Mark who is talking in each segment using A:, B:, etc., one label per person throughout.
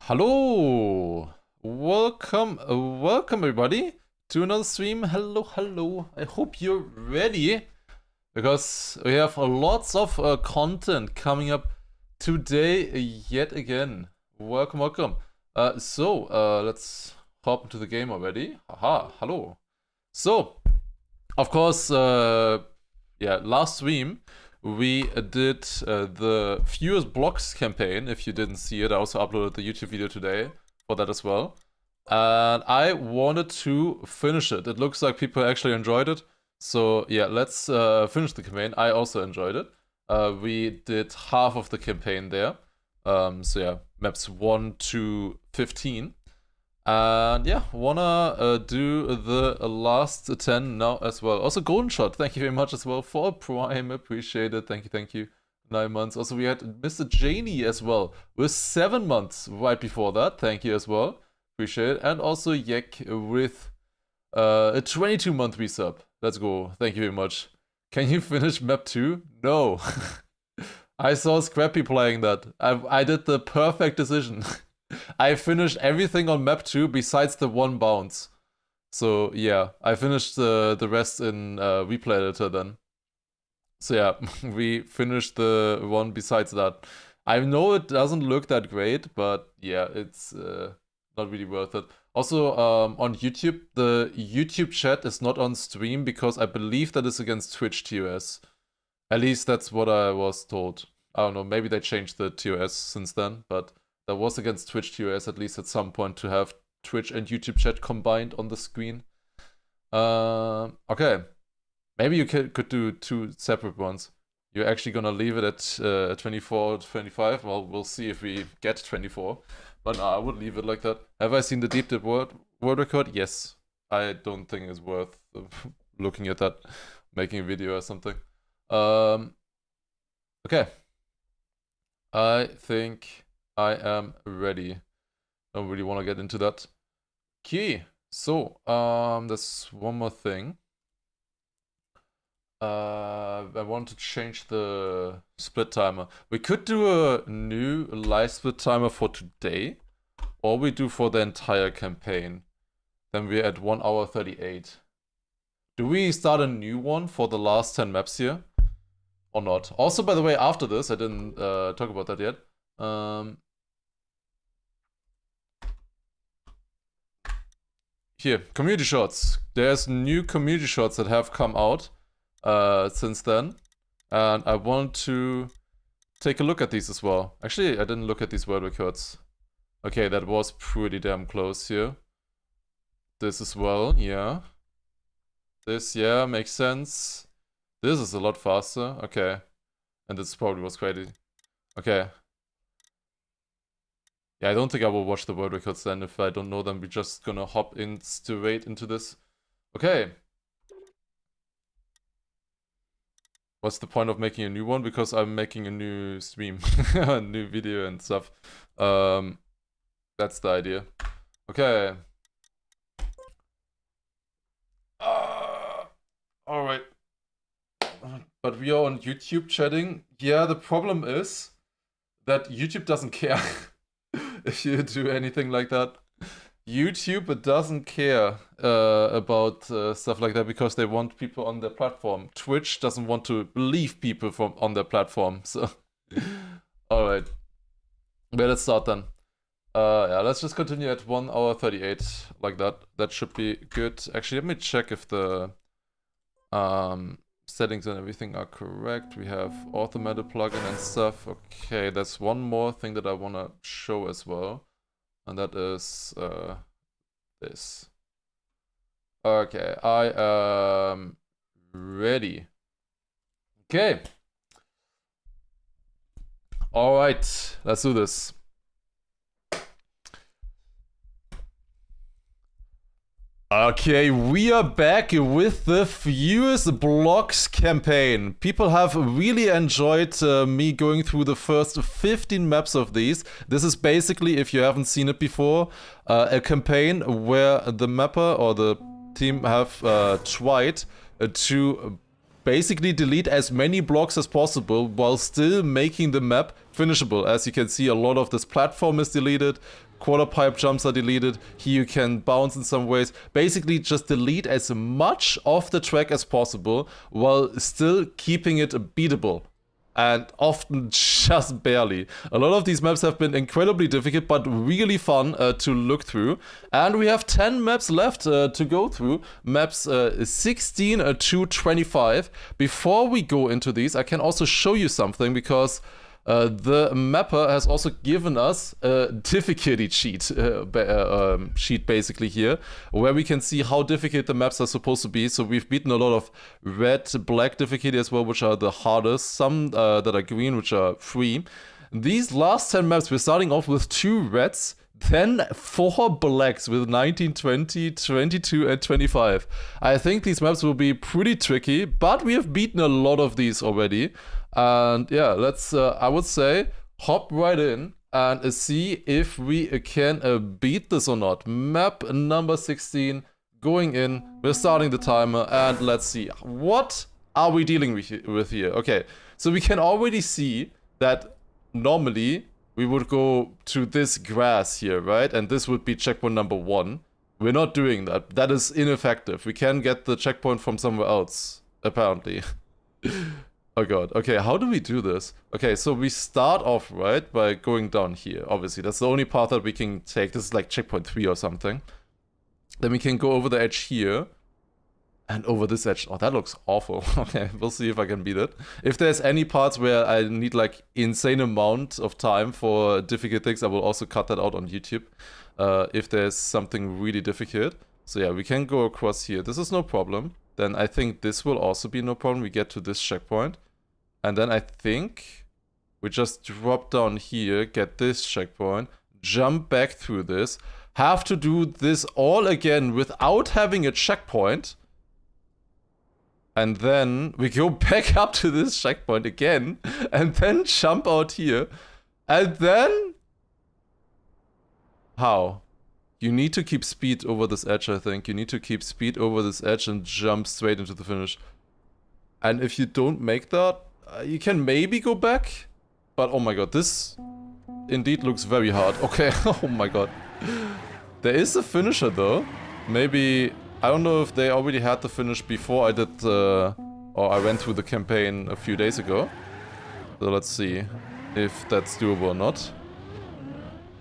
A: Hello, welcome everybody to another stream. Hello. I hope you're ready because we have lots of content coming up today yet again. Welcome. Let's hop into the game already. Hello. So, of course, last stream we did the Fewest blocks campaign. If you didn't see it, I also uploaded the YouTube video today for that as well. And I wanted to finish it. It looks like people actually enjoyed it. So yeah, let's finish the campaign. I also enjoyed it. We did half of the campaign there. Maps 1 to 15. And yeah, wanna do the last 10 now as well. Also, Golden Shot, thank you very much as well for Prime, appreciate it. Thank you. 9 months. Also, we had Mr. Janie as well with 7 months right before that. Thank you as well, appreciate it. And also Yek with a 22-month resub. Let's go. Thank you very much. Can you finish map 2? No. I saw Scrappy playing that. I did the perfect decision. I finished everything on map 2 besides the one bounce. So yeah, I finished the rest in replay editor then. So yeah, we finished the one besides that. I know it doesn't look that great, but yeah, it's not really worth it. Also, on YouTube, the YouTube chat is not on stream because I believe that is against Twitch TOS. At least that's what I was told. I don't know, maybe they changed the TOS since then, but that was against Twitch TOS at least at some point to have Twitch and YouTube chat combined on the screen. Okay. Maybe you could do 2 separate ones. You're actually gonna leave it at 24, 25? Well, we'll see if we get 24. But no, I would leave it like that. Have I seen the deep dip world record? Yes. I don't think it's worth looking at that, making a video or something. Okay. I think I am ready. Don't really want to get into that. Okay, so there's one more thing. I want to change the split timer. We could do a new live split timer for today, or we do for the entire campaign. Then we're at 1 hour 38. Do we start a new one for the last 10 maps here? Or not? Also, by the way, after this, I didn't talk about that yet. Here, community shots. There's new community shots that have come out since then. And I want to take a look at these as well. Actually, I didn't look at these world records. Okay, that was pretty damn close here. This as well, yeah. This, yeah, makes sense. This is a lot faster. Okay. And this probably was crazy. Okay. Yeah, I don't think I will watch the world records then. If I don't know them, we're just gonna hop in straight into this. Okay. What's the point of making a new one? Because I'm making a new stream, a new video and stuff. That's the idea. Okay. Alright. But we are on YouTube chatting. Yeah, the problem is that YouTube doesn't care. If you do anything like that. YouTube doesn't care about stuff like that because they want people on their platform. Twitch doesn't want to leave people from on their platform. So, alright. Well, let's start then. Yeah, let's just continue at 1 hour 38 like that. That should be good. Actually, let me check if the settings and everything are correct. We have Automata plugin and stuff. Okay, that's one more thing that I want to show as well. And that is this. Okay, I am ready. Okay. Alright, let's do this. Okay, we are back with the Fewest blocks campaign. People have really enjoyed me going through the first 15 maps of these. This is basically, if you haven't seen it before, a campaign where the mapper or the team have tried to basically delete as many blocks as possible while still making the map finishable. As you can see, a lot of this platform is deleted. quarter pipe jumps are deleted. Here you can bounce in some ways. Basically just delete as much of the track as possible while still keeping it beatable. And often just barely. A lot of these maps have been incredibly difficult, but really fun to look through. And we have 10 maps left to go through. Maps 16 to 25. Before we go into these, I can also show you something, because the mapper has also given us a difficulty sheet basically here, where we can see how difficult the maps are supposed to be. So we've beaten a lot of red, black difficulty as well, which are the hardest. Some that are green, which are free. These last 10 maps, we're starting off with 2 reds, then 4 blacks with 19, 20, 22, and 25. I think these maps will be pretty tricky, but we have beaten a lot of these already. And yeah, let's, I would say, hop right in and see if we can beat this or not. Map number 16, going in, we're starting the timer, and let's see. What are we dealing with here? Okay, so we can already see that normally we would go to this grass here, right? And this would be checkpoint number 1. We're not doing that. That is ineffective. We can get the checkpoint from somewhere else, apparently. Oh god. Okay, how do we do this? Okay, so we start off, right, by going down here. Obviously, that's the only path that we can take. This is like checkpoint 3 or something. Then we can go over the edge here. And over this edge. Oh, that looks awful. Okay, we'll see if I can beat it. If there's any parts where I need like insane amount of time for difficult things, I will also cut that out on YouTube. If there's something really difficult. So yeah, we can go across here. This is no problem. Then I think this will also be no problem. We get to this checkpoint. And then I think we just drop down here, get this checkpoint, jump back through this, have to do this all again without having a checkpoint. And then we go back up to this checkpoint again, and then jump out here. And then... How? You need to keep speed over this edge, I think. You need to keep speed over this edge and jump straight into the finish. And if you don't make that, you can maybe go back. But oh my god, this indeed looks very hard. Okay, oh my god. There is a finisher though. Maybe... I don't know if they already had the finish before I did, or I went through the campaign a few days ago. So let's see if that's doable or not.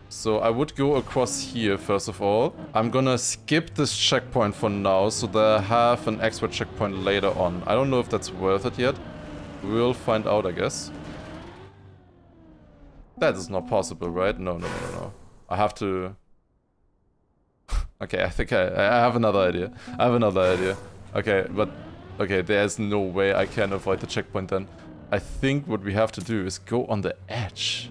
A: So I would go across here first of all. I'm gonna skip this checkpoint for now so that I have an extra checkpoint later on. I don't know if that's worth it yet. We'll find out, I guess. That is not possible, right? No. I have to... Okay, I think I have another idea. Okay, but... Okay, there's no way I can avoid the checkpoint then. I think what we have to do is go on the edge.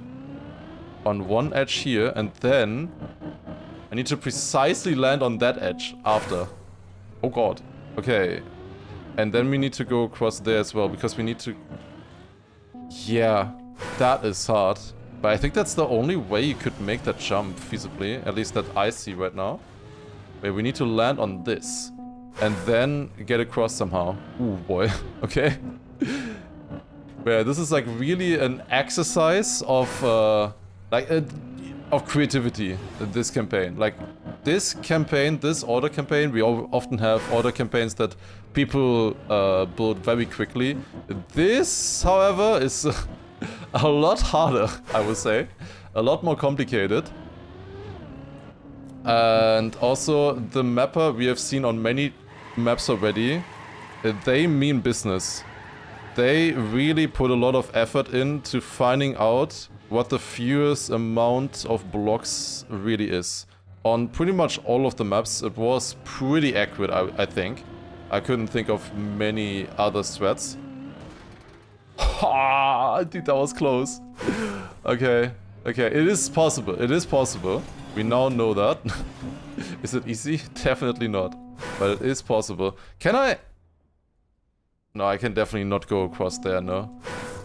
A: On one edge here, and then... I need to precisely land on that edge after. Oh god. Okay. And then we need to go across there as well, because we need to... Yeah, that is hard. But I think that's the only way you could make that jump feasibly, at least that I see right now. Wait, we need to land on this. And then get across somehow. Ooh, boy. Okay. Yeah, this is like really an exercise of, of creativity, this campaign. Like, this campaign, this order campaign, we often have order campaigns that people build very quickly. This, however, is a lot harder, I would say. A lot more complicated. And also, the mapper we have seen on many maps already, they mean business. They really put a lot of effort into finding out what the fewest amount of blocks really is. On pretty much all of the maps, it was pretty accurate, I think. I couldn't think of many other threats. I think that was close. Okay, it is possible. We now know that. Is it easy? Definitely not. But it is possible. Can I... No, I can definitely not go across there, no.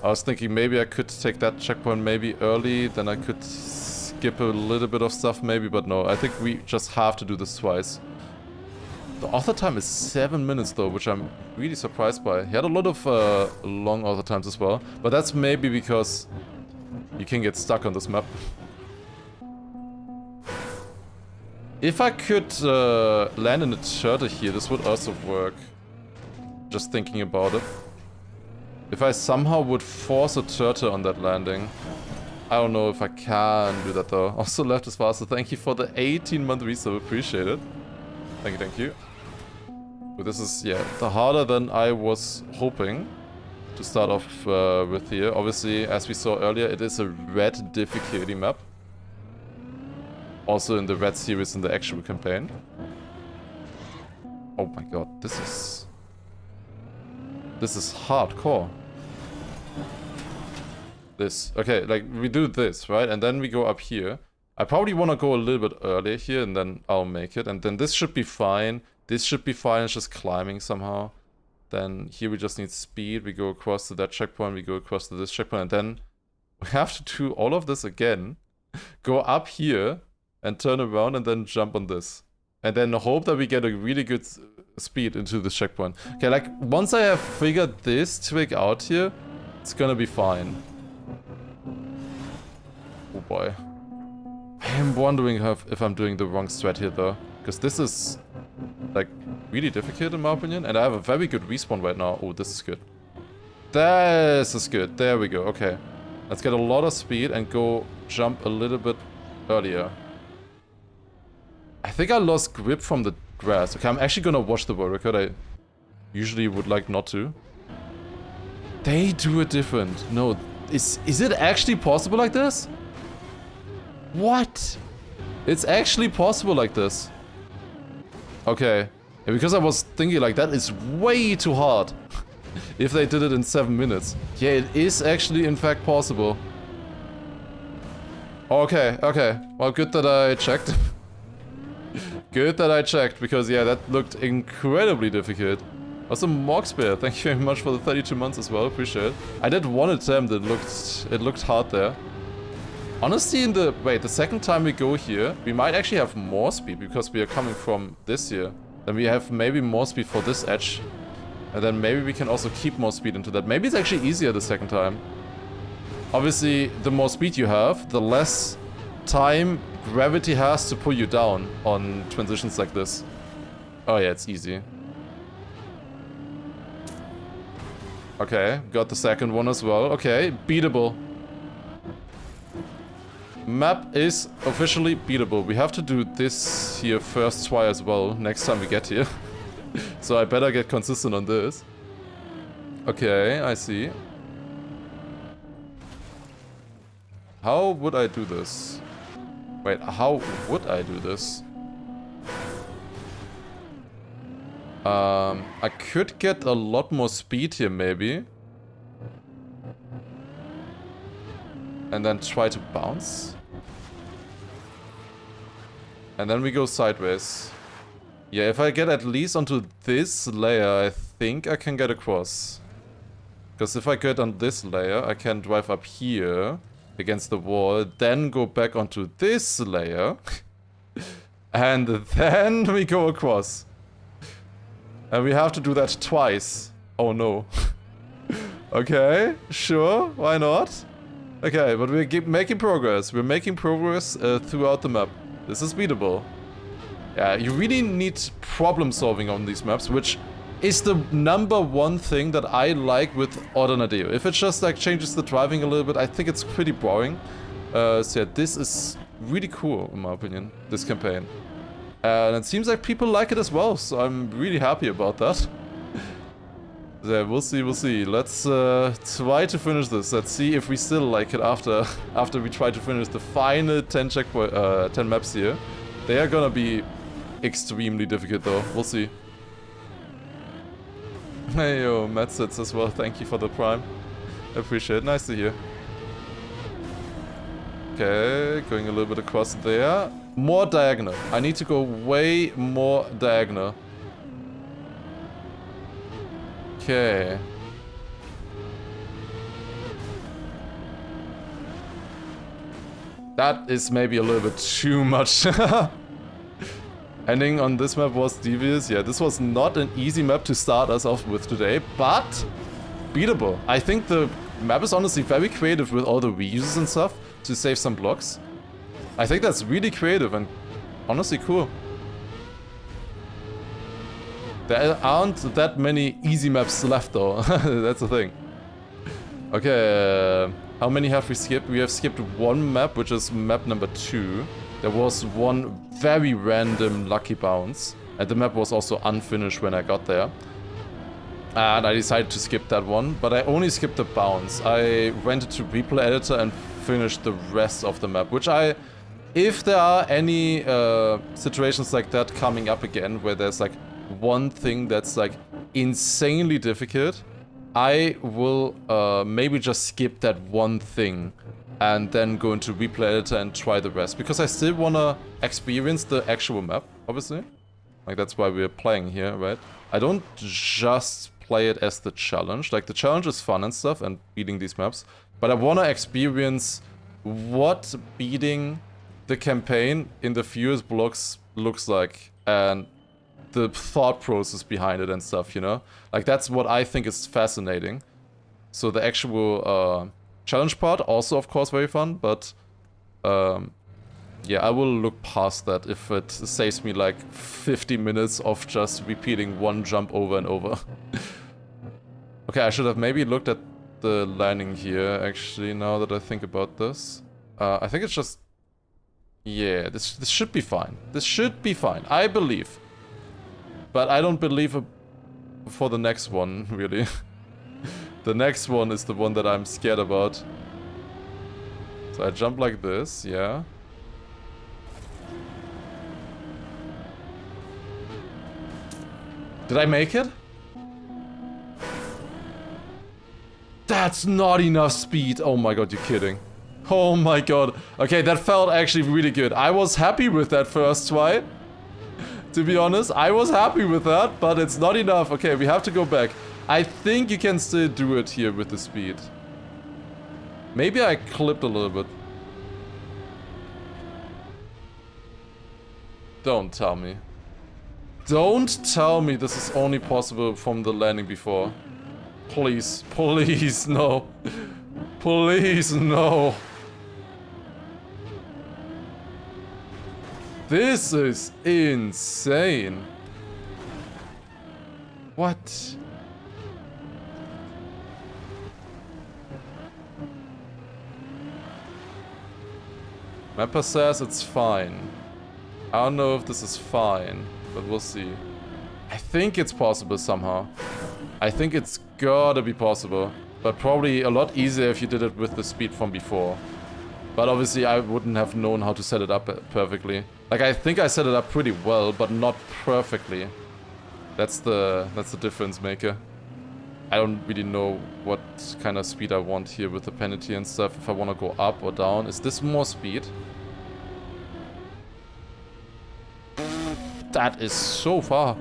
A: I was thinking maybe I could take that checkpoint maybe early, then I could skip a little bit of stuff maybe, but no. I think we just have to do this twice. The author time is 7 minutes though, which I'm really surprised by. He had a lot of long author times as well, but that's maybe because you can get stuck on this map. If I could land in a turtle here, this would also work. Just thinking about it. If I somehow would force a turtle on that landing. I don't know if I can do that though. Also left is faster. Thank you for the 18-month resub. Appreciate it. Thank you, thank you. But this is, yeah, the harder than I was hoping to start off with here. Obviously, as we saw earlier, it is a red difficulty map. Also in the red series in the actual campaign. Oh my god, this is hardcore. This. Okay, like we do this, right? And then we go up here. I probably want to go a little bit earlier here and then I'll make it. And then this should be fine. This should be fine. It's just climbing somehow. Then here we just need speed. We go across to that checkpoint. We go across to this checkpoint. And then we have to do all of this again. Go up here and turn around and then jump on this. And then hope that we get a really good speed into the checkpoint. Okay, like once I have figured this trick out here, it's gonna be fine. Oh boy. I am wondering if I'm doing the wrong strat here though. Because this is like really difficult in my opinion. And I have a very good respawn right now. Oh, this is good. This is good. There we go. Okay. Let's get a lot of speed and go jump a little bit earlier. I think I lost grip from the grass. Okay, I'm actually gonna watch the world record. I usually would like not to. They do it different. No, is it actually possible like this? What? It's actually possible like this. Okay. Yeah, because I was thinking like that is way too hard. If they did it in 7 minutes. Yeah, it is actually in fact possible. Okay, okay. Well, good that I checked. Good that I checked, because yeah, that looked incredibly difficult. Also, Moxbear, thank you very much for the 32 months as well, appreciate it. I did one attempt, it looked hard there. Honestly, the second time we go here, we might actually have more speed, because we are coming from this here. Then we have maybe more speed for this edge. And then maybe we can also keep more speed into that. Maybe it's actually easier the second time. Obviously, the more speed you have, the less time gravity has to pull you down on transitions like this. Oh yeah, it's easy. Okay, got the second one as well. Okay, beatable. Map is officially beatable. We have to do this here first try as well, next time we get here. So I better get consistent on this. Okay, I see. How would I do this? Wait, how would I do this? I could get a lot more speed here, maybe. And then try to bounce. And then we go sideways. Yeah, if I get at least onto this layer, I think I can get across. Because if I get on this layer, I can drive up here against the wall, then go back onto this layer. And then we go across. And we have to do that twice. Oh no. Okay, sure, why not? Okay, but we're making progress. We're making progress throughout the map. This is beatable. Yeah, you really need problem solving on these maps, which is the #1 thing that I like with Ordinadeo. If it just like changes the driving a little bit, I think it's pretty boring. So yeah, this is really cool in my opinion, this campaign. And it seems like people like it as well, so I'm really happy about that. Yeah, we'll see, we'll see. Let's try to finish this. Let's see if we still like it after we try to finish the final 10 maps here. They are gonna be extremely difficult though. We'll see. Hey yo, Matt sits as well. Thank you for the prime. Appreciate it. Nice to hear. Okay, going a little bit across there. More diagonal. I need to go way more diagonal. Okay. That is maybe a little bit too much. Ending on this map was devious. Yeah, this was not an easy map to start us off with today, but beatable. I think the map is honestly very creative with all the reuses and stuff to save some blocks. I think that's really creative and honestly cool. There aren't that many easy maps left though. That's the thing. Okay, how many have we skipped? We have skipped one map, which is map number 2. There was one very random lucky bounce. And the map was also unfinished when I got there. And I decided to skip that one, but I only skipped the bounce. I went to replay editor and finished the rest of the map, which if there are any situations like that coming up again, where there's like one thing that's like insanely difficult, I will maybe just skip that one thing and then go into replay editor and try the rest, because I still want to experience the actual map, obviously. Like, that's why we're playing here, right? I don't just play it as the challenge. Like, the challenge is fun and stuff, and beating these maps, but I want to experience what beating the campaign in the Fewest blocks looks like, and the thought process behind it and stuff, you know? Like, that's what I think is fascinating. So the actual challenge part, also of course very fun, but yeah, I will look past that if it saves me like 50 minutes of just repeating one jump over and over. Okay, I should have maybe looked at the landing here, actually, now that I think about this. I think it's just... yeah, this should be fine. This should be fine, I believe. But I don't believe for the next one, really. The next one is the one that I'm scared about. So I jump like this, yeah. Did I make it? That's not enough speed. Oh my god, you're kidding. Oh my god. Okay, that felt actually really good. I was happy with that first try. To be honest, I was happy with that, but it's not enough. Okay, we have to go back. I think you can still do it here with the speed. Maybe I clipped a little bit. Don't tell me. Don't tell me this is only possible from the landing before. Please, please, no. Please, no. This is insane. What? Mapper says it's fine. I don't know if this is fine, but we'll see. I think it's possible somehow. I think it's gotta be possible. But probably a lot easier if you did it with the speed from before. But obviously I wouldn't have known how to set it up perfectly. Like, I think I set it up pretty well, but not perfectly. That's the difference maker. I don't really know what kind of speed I want here with the penalty and stuff. If I want to go up or down. Is this more speed? That is so far.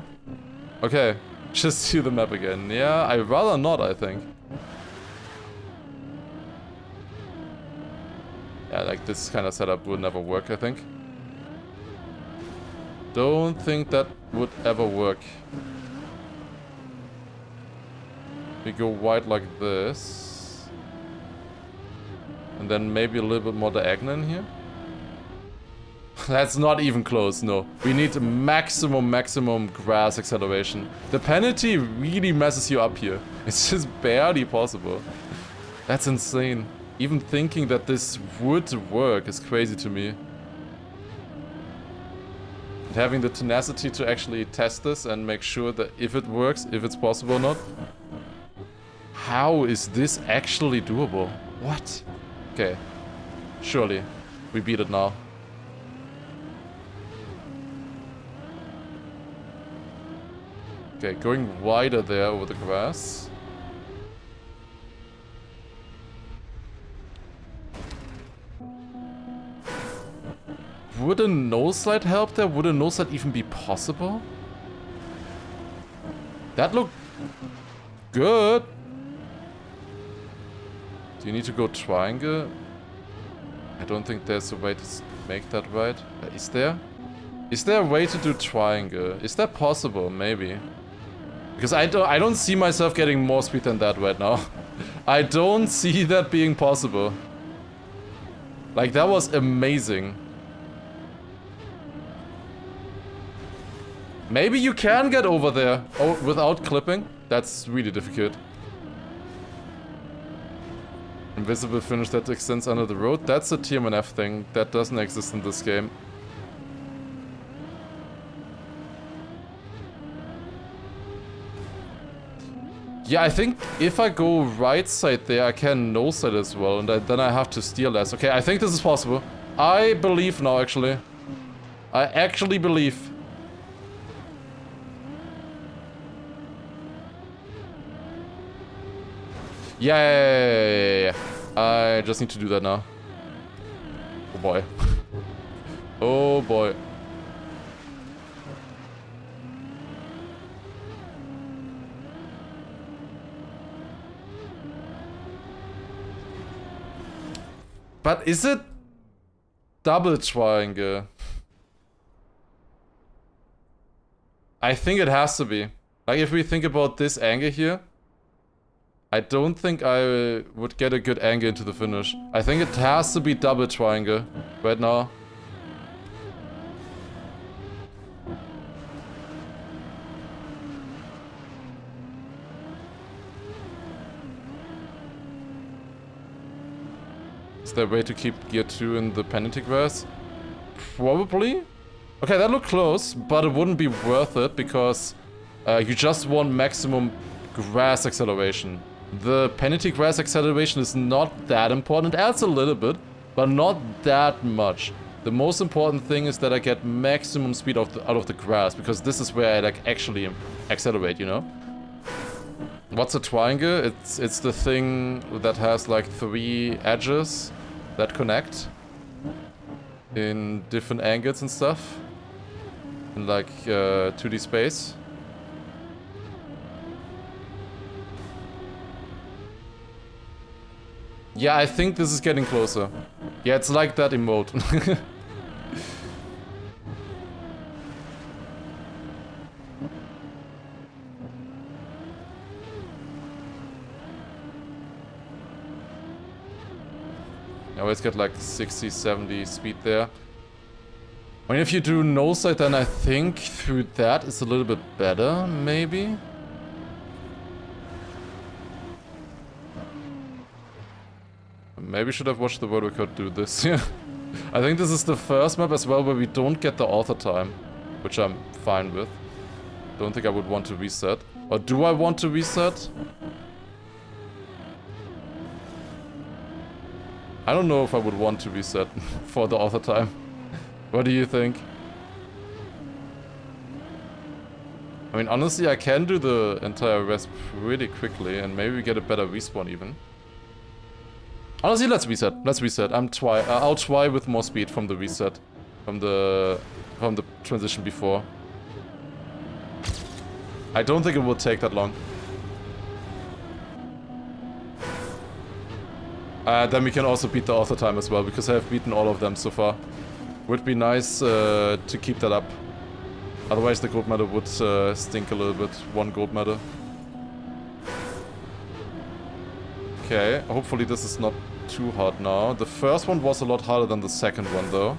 A: Okay, just see the map again. Yeah, I'd rather not, I think. Yeah, like this kind of setup would never work, I think. Don't think that would ever work. We go wide like this. And then maybe a little bit more diagonal in here. That's not even close, no. We need maximum grass acceleration. The penalty really messes you up here. It's just barely possible. That's insane. Even thinking that this would work is crazy to me. And having the tenacity to actually test this and make sure that if it works, if it's possible or not. How is this actually doable? What? Okay. Surely. We beat it now. Okay, going wider there over the grass. Would a no slide help there? Would a no slide even be possible? That looked good. Do you need to go triangle? I don't think there's a way to make that right. Is there? Is there a way to do triangle? Is that possible? Maybe. Because I don't see myself getting more speed than that right now. I don't see that being possible. Like, that was amazing. Maybe you can get over there without clipping. That's really difficult. Invisible finish that extends under the road. That's a TMNF thing. That doesn't exist in this game. Yeah, I think if I go right side there, I can no side as well. And then I have to steer less. Okay, I think this is possible. I believe now, actually. I actually believe. Yeah. I just need to do that now. Oh boy. Oh boy. But is it double triangle? I think it has to be. Like, if we think about this angle here, I don't think I would get a good angle into the finish. I think it has to be double triangle right now. Is there a way to keep gear 2 in the penalty grass? Probably. Okay, that looked close, but it wouldn't be worth it because you just want maximum grass acceleration. The penalty grass acceleration is not that important. It adds a little bit, but not that much. The most important thing is that I get maximum speed out of the grass, because this is where I like actually accelerate, you know? What's a triangle? It's the thing that has like 3 edges that connect in different angles and stuff. In like 2D space. Yeah, I think this is getting closer. Yeah, it's like that emote. I always get like 60, 70 speed there. I mean, if you do no side, then I think through that is a little bit better, maybe? Maybe should have watched the world record do this. Yeah. I think this is the first map as well where we don't get the author time, which I'm fine with. Don't think I would want to reset. Or do I want to reset? I don't know if I would want to reset for the author time. What do you think? I mean, honestly, I can do the entire rest pretty quickly and maybe get a better respawn even. Honestly, let's reset. Let's reset. I'll try with more speed from the reset, from the transition before. I don't think it will take that long. Then we can also beat the author time as well, because I have beaten all of them so far. Would be nice to keep that up. Otherwise the gold medal would stink a little bit. 1 gold medal. Okay, hopefully this is not too hard now. The first one was a lot harder than the second one though.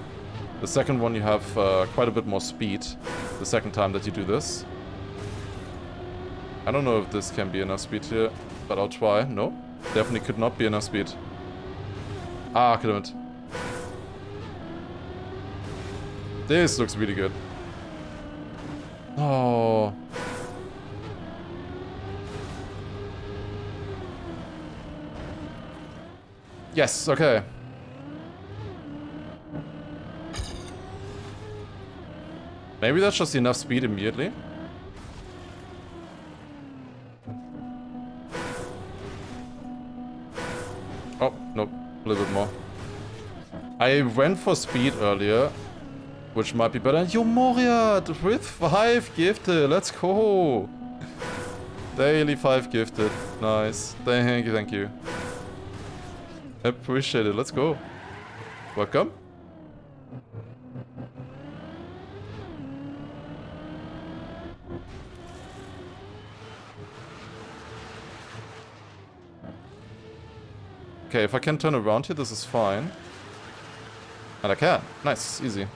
A: The second one you have quite a bit more speed the second time that you do this. I don't know if this can be enough speed here, but I'll try. No, definitely could not be enough speed. Ah, damn it. This looks really good. Oh. Yes, okay. Maybe that's just enough speed immediately. Oh, nope. A little bit more. I went for speed earlier, which might be better. And yo, Moria with 5 gifted. Let's go. Daily 5 gifted. Nice. Thank you, thank you. Appreciate it. Let's go. Welcome. Okay, if I can turn around here, this is fine. And I can. Nice. Easy.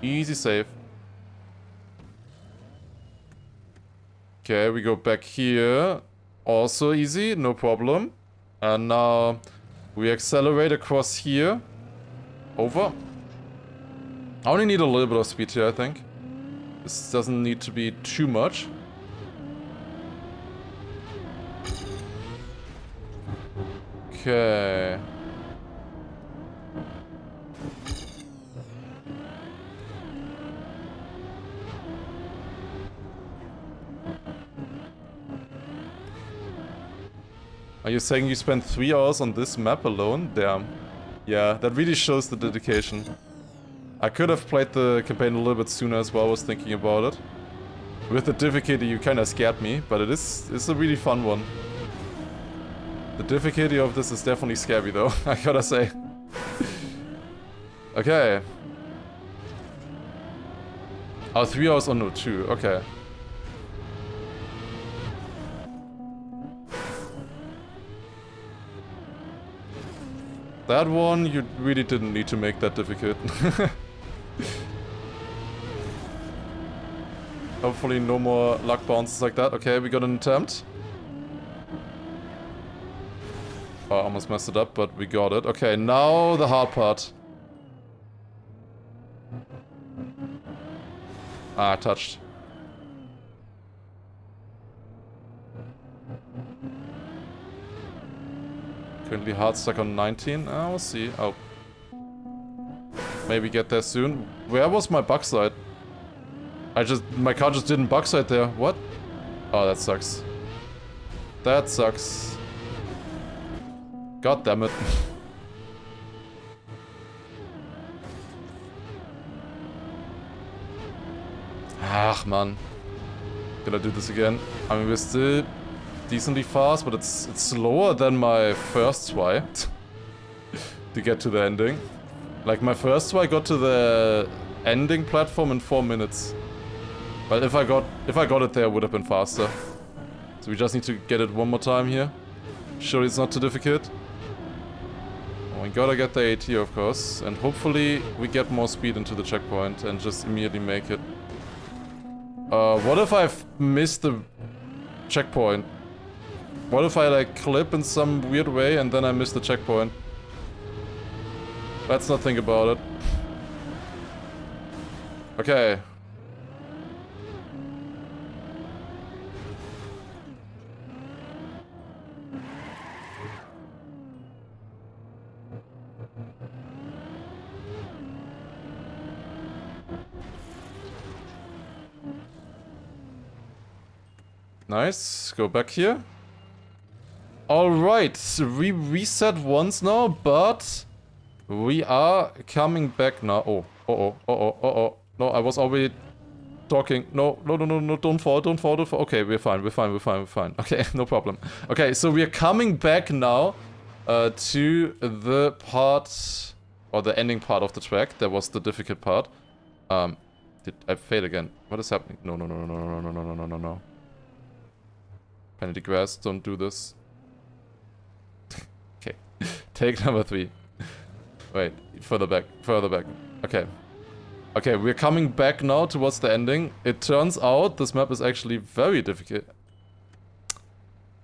A: Easy save. Okay, we go back here. Also easy, no problem. And now we accelerate across here. Over. I only need a little bit of speed here, I think. This doesn't need to be too much. Okay. Are you saying you spent 3 hours on this map alone? Damn. Yeah, that really shows the dedication. I could have played the campaign a little bit sooner as well, I was thinking about it. With the difficulty you kinda scared me, but it's a really fun one. The difficulty of this is definitely scary though, I gotta say. Okay. Oh, 3 hours, oh no, 2, okay. That one, you really didn't need to make that difficult. Hopefully no more luck bounces like that. Okay, we got an attempt. Oh, I almost messed it up, but we got it. Okay, now the hard part. Ah, I touched. Currently hard stuck on 19. Ah, we'll see. I'll maybe get there soon. Where was my backside? My car just didn't backside there. What? Oh, that sucks. That sucks. God damn it. Ach, man. Gonna do this again. I mean, we're still decently fast, but it's slower than my first try to get to the ending. Like, my first try got to the ending platform in 4 minutes. But if I got it there, it would have been faster. So we just need to get it one more time here. Surely it's not too difficult. Oh, we gotta get the AT, of course. And hopefully we get more speed into the checkpoint and just immediately make it. What if I've missed the checkpoint? What if I, like, clip in some weird way and then I miss the checkpoint? Let's not think about it. Okay. Nice. Go back here. Alright, we reset once now, but we are coming back now. Oh, uh-oh. No, I was already talking. No, don't fall. Okay, we're fine. Okay, no problem. Okay, so we are coming back now to the part, or the ending part of the track. That was the difficult part. Did I fail again? What is happening? No. Penalty grass, don't do this. Okay. Take number 3. Wait, further back. Okay. Okay, we're coming back now towards the ending. It turns out this map is actually very difficult.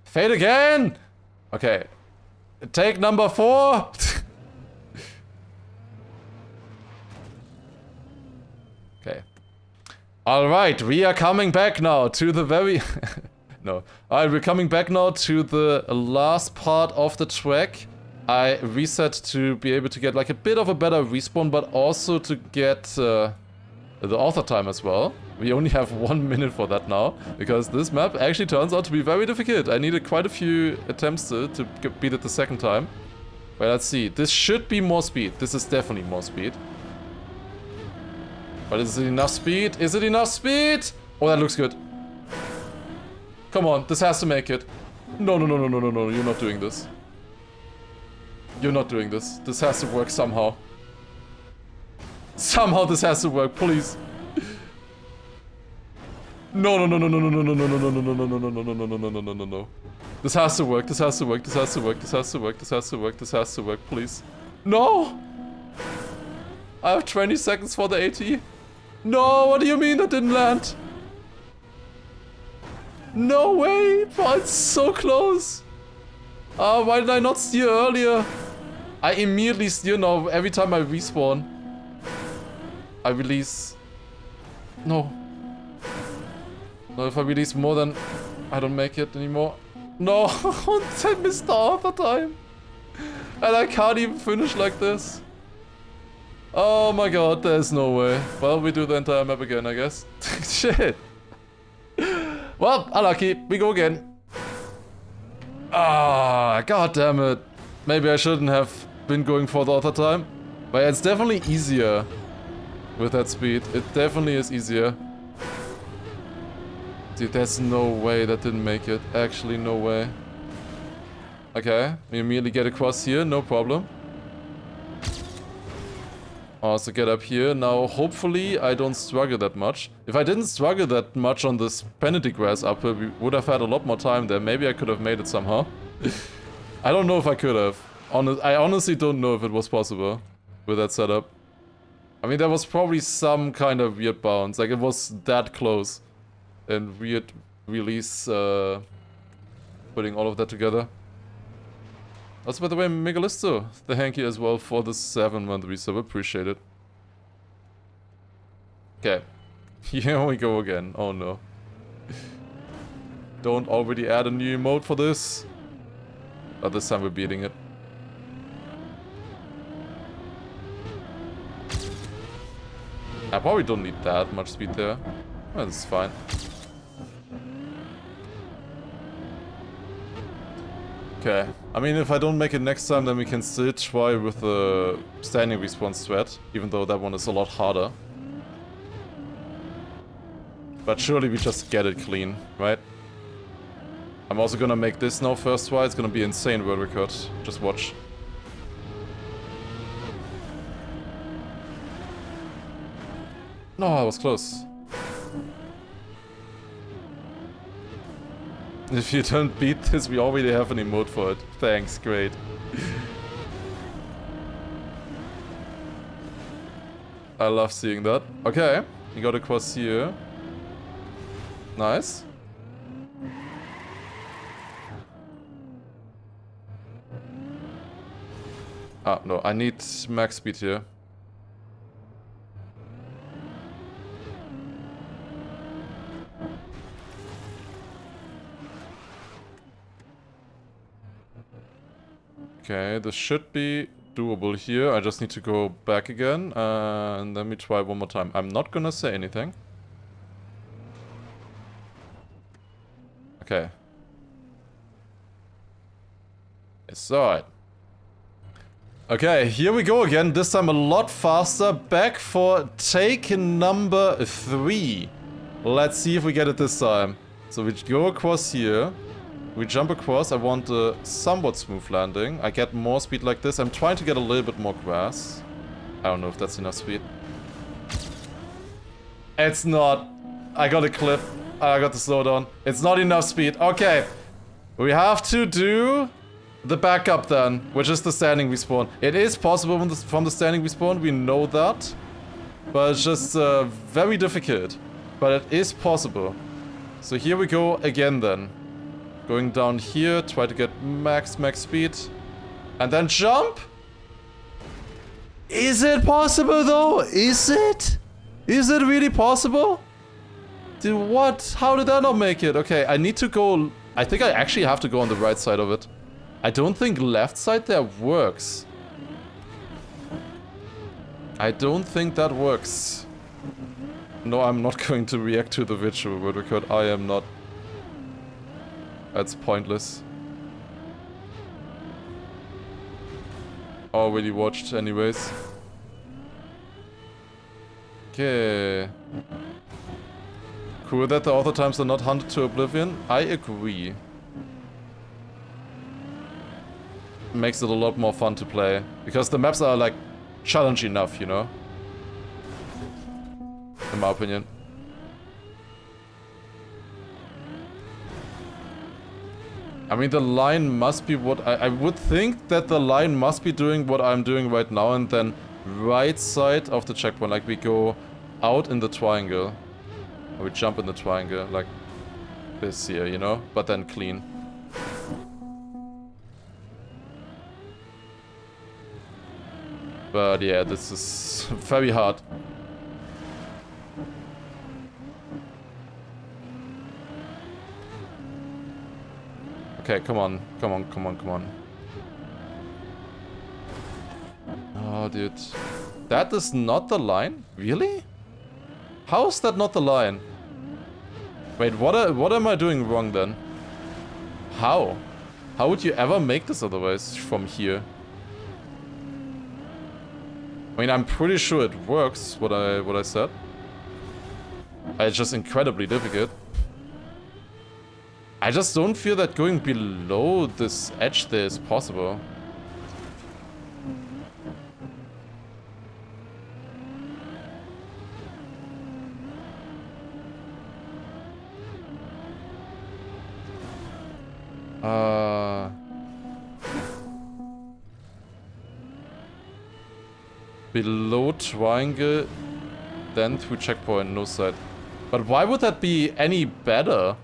A: Fail again! Okay. Take number 4! Okay. Alright, we are coming back now to the very... No. Alright, we're coming back now to the last part of the track. I reset to be able to get like a bit of a better respawn, but also to get the author time as well. We only have 1 minute for that now, because this map actually turns out to be very difficult. I needed quite a few attempts to beat it the second time. Well, let's see. This should be more speed. This is definitely more speed. But is it enough speed? Is it enough speed? Oh, that looks good. Come on, this has to make it. No, you're not doing this. You're not doing this. This has to work somehow. Somehow this has to work, please. No. This has to work, this has to work, please. No! I have 20 seconds for the AT. No, what do you mean that didn't land? No way! But it's so close! Why did I not steer earlier? I immediately steer now every time I respawn. I release... No. No, if I release more than... I don't make it anymore. No! I missed the other time! And I can't even finish like this. Oh my god, there's no way. Well, we do the entire map again, I guess. Shit. Well, unlucky. We go again. Ah, god damn it. Maybe I shouldn't have been going for the other time. But it's definitely easier with that speed. It definitely is easier. Dude, there's no way that didn't make it. Actually, no way. Okay, we immediately get across here, no problem. Also get up here. Now, hopefully, I don't struggle that much. If I didn't struggle that much on this penalty grass uphill, we would have had a lot more time there. Maybe I could have made it somehow. I don't know if I could have. I honestly don't know if it was possible with that setup. I mean, there was probably some kind of weird bounce. Like, it was that close. And weird release, putting all of that together. Also, by the way, Megalisto, the hanky as well for the 7-month resub. Appreciate it. Okay. Here we go again. Oh no. Don't already add a new emote for this. But this time we're beating it. I probably don't need that much speed there. Well, this is fine. Okay. I mean, if I don't make it next time, then we can still try with the standing response threat, even though that one is a lot harder. But surely we just get it clean, right? I'm also gonna make this now first try. It's gonna be insane world record. Just watch. No, I was close. If you don't beat this, we already have an emote for it. Thanks, great. I love seeing that. Okay, you got across here. Nice. Ah, no, I need max speed here. Okay, this should be doable here. I just need to go back again, and then we try one more time. I'm not gonna say anything. Okay. It's alright. Okay, here we go again. This time a lot faster. Back for take number 3. Let's see if we get it this time. So we go across here. We jump across. I want a somewhat smooth landing. I get more speed like this. I'm trying to get a little bit more grass. I don't know if that's enough speed. It's not. I got a clip. I got the slowdown. It's not enough speed. Okay. We have to do the backup then, which is the standing respawn. It is possible from the standing respawn. We know that. But it's just very difficult. But it is possible. So here we go again then. Going down here, try to get max speed. And then jump? Is it possible though? Is it? Is it really possible? Dude, what? How did I not make it? Okay, I need to go... I think I actually have to go on the right side of it. I don't think left side there works. I don't think that works. No, I'm not going to react to the virtual world record. I am not. That's pointless. Already watched anyways. Okay. Cool that the author times are not hunted to oblivion. I agree. Makes it a lot more fun to play. Because the maps are like challenge enough, you know? In my opinion. I mean, the line must be what... I would think that the line must be doing what I'm doing right now, and then right side of the checkpoint, like we go out in the triangle. Or we jump in the triangle, like... this here, you know? But then clean. But yeah, this is very hard. Okay, come on. Come on, come on, come on. Oh, dude. That is not the line? Really? How is that not the line? Wait, what am I doing wrong then? How? How would you ever make this otherwise from here? I mean, I'm pretty sure it works, what I said. It's just incredibly difficult. I just don't feel that going below this edge there is possible. Below triangle, then through checkpoint, no side. But why would that be any better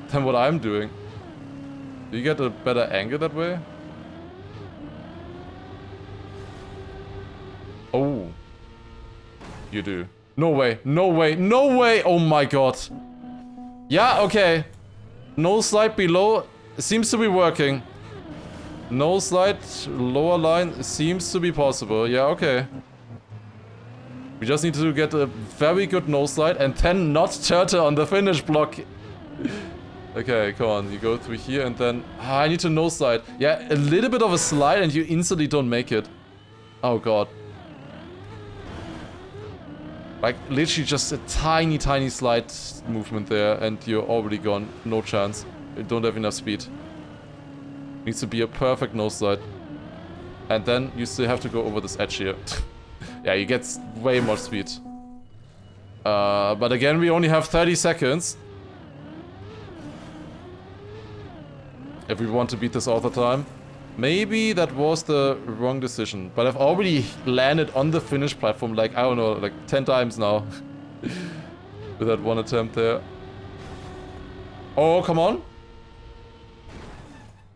A: than what I'm doing? Do you get a better angle that way? Oh. You do. No way, no way, no way! Oh my god. Yeah, okay. No slide below seems to be working. No slide, lower line seems to be possible. Yeah, okay. We just need to get a very good no slide and then not turtle on the finish block. Okay, come on. You go through here and then... I need to no slide. Yeah, a little bit of a slide and you instantly don't make it. Oh god. Like, literally just a tiny, tiny slide movement there and you're already gone. No chance. You don't have enough speed. Needs to be a perfect no slide. And then you still have to go over this edge here. Yeah, you get way more speed. But again, we only have 30 seconds. If we want to beat this all the time. Maybe that was the wrong decision. But I've already landed on the finish platform like, I don't know, like 10 times now. With that one attempt there. Oh, come on.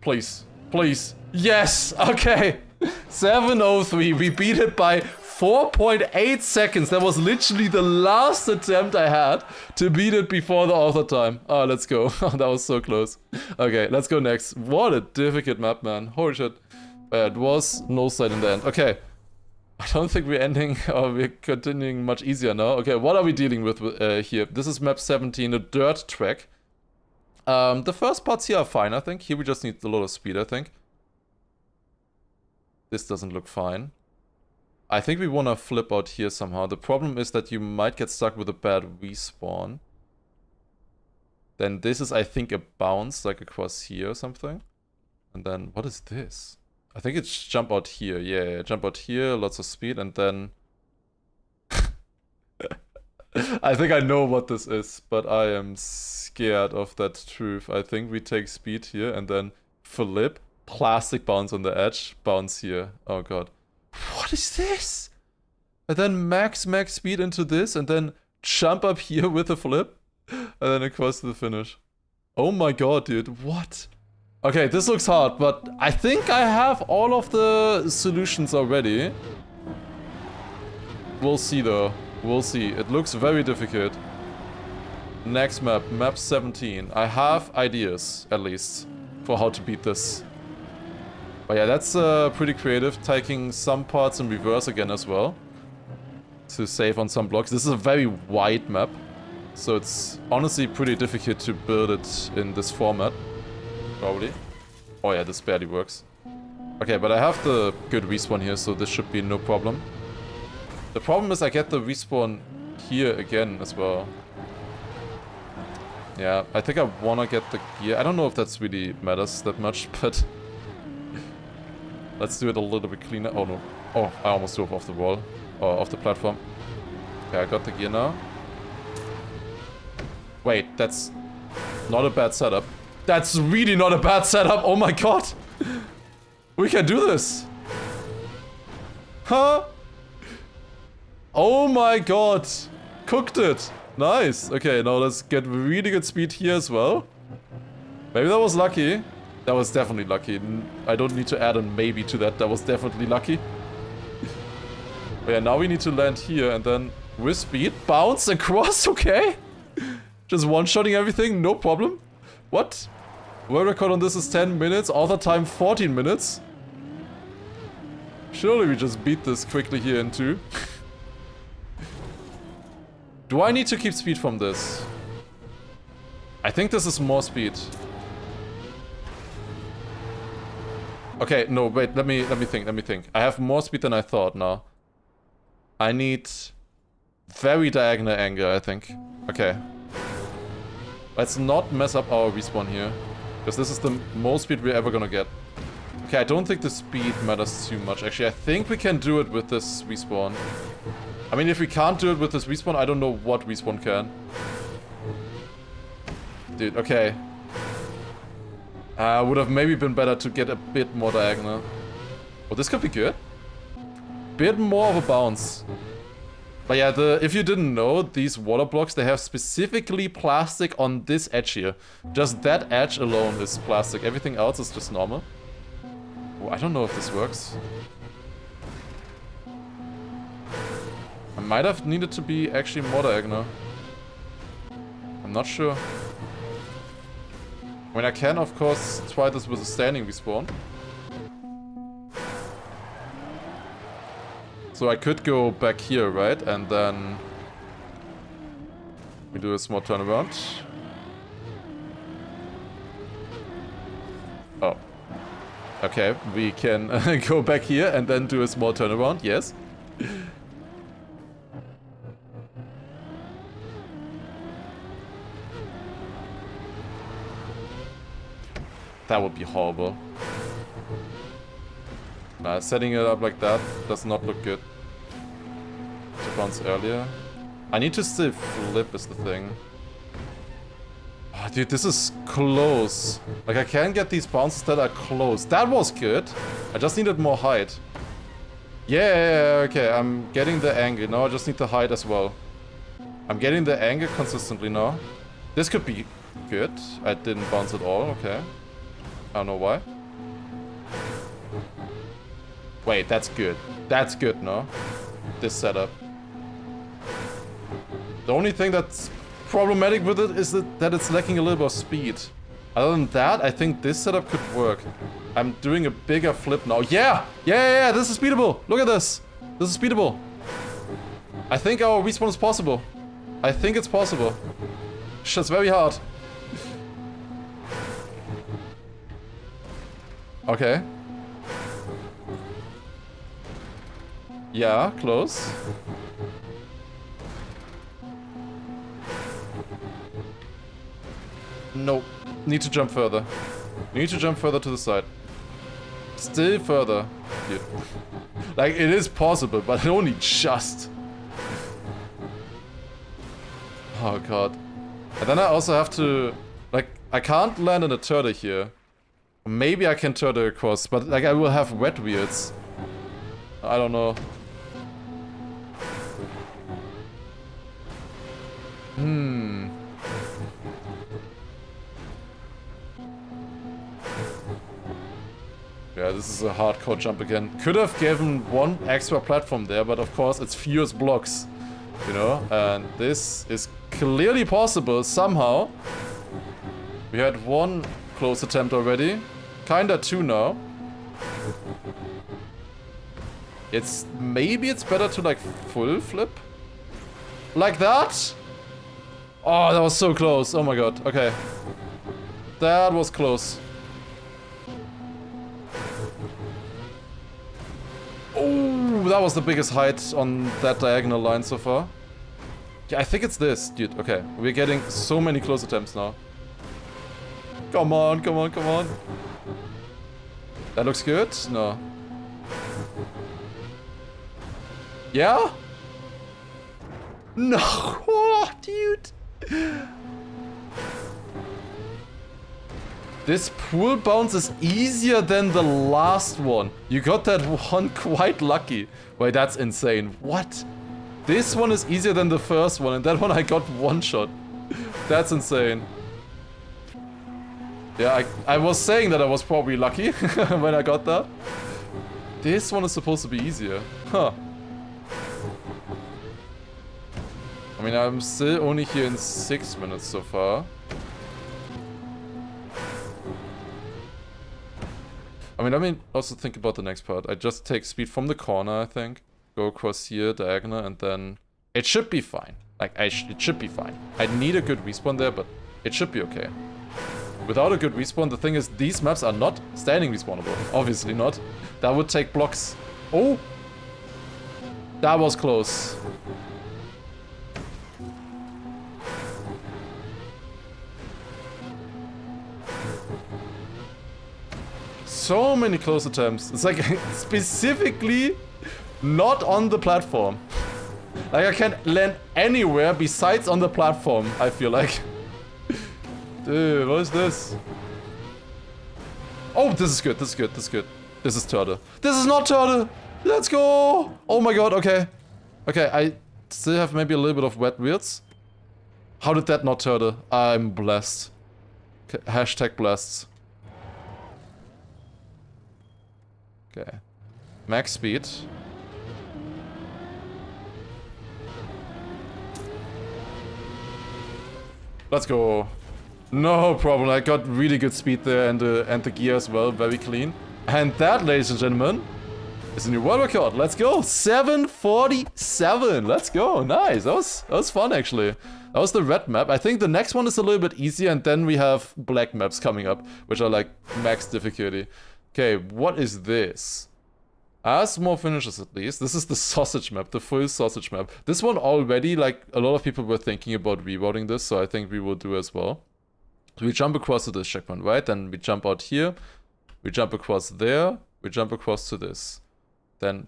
A: Please. Please. Yes! Okay! 7:03. We beat it by 4.8 seconds. That was literally the last attempt I had to beat it before the author time. Oh, let's go. That was so close. Okay, let's go next. What a difficult map, man. Holy shit. It was no slide in the end. Okay. I don't think we're ending or we're continuing much easier now. Okay, what are we dealing with here? This is map 17, a dirt track. The first parts here are fine, I think. Here we just need a lot of speed, I think. This doesn't look fine. I think we want to flip out here somehow. The problem is that you might get stuck with a bad respawn. Then this is, I think, a bounce, like across here or something. And then, what is this? I think it's jump out here. Yeah, jump out here, lots of speed, and then... I think I know what this is, but I am scared of that truth. I think we take speed here and then flip, plastic bounce on the edge, bounce here. Oh god. What is this? And then max speed into this and then jump up here with a flip and then across to the finish. Oh my god, dude. What? Okay, this looks hard, but I think I have all of the solutions already. We'll see though. We'll see. It looks very difficult. Next map, map 17. I have ideas, at least, for how to beat this. But yeah, that's pretty creative. Taking some parts in reverse again as well. To save on some blocks. This is a very wide map. So it's honestly pretty difficult to build it in this format. Probably. Oh yeah, this barely works. Okay, but I have the good respawn here, so this should be no problem. The problem is I get the respawn here again as well. Yeah, I think I wanna get the gear. I don't know if that's really matters that much, but... let's do it a little bit cleaner. Oh no. Oh, I almost drove off the wall. Or off the platform. Okay, I got the gear now. Wait, that's not a bad setup. That's really not a bad setup. Oh my god. We can do this. Huh? Oh my god. Cooked it. Nice. Okay, now let's get really good speed here as well. Maybe that was lucky. That was definitely lucky. I don't need to add a maybe to that. That was definitely lucky. But yeah, now we need to land here and then with speed, bounce across, okay? Just one-shotting everything, no problem. What? World record on this is 10 minutes, author time 14 minutes. Surely we just beat this quickly here in 2. Do I need to keep speed from this? I think this is more speed. Okay, no, wait, let me think. I have more speed than I thought now. I need very diagonal angle, I think. Okay. Let's not mess up our respawn here. Because this is the most speed we're ever gonna get. Okay, I don't think the speed matters too much. Actually, I think we can do it with this respawn. I mean, if we can't do it with this respawn, I don't know what respawn can. Dude, okay. Would have maybe been better to get a bit more diagonal. Oh, this could be good. Bit more of a bounce. But yeah, if you didn't know, these water blocks, they have specifically plastic on this edge here. Just that edge alone is plastic. Everything else is just normal. Oh, I don't know if this works. I might have needed to be actually more diagonal. I'm not sure. I mean, I can, of course, try this with a standing respawn. So I could go back here, right? And then we do a small turnaround. Oh. Okay, we can go back here and then do a small turnaround, yes. That would be horrible. Setting it up like that does not look good. To bounce earlier. I need to still flip is the thing. Oh, dude, this is close. Like, I can get these bounces that are close. That was good. I just needed more height. Yeah, okay, I'm getting the angle. Now I just need the height as well. I'm getting the angle consistently now. This could be good. I didn't bounce at all, okay. I don't know why. Wait, that's good. That's good, no? This setup. The only thing that's problematic with it is that it's lacking a little bit of speed. Other than that, I think this setup could work. I'm doing a bigger flip now. Yeah! Yeah, this is beatable! Look at this! This is beatable. I think our respawn is possible. I think it's possible. It's very hard. Okay. Yeah, close. No. Need to jump further. Need to jump further to the side. Still further. Dude. Like, it is possible, but only just. Oh god. And then I also have to... Like, I can't land in a turtle here. Maybe I can turtle across, but like I will have wet wheels. I don't know. Yeah, this is a hardcore jump again. Could have given one extra platform there, but of course it's Fewest blocks. You know, and this is clearly possible somehow. We had one close attempt already. Kinda two now. Maybe it's better to like full flip? Like that? Oh, that was so close. Oh my god. Okay. That was close. Oh, that was the biggest height on that diagonal line so far. Yeah, I think it's this, dude. Okay, we're getting so many close attempts now. Come on, come on, come on. That looks good? No. Yeah? No! Oh, dude! This pool bounce is easier than the last one. You got that one quite lucky. Wait, that's insane. What? This one is easier than the first one, and that one I got one shot. That's insane. Yeah, I was saying that I was probably lucky when I got that. This one is supposed to be easier. Huh. I mean, I'm still only here in 6 minutes so far. I mean, also think about the next part. I just take speed from the corner, I think. Go across here, diagonal, and then... It should be fine. Like, it should be fine. I need a good respawn there, but it should be okay. Without a good respawn, the thing is, these maps are not standing respawnable. Obviously not. That would take blocks. Oh! That was close. So many close attempts. It's like specifically not on the platform. Like I can't land anywhere besides on the platform, I feel like. Dude, what is this? Oh, this is good, this is good, this is good. This is turtle. This is not turtle! Let's go! Oh my god, okay. Okay, I still have maybe a little bit of wet wheels. How did that not turtle? I'm blessed. Okay, hashtag blessed. Okay. Max speed. Let's go. No problem. I got really good speed there and the gear as well. Very clean. And that, ladies and gentlemen, is a new world record. Let's go. 7:47. Let's go. Nice. That was fun actually. That was the red map. I think the next one is a little bit easier, and then we have black maps coming up, which are like max difficulty. Okay, what is this? As more finishes at least. This is the sausage map, the full sausage map. This one already, like, a lot of people were thinking about rerouting this, so I think we will do as well. So we jump across to this checkpoint, right? Then we jump out here. We jump across there. We jump across to this. Then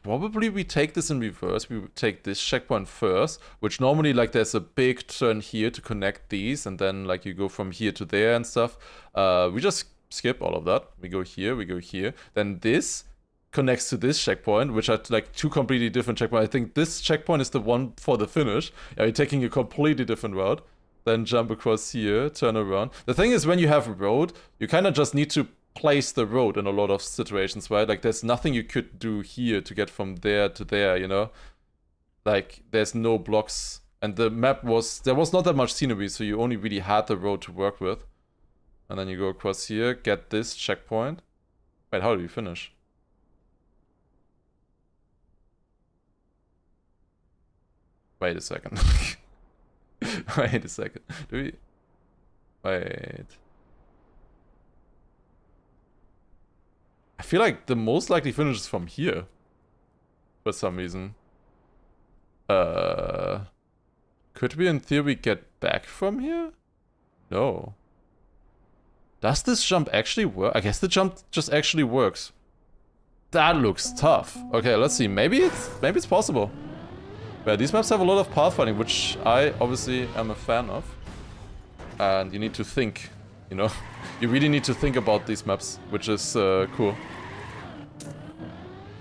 A: probably we take this in reverse. We take this checkpoint first, which normally, like, there's a big turn here to connect these, and then, like, you go from here to there and stuff. We just skip all of that. We go here, we go here. Then this connects to this checkpoint, which are like two completely different checkpoints. I think this checkpoint is the one for the finish. Yeah, you're taking a completely different route. Then jump across here, turn around. The thing is, when you have a road, you kind of just need to place the road in a lot of situations, right? Like, there's nothing you could do here to get from there to there, you know? Like, there's no blocks. And the map there was not that much scenery, so you only really had the road to work with. And then you go across here, get this checkpoint. Wait, how do you finish? Wait a second. Wait a second. Do we... Wait. I feel like the most likely finish is from here. For some reason. Could we in theory get back from here? No. Does this jump actually work? I guess the jump just actually works. That looks tough. Okay, let's see. Maybe it's possible. Yeah, these maps have a lot of pathfinding, which I obviously am a fan of. And you need to think, you know? You really need to think about these maps, which is cool.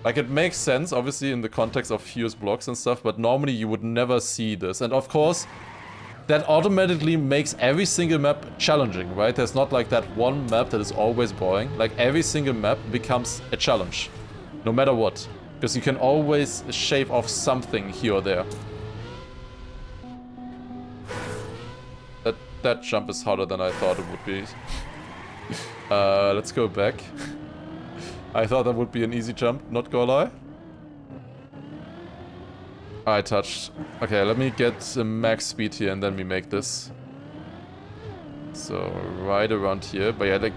A: Like, it makes sense, obviously, in the context of Fewest blocks and stuff, but normally you would never see this. And of course, that automatically makes every single map challenging, right? There's not like that one map that is always boring. Like, every single map becomes a challenge, no matter what. Because you can always shave off something here or there. That jump is harder than I thought it would be. Let's go back. I thought that would be an easy jump, not gonna lie. I touched. Okay, let me get max speed here and then we make this. So, right around here. But yeah, like,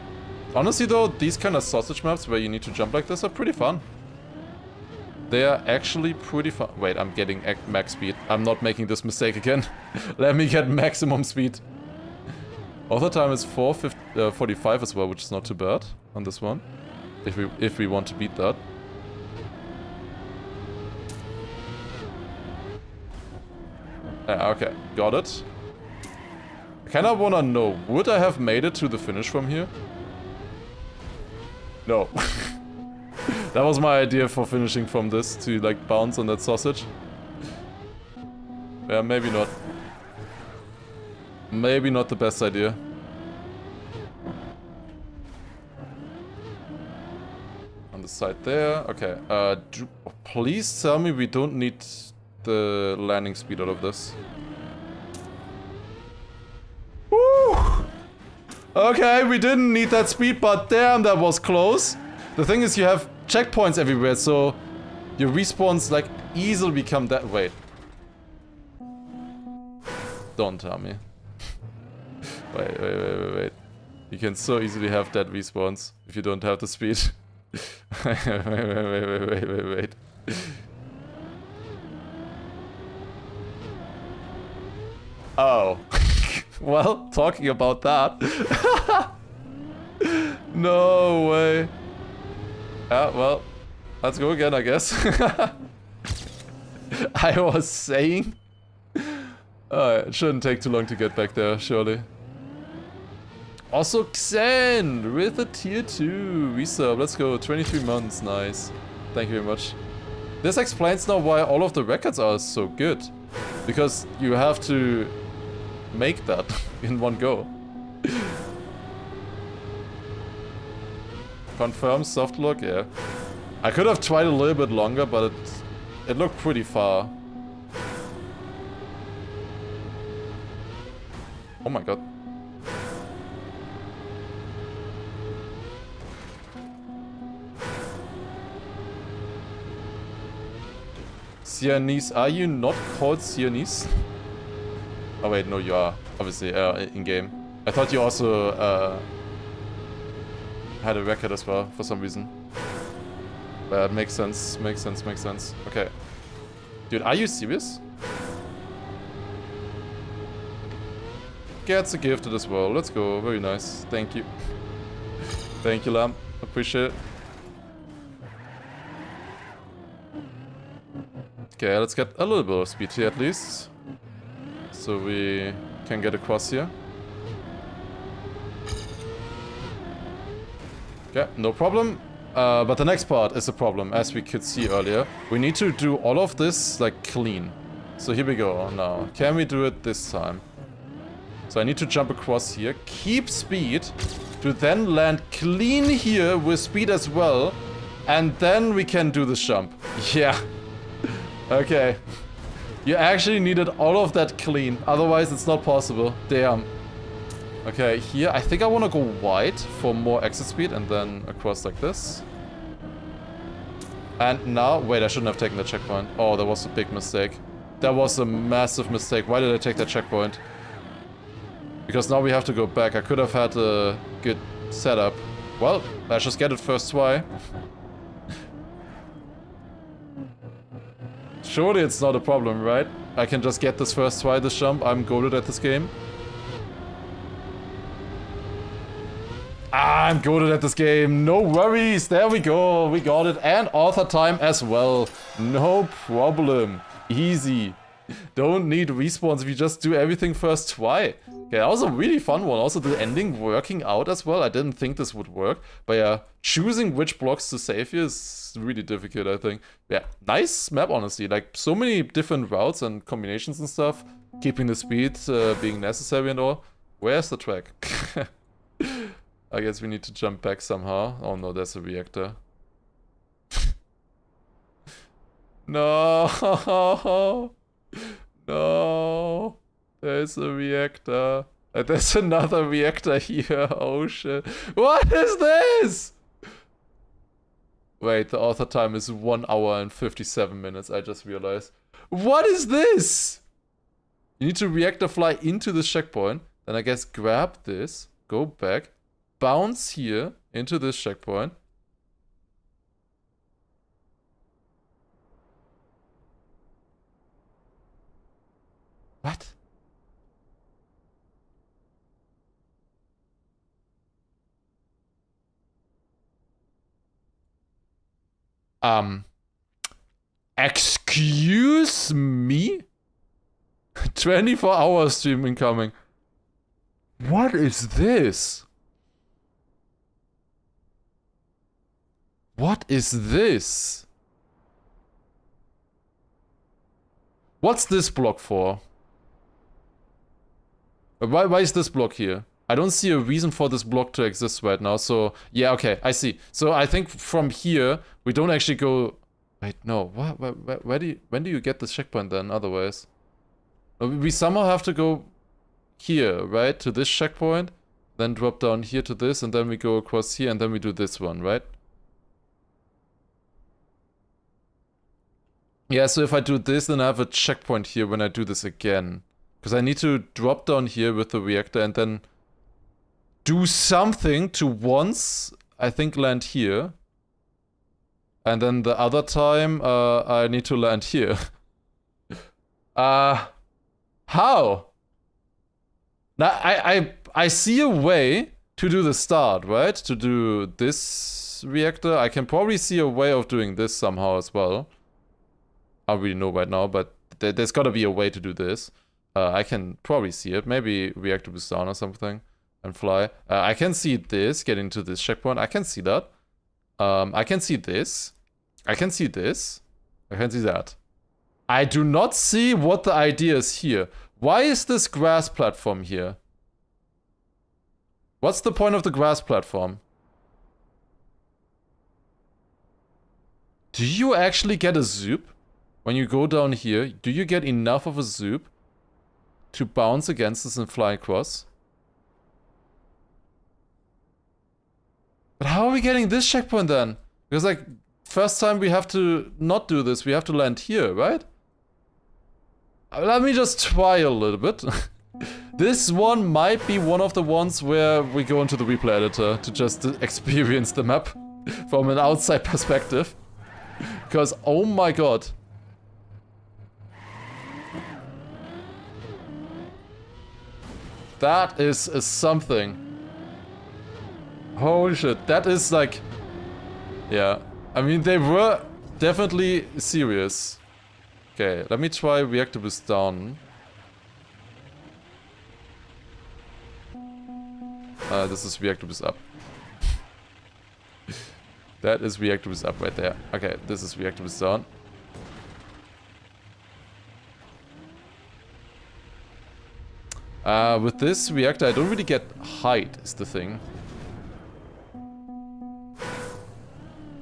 A: honestly though, these kind of sausage maps where you need to jump like this are pretty fun. They are actually pretty fun. Wait, I'm getting max speed. I'm not making this mistake again. Let me get maximum speed. Author time is 4:45 as well, which is not too bad on this one. If we want to beat that. Okay, got it. I kinda wanna know, would I have made it to the finish from here? No. That was my idea for finishing from this, to like bounce on that sausage. Yeah, maybe not. Maybe not the best idea. On the side there. Okay. Please tell me we don't need the landing speed out of this. Woo! Okay, we didn't need that speed, but damn, that was close. The thing is, you have checkpoints everywhere, so your respawns like easily become that. Wait. Don't tell me. Wait. You can so easily have dead respawns if you don't have the speed. wait. Oh. Well, talking about that. No way. Well, let's go again, I guess. I was saying. It shouldn't take too long to get back there, surely. Also, Xen with a tier 2 resub. Let's go. 23 months. Nice. Thank you very much. This explains now why all of the records are so good. Because you have to make that in one go. Confirm soft lock, yeah. I could have tried a little bit longer, but it looked pretty far. Oh my god. Sienese, are you not called Sienese? Oh wait, no, you are. Obviously, in-game. I thought you also, had a record as well, for some reason. But makes sense, makes sense. Okay. Dude, are you serious? Gets a gifted as well. Let's go. Very nice. Thank you. Thank you, Lamb. Appreciate it. Okay, let's get a little bit of speed here at least. So we can get across here. Okay, no problem. But the next part is a problem, as we could see earlier. We need to do all of this, like, clean. So here we go now. Can we do it this time? So I need to jump across here, keep speed, to then land clean here with speed as well. And then we can do this jump. Yeah. Okay. You actually needed all of that clean, otherwise it's not possible. Damn. Okay, here, I think I want to go wide for more exit speed and then across like this. And now, wait, I shouldn't have taken the checkpoint. Oh, that was a big mistake. That was a massive mistake. Why did I take that checkpoint? Because now we have to go back. I could have had a good setup. Well, let's just get it first try. Surely it's not a problem, right? I can just get this first try, this jump. I'm goated at this game. I'm goated at this game. No worries. There we go. We got it. And author time as well. No problem. Easy. Don't need respawns if you just do everything first try. Okay, that was a really fun one. Also, the ending working out as well. I didn't think this would work. But yeah, choosing which blocks to save here is really difficult, I think. Yeah, nice map, honestly. Like, so many different routes and combinations and stuff. Keeping the speed being necessary and all. Where's the track? I guess we need to jump back somehow. Oh no, there's a reactor. No! No! There's a reactor. And there's another reactor here. Oh shit. What is this? Wait, the author time is 1 hour and 57 minutes, I just realized. What is this? You need to reactor fly into the checkpoint. Then I guess grab this, go back, bounce here into this checkpoint. What? Excuse me? 24-hour stream incoming. What is this? What is this? What's this block for? Why is this block here? I don't see a reason for this block to exist right now, so... Yeah, okay, I see. So I think from here, we don't actually go... Wait, no, when do you get this checkpoint then, otherwise? We somehow have to go here, right? To this checkpoint, then drop down here to this, and then we go across here, and then we do this one, right? Yeah, so if I do this, then I have a checkpoint here when I do this again. Because I need to drop down here with the reactor and then do something to once, I think, land here. And then the other time, I need to land here. How? Now, I see a way to do the start, right? To do this reactor. I can probably see a way of doing this somehow as well. I don't really know right now, but there's gotta be a way to do this. I can probably see it. Maybe reactor boost down or something and fly. I can see this, get into this checkpoint. I can see that. I can see this. I can see this. I can see that. I do not see what the idea is here. Why is this grass platform here? What's the point of the grass platform? Do you actually get a zoop? When you go down here, do you get enough of a zoop to bounce against this and fly across? But how are we getting this checkpoint then? Because, like, first time we have to not do this, we have to land here, right? Let me just try a little bit. This one might be one of the ones where we go into the replay editor to just experience the map from an outside perspective. Because, oh my god. That is something. Holy shit, that is like... Yeah, I mean, they were definitely serious. Okay, let me try reactor boost down. This is reactor boost up. That is reactor boost up right there. Okay, this is reactor boost down. With this reactor, I don't really get height, is the thing.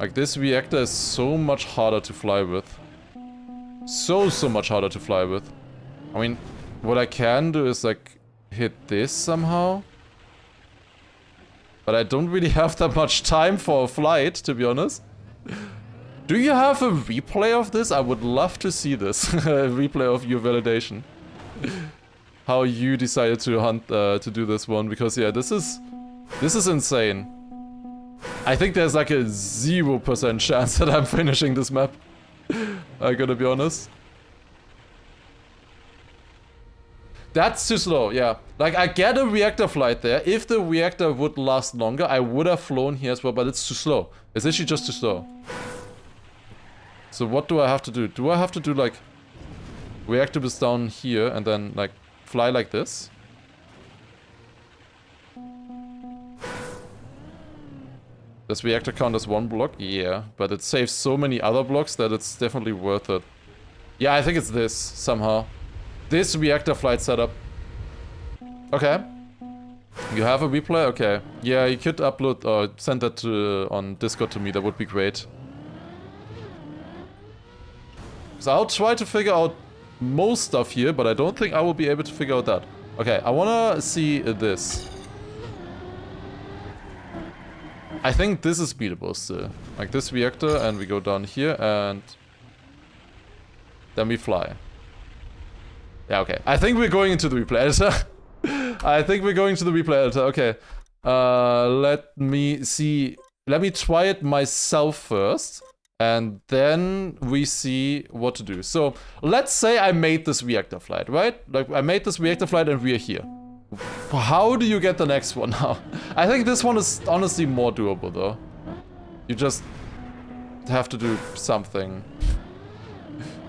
A: Like, this reactor is so much harder to fly with. So much harder to fly with. I mean, what I can do is, like, hit this somehow. But I don't really have that much time for a flight, to be honest. Do you have a replay of this? I would love to see this. A replay of your validation. How you decided to hunt, to do this one, because yeah, this is insane. I think there's like a 0% chance that I'm finishing this map. I gotta be honest. That's too slow, yeah. Like, I get a reactor flight there. If the reactor would last longer, I would have flown here as well, but it's too slow. It's literally just too slow. So what do I have to do? Do I have to do like reactor boost down here and then like fly like this? Does reactor count as one block? Yeah, but it saves so many other blocks that it's definitely worth it. Yeah, I think it's this, somehow. This reactor flight setup. Okay. You have a replay? Okay. Yeah, you could upload or send that to, on Discord to me, that would be great. So I'll try to figure out most stuff here, but I don't think I will be able to figure out that. Okay, I wanna see this. I think this is beatable still. Like this reactor, and we go down here, and then we fly. Yeah, okay. I think we're going into the replay editor. I think we're going to the replay editor. Okay. Let me see. Let me try it myself first. And then we see what to do. So, let's say I made this reactor flight, right? Like, I made this reactor flight and we're here. How do you get the next one now? I think this one is honestly more doable, though. You just have to do something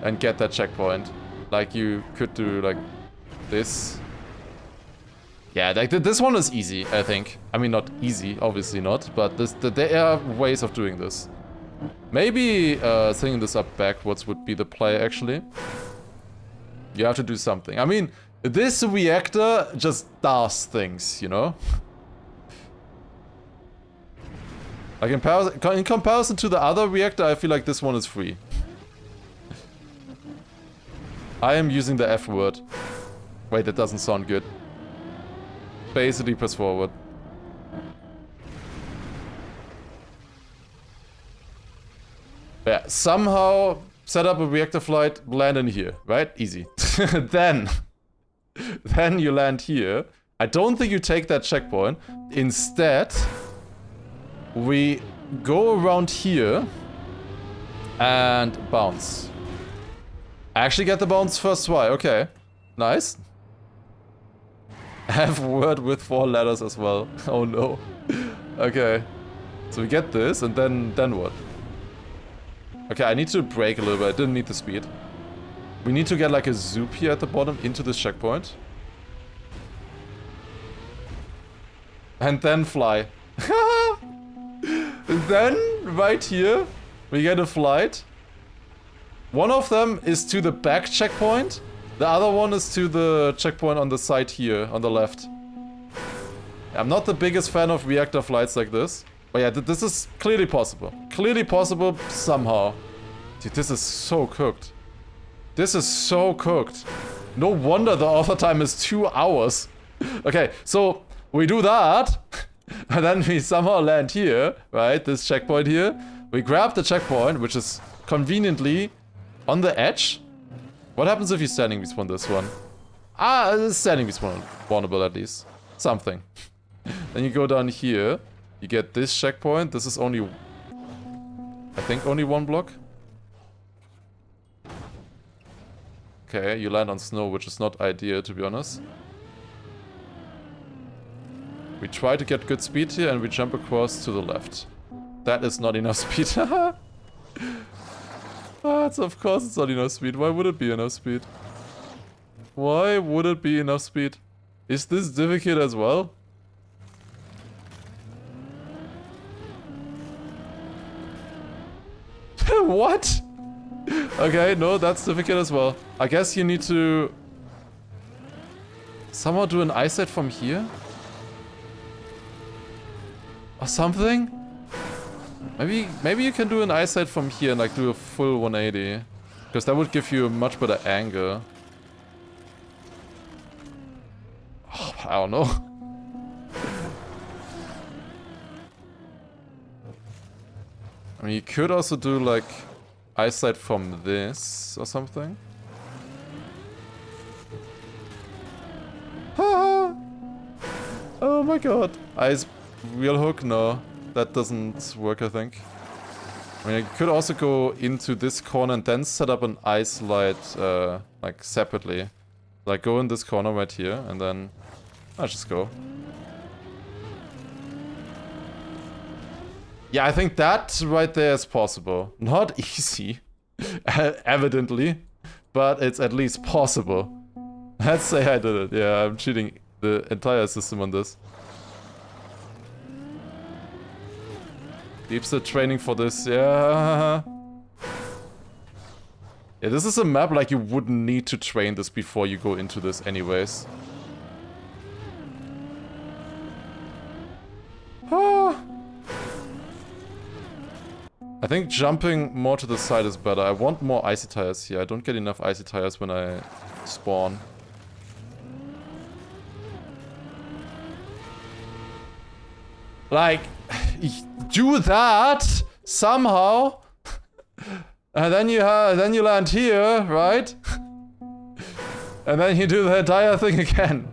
A: and get that checkpoint. Like, you could do, like, this. Yeah, like, this one is easy, I think. I mean, not easy, obviously not, but there are ways of doing this. Maybe thinking this up backwards would be the play, actually. You have to do something. I mean, this reactor just does things, you know? Like in comparison to the other reactor, I feel like this one is free. I am using the F word. Wait, that doesn't sound good. Basically, press forward. Yeah, somehow set up a reactor flight, land in here, right? Easy. Then you land here. I don't think you take that checkpoint. Instead, we go around here and bounce. Actually get the bounce first try, okay. Nice. Have word with 4 letters as well. Oh no. Okay. So we get this and then what? Okay, I need to brake a little bit. I didn't need the speed. We need to get like a zoop here at the bottom into this checkpoint. And then fly. Then, right here, we get a flight. One of them is to the back checkpoint. The other one is to the checkpoint on the side here, on the left. I'm not the biggest fan of reactor flights like this. But yeah, this is clearly possible. Clearly possible somehow. Dude, this is so cooked. This is so cooked. No wonder the author time is 2 hours. Okay, so we do that. And then we somehow land here, right? This checkpoint here. We grab the checkpoint, which is conveniently on the edge. What happens if you standing respawn this one? Ah, standing respawnable at least. Something. Then you go down here. You get this checkpoint. This is only... I think only 1 block. Okay, you land on snow, which is not ideal, to be honest. We try to get good speed here and we jump across to the left. That is not enough speed. Of course it's not enough speed. Why would it be enough speed? Why would it be enough speed? Is this difficult as well? What? Okay, no, that's difficult as well. I guess you need to... somehow do an eyesight from here? Or something? Maybe you can do an eyesight from here and like do a full 180. Because that would give you a much better angle. Oh, I don't know. I mean, you could also do like eyesight from this or something. Oh my god. Eyes real hook? No. That doesn't work, I think. I mean, I could also go into this corner and then set up an ice light, like, separately. Like, go in this corner right here, and then... I'll just go. Yeah, I think that right there is possible. Not easy, evidently, but it's at least possible. Let's say I did it. Yeah, I'm cheating the entire system on this. Deep set training for this, yeah. Yeah, this is a map like you wouldn't need to train this before you go into this anyways. I think jumping more to the side is better. I want more icy tires here. I don't get enough icy tires when I spawn. Like, do that somehow, and then you land here, right? And then you do the entire thing again.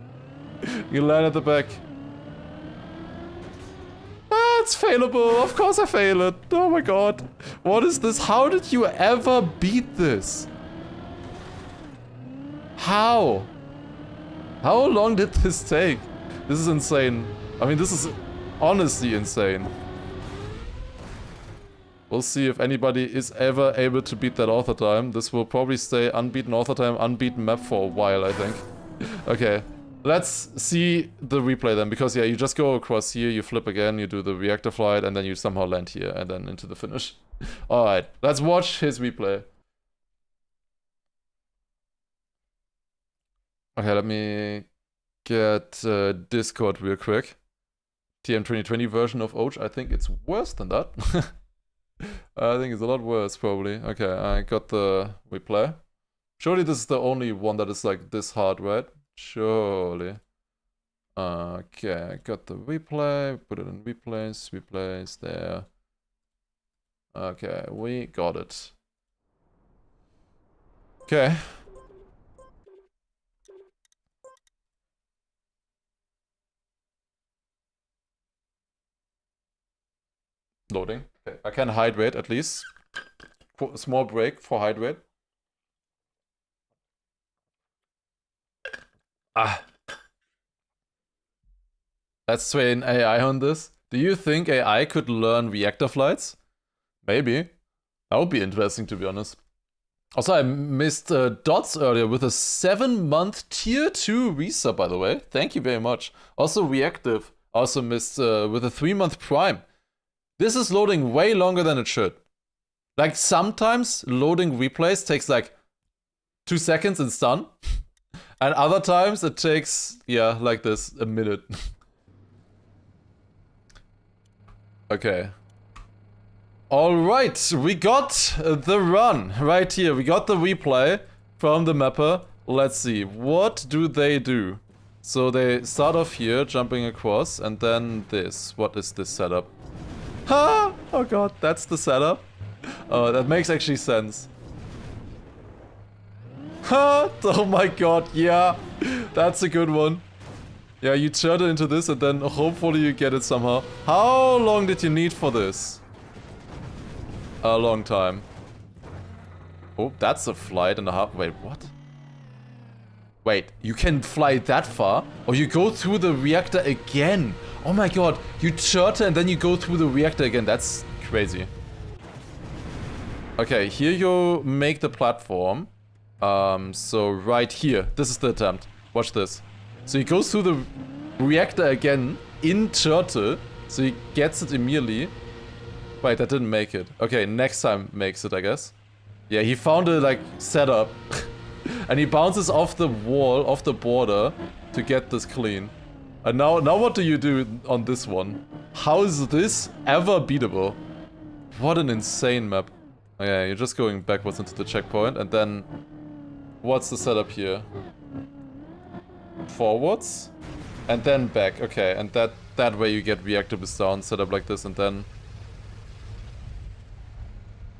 A: You land at the back. Ah, it's failable. Of course I fail it. Oh my god. What is this? How did you ever beat this? How? How long did this take? This is insane. I mean, this is honestly insane. We'll see if anybody is ever able to beat that author time. This will probably stay unbeaten author time, unbeaten map for a while, I think. Okay, let's see the replay then. Because yeah, you just go across here, you flip again, you do the reactor flight, and then you somehow land here, and then into the finish. Alright, let's watch his replay. Okay, let me get Discord real quick. TM 2020 version of OG. I think it's worse than that. I think it's a lot worse, probably. Okay, I got the replay. Surely this is the only one that is like this hard, right? Surely. Okay, I got the replay. Put it in replays. Replays there. Okay, we got it. Okay. Loading. Okay, I can hydrate at least. Small break for hydrate. Ah. Let's train AI on this. Do you think AI could learn reactor flights? Maybe. That would be interesting, to be honest. Also, I missed Dots earlier with a 7-month tier 2 resub, by the way. Thank you very much. Also, Reactive also missed with a 3-month prime. This is loading way longer than it should. Like, sometimes loading replays takes like 2 seconds and it's done. And other times it takes, yeah, like this, a minute. Okay. Alright, we got the run right here. We got the replay from the mapper. Let's see, what do they do? So they start off here, jumping across, and then this. What is this setup? Ha! Oh god, that's the setup. That makes actually sense. Ha! Oh my god, yeah. That's a good one. Yeah, you turn it into this and then hopefully you get it somehow. How long did you need for this? A long time. Oh, that's a flight and a half. Wait, what? Wait, you can fly that far? Or you go through the reactor again? Oh my god, you turtle and then you go through the reactor again. That's crazy. Okay, here you make the platform. So right here. This is the attempt. Watch this. So he goes through the reactor again in turtle. So he gets it immediately. Wait, that didn't make it. Okay, next time makes it, I guess. Yeah, he found a, like, setup. And he bounces off the wall, off the border, to get this clean. And now what do you do on this one? How is this ever beatable? What an insane map. Okay, you're just going backwards into the checkpoint, and then... What's the setup here? Forwards? And then back. Okay, and that way you get reactor boost down, set up like this, and then...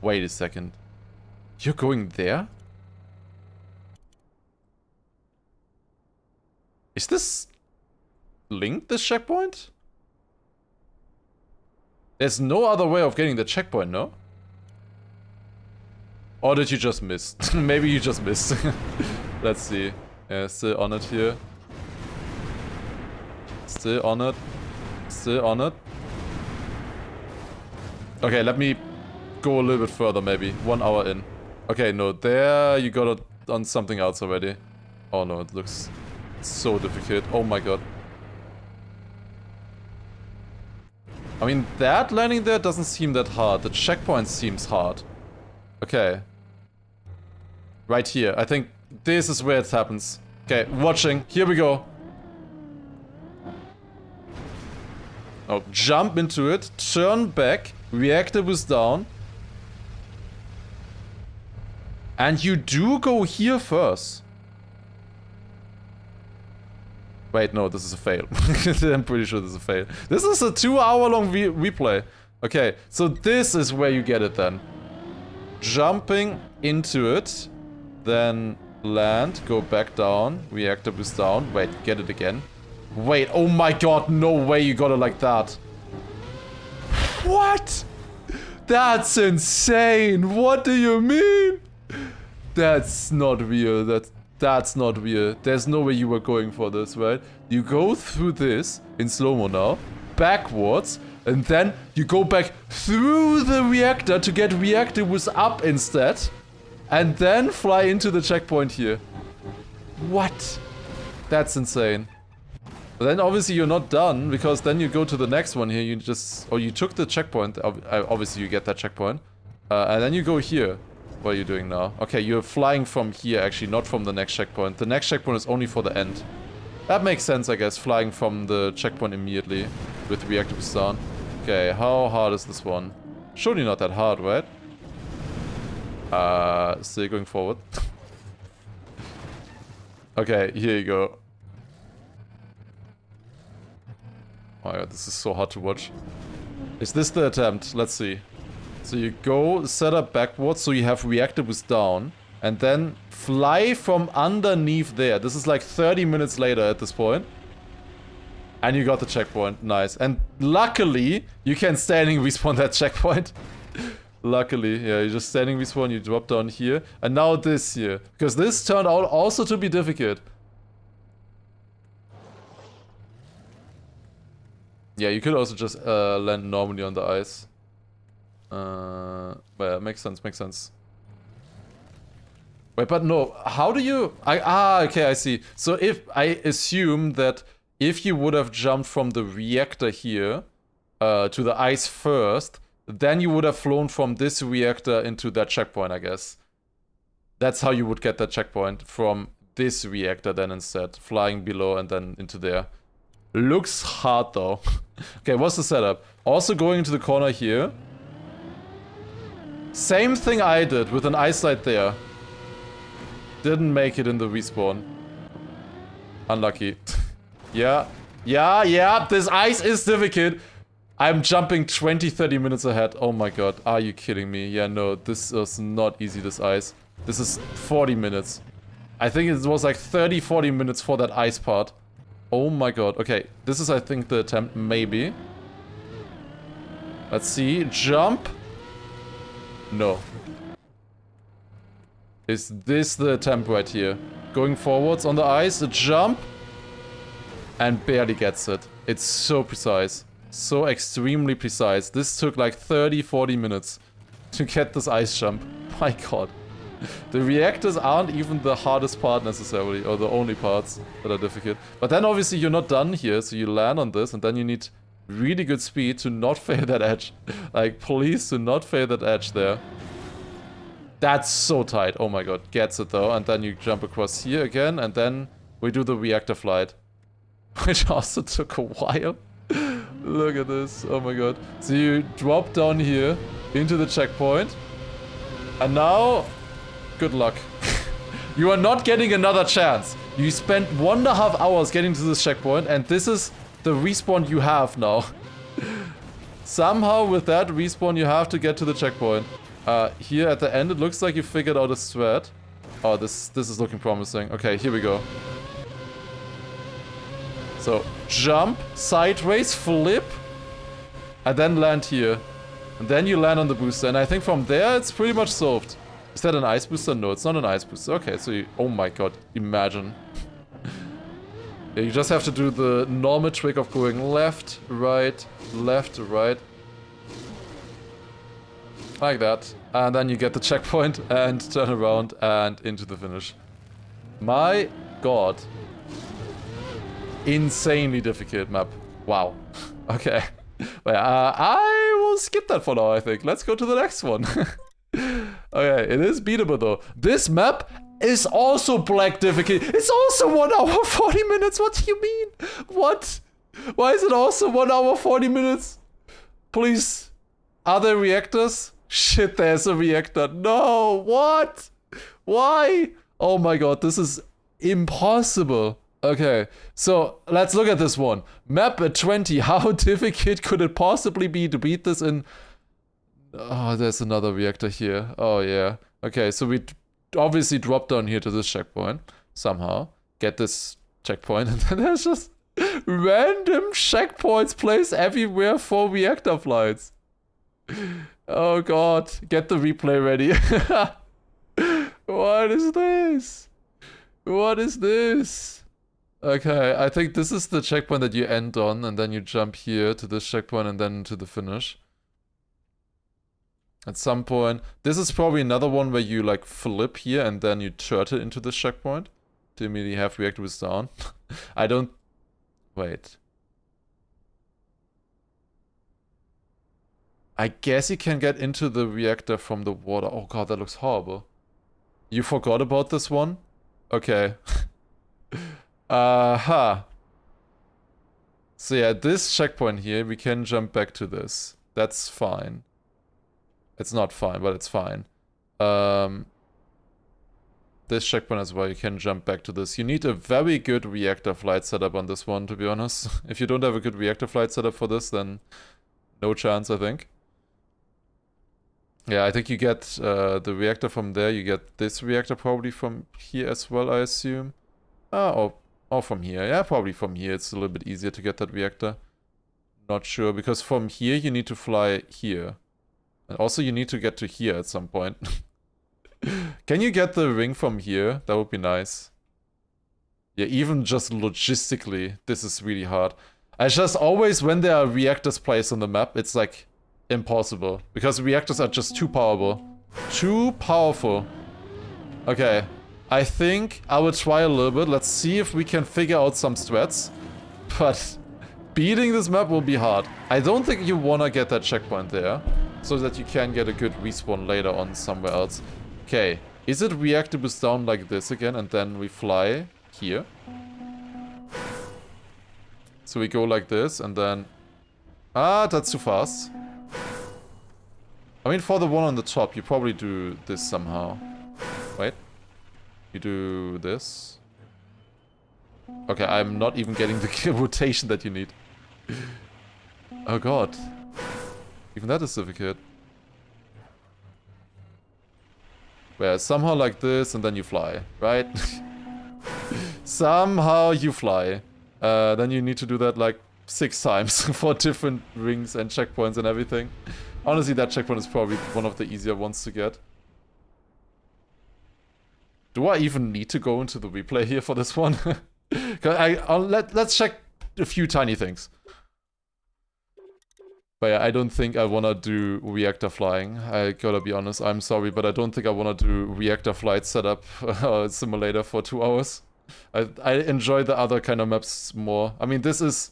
A: Wait a second. You're going there? Is this linked, this checkpoint? There's no other way of getting the checkpoint, no? Or did you just miss? Maybe you just missed. Let's see. Yeah, still on it here. Still on it. Still on it. Okay, let me go a little bit further, maybe. 1 hour in. Okay, no, there you got it on something else already. Oh no, it looks so difficult. Oh my god. I mean, that landing there doesn't seem that hard. The checkpoint seems hard. Okay. Right here. I think this is where it happens. Okay, watching. Here we go. Oh, jump into it. Turn back. Reactor boost down. And you do go here first. Wait, no, this is a fail. I'm pretty sure this is a fail. This is a 2-hour-long replay. Okay, so this is where you get it then. Jumping into it. Then land, go back down. Reactor boost down. Wait, get it again. Wait, oh my god, no way you got it like that. What? That's insane. What do you mean? That's not real. That's not real. There's no way you were going for this, right? You go through this in slow-mo now, backwards, and then you go back through the reactor to get reactor boost up instead, and then fly into the checkpoint here. What? That's insane. But then obviously you're not done, because then you go to the next one here, you just... Oh, you took the checkpoint, obviously you get that checkpoint. And then you go here. What are you doing now? Okay, you're flying from here, actually, not from the next checkpoint. The next checkpoint is only for the end. That makes sense, I guess, flying from the checkpoint immediately with reactor boost down. Okay, how hard is this one? Surely not that hard, right? Still going forward. Okay, here you go. Oh my god, this is so hard to watch. Is this the attempt? Let's see. So you go, set up backwards, so you have reactor boost down, and then fly from underneath there. This is like 30 minutes later at this point. And you got the checkpoint. Nice. And luckily, you can standing respawn that checkpoint. Luckily, yeah, you just standing respawn, you drop down here. And now this here. Because this turned out also to be difficult. Yeah, you could also just land normally on the ice. Well, makes sense, makes sense. Wait, but no, how do you... okay, I see. So if I assume that if you would have jumped from the reactor here to the ice first, then you would have flown from this reactor into that checkpoint, I guess. That's how you would get that checkpoint, from this reactor then instead. Flying below and then into there. Looks hard though. Okay, what's the setup? Also going into the corner here. Same thing I did with an ice slide there. Didn't make it in the respawn. Unlucky. Yeah. This ice is difficult. I'm jumping 20-30 minutes ahead. Oh my god. Are you kidding me? Yeah, no. This is not easy, this ice. This is 40 minutes. I think it was like 30-40 minutes for that ice part. Oh my god. Okay. This is, I think, the attempt. Maybe. Let's see. Jump. No. Is this the attempt right here? Going forwards on the ice. A jump. And barely gets it. It's so precise. So extremely precise. This took like 30-40 minutes to get this ice jump. My god. The reactors aren't even the hardest part necessarily, or the only parts that are difficult. But then obviously you're not done here, so you land on this, and then you need really good speed to not fail that edge. Like, please do not fail that edge there. That's so tight. Oh my god. Gets it though, and then you jump across here again, and then we do the reactor flight. Which also took a while. Look at this. Oh my god. So you drop down here into the checkpoint. And now, good luck. You are not getting another chance. You spent 1.5 hours getting to this checkpoint, and this is the respawn you have now. Somehow with that respawn you have to get to the checkpoint. Here at the end it looks like you figured out a strat. Oh, this is looking promising. Okay, here we go. So, jump, sideways, flip, and then land here. And then you land on the booster, and I think from there it's pretty much solved. Is that an ice booster? No, it's not an ice booster. Okay, so you... Oh my god, imagine. Yeah, you just have to do the normal trick of going left, right, like that. And then you get the checkpoint and turn around and into the finish. My god. Insanely difficult map. Wow. Okay. Well, I will skip that for now, I think. Let's go to the next one. Okay, it is beatable though. This map is also black difficult. It's also 1 hour 40 minutes. What do you mean? What? Why is it also 1 hour 40 minutes? Please. Are there reactors? Shit, there's a reactor. No, what? Why? Oh my god, this is impossible. Okay, so let's look at this one. Map at 20. How difficult could it possibly be to beat this in... Oh, there's another reactor here. Oh, yeah. Okay, so we obviously drop down here to this checkpoint. Somehow. Get this checkpoint. And then there's just random checkpoints placed everywhere for reactor flights. Oh, God. Get the replay ready. What is this? What is this? Okay, I think this is the checkpoint that you end on, and then you jump here to this checkpoint and then to the finish. At some point, this is probably another one where you like flip here and then you turtle into this checkpoint to immediately have reactor boost down. I don't... Wait. I guess you can get into the reactor from the water. Oh god, that looks horrible. You forgot about this one? Okay. So yeah, this checkpoint here, we can jump back to this. That's fine. It's not fine, but it's fine. This checkpoint as well, you can jump back to this. You need a very good reactor flight setup on this one, to be honest. If you don't have a good reactor flight setup for this, then no chance, I think. Yeah, I think you get the reactor from there. You get this reactor probably from here as well, I assume. Or from here. Yeah, probably from here. It's a little bit easier to get that reactor. Not sure, because from here you need to fly here. And also you need to get to here at some point. Can you get the ring from here? That would be nice. Yeah, even just logistically, this is really hard. I just always, when there are reactors placed on the map, it's like impossible. Because reactors are just too powerful. Too powerful. Okay. I think I will try a little bit. Let's see if we can figure out some strats. But beating this map will be hard. I don't think you wanna get that checkpoint there. So that you can get a good respawn later on somewhere else. Okay. Is it reactor boost down like this again and then we fly here? So we go like this and then... Ah, that's too fast. I mean, for the one on the top, you probably do this somehow. Wait. You do this. Okay, I'm not even getting the rotation that you need. Oh god. Even that is difficult. Where somehow like this and then you fly, right? Somehow you fly. Then you need to do that like 6 times for different rings and checkpoints and everything. Honestly, that checkpoint is probably one of the easier ones to get. Do I even need to go into the replay here for this one? Let's check a few tiny things. But yeah, I don't think I wanna do reactor flying. I gotta be honest, I'm sorry, but I don't think I wanna do reactor flight setup simulator for 2 hours. I enjoy the other kind of maps more. I mean, this is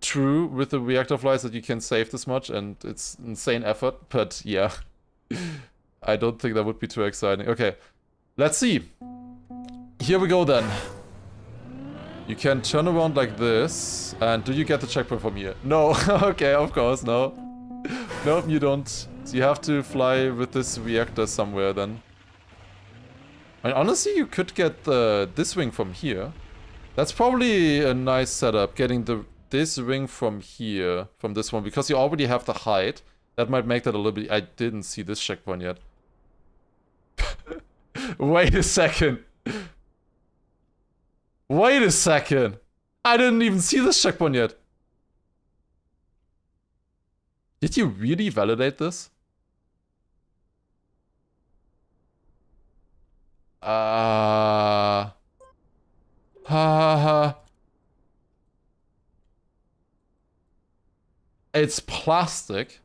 A: true with the reactor flights that you can save this much, and it's insane effort, but yeah. I don't think that would be too exciting. Okay, let's see. Here we go then. You can turn around like this, and do you get the checkpoint from here? No, okay, of course, no. Nope, you don't. So you have to fly with this reactor somewhere then. I mean, honestly, you could get this ring from here. That's probably a nice setup, getting this ring from here, from this one, because you already have the height. That might make that a little bit... I didn't see this checkpoint yet. Wait a second. Wait a second. I didn't even see this checkpoint yet. Did you really validate this? It's plastic.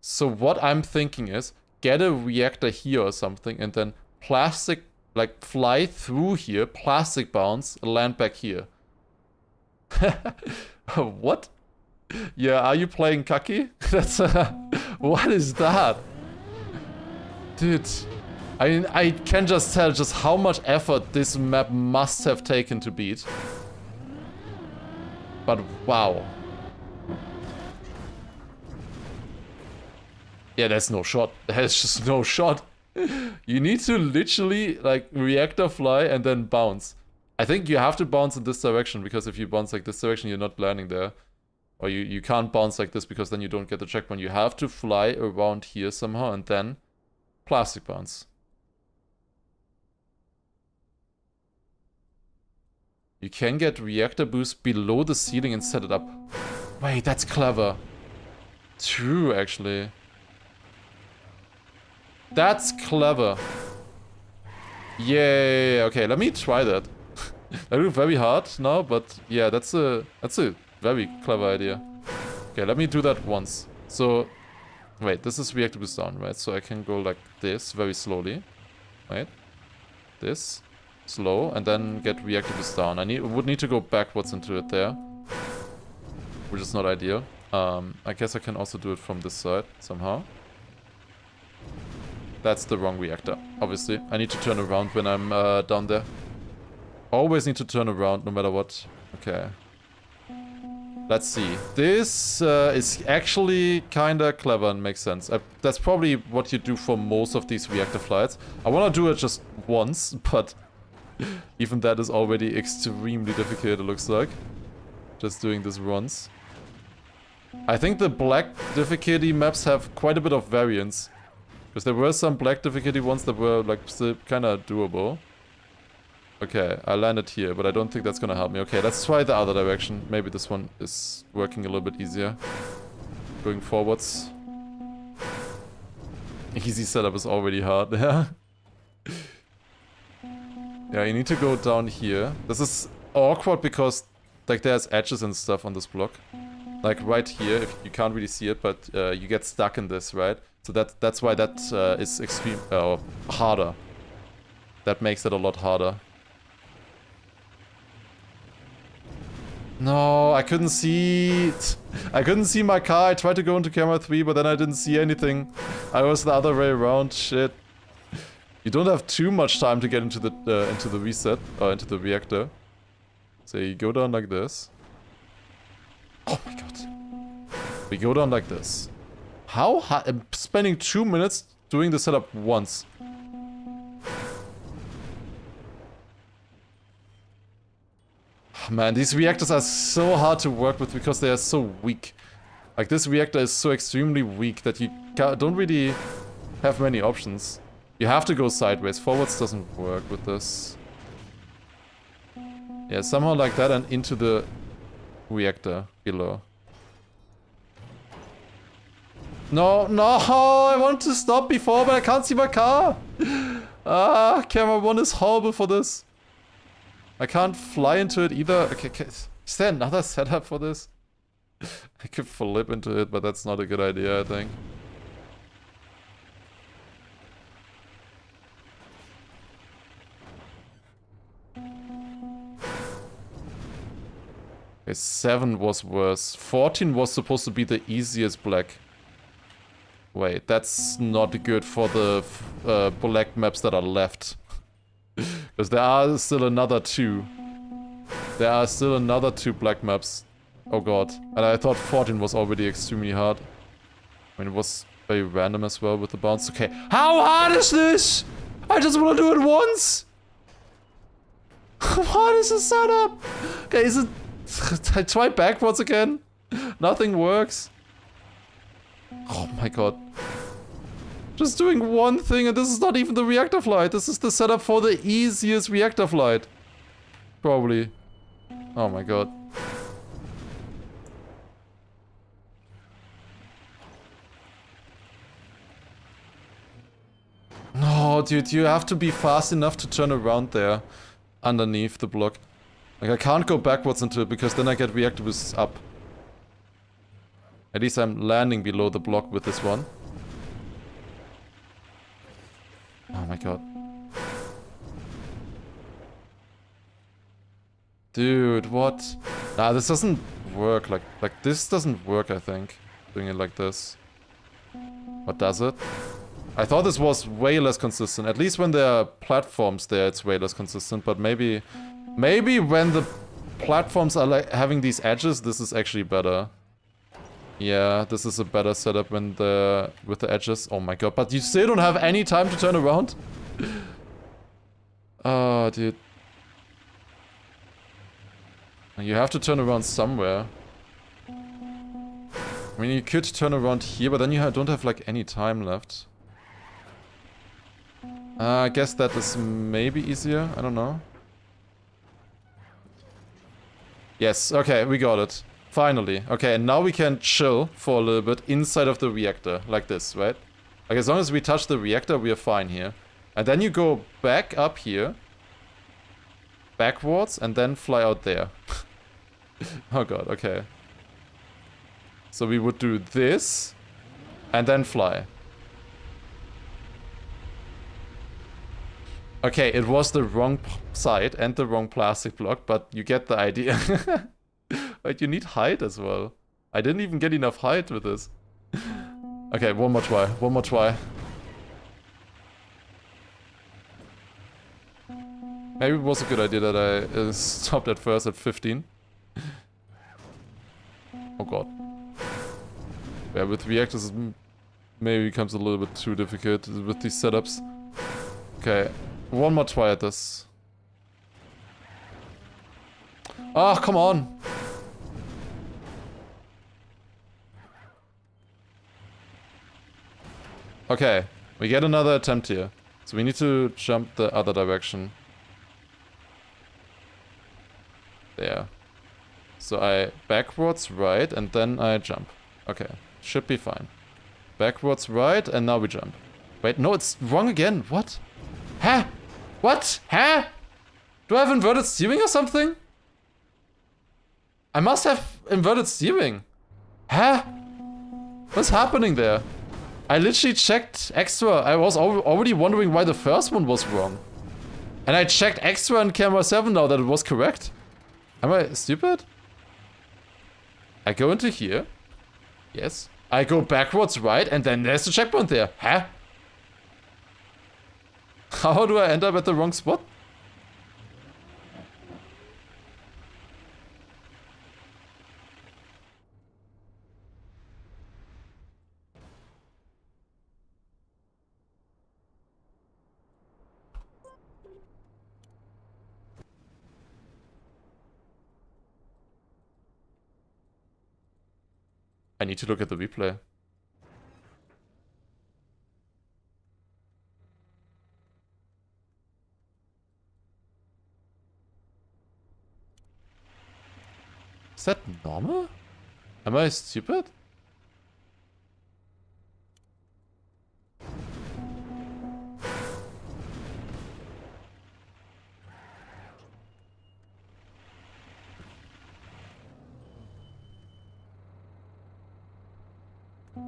A: So what I'm thinking is, get a reactor here or something, and then plastic, like, fly through here, plastic bounce, land back here. What? Yeah, are you playing Kaki? That's what is that? Dude, I mean, I can just tell just how much effort this map must have taken to beat. But wow. Yeah, there's no shot. There's just no shot. You need to literally, like, reactor fly and then bounce. I think you have to bounce in this direction, because if you bounce like this direction, you're not landing there. Or you can't bounce like this, because then you don't get the checkpoint. You have to fly around here somehow and then plastic bounce. You can get reactor boost below the ceiling and set it up. Wait, that's clever. True, actually. That's clever. Yeah, okay, let me try that. That will be very hard now, but yeah, that's a very clever idea. Okay, let me do that once. So, wait, this is reactor boost down, right? So I can go like this very slowly. Wait. This. Slow, and then get reactor boost down. I would need to go backwards into it there. Which is not ideal. I guess I can also do it from this side somehow. That's the wrong reactor, obviously. I need to turn around when I'm down there. Always need to turn around no matter what. Okay. Let's see. This is actually kinda clever and makes sense. That's probably what you do for most of these reactor flights. I wanna do it just once, but even that is already extremely difficult, it looks like. Just doing this once. I think the black difficulty maps have quite a bit of variance. Because there were some black difficulty ones that were like still kinda doable. Okay, I landed here, but I don't think that's gonna help me. Okay, let's try the other direction. Maybe this one is working a little bit easier. Going forwards. Easy setup is already hard, yeah. Yeah, you need to go down here. This is awkward because like there's edges and stuff on this block. Like right here, if you can't really see it, but you get stuck in this, right? So that's why that is extreme harder. That makes it a lot harder. No, I couldn't see it. I couldn't see my car. I tried to go into camera 3, but then I didn't see anything. I was the other way around. Shit. You don't have too much time to get into the reset or into the reactor. So you go down like this. Oh my god. We go down like this. How hard? I'm spending 2 minutes doing the setup once. Man, these reactors are so hard to work with because they are so weak. Like, this reactor is so extremely weak that you don't really have many options. You have to go sideways. Forwards doesn't work with this. Yeah, somehow like that and into the reactor below. No, no, I want to stop before, but I can't see my car. Ah, camera 1 is horrible for this. I can't fly into it either. Okay, is there another setup for this? I could flip into it, but that's not a good idea, I think. Okay, 7 was worse. 14 was supposed to be the easiest black. Wait, that's not good for the black maps that are left. Because there are still another 2. There are still another 2 black maps. Oh god. And I thought 14 was already extremely hard. I mean, it was very random as well with the bounce. Okay, how hard is this? I just want to do it once. What is the setup? Okay, is it... I try backwards again. Nothing works. Oh my god. Just doing one thing, and this is not even the reactor flight. This is the setup for the easiest reactor flight. Probably. Oh my god. No, dude, you have to be fast enough to turn around there. Underneath the block. Like, I can't go backwards into it, because then I get reactor boosts up. At least I'm landing below the block with this one. Oh my god. Dude, what? Nah, this doesn't work. Like this doesn't work, I think. Doing it like this. What does it? I thought this was way less consistent. At least when there are platforms there, it's way less consistent. But maybe when the platforms are like having these edges, this is actually better. Yeah, this is a better setup when with the edges. Oh my god, but you still don't have any time to turn around? Oh, dude. You have to turn around somewhere. I mean, you could turn around here, but then you don't have like any time left. I guess that is maybe easier. I don't know. Yes, okay, we got it. Finally. Okay, and now we can chill for a little bit inside of the reactor. Like this, right? Like, as long as we touch the reactor, we are fine here. And then you go back up here. Backwards, and then fly out there. Oh god, okay. So we would do this. And then fly. Okay, it was the wrong side and the wrong plastic block, but you get the idea. But you need height as well. I didn't even get enough height with this. Okay, one more try. One more try. Maybe it was a good idea that I stopped at first at 15. Oh god. Yeah, with reactors it maybe becomes a little bit too difficult with these setups. Okay, one more try at this. Oh, come on! Okay, we get another attempt here. So we need to jump the other direction. There. So I backwards right and then I jump. Okay, should be fine. Backwards right and now we jump. Wait, no, it's wrong again. What? Huh? What? Huh? Do I have inverted steering or something? I must have inverted steering. Huh? What's happening there? I literally checked extra. I was already wondering why the first one was wrong. And I checked extra in camera 7 now that it was correct. Am I stupid? I go into here. Yes. I go backwards right and then there's the checkpoint there. Huh? How do I end up at the wrong spot? I need to look at the replay. Is that normal? Am I stupid?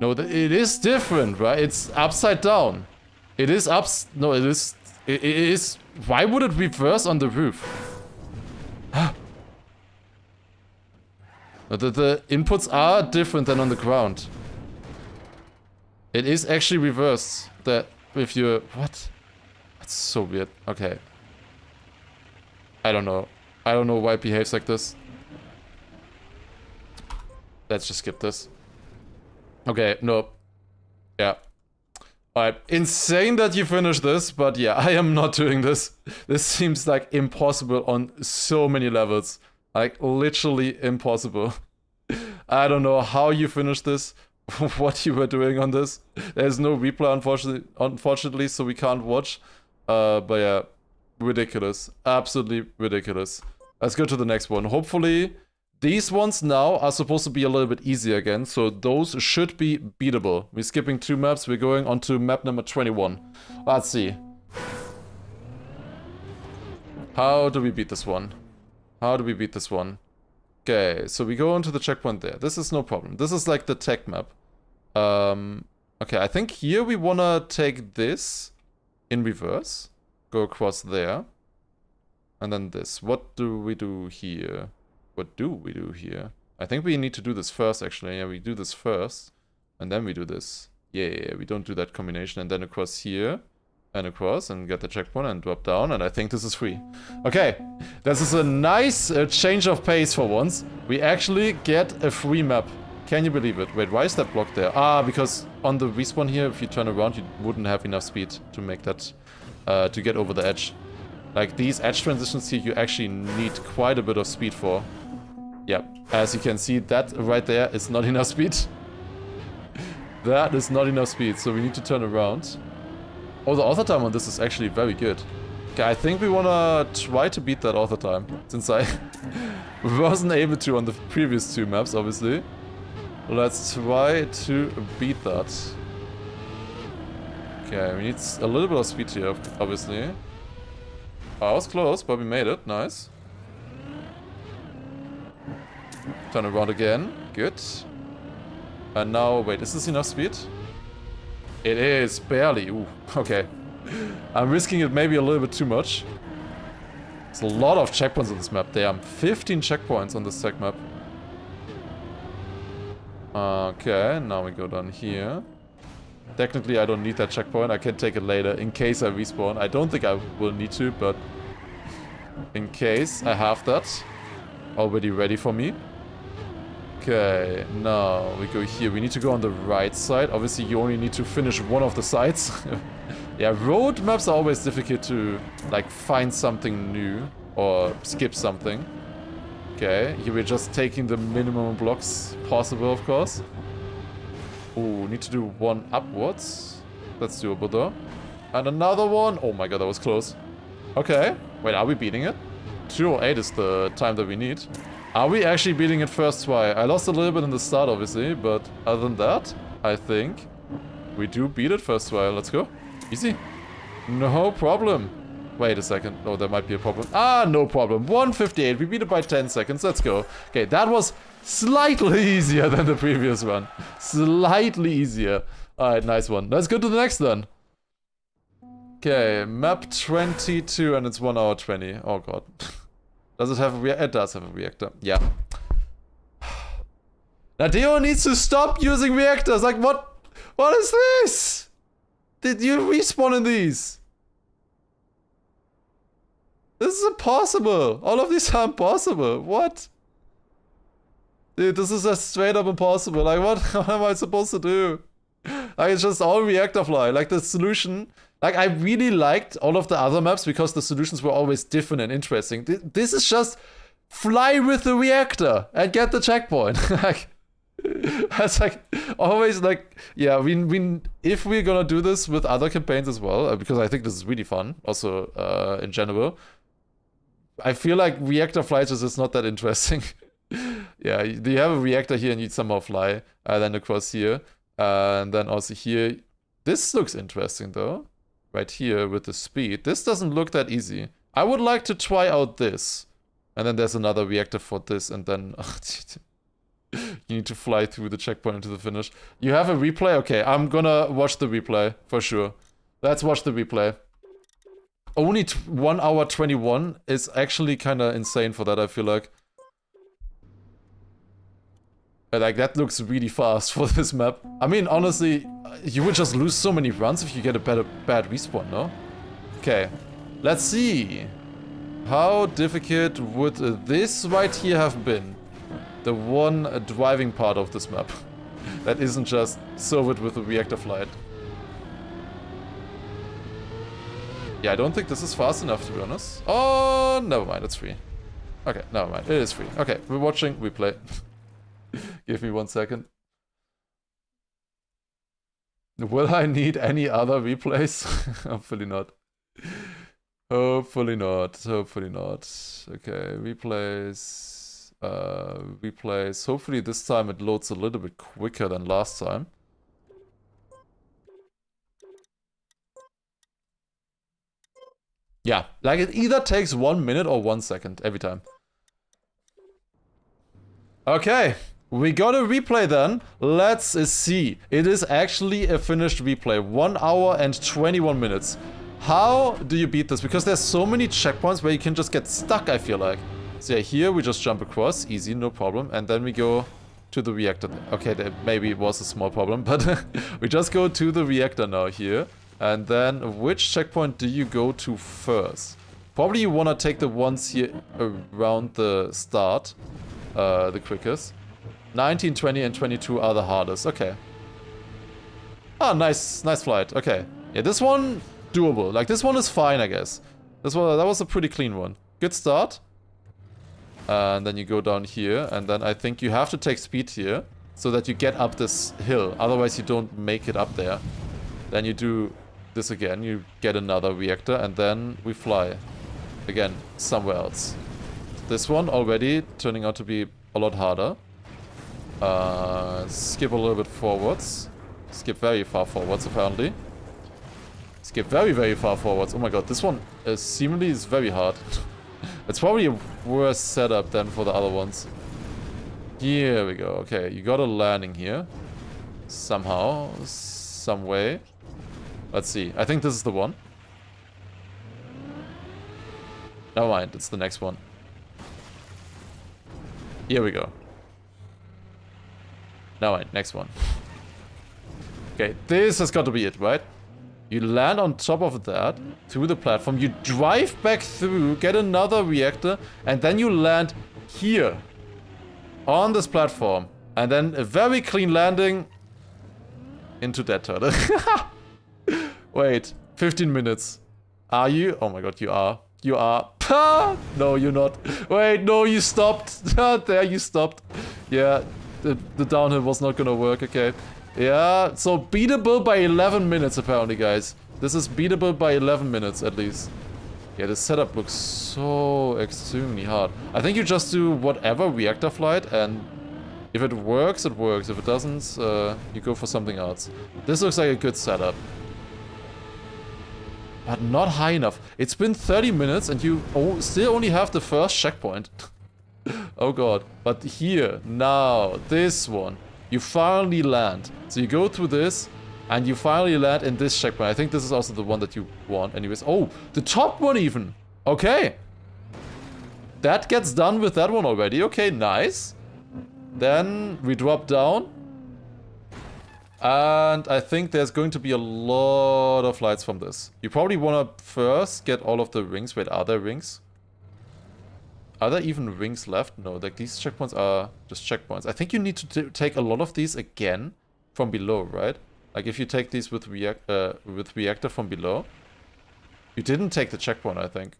A: No, it is different, right? It's upside down. It is no, it is... It is... Why would it reverse on the roof? The inputs are different than on the ground. It is actually reversed. That if you... What? That's so weird. Okay. I don't know. I don't know why it behaves like this. Let's just skip this. Okay, no. Yeah. Alright, insane that you finished this, but yeah, I am not doing this. This seems like impossible on so many levels. Like, literally impossible. I don't know how you finished this, what you were doing on this. There's no replay, unfortunately, so we can't watch. But yeah, ridiculous. Absolutely ridiculous. Let's go to the next one. Hopefully... These ones now are supposed to be a little bit easier again, so those should be beatable. We're skipping 2 maps, we're going on to map number 21. Let's see. How do we beat this one? How do we beat this one? Okay, so we go into the checkpoint there. This is no problem. This is like the tech map. Okay, I think here we wanna take this in reverse. Go across there. And then this. What do we do here? What do we do here? I think we need to do this first, actually. Yeah, we do this first. And then we do this. Yeah, we don't do that combination. And then across here. And across. And get the checkpoint and drop down. And I think this is free. Okay. This is a nice change of pace for once. We actually get a free map. Can you believe it? Wait, why is that blocked there? Ah, because on the respawn here, if you turn around, you wouldn't have enough speed to make that... to get over the edge. Like, these edge transitions here, you actually need quite a bit of speed for. Yeah, as you can see, that right there is not enough speed. That is not enough speed, so we need to turn around. Oh, the author time on this is actually very good. Okay, I think we wanna try to beat that author time, since I wasn't able to on the previous 2 maps, obviously. Let's try to beat that. Okay, we need a little bit of speed here, obviously. Oh, I was close, but we made it. Nice. Turn around again. Good. And now, wait, is this enough speed? It is, barely. Ooh, okay. I'm risking it maybe a little bit too much. There's a lot of checkpoints on this map. There are 15 checkpoints on this tech map. Okay, now we go down here. Technically, I don't need that checkpoint. I can take it later in case I respawn. I don't think I will need to, but in case I have that already ready for me. Okay, now we go here. We need to go on the right side. Obviously, you only need to finish one of the sides. Yeah, road maps are always difficult to, like, find something new or skip something. Okay, here we're just taking the minimum blocks possible, of course. Ooh, need to do one upwards. That's doable, though. And another one. Oh my god, that was close. Okay. Wait, are we beating it? 2:08 is the time that we need. Are we actually beating it first try? I lost a little bit in the start, obviously, but other than that, I think we do beat it first try. Let's go. Easy. No problem. Wait a second. Oh, there might be a problem. Ah, no problem. 1:58. We beat it by 10 seconds. Let's go. Okay, that was slightly easier than the previous one. Slightly easier. Alright, nice one. Let's go to the next then. Okay, map 22 and it's 1:20. Oh god. Does it have a reactor? It does have a reactor. Yeah. Nadeo needs to stop using reactors. Like, what? What is this? Did you respawn in these? This is impossible. All of these are impossible. What? Dude, this is just straight up impossible. Like, what am I supposed to do? Like, it's just all reactor fly. Like, the solution... Like, I really liked all of the other maps because the solutions were always different and interesting. This is just fly with the reactor and get the checkpoint. Like, that's like always like, yeah, if we're gonna do this with other campaigns as well, because I think this is really fun, also in general, I feel like reactor flights is just not that interesting. Yeah, you have a reactor here and you somehow fly, then across here, and then also here. This looks interesting though. Right here with the speed. This doesn't look that easy. I would like to try out this. And then there's another reactor for this and then... you need to fly through the checkpoint into the finish. You have a replay? Okay, I'm gonna watch the replay for sure. Let's watch the replay. Only 1:21 is actually kind of insane for that, I feel like. Like, that looks really fast for this map. I mean, honestly, you would just lose so many runs if you get a bad respawn, no? Okay, let's see. How difficult would this right here have been? The one driving part of this map. That isn't just solved with a reactor flight. Yeah, I don't think this is fast enough, to be honest. Oh, never mind, it's free. Okay, never mind, it is free. Okay, we're watching replay. Give me 1 second. Will I need any other replays? Hopefully not. Hopefully not. Hopefully not. Okay, replays. Replays. Hopefully this time it loads a little bit quicker than last time. Yeah, like it either takes 1 minute or 1 second every time. Okay. We got a replay then. Let's see. It is actually a finished replay. 1:21 minutes. How do you beat this? Because there's so many checkpoints where you can just get stuck, I feel like. So yeah, here we just jump across. Easy, no problem. And then we go to the reactor. Okay, there maybe it was a small problem, but we just go to the reactor now here. And then which checkpoint do you go to first? Probably you want to take the ones here around the start. The quickest. 19, 20, and 22 are the hardest. Okay. Ah, nice flight. Okay. Yeah, this one, doable. Like, this one is fine, I guess. That was a pretty clean one. Good start. And then you go down here, and then I think you have to take speed here, so that you get up this hill. Otherwise, you don't make it up there. Then you do this again. You get another reactor, and then we fly. Again, somewhere else. This one already turning out to be a lot harder. Skip a little bit forwards. Skip very far forwards, apparently. Skip very, very far forwards. Oh my god, this one seemingly is very hard. It's probably a worse setup than for the other ones. Here we go. Okay, you got a landing here. Somehow. Some way. Let's see. I think this is the one. Never mind, it's the next one. Here we go. No, wait, next one. Okay, this has got to be it, right? You land on top of that, through the platform, you drive back through, get another reactor, and then you land here. On this platform. And then a very clean landing into that turtle. Wait, 15 minutes. Are you? Oh my god, you are. You are. No, you're not. Wait, no, you stopped. There, you stopped. Yeah, the downhill was not gonna work, okay. Yeah, so beatable by 11 minutes apparently, guys. This is beatable by 11 minutes at least. Yeah, the setup looks so extremely hard. I think you just do whatever reactor flight, and if it works, it works. If it doesn't, you go for something else. This looks like a good setup. But not high enough. It's been 30 minutes and you still only have the first checkpoint. Oh god. But here, now, this one. You finally land. So you go through this, and you finally land in this checkpoint. I think this is also the one that you want anyways. Oh, the top one even. Okay. That gets done with that one already. Okay, nice. Then we drop down. And I think there's going to be a lot of lights from this. You probably want to first get all of the rings. Wait, are there rings? Are there even rings left? No, like these checkpoints are just checkpoints. I think you need to take a lot of these again from below, right? Like if you take these with reactor from below. You didn't take the checkpoint, I think.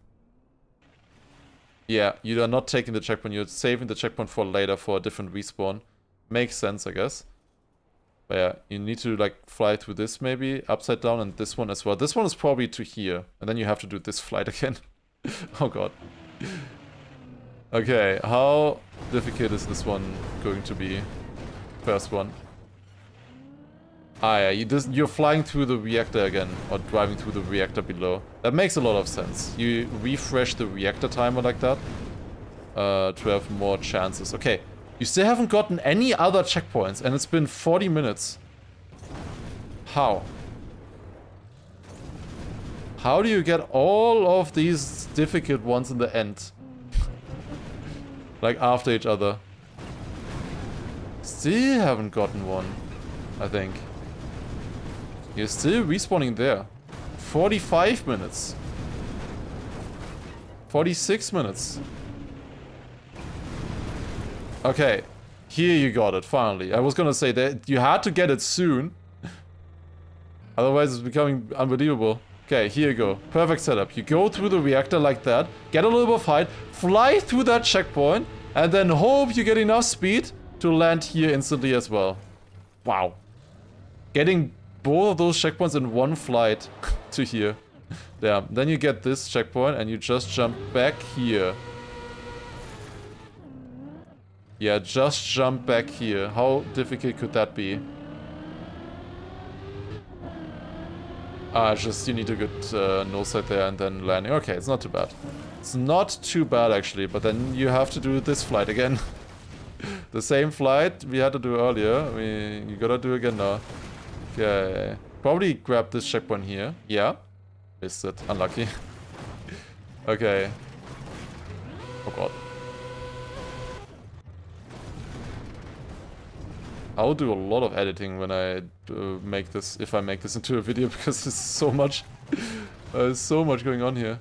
A: Yeah, you are not taking the checkpoint. You're saving the checkpoint for later for a different respawn. Makes sense, I guess. But yeah, you need to like fly through this maybe, upside down, and this one as well. This one is probably to here. And then you have to do this flight again. Oh god. Okay, how difficult is this one going to be? First one. Ah yeah, you're flying through the reactor again, or driving through the reactor below. That makes a lot of sense. You refresh the reactor timer like that to have more chances. Okay, you still haven't gotten any other checkpoints, and it's been 40 minutes. How? How do you get all of these difficult ones in the end? Like after each other. Still haven't gotten one, I think. You're still respawning there. 45 minutes. 46 minutes. Okay. Here you got it, finally. I was gonna say that you had to get it soon. Otherwise it's becoming unbelievable. Okay, here you go. Perfect setup. You go through the reactor like that, get a little bit of height, fly through that checkpoint, and then hope you get enough speed to land here instantly as well. Wow. Getting both of those checkpoints in one flight to here. Yeah, then you get this checkpoint and you just jump back here. Yeah, just jump back here. How difficult could that be? Just you need a good nose side there and then landing. Okay, it's not too bad. It's not too bad actually, but then you have to do this flight again. The same flight we had to do earlier. You gotta do again now. Okay. Probably grab this checkpoint here. Yeah. Missed it. Unlucky. Okay. Oh god. I'll do a lot of editing when I make this, if I make this into a video, because there's so much, going on here.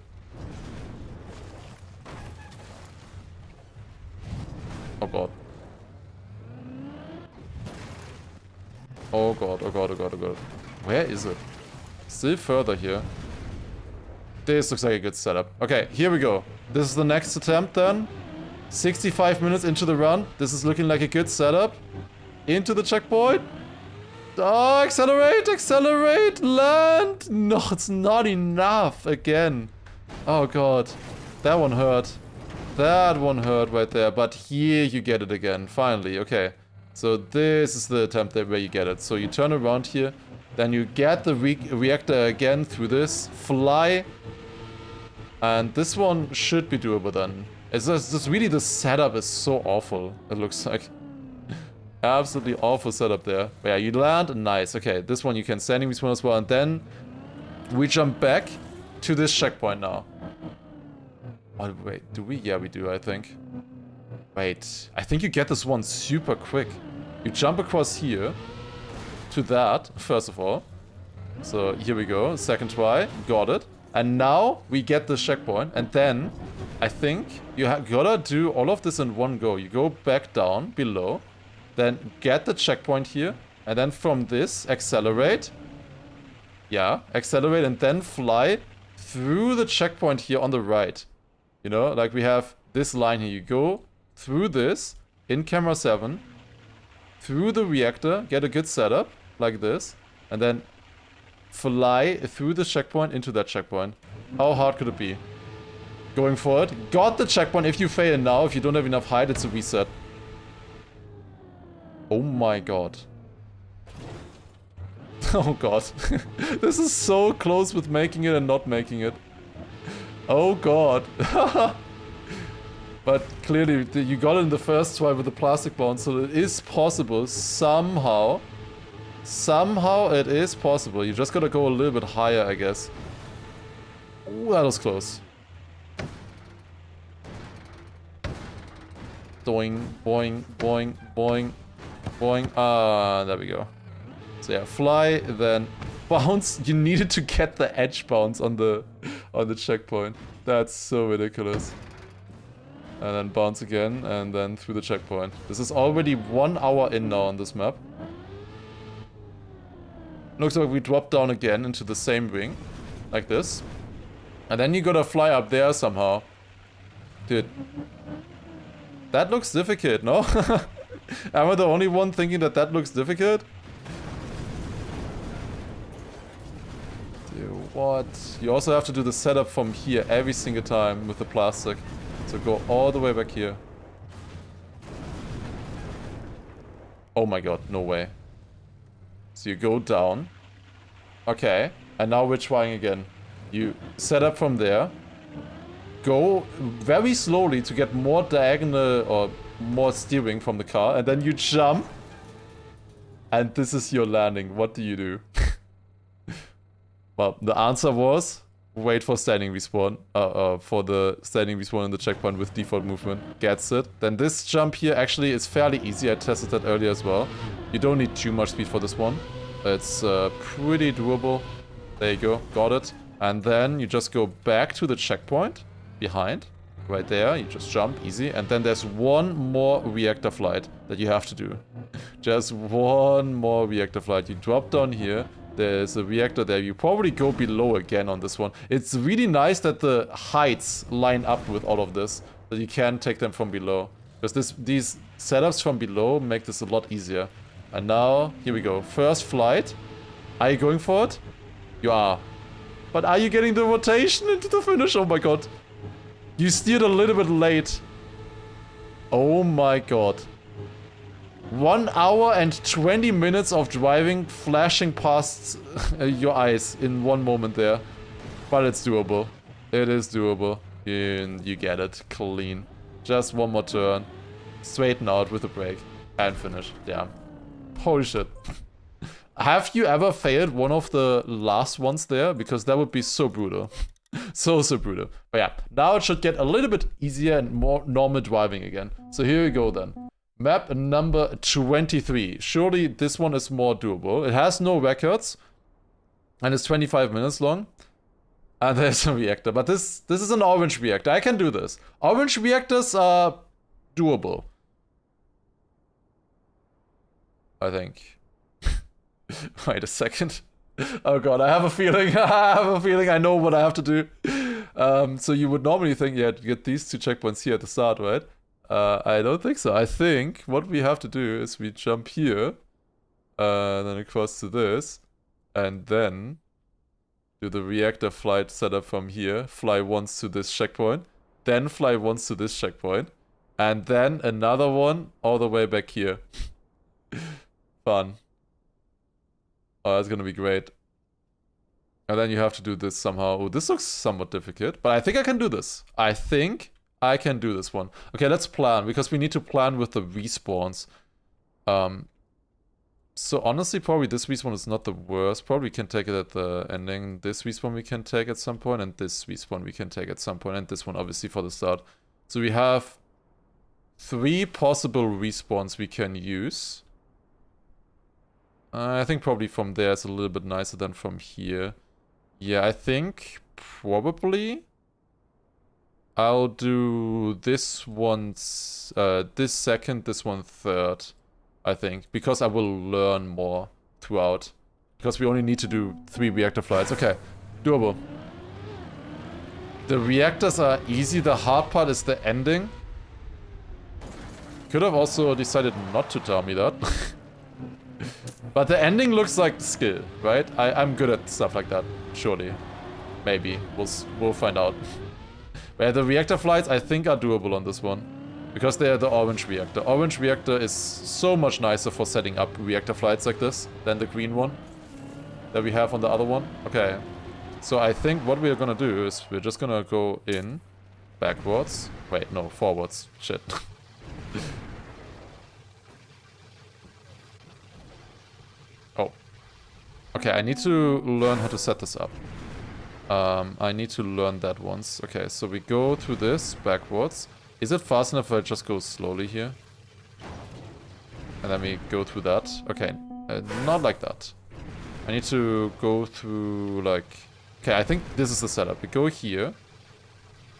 A: Oh god. Oh god, oh god, oh god, oh god. Where is it? Still further here. This looks like a good setup. Okay, here we go. This is the next attempt then. 65 minutes into the run. This is looking like a good setup. Into the checkpoint. Oh, accelerate, accelerate, land. No, it's not enough again. Oh god. That one hurt. That one hurt right there. But here you get it again. Finally, okay. So this is the attempt where you get it. So you turn around here. Then you get the reactor again through this. Fly. And this one should be doable then. It's just really the setup is so awful. It looks like. Absolutely awful setup there. But yeah, you land. Nice. Okay, this one you can standing respawn as well. And then we jump back to this checkpoint now. Oh, wait, do we? Yeah, we do, I think. Wait, I think you get this one super quick. You jump across here to that, first of all. So here we go, second try, got it. And now we get the checkpoint, and then I think you gotta do all of this in one go. You go back down below, then get the checkpoint here, and then from this, accelerate. Yeah, accelerate and then fly through the checkpoint here on the right. You know, like we have this line here. You go through this, in camera 7, through the reactor, get a good setup, like this, and then fly through the checkpoint into that checkpoint. How hard could it be? Going for it. Got the checkpoint. If you fail now, if you don't have enough height, it's a reset. Oh my god. Oh god. This is so close with making it and not making it. Oh god. But clearly, you got it in the first try with the plastic bounce, so it is possible somehow. Somehow it is possible. You just gotta go a little bit higher, I guess. Ooh, that was close. Boing, boing, boing, boing, boing. Ah, there we go. So yeah, fly, then bounce. You needed to get the edge bounce on the checkpoint. That's so ridiculous. And then bounce again, and then through the checkpoint. This is already 1 hour in now on this map. Looks like we drop down again into the same ring. Like this. And then you gotta fly up there somehow. Dude. That looks difficult, no? Am I the only one thinking that that looks difficult? Dude, what? You also have to do the setup from here every single time with the plastic. So go all the way back here. Oh my god, no way. So you go down. Okay. And now we're trying again. You set up from there. Go very slowly to get more diagonal or more steering from the car. And then you jump. And this is your landing. What do you do? Well, the answer was wait for standing respawn. For the standing respawn in the checkpoint with default movement. Gets it. Then this jump here actually is fairly easy. I tested that earlier as well. You don't need too much speed for this one. It's pretty doable. There you go. Got it. And then you just go back to the checkpoint. Behind. Right there. You just jump. Easy. And then there's one more reactor flight that you have to do. Just one more reactor flight. You drop down here. There's a reactor there. You probably go below again on this one. It's really nice that the heights line up with all of this. That you can take them from below. Because these setups from below make this a lot easier. And now, here we go. First flight. Are you going for it? You are. But are you getting the rotation into the finish? Oh my god. You steered a little bit late. Oh my god. 1 hour and 20 minutes of driving flashing past your eyes in one moment there. But it's doable. It is doable. And you get it. Clean. Just one more turn. Straighten out with a brake. And finish. Damn. Holy shit. Have you ever failed one of the last ones there? Because that would be so brutal. So brutal. But yeah, now it should get a little bit easier and more normal driving again. So here we go then. Map number 23. Surely this one is more doable. It has no records. And it's 25 minutes long. And there's a reactor. But this is an orange reactor. I can do this. Orange reactors are doable. I think. Wait a second. Oh god, I have a feeling. I know what I have to do. So you would normally think, yeah, to get these 2 checkpoints here at the start, right? I don't think so. I think what we have to do is we jump here, then across to this, and then do the reactor flight setup from here. Fly once to this checkpoint, then fly once to this checkpoint, and then another one all the way back here. Fun. Oh, that's gonna be great. And then you have to do this somehow. Oh, this looks somewhat difficult, but I think I can do this. I think I can do this one. Okay, let's plan, because we need to plan with the respawns. So honestly, probably this respawn is not the worst. Probably we can take it at the ending. This respawn we can take at some point, and this respawn we can take at some point, and this one obviously for the start. So we have 3 possible respawns we can use. I think probably from there it's a little bit nicer than from here. Yeah, I think probably I'll do this once, this second, this one third, I think, because I will learn more throughout. Because we only need to do 3 reactor flights. Okay, doable. The reactors are easy, the hard part is the ending. Could have also decided not to tell me that. But the ending looks like skill, right? I'm good at stuff like that, surely. Maybe. We'll find out. But the reactor flights, I think, are doable on this one. Because they're the orange reactor. Orange reactor is so much nicer for setting up reactor flights like this than the green one that we have on the other one. Okay. So I think what we're gonna do is we're just gonna go in, backwards. Wait, no, forwards. Shit. Oh. Okay, I need to learn how to set this up. I need to learn that once. Okay, so we go through this backwards. Is it fast enough if I just go slowly here? And then we go through that. Okay, not like that. I need to go through like... Okay, I think this is the setup. We go here.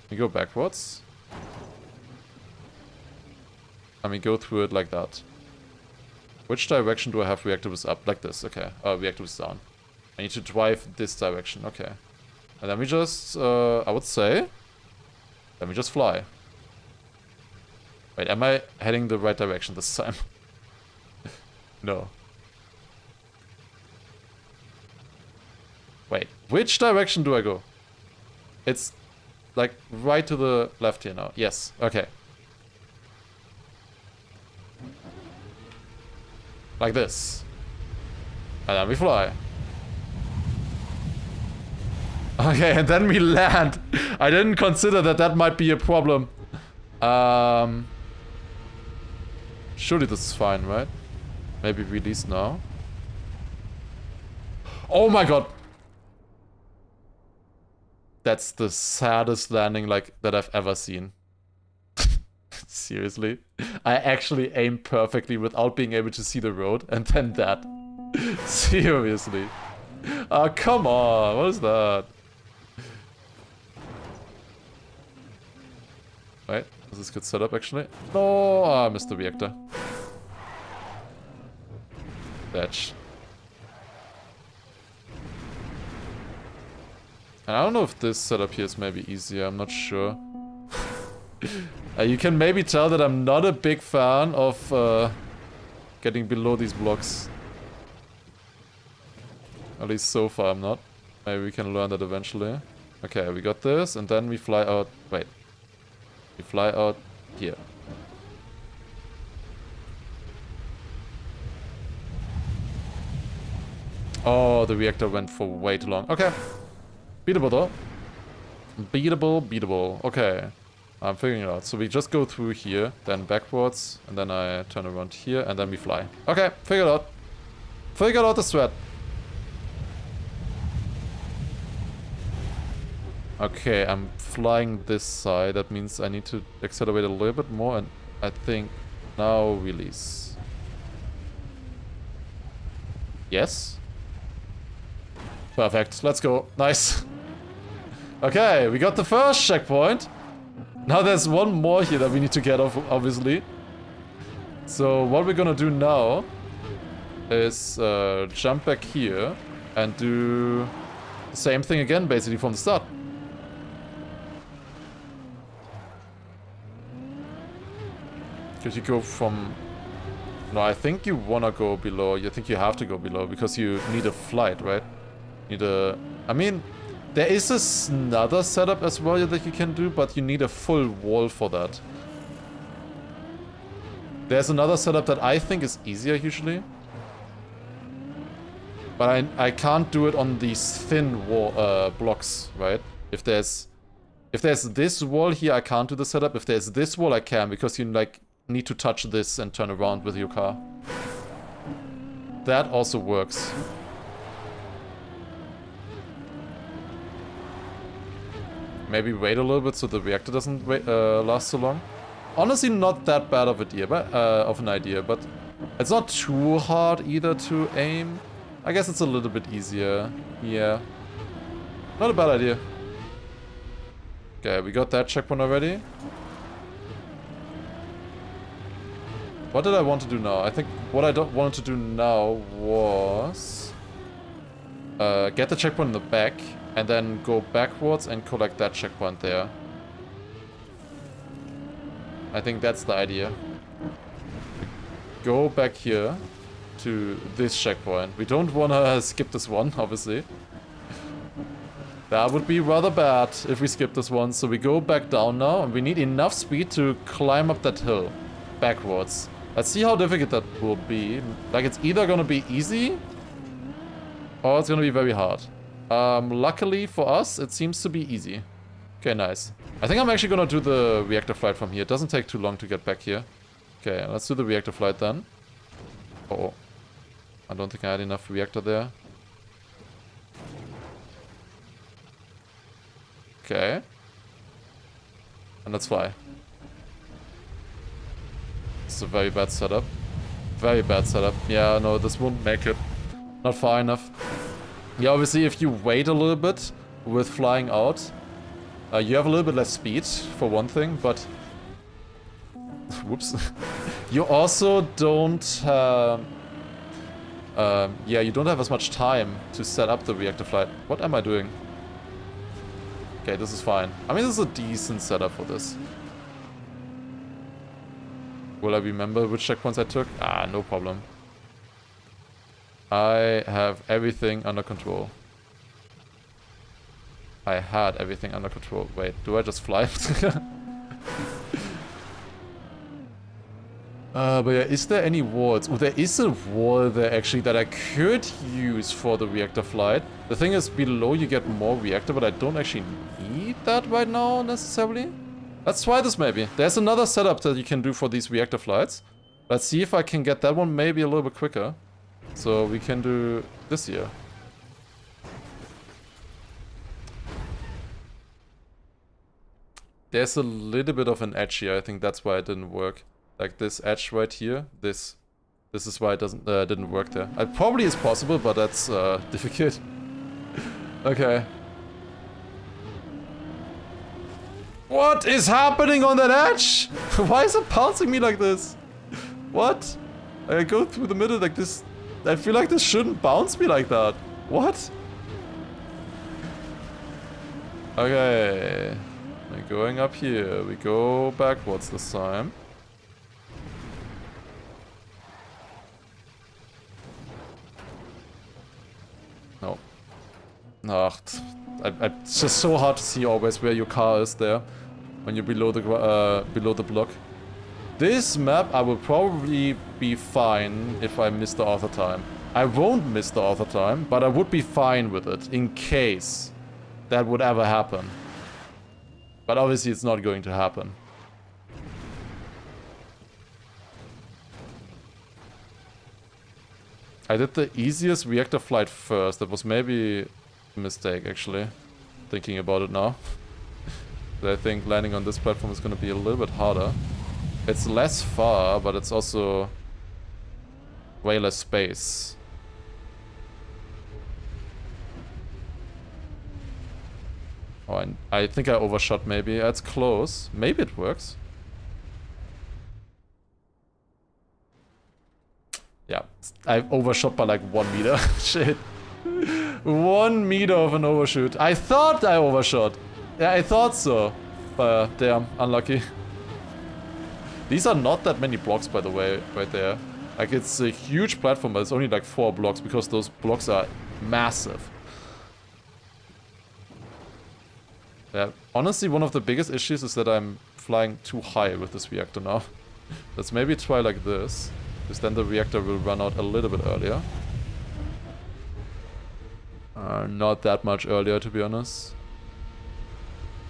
A: We go backwards. And we go through it like that. Which direction do I have reactors up? Like this, okay. Reactors down. I need to drive this direction, okay. And then we just, I would say... Then we just fly. Wait, am I heading the right direction this time? No. Wait, which direction do I go? It's like right to the left here now. Yes, okay. Like this. And then we fly. Okay, and then we land. I didn't consider that that might be a problem. Surely this is fine, right? Maybe release now. Oh my god! That's the saddest landing like that I've ever seen. Seriously? I actually aimed perfectly without being able to see the road, and then that. Seriously? Oh, come on, what is that? Wait, is this good setup actually? No, I missed the reactor. Batch. And I don't know if this setup here is maybe easier, I'm not sure. You can maybe tell that I'm not a big fan of getting below these blocks. At least so far I'm not. Maybe we can learn that eventually. Okay, we got this, and then we fly out... Wait. We fly out here. Oh, the reactor went for way too long. Okay. Beatable though. Beatable. Okay. I'm figuring it out. So we just go through here, then backwards, and then I turn around here, and then we fly. Okay, figured out. Figured out the strat. Okay, I'm flying this side. That means I need to accelerate a little bit more, and I think now release. Yes? Perfect. Let's go. Nice. Okay, we got the first checkpoint. Now there's one more here that we need to get off, obviously. So what we're gonna do now is jump back here and do the same thing again, basically from the start. Because you go from... No, I think you wanna go below. I think you have to go below because you need a flight, right? Need a... I mean, there is another setup as well that you can do, but you need a full wall for that. There's another setup that I think is easier usually. But I can't do it on these thin wall, blocks, right? If there's this wall here, I can't do the setup. If there's this wall, I can, because you like need to touch this and turn around with your car. That also works. Maybe wait a little bit so the reactor doesn't last so long. Honestly, not that bad of an idea, but It's not too hard either to aim. I guess it's a little bit easier. Yeah. Not a bad idea. Okay, we got that checkpoint already. What did I want to do now? I think what I wanted to do now was... get the checkpoint in the back, and then go backwards and collect that checkpoint there. I think that's the idea. Go back here to this checkpoint. We don't want to skip this one, obviously. That would be rather bad if we skip this one. So we go back down now, and we need enough speed to climb up that hill backwards. Let's see how difficult that will be. Like, it's either gonna be easy or it's gonna be very hard. Luckily for us, it seems to be easy. Okay, nice. I think I'm actually gonna do the reactor flight from here. It doesn't take too long to get back here. Okay, let's do the reactor flight then. Oh, I don't think I had enough reactor there. Okay. And let's fly. This is a very bad setup. Very bad setup. Yeah, no, this won't make it. Not far enough. Yeah, obviously if you wait a little bit with flying out, you have a little bit less speed, for one thing, but... Whoops. You also don't... yeah, you don't have as much time to set up the reactor flight. What am I doing? Okay, this is fine. I mean, this is a decent setup for this. Will I remember which checkpoints I took? Ah, no problem. I have everything under control. I had everything under control. Wait, do I just fly? But yeah, is there any walls? Oh, there is a wall there actually that I could use for the reactor flight. The thing is, below you get more reactor, but I don't actually need that right now necessarily. Let's try this maybe. There's another setup that you can do for these reactor flights. Let's see if I can get that one maybe a little bit quicker. So we can do this here. There's a little bit of an edge here. I think that's why it didn't work. Like this edge right here. This is why it didn't work there. It probably is possible, but that's difficult. Okay. What is happening on that edge? Why is it bouncing me like this? What? I go through the middle like this. I feel like this shouldn't bounce me like that. What? Okay. We're going up here. We go backwards this time. No. Ugh. It's just so hard to see always where your car is there when you're below the block. This map I will probably be fine if I miss the author time. I won't miss the author time, but I would be fine with it in case that would ever happen. But obviously it's not going to happen. I did the easiest reactor flight first. That was maybe a mistake actually, thinking about it now. But I think landing on this platform is going to be a little bit harder. It's less far, but it's also way less space. Oh, I think I overshot maybe. It's close. Maybe it works. Yeah, I overshot by like 1 meter. Shit. 1 meter of an overshoot. I thought I overshot. Yeah, I thought so. But damn, unlucky. These are not that many blocks, by the way, right there. Like, it's a huge platform, but it's only like 4 blocks because those blocks are massive. Yeah, honestly, one of the biggest issues is that I'm flying too high with this reactor now. Let's maybe try like this, because then the reactor will run out a little bit earlier. Not that much earlier, to be honest.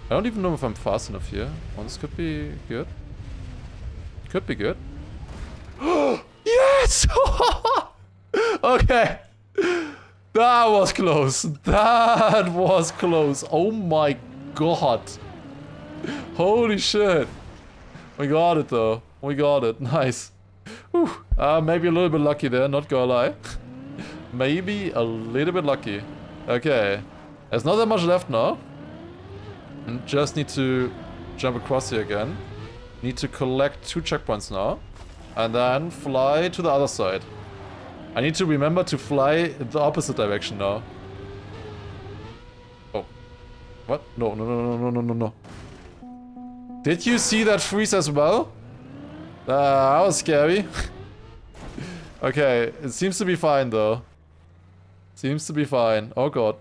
A: I don't even know if I'm fast enough here. Oh, this could be good. Could be good. Yes! Okay. That was close. That was close. Oh my god. Holy shit. We got it though. We got it. Nice. Whew. Maybe a little bit lucky there, not gonna lie. Maybe a little bit lucky. Okay. There's not that much left now. And just need to jump across here again. Need to collect 2 checkpoints now. And then fly to the other side. I need to remember to fly in the opposite direction now. Oh. What? No, no, no, no, no, no, no. Did you see that freeze as well? That was scary. Okay, it seems to be fine though. Seems to be fine. Oh god.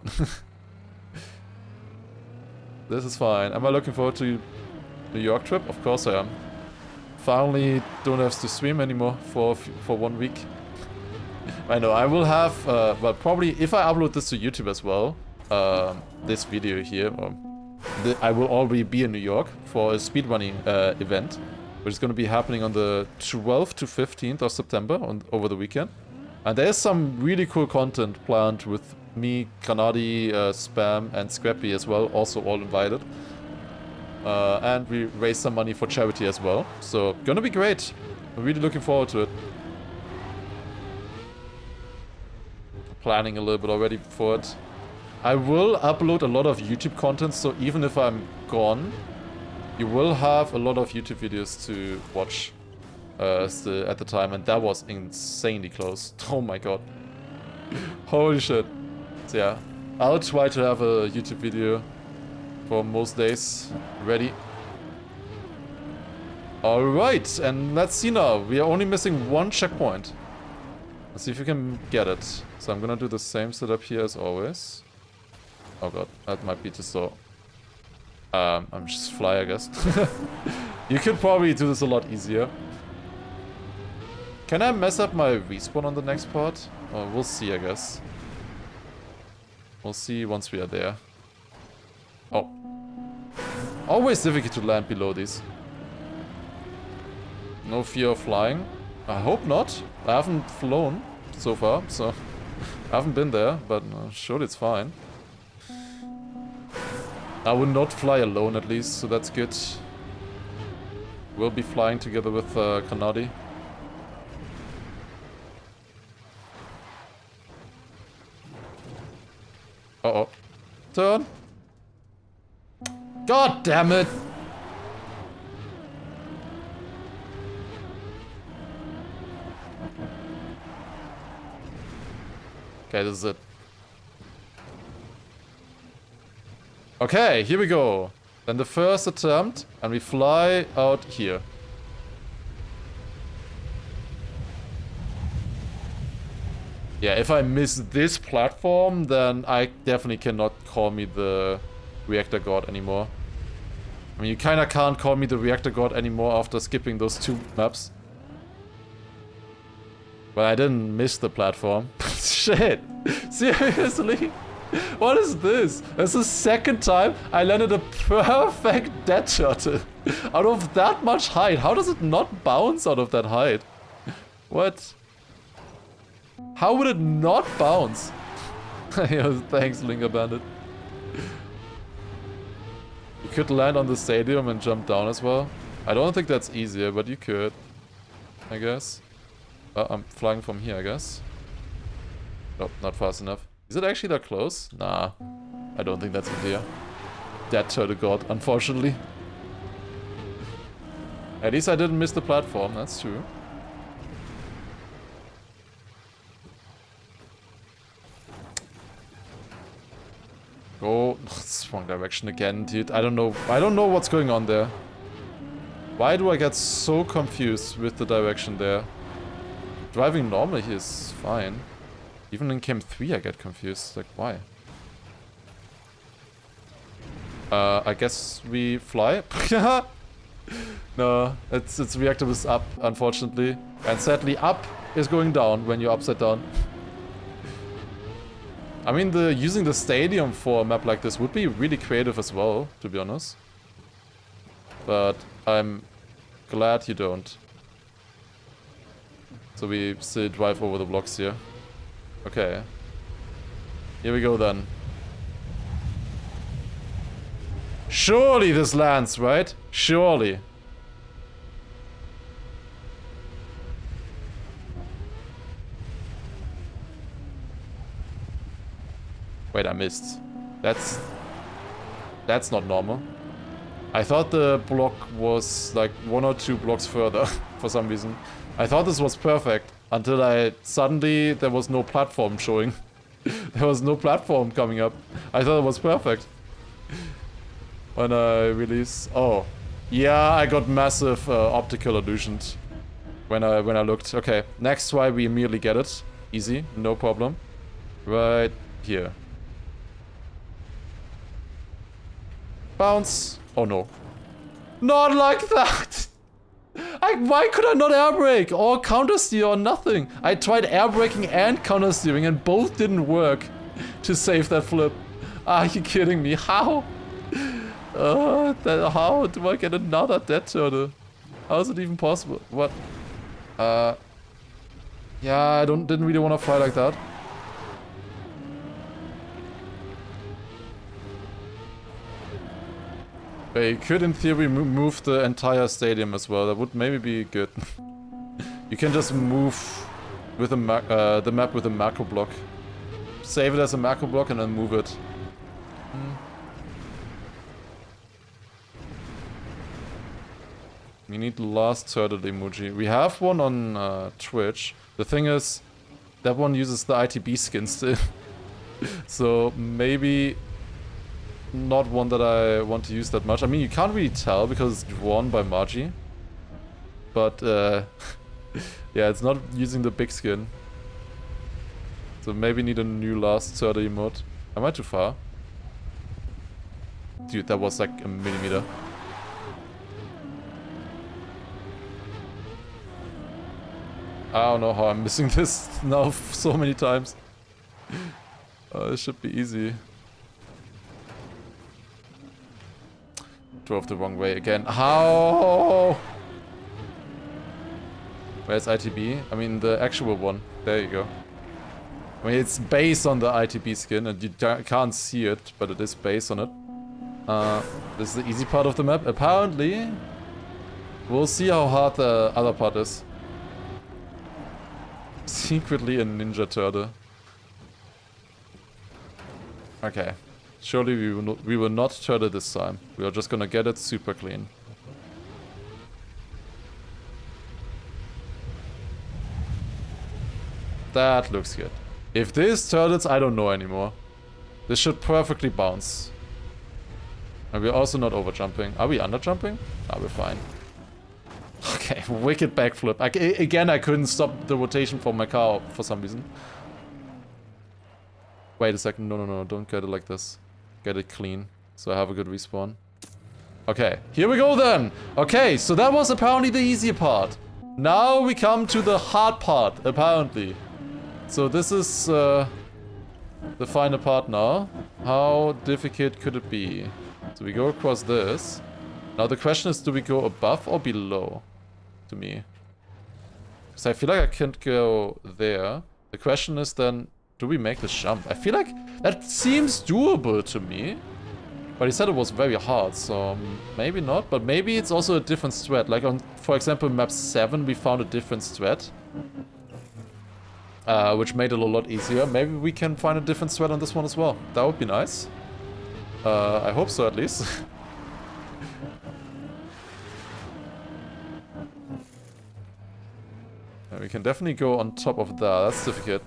A: This is fine. Am I looking forward to New York trip? Of course I am. Finally don't have to swim anymore for 1 week. I know, I will have, well probably if I upload this to YouTube as well, this video here, I will already be in New York for a speedrunning event, which is going to be happening on the 12th to 15th of September over the weekend. And there's some really cool content planned with me, Granadi, Spam, and Scrappy as well, also all invited. And we raise some money for charity as well. So, gonna be great. I'm really looking forward to it. Planning a little bit already for it. I will upload a lot of YouTube content, so even if I'm gone, you will have a lot of YouTube videos to watch still at the time, and that was insanely close. Oh my god. Holy shit. So yeah, I'll try to have a YouTube video for most days ready. Alright, and let's see now. We are only missing 1 checkpoint. Let's see if we can get it. So I'm gonna do the same setup here as always. Oh god, that might be too slow. I'm just fly, I guess. You could probably do this a lot easier. Can I mess up my respawn on the next part? Oh, we'll see, I guess. We'll see once we are there. Oh. Always difficult to land below these. No fear of flying. I hope not. I haven't flown so far, so I haven't been there, but surely it's fine. I will not fly alone at least, so that's good. We'll be flying together with Granadi. Uh-oh. Turn. God damn it! Okay, this is it. Okay, here we go. Then the first attempt, and we fly out here. Yeah, if I miss this platform, then I definitely cannot call me the reactor god anymore. I mean, you kinda can't call me the reactor god anymore after skipping those 2 maps. But I didn't miss the platform. Shit! Seriously? What is this? That's the 2nd time I landed a perfect dead turtle. Out of that much height. How does it not bounce out of that height? What? How would it not bounce? Thanks, Linger Bandit. You could land on the stadium and jump down as well. I don't think that's easier, but you could. I guess. I'm flying from here, I guess. Nope, not fast enough. Is it actually that close? Nah. I don't think that's easier. Dead turtle god, unfortunately. At least I didn't miss the platform, that's true. Go. It's wrong direction again, dude. I don't know what's going on there. Why do I get so confused with the direction there? Driving normally here is fine. Even in Cam 3 I get confused. Like, why? I guess we fly? No, its reactor is up, unfortunately. And sadly, up is going down when you're upside down. I mean, using the stadium for a map like this would be really creative as well, to be honest. But I'm glad you don't. So we still drive over the blocks here. Okay. Here we go then. Surely this lands, right? Surely. Wait, I missed. That's not normal. I thought the block was like 1 or 2 blocks further for some reason. I thought this was perfect until suddenly there was no platform showing. There was no platform coming up. I thought it was perfect. When I release... Oh. Yeah, I got massive optical illusions when I looked. Okay, next try we immediately get it. Easy, no problem. Right here. Bounce. Oh no. Not like that! Why could I not air brake or counter steer or nothing? I tried air braking and counter steering and both didn't work to save that flip. Are you kidding me? How? How do I get another dead turtle? How is it even possible? What? Yeah, I didn't really want to fly like that. They could, in theory, move the entire stadium as well. That would maybe be good. You can just move with the map with a macro block. Save it as a macro block and then move it. We need the last turtle emoji. We have one on Twitch. The thing is, that one uses the ITB skin still. So maybe not one that I want to use that much. I mean, you can't really tell because it's drawn by Margie. But yeah, it's not using the big skin. So maybe need a new last turtle emote. Am I too far? Dude, that was like a millimeter. I don't know how I'm missing this now so many times. It should be easy. Drove the wrong way again. How? Where's ITB? I mean the actual one. There you go. I mean it's based on the ITB skin and you can't see it, but it is based on it. This is the easy part of the map. Apparently, we'll see how hard the other part is. Secretly a ninja turtle. Okay. Surely we will not turtle this time. We are just gonna get it super clean. That looks good. If this turtles, I don't know anymore. This should perfectly bounce. And we're also not over jumping. Are we under jumping? Ah, we're fine. Okay, wicked backflip. Again, I couldn't stop the rotation from my car for some reason. Wait a second. No. Don't get it like this. Get it clean. So I have a good respawn. Okay, here we go then. Okay, so that was apparently the easy part. Now we come to the hard part, apparently. So this is the final part now. How difficult could it be? So we go across this. Now the question is, do we go above or below? To me. Because I feel like I can't go there. The question is then, do we make this jump? I feel like that seems doable to me. But he said it was very hard, so maybe not. But maybe it's also a different strat. Like on, for example, map 7, we found a different strat. Which made it a lot easier. Maybe we can find a different strat on this one as well. That would be nice. I hope so, at least. We can definitely go on top of that. That's difficult.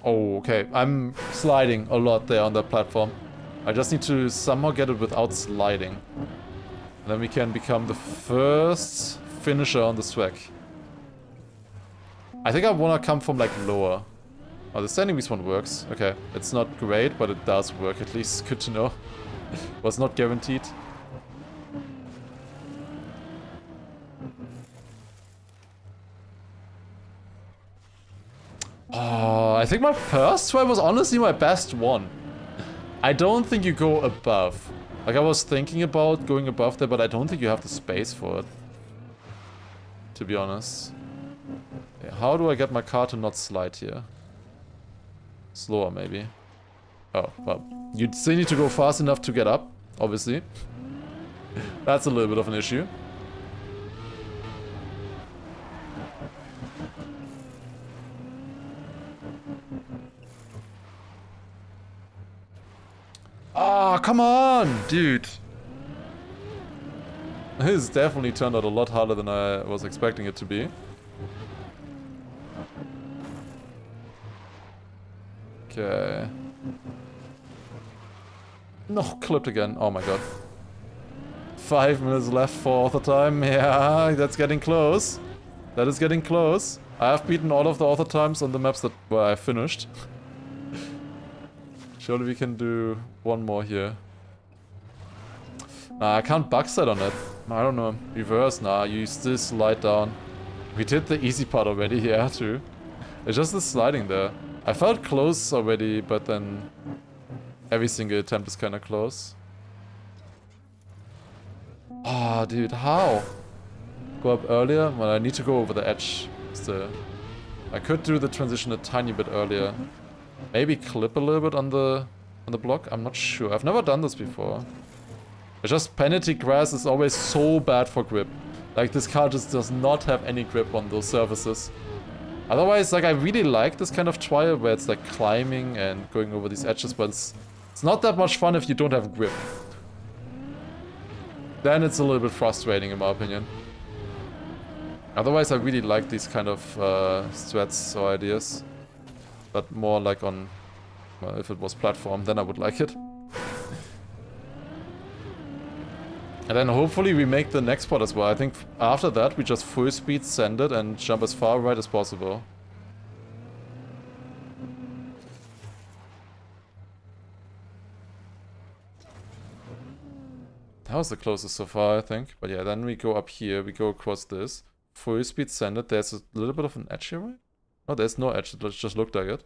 A: Oh, okay. I'm sliding a lot there on that platform. I just need to somehow get it without sliding. And then we can become the first finisher on this track. I think I want to come from like lower. Oh, the standing beast one works. Okay, it's not great, but it does work at least. Good to know. Was not guaranteed. Oh, I think my first try was honestly my best one. I don't think you go above. Like, I was thinking about going above there, but I don't think you have the space for it. To be honest. Okay, how do I get my car to not slide here? Slower, maybe. Oh, well. You still need to go fast enough to get up. obviously. That's a little bit of an issue. Ah, come on, dude. This definitely turned out a lot harder than I was expecting it to be. Okay. No, clipped again. Oh my god. 5 minutes left for author time. Yeah, that's getting close. That is getting close. I have beaten all of the author times on the maps that where I finished. Surely we can do one more here. Nah, I can't backside on it. I don't know. Reverse, nah, use this slide down. We did the easy part already, yeah, true. It's just the sliding there. I felt close already, but then every single attempt is kinda close. Ah, oh, dude, how? Go up earlier? Well, I need to go over the edge still. I could do the transition a tiny bit earlier. Maybe clip a little bit on the block? I'm not sure. I've never done this before. It's just penalty grass is always so bad for grip. Like, this car just does not have any grip on those surfaces. Otherwise, like, I really like this kind of trial where it's like climbing and going over these edges, but it's not that much fun if you don't have grip. Then it's a little bit frustrating in my opinion. Otherwise, I really like these kind of strats or ideas. But more like on, well, if it was platform, then I would like it. And then hopefully we make the next part as well. I think after that we just full speed send it and jump as far right as possible. That was the closest so far, I think. But yeah, then we go up here, we go across this. Full speed send it. There's a little bit of an edge here, right? No, there's no edge, it just looked like it.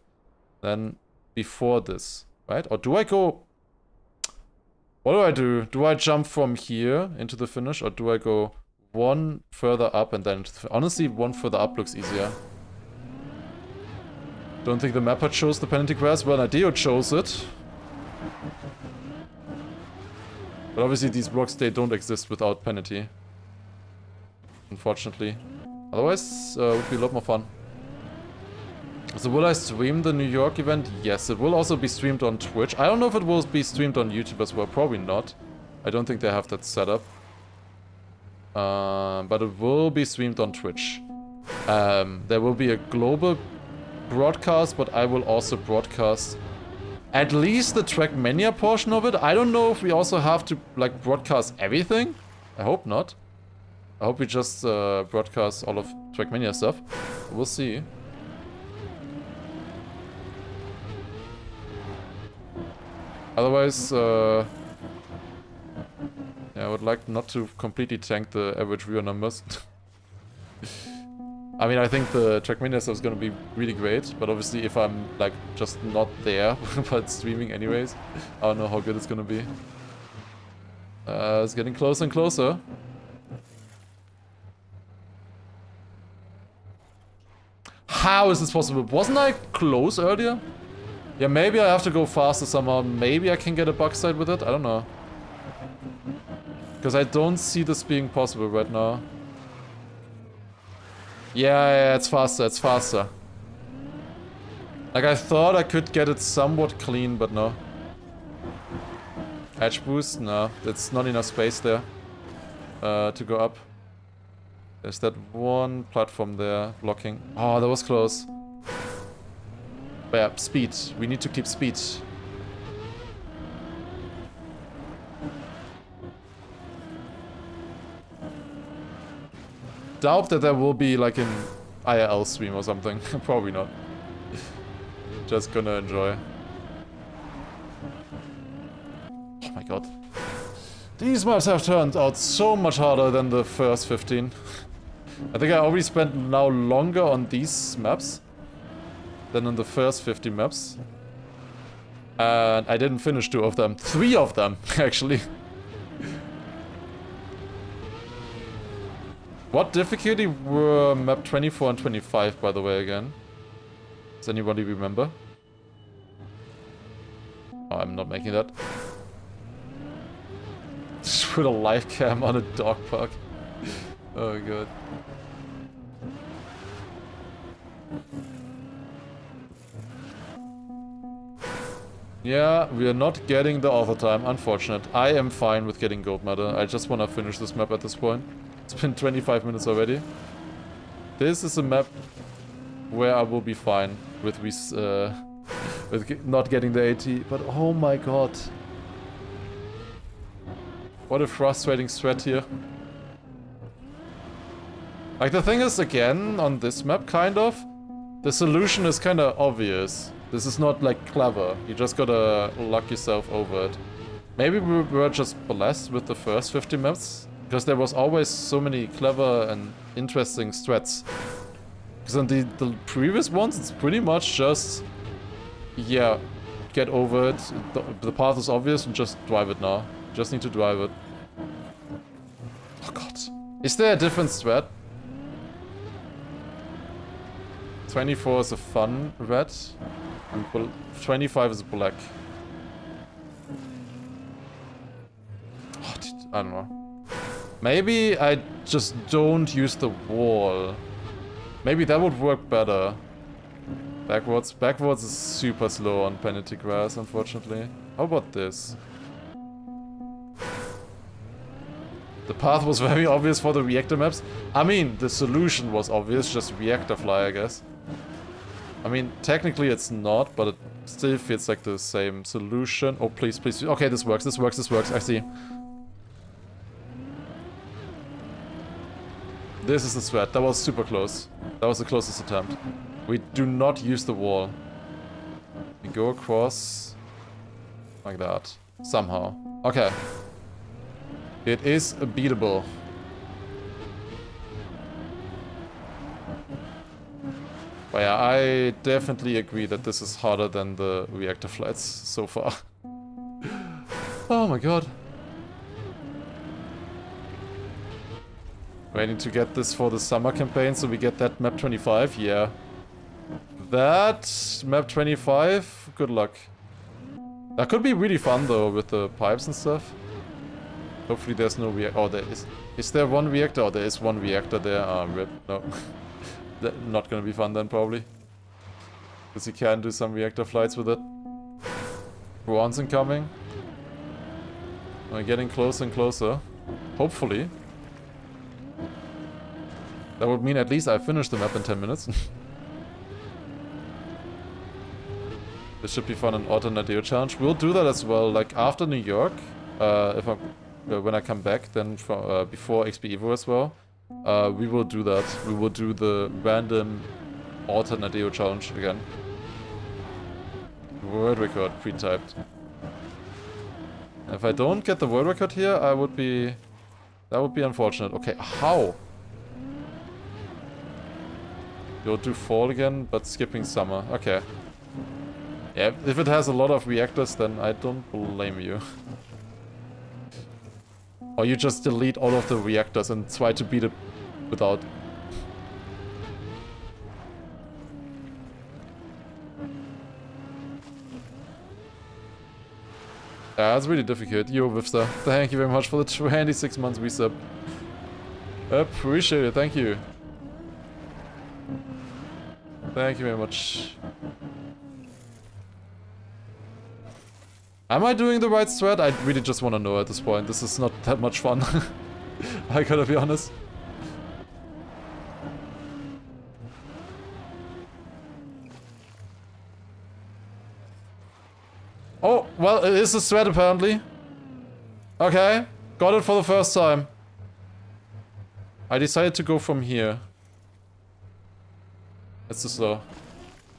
A: Then before this, right? Or do I go... What do I do? Do I jump from here into the finish, or do I go one further up and then into the... Honestly, one further up looks easier. Don't think the mapper chose the penalty grass. Well, Nadeo chose it. But obviously these blocks, they don't exist without penalty. Unfortunately. Otherwise, it would be a lot more fun. So will I stream the New York event? Yes, it will also be streamed on Twitch. I don't know if it will be streamed on YouTube as well. Probably not. I don't think they have that set up. But it will be streamed on Twitch. There will be a global broadcast, but I will also broadcast at least the Trackmania portion of it. I don't know if we also have to like broadcast everything. I hope not. I hope we just broadcast all of Trackmania stuff. We'll see. Otherwise, yeah, I would like not to completely tank the average viewer numbers. I mean, I think the Trackmania stuff is gonna be really great, but obviously if I'm, like, just not there, but streaming anyways, I don't know how good it's gonna be. It's getting closer and closer. How is this possible? Wasn't I close earlier? Yeah, maybe I have to go faster somehow. Maybe I can get a backside with it. I don't know. Because I don't see this being possible right now. Yeah, it's faster, it's faster. Like, I thought I could get it somewhat clean, but no. Edge boost? No, there's not enough space there to go up. There's that one platform there blocking. Oh, that was close. But yeah, speed. We need to keep speed. Doubt that there will be like an IRL stream or something. Probably not. Just gonna enjoy. Oh my god. These maps have turned out so much harder than the first 15. I think I already spent now longer on these maps than on the first 50 maps. And I didn't finish 2 of them. 3 of them, actually. What difficulty were map 24 and 25, by the way, again? Does anybody remember? Oh, I'm not making that. put a live cam on a dog park. Oh god. Yeah, we are not getting the author time, unfortunate. I am fine with getting gold medal. I just want to finish this map at this point. It's been 25 minutes already. This is a map where I will be fine with not getting the 80, but oh my god. What a frustrating threat here. Like, the thing is, again, on this map, kind of, the solution is kind of obvious. This is not, like, clever. You just gotta luck yourself over it. Maybe we were just blessed with the first 50 maps, because there was always so many clever and interesting strats. Because on the previous ones, it's pretty much just, yeah, get over it. The path is obvious and just drive it now. Just need to drive it. Oh god. Is there a different strat? 24 is a fun red, and 25 is black. Oh, I don't know. Maybe I just don't use the wall. Maybe that would work better. Backwards. Backwards is super slow on penalty grass, unfortunately. How about this? The path was very obvious for the reactor maps. I mean, the solution was obvious, just reactor fly, I guess. I mean, technically it's not, but it still feels like the same solution. Oh, please, please. Okay, this works, this works, this works. I see. This is the threat. That was super close. That was the closest attempt. We do not use the wall. We go across like that. Somehow. Okay. It is beatable. But yeah, I definitely agree that this is harder than the reactor flights so far. Oh my god. Waiting to get this for the summer campaign, so we get that map 25, yeah. That map 25, good luck. That could be really fun though, with the pipes and stuff. Hopefully there's no reactor. Oh, there is. Is there one reactor? Oh, there is one reactor there. Ah, rip. No. Not gonna be fun then, probably. Because you can do some reactor flights with it. Bronze incoming. We're getting closer and closer. Hopefully. That would mean at least I finished the map in 10 minutes. This should be fun, an alternate Neo challenge. We'll do that as well, like after New York. When I come back, then before XP Evo as well. We will do that. We will do the random alternate Neo challenge again. World record pre-typed. If I don't get the world record here, I would be... That would be unfortunate. Okay, how? You'll do fall again, but skipping summer. Okay. Yeah, if it has a lot of reactors, then I don't blame you. Or you just delete all of the reactors and try to beat it without. Yeah, it's really difficult. Yo, Wifster, thank you very much for the 26 months resub. Appreciate it, thank you. Thank you very much. Am I doing the right strat? I really just want to know at this point. This is not that much fun. I gotta be honest. Oh, well, it is a strat apparently. Okay, got it for the first time. I decided to go from here. It's too slow.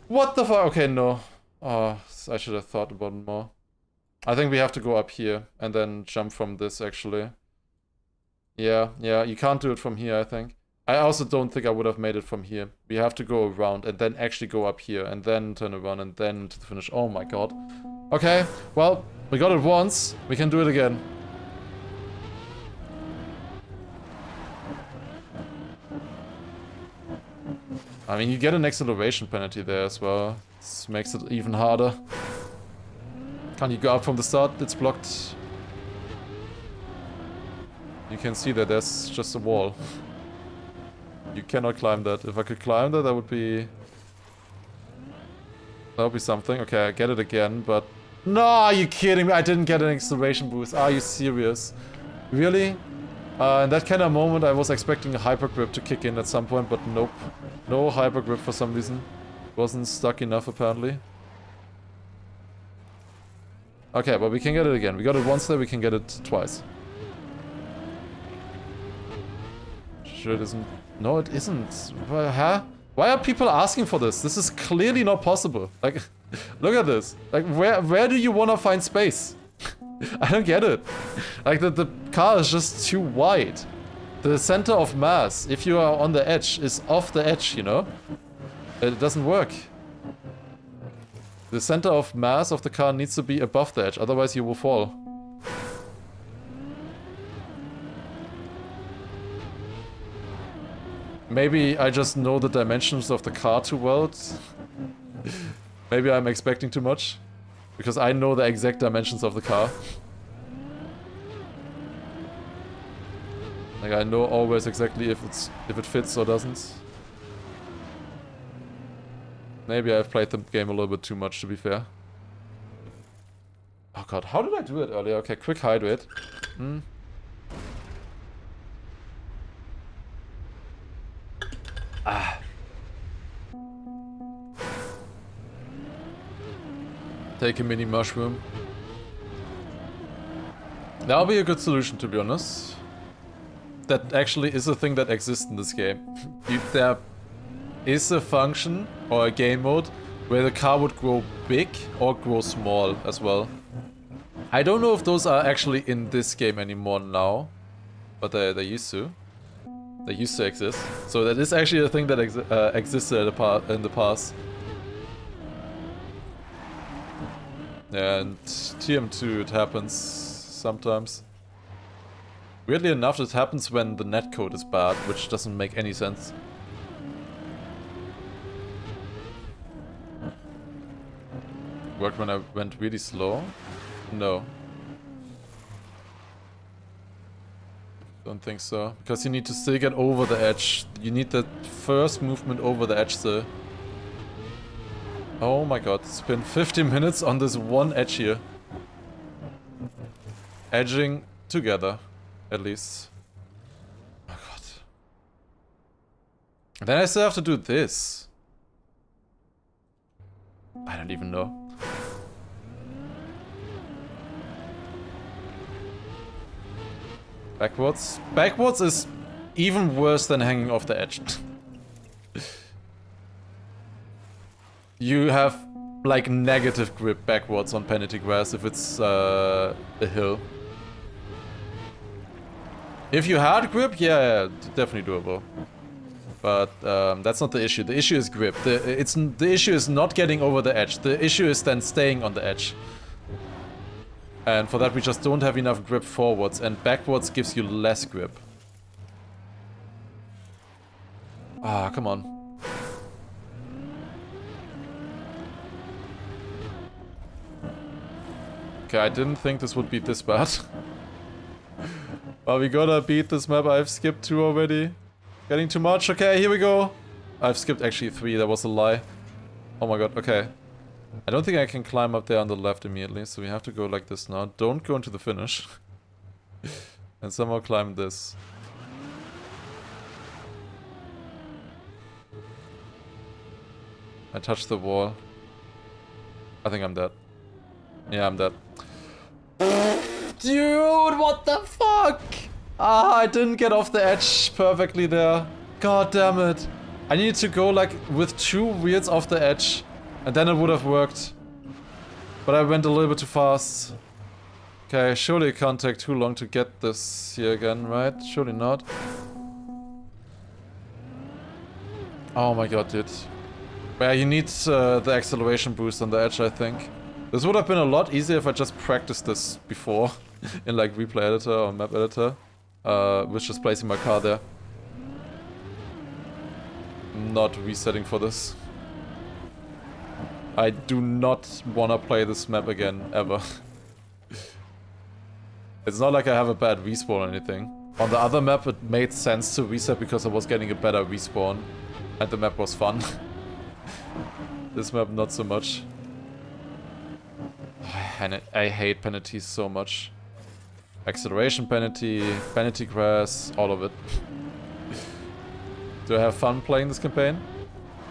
A: What the fuck? Okay, no. Oh, I should have thought about it more. I think we have to go up here and then jump from this, actually. Yeah, you can't do it from here, I think. I also don't think I would have made it from here. We have to go around and then actually go up here and then turn around and then to the finish. Oh my god. Okay, well, we got it once. We can do it again. I mean, you get an acceleration penalty there as well. This makes it even harder. Can't you go up from the start? It's blocked. You can see that there's just a wall. You cannot climb that. If I could climb that, that would be... That would be something. Okay, I get it again, but... No, are you kidding me? I didn't get an acceleration boost. Are you serious? Really? In that kind of moment, I was expecting a hyper grip to kick in at some point, but nope. No hyper grip for some reason. Wasn't stuck enough, apparently. Okay, but we can get it again. We got it once there, we can get it twice. Sure it isn't... No, it isn't. Huh? Why are people asking for this? This is clearly not possible. Like, look at this. Like, where do you want to find space? I don't get it. Like, the car is just too wide. The center of mass, if you are on the edge, is off the edge, you know? It doesn't work. The center of mass of the car needs to be above the edge, otherwise you will fall. Maybe I just know the dimensions of the car too well. Maybe I'm expecting too much. Because I know the exact dimensions of the car. Like, I know always exactly if it fits or doesn't. Maybe I've played the game a little bit too much, to be fair. Oh god, how did I do it earlier? Okay, quick hide it. Ah. Take a mini mushroom. That'll be a good solution, to be honest. That actually is a thing that exists in this game. If there is a function or a game mode where the car would grow big or grow small as well. I don't know if those are actually in this game anymore now, but they used to. They used to exist. So that is actually a thing that existed in the past. Yeah, and TM2 it happens sometimes. Weirdly enough, it happens when the netcode is bad, which doesn't make any sense. Worked when I went really slow? No. Don't think so. Because you need to still get over the edge. You need that first movement over the edge still. Oh my god, it's been 50 minutes on this one edge here. Edging together, at least. Oh god. And then I still have to do this. I don't even know. Backwards? Backwards is even worse than hanging off the edge. You have like negative grip backwards on penalty grass if it's a hill. If you had grip, yeah, definitely doable. But that's not the issue. The issue is grip. The issue is not getting over the edge. The issue is then staying on the edge. And for that we just don't have enough grip forwards, and backwards gives you less grip. Ah, come on. Okay, I didn't think this would be this bad. But we gotta beat this map. I've skipped 2 already. Getting too much. Okay, here we go. I've skipped actually 3. That was a lie. Oh my god, okay. I don't think I can climb up there on the left immediately, so we have to go like this now. Don't go into the finish. And somehow climb this. I touched the wall. I think I'm dead. Yeah, I'm dead. Dude, what the fuck? Ah, I didn't get off the edge perfectly there. God damn it. I needed to go like with 2 wheels off the edge. And then it would have worked. But I went a little bit too fast. Okay, surely it can't take too long to get this here again, right? Surely not. Oh my god, dude. Yeah, you need the acceleration boost on the edge, I think. This would have been a lot easier if I just practiced this before. In like replay editor or map editor. With just placing my car there. Not resetting for this. I do not wanna play this map again, ever. It's not like I have a bad respawn or anything. On the other map, it made sense to reset because I was getting a better respawn. And the map was fun. This map, not so much. I hate penalties so much. Acceleration penalty, penalty grass, all of it. Do I have fun playing this campaign?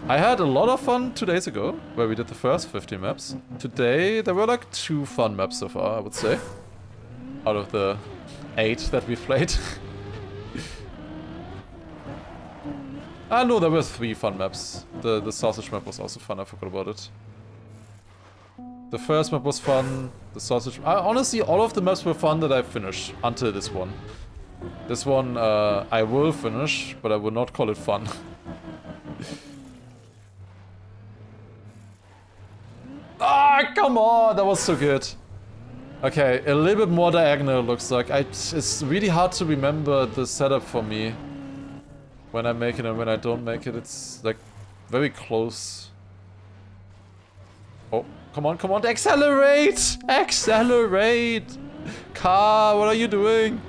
A: I had a lot of fun 2 days ago, where we did the first 50 maps. Today, there were like 2 fun maps so far, I would say. Out of the 8 that we played. No, there were 3 fun maps. The sausage map was also fun, I forgot about it. The first map was fun, the sausage... honestly, all of the maps were fun that I finished, until this one. This one, I will finish, but I will not call it fun. Come on! That was so good. Okay, a little bit more diagonal looks like. It's really hard to remember the setup for me. When I make it and when I don't make it, it's like very close. Oh, come on, come on, accelerate! Accelerate! Car, what are you doing?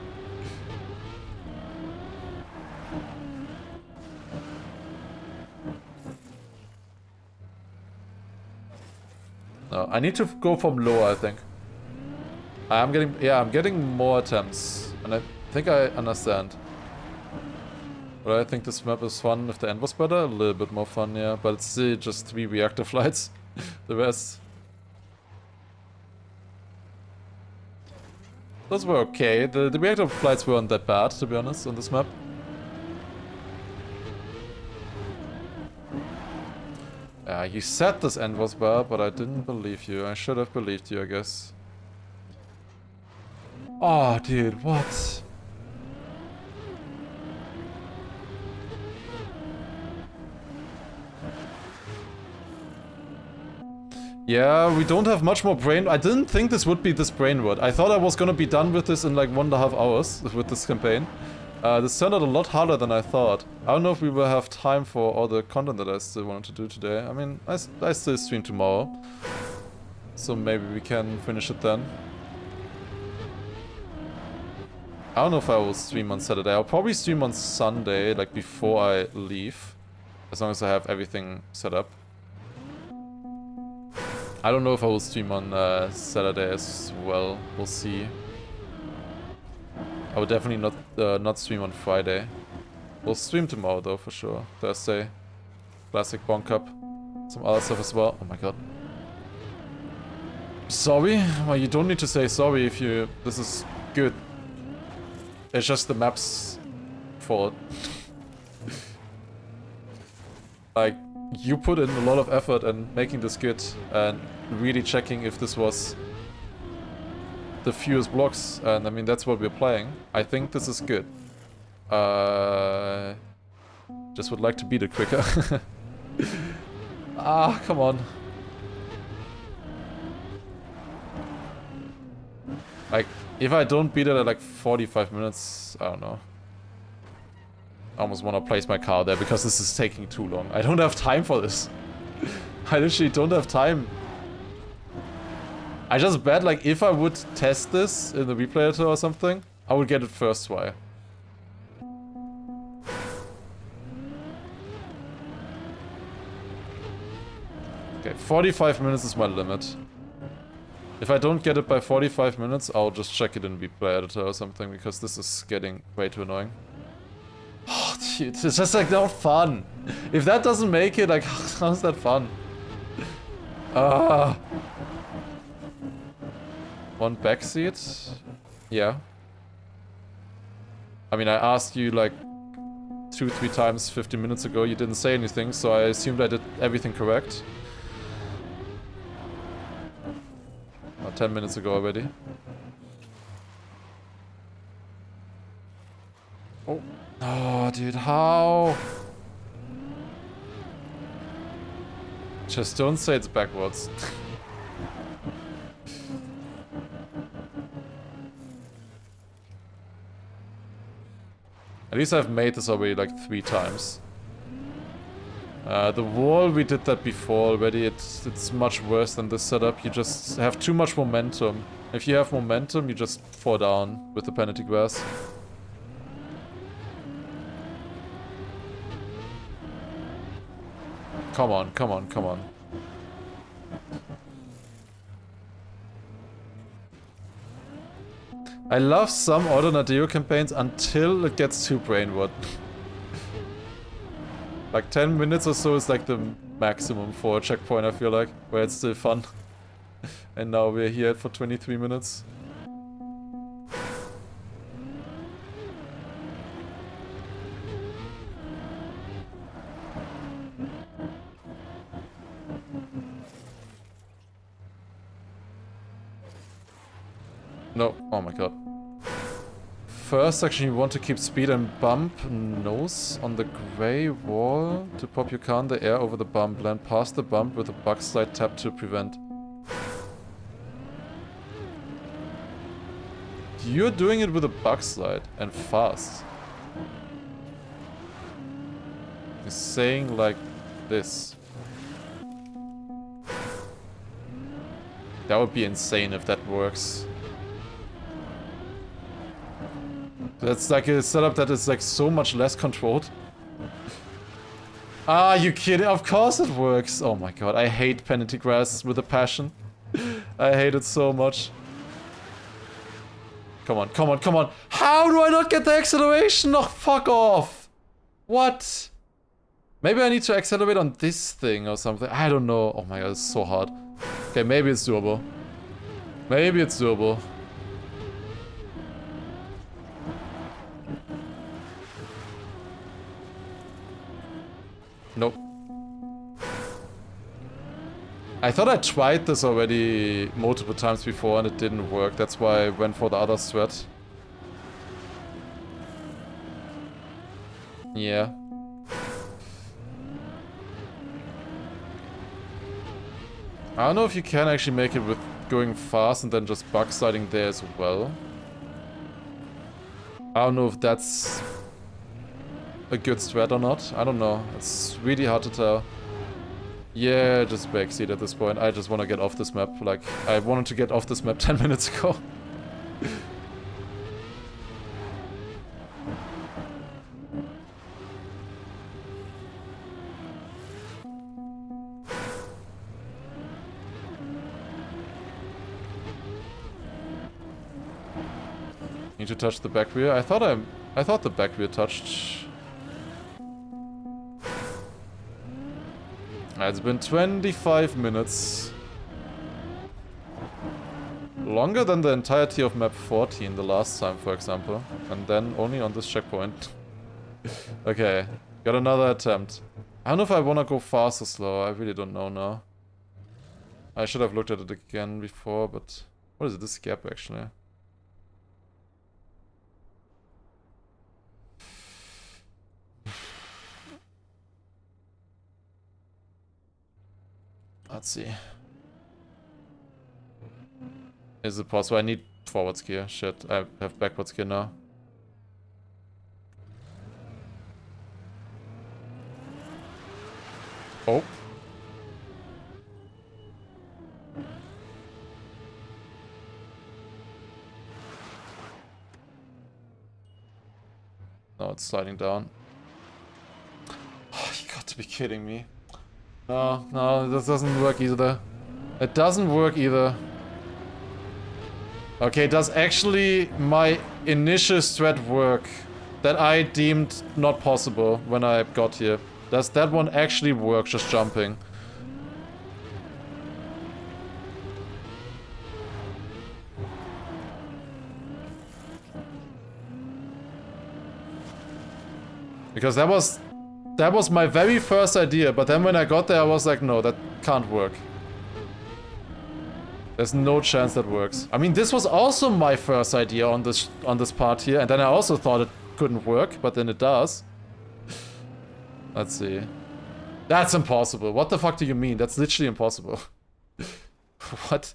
A: No, I need to go from lower, I think. I'm getting more attempts. And I think I understand. But I think this map is fun if the end was better. A little bit more fun, yeah. But it's still just 3 reactor flights. The rest... those were okay. The reactor flights weren't that bad, to be honest, on this map. You said this end was bad, but I didn't believe you. I should have believed you, I guess. Oh, dude, what? Yeah, we don't have much more brain... I didn't think this would be this brain rot. I thought I was gonna be done with this in like 1.5 hours with this campaign. This turned out a lot harder than I thought. I don't know if we will have time for all the content that I still wanted to do today. I mean, I still stream tomorrow. So maybe we can finish it then. I don't know if I will stream on Saturday. I'll probably stream on Sunday, like before I leave. As long as I have everything set up. I don't know if I will stream on Saturday as well. We'll see. I will definitely not stream on Friday. We'll stream tomorrow though, for sure. Thursday. Classic Bonk Cup. Some other stuff as well. Oh my god. Sorry? Well, you don't need to say sorry if you... this is good. It's just the map's fault. Like, you put in a lot of effort in making this good and really checking if this was the fewest blocks, and I mean that's what we're playing. I think this is good. Just would like to beat it quicker. Come on. Like, if I don't beat it at like 45 minutes, I don't know. I almost want to place my car there because this is taking too long. I don't have time for this. I literally don't have time. I just bet like if I would test this in the replay editor or something, I would get it first try. Okay, 45 minutes is my limit. If I don't get it by 45 minutes, I'll just check it in replay editor or something because this is getting way too annoying. Oh, dude, it's just like not fun. If that doesn't make it, like, how's that fun? One backseat? Yeah. I mean, I asked you like 2-3 times 15 minutes ago. You didn't say anything, so I assumed I did everything correct. 10 minutes ago already. Oh. Oh, dude, how? Just don't say it's backwards. At least I've made this already like 3 times. The wall, we did that before already. It's much worse than this setup. You just have too much momentum. If you have momentum, you just fall down with the penalty grass. Come on, come on, come on. I love some Auto-Nadeo campaigns until it gets too brainwashed. Like 10 minutes or so is like the maximum for a checkpoint, I feel like, where it's still fun. And now we're here for 23 minutes. No, oh my god. First section, you want to keep speed and bump nose on the grey wall to pop your car in the air over the bump. Land past the bump with a bug slide tap to prevent. You're doing it with a bug slide and fast. You're saying like this. That would be insane if that works. That's like a setup that is like so much less controlled. Ah, you kidding? Of course it works. Oh my god, I hate penalty grass with a passion. I hate it so much. Come on, come on, come on. How do I not get the acceleration? Oh, fuck off. What? Maybe I need to accelerate on this thing or something. I don't know. Oh my god, it's so hard. Okay, maybe it's doable. Maybe it's doable. Nope. I thought I tried this already multiple times before and it didn't work. That's why I went for the other strat. Yeah. I don't know if you can actually make it with going fast and then just bug sliding there as well. I don't know if that's a good strat or not. I don't know. It's really hard to tell. Yeah, just backseat at this point. I just want to get off this map. Like, I wanted to get off this map 10 minutes ago. Need to touch the back rear. I thought the back rear touched. It's been 25 minutes. Longer than the entirety of map 14 the last time, for example. And then only on this checkpoint. Okay, got another attempt. I don't know if I want to go fast or slow. I really don't know now. I should have looked at it again before, but... What is it? This gap, actually. Let's see. Is it possible? I need forwards gear. Shit, I have backwards gear now. Oh. No, it's sliding down. Oh, you got to be kidding me. No, no, this doesn't work either. It doesn't work either. Okay, does actually my initial strat work that I deemed not possible when I got here? Does that one actually work, just jumping? Because that was my very first idea, but then when I got there I was like, no, that can't work. There's no chance that works. I mean, this was also my first idea on this part here, and then I also thought it couldn't work, but then it does. Let's see. That's impossible. What the fuck do you mean? That's literally impossible. What?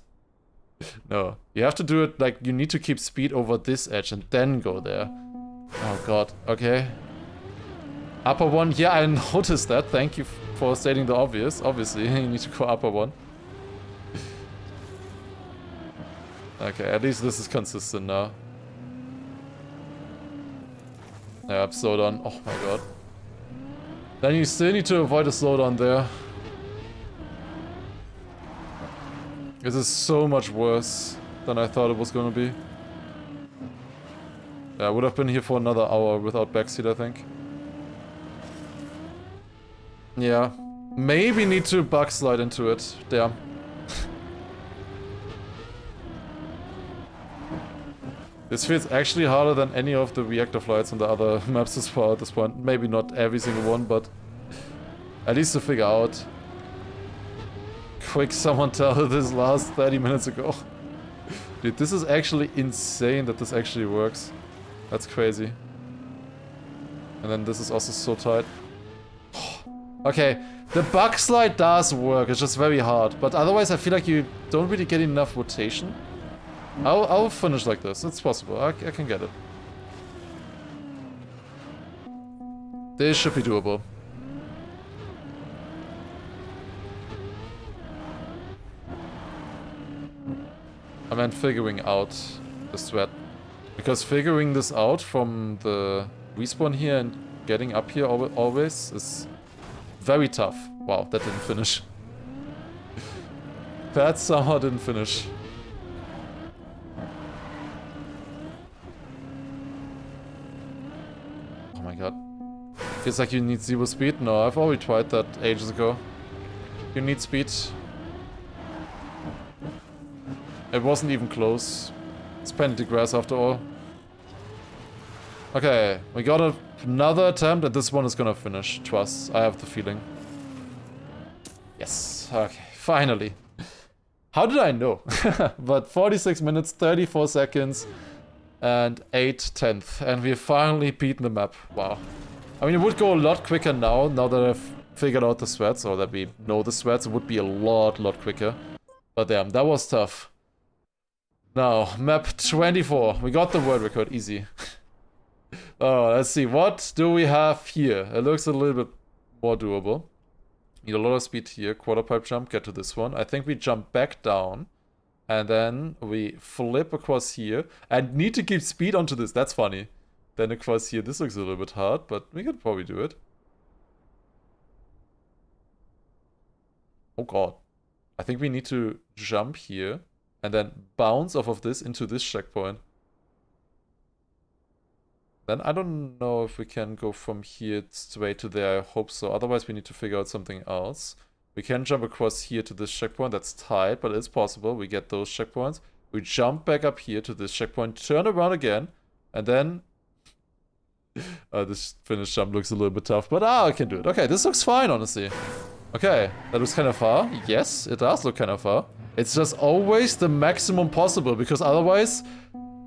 A: No. You have to do it like, you need to keep speed over this edge and then go there. Oh god. Okay. Upper one. Yeah, I noticed that. Thank you for stating the obvious. Obviously, you need to go upper one. Okay, at least this is consistent now. Yeah, slowdown. Oh my god. Then you still need to avoid a slowdown there. This is so much worse than I thought it was gonna be. Yeah, I would have been here for another hour without backseat, I think. Yeah. Maybe need to bug slide into it. Damn. This feels actually harder than any of the reactor flights on the other maps as well at this point. Maybe not every single one, but at least to figure out. Quick, someone tell her this last 30 minutes ago. Dude, this is actually insane that this actually works. That's crazy. And then this is also so tight. Okay, the bug slide does work, it's just very hard. But otherwise I feel like you don't really get enough rotation. I'll finish like this, it's possible, I can get it. This should be doable. I meant figuring out the threat. Because figuring this out from the respawn here and getting up here always is very tough. Wow, that didn't finish. That somehow didn't finish. Oh my god. Feels like you need 0 speed? No, I've already tried that ages ago. You need speed. It wasn't even close. It's penalty grass after all. Okay, we got another attempt and this one is gonna finish. Trust, I have the feeling. Yes, okay, finally. How did I know? But 46 minutes, 34 seconds, and 8/10. And we finally beaten the map. Wow. I mean, it would go a lot quicker now that I've figured out the sweats, or that we know the sweats. It would be a lot quicker. But damn, that was tough. Now, map 24. We got the world record, easy. Oh, let's see, what do we have here? It looks a little bit more doable. Need a lot of speed here, quarter pipe jump, get to this one. I think we jump back down, and then we flip across here, and need to keep speed onto this, that's funny. Then across here, this looks a little bit hard, but we could probably do it. Oh god. I think we need to jump here, and then bounce off of this into this checkpoint. Then I don't know if we can go from here straight to there, I hope so. Otherwise we need to figure out something else. We can jump across here to this checkpoint, that's tight, but it's possible. We get those checkpoints. We jump back up here to this checkpoint, turn around again, and then... this finish jump looks a little bit tough, but I can do it. Okay, this looks fine, honestly. Okay, that looks kind of far. Yes, it does look kind of far. It's just always the maximum possible, because otherwise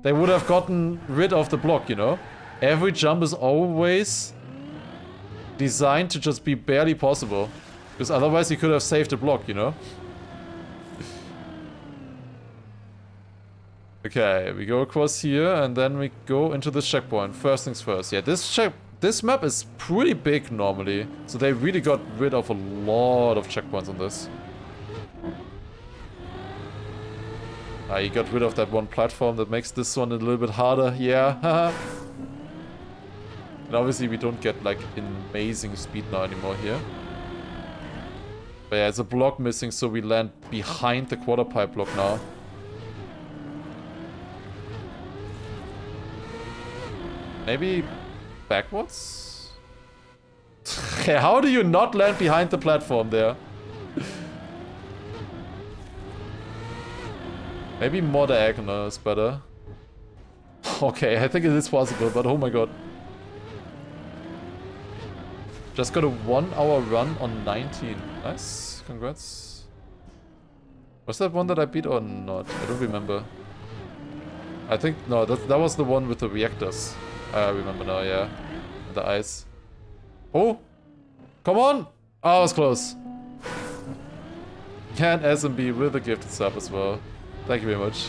A: they would have gotten rid of the block, you know? Every jump is always designed to just be barely possible. Because otherwise you could have saved the block, you know? Okay, we go across here and then we go into this checkpoint. First things first. Yeah, this map is pretty big normally. So they really got rid of a lot of checkpoints on this. You got rid of that one platform that makes this one a little bit harder. Yeah, and obviously we don't get like amazing speed now anymore here. But yeah, it's a block missing, so we land behind the quarter pipe block now. Maybe backwards? How do you not land behind the platform there? Maybe more diagonal is better. Okay, I think it is possible, but oh my god. Just got a 1 hour run on 19. Nice, congrats. Was that one that I beat or not? I don't remember. I think, no, that was the one with the reactors. I remember now, yeah. The ice. Oh! Come on! Oh, I was close. And SMB with a gifted sub as well. Thank you very much.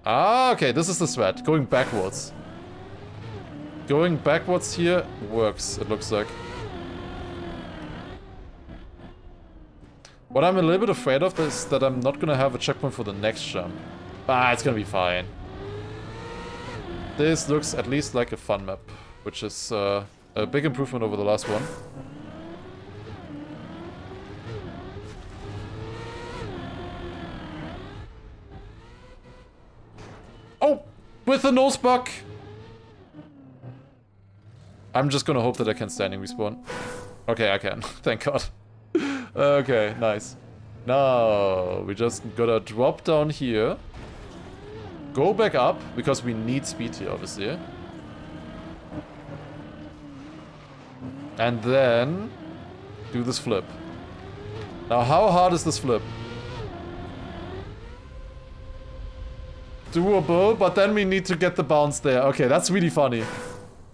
A: Ah, okay, this is the threat. Going backwards. Going backwards here works, it looks like. What I'm a little bit afraid of is that I'm not gonna have a checkpoint for the next jump. Ah, it's gonna be fine. This looks at least like a fun map, which is a big improvement over the last one. With the nose buck! I'm just gonna hope that I can standing respawn. Okay, I can. Thank God. Okay, nice. Now, we just gotta drop down here. Go back up, because we need speed here, obviously. And then do this flip. Now, how hard is this flip? Doable, but then we need to get the bounce there. Okay, that's really funny.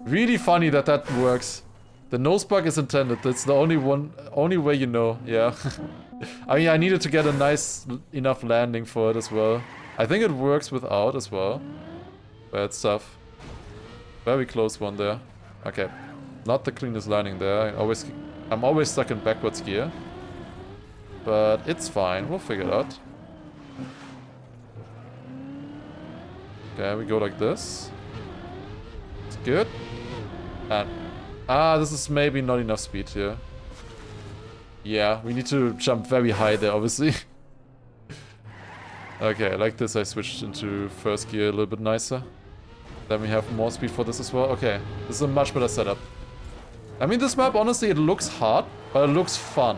A: Really funny that that works. The nose bug is intended. That's the only way you know. Yeah. I mean, I needed to get a nice enough landing for it as well. I think it works without as well. Bad stuff. Very close one there. Okay. Not the cleanest landing there. I'm always stuck in backwards gear. But it's fine. We'll figure it out. Okay, we go like this. It's good. And... this is maybe not enough speed here. Yeah, we need to jump very high there, obviously. Okay, like this I switched into first gear a little bit nicer. Then we have more speed for this as well. Okay, this is a much better setup. I mean, this map, honestly, it looks hard, but it looks fun.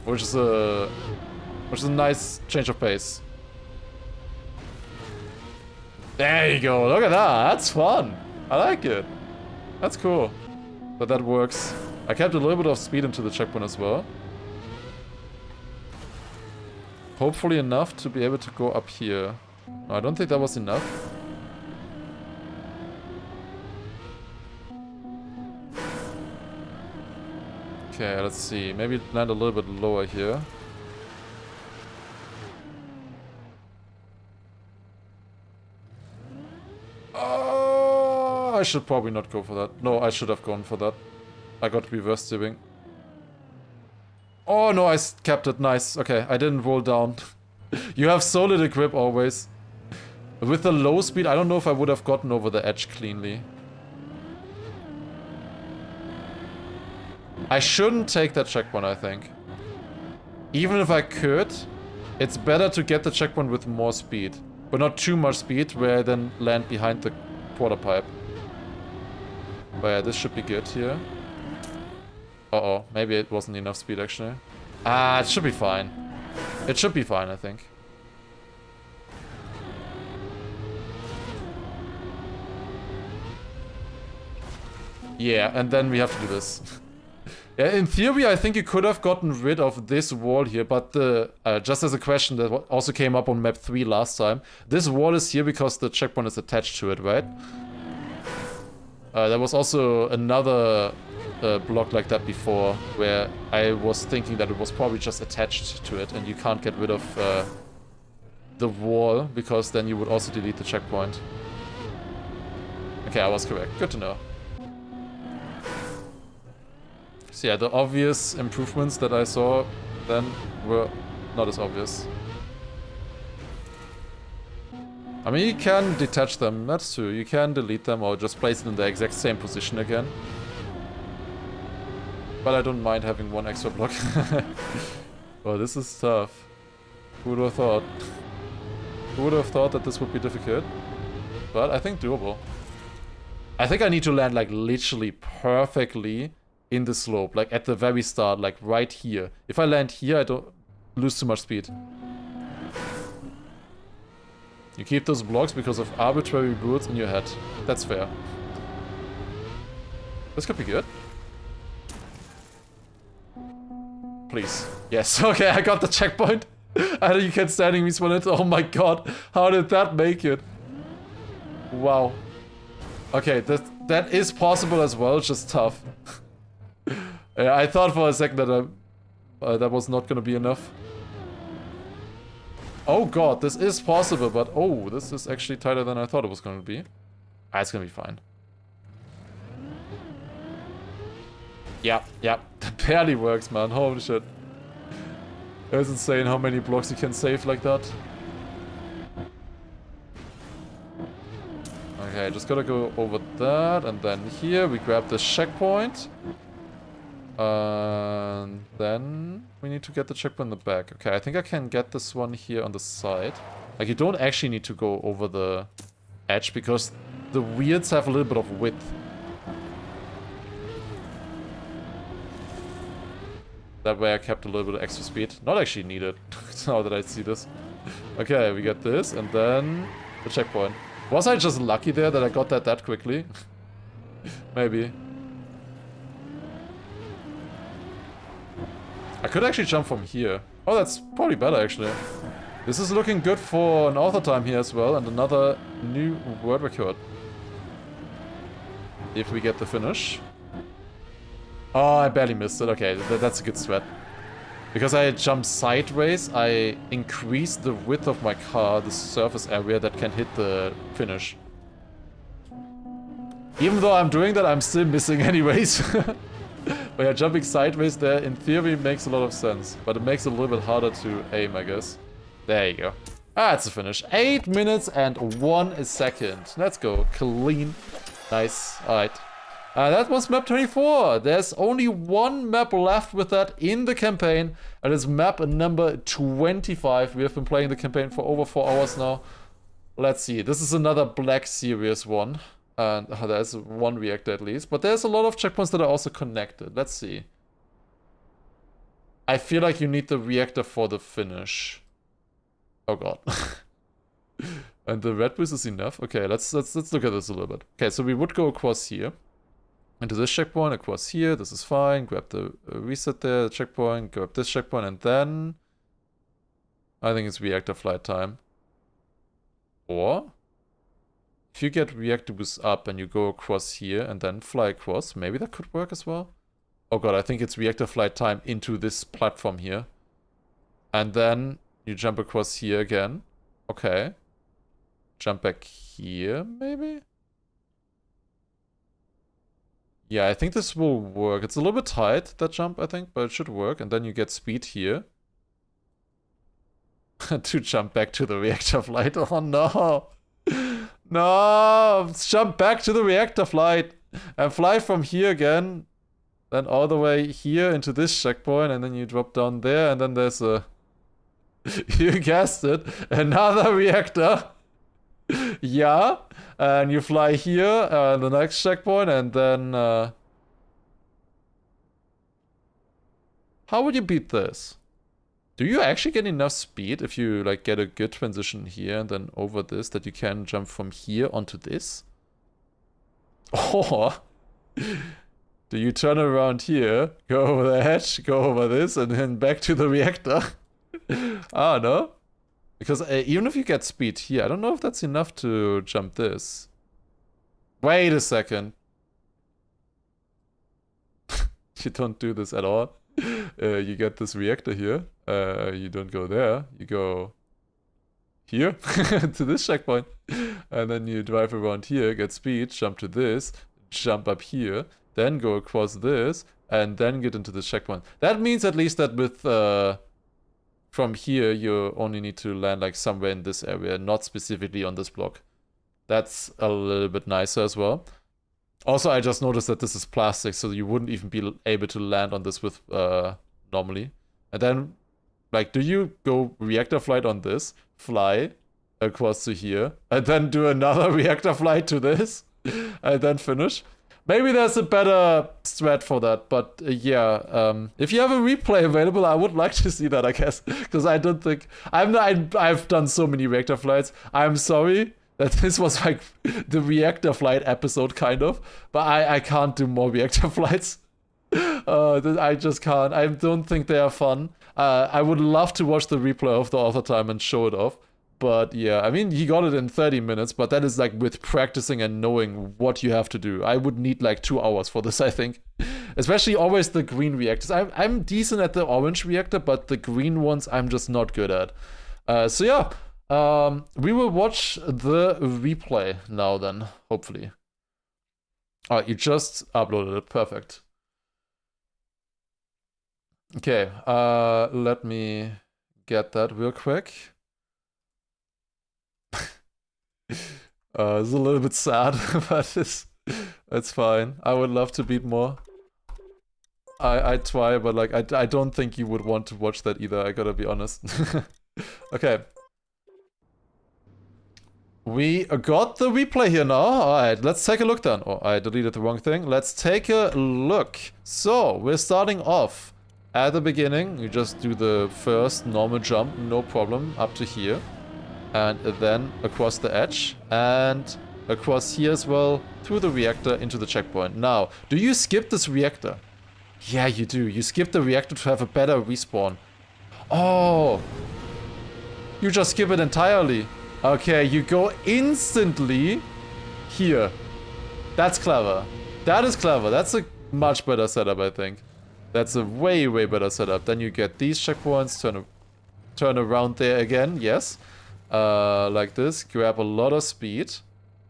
A: Which is a nice change of pace. There you go, look at that, that's fun. I like it. That's cool. But that works. I kept a little bit of speed into the checkpoint as well. Hopefully enough to be able to go up here. No, I don't think that was enough. Okay, let's see. Maybe land a little bit lower here. I should probably not go for that. No, I should have gone for that. I got reverse steering. Oh no, I kept it. Nice. Okay, I didn't roll down. You have so little grip always. With the low speed, I don't know if I would have gotten over the edge cleanly. I shouldn't take that checkpoint, I think. Even if I could, it's better to get the checkpoint with more speed. But not too much speed, where I then land behind the quarter pipe. But yeah, this should be good here. Uh-oh, maybe it wasn't enough speed actually. It should be fine. It should be fine, I think. Yeah, and then we have to do this. Yeah, in theory, I think you could have gotten rid of this wall here, but just as a question that also came up on map 3 last time, this wall is here because the checkpoint is attached to it, right? There was also another block like that before, where I was thinking that it was probably just attached to it, and you can't get rid of the wall, because then you would also delete the checkpoint. Okay, I was correct. Good to know. So yeah, the obvious improvements that I saw then were not as obvious. I mean, you can detach them, that's true. You can delete them or just place it in the exact same position again. But I don't mind having one extra block. Oh, this is tough. Who would have thought? Who would have thought that this would be difficult? But I think doable. I think I need to land like literally perfectly in the slope, like at the very start, like right here. If I land here, I don't lose too much speed. You keep those blocks because of arbitrary rules in your head. That's fair. This could be good. Please. Yes, okay, I got the checkpoint. And you can standing respawn it. Oh my god, how did that make it? Wow. Okay, that is possible as well, it's just tough. Yeah, I thought for a second that that was not gonna be enough. Oh god, this is possible, but oh, this is actually tighter than I thought it was gonna be. It's gonna be fine. Yeah, that barely works, man. Holy shit. It's insane how many blocks you can save like that. Okay, just gotta go over that, and then here we grab the checkpoint. And then we need to get the checkpoint in the back. Okay, I think I can get this one here on the side. Like, you don't actually need to go over the edge because the weirds have a little bit of width. That way I kept a little bit of extra speed. Not actually needed, now that I see this. Okay, we got this, and then the checkpoint. Was I just lucky there that I got that quickly? Maybe. I could actually jump from here. Oh, that's probably better, actually. This is looking good for an author time here as well, and another new world record. If we get the finish. Oh, I barely missed it. Okay, that's a good strat. Because I jumped sideways, I increased the width of my car, the surface area that can hit the finish. Even though I'm doing that, I'm still missing anyways. But yeah, jumping sideways there, in theory, makes a lot of sense. But it makes it a little bit harder to aim, I guess. There you go. Ah, it's a finish. 8 minutes and 1 second. Let's go. Clean. Nice. Alright. That was map 24. There's only one map left with that in the campaign. And it's map number 25. We have been playing the campaign for over 4 hours now. Let's see. This is another Black Series one. And there's one reactor at least. But there's a lot of checkpoints that are also connected. Let's see. I feel like you need the reactor for the finish. Oh god. And the red boost is enough? Okay, let's look at this a little bit. Okay, so we would go across here. Into this checkpoint, across here. This is fine. Grab the reset there, the checkpoint. Grab this checkpoint, and then... I think it's reactor flight time. Or... if you get reactor boost up and you go across here and then fly across, maybe that could work as well. Oh god, I think it's reactor flight time into this platform here. And then you jump across here again. Okay. Jump back here, maybe? Yeah, I think this will work. It's a little bit tight, that jump, I think, but it should work. And then you get speed here. To jump back to the reactor flight. Oh no! No! Jump back to the reactor flight! And fly from here again. Then all the way here into this checkpoint. And then you drop down there. And then there's a... you guessed it. Another reactor. Yeah. And you fly here. The next checkpoint. And then... how would you beat this? Do you actually get enough speed if you like get a good transition here and then over this that you can jump from here onto this? Or do you turn around here, go over the edge, go over this, and then back to the reactor? I don't know. Because even if you get speed here, I don't know if that's enough to jump this. Wait a second. You don't do this at all. You get this reactor here. You don't go there. You go here to this checkpoint. And then you drive around here, get speed, jump to this, jump up here, then go across this, and then get into this checkpoint. That means at least that with from here you only need to land like somewhere in this area, not specifically on this block. That's a little bit nicer as well. Also, I just noticed that this is plastic, so you wouldn't even be able to land on this with normally. And then, like, do you go reactor flight on this, fly across to here, and then do another reactor flight to this, and then finish? Maybe there's a better strat for that, but yeah, if you have a replay available, I would like to see that, I guess, because I don't think I've done so many reactor flights. I'm sorry that this was like the reactor flight episode, kind of, but I can't do more reactor flights. I just can't. I don't think they are fun. I would love to watch the replay of the author time and show it off. But yeah, I mean, he got it in 30 minutes, but that is like with practicing and knowing what you have to do. I would need like 2 hours for this, I think. Especially always the green reactors. I'm decent at the orange reactor, but the green ones I'm just not good at. So yeah, we will watch the replay now then, hopefully. Oh, you just uploaded it, perfect. Okay, let me get that real quick. It's a little bit sad, but it's fine. I would love to beat more. I try, but like I don't think you would want to watch that either, I gotta be honest. Okay. We got the replay here now. Alright, let's take a look then. Oh, I deleted the wrong thing. Let's take a look. So, we're starting off at the beginning. You just do the first normal jump, no problem, up to here. And then across the edge. And across here as well, through the reactor into the checkpoint. Now, do you skip this reactor? Yeah, you do. You skip the reactor to have a better respawn. Oh! You just skip it entirely. Okay, you go instantly here. That's clever. That is clever. That's a much better setup, I think. That's a way, way better setup. Then you get these checkpoints, turn around there again, yes. Like this, grab a lot of speed.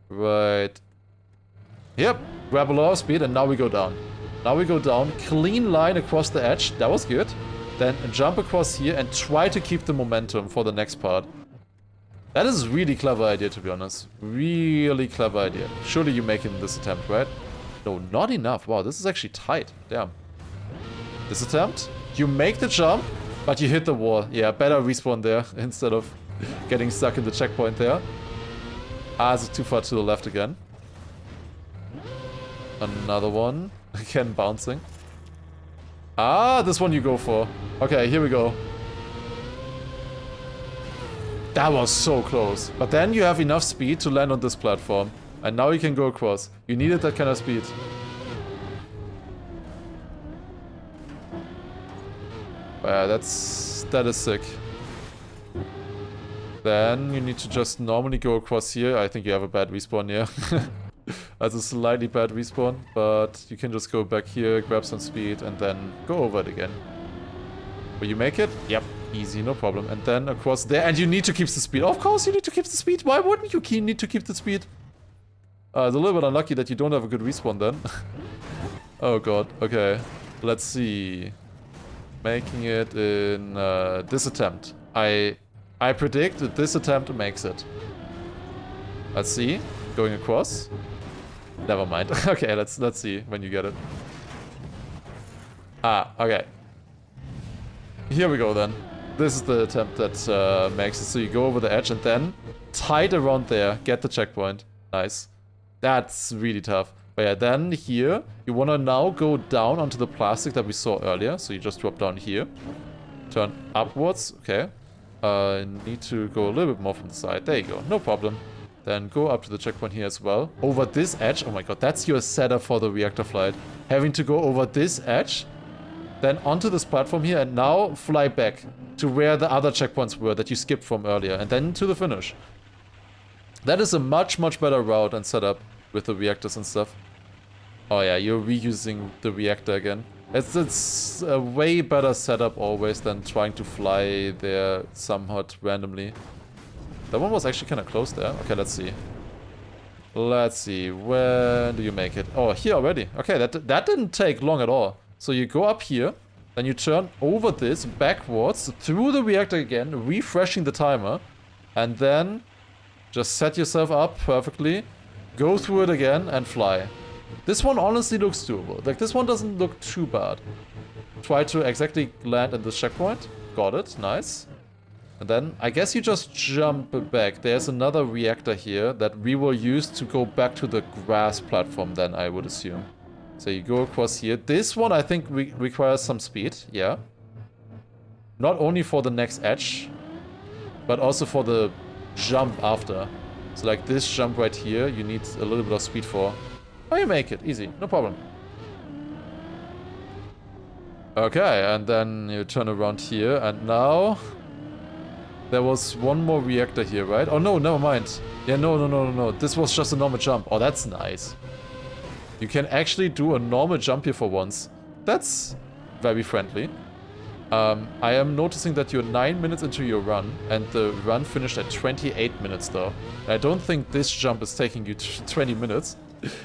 A: Right. Yep, grab a lot of speed, and now we go down. Now we go down, clean line across the edge. That was good. Then jump across here and try to keep the momentum for the next part. That is a really clever idea, to be honest. Really clever idea. Surely you make it in this attempt, right? No, not enough. Wow, this is actually tight. Damn. This attempt, you make the jump, but you hit the wall. Yeah, better respawn there instead of getting stuck in the checkpoint there. Ah, it's too far to the left again. Another one. Again, bouncing. Ah, this one you go for. Okay, here we go. That was so close. But then you have enough speed to land on this platform. And now you can go across. You needed that kind of speed. Yeah, that is sick. Then you need to just normally go across here. I think you have a bad respawn here. That's a slightly bad respawn. But you can just go back here, grab some speed, and then go over it again. Will you make it? Yep. Easy, no problem. And then across there. And you need to keep the speed. Of course you need to keep the speed. Why wouldn't you need to keep the speed? It's a little bit unlucky that you don't have a good respawn then. Oh god. Okay. Let's see. Making it in this attempt. I predict that this attempt makes it. Let's see. Going across. Never mind. Okay, let's see when you get it. Ah, okay. Here we go then. This is the attempt that makes it. So you go over the edge and then tight around there. Get the checkpoint. Nice. That's really tough. But yeah, then here, you want to now go down onto the plastic that we saw earlier. So you just drop down here. Turn upwards. Okay. Need to go a little bit more from the side. There you go. No problem. Then go up to the checkpoint here as well. Over this edge. Oh my god, that's your setup for the reactor flight. Having to go over this edge. Then onto this platform here and now fly back to where the other checkpoints were that you skipped from earlier. And then to the finish. That is a much, much better route and setup with the reactors and stuff. Oh yeah, you're reusing the reactor again. It's a way better setup always than trying to fly there somewhat randomly. That one was actually kind of close there. Okay, let's see. Let's see. When do you make it? Oh, here already. Okay, that didn't take long at all. So you go up here, then you turn over this backwards through the reactor again, refreshing the timer, and then just set yourself up perfectly, go through it again, and fly. This one honestly looks doable. Like, this one doesn't look too bad. Try to exactly land in this checkpoint. Got it. Nice. And then, I guess you just jump back. There's another reactor here that we will use to go back to the grass platform then, I would assume. So you go across here. This one, I think, requires some speed. Yeah. Not only for the next edge, but also for the jump after. So like this jump right here, you need a little bit of speed for. Oh, you make it. Easy. No problem. Okay, and then you turn around here, and now there was one more reactor here, right? Oh no, never mind. Yeah, no. This was just a normal jump. Oh, that's nice. You can actually do a normal jump here for once. That's very friendly. I am noticing that you're 9 minutes into your run, and the run finished at 28 minutes though. I don't think this jump is taking you 20 minutes.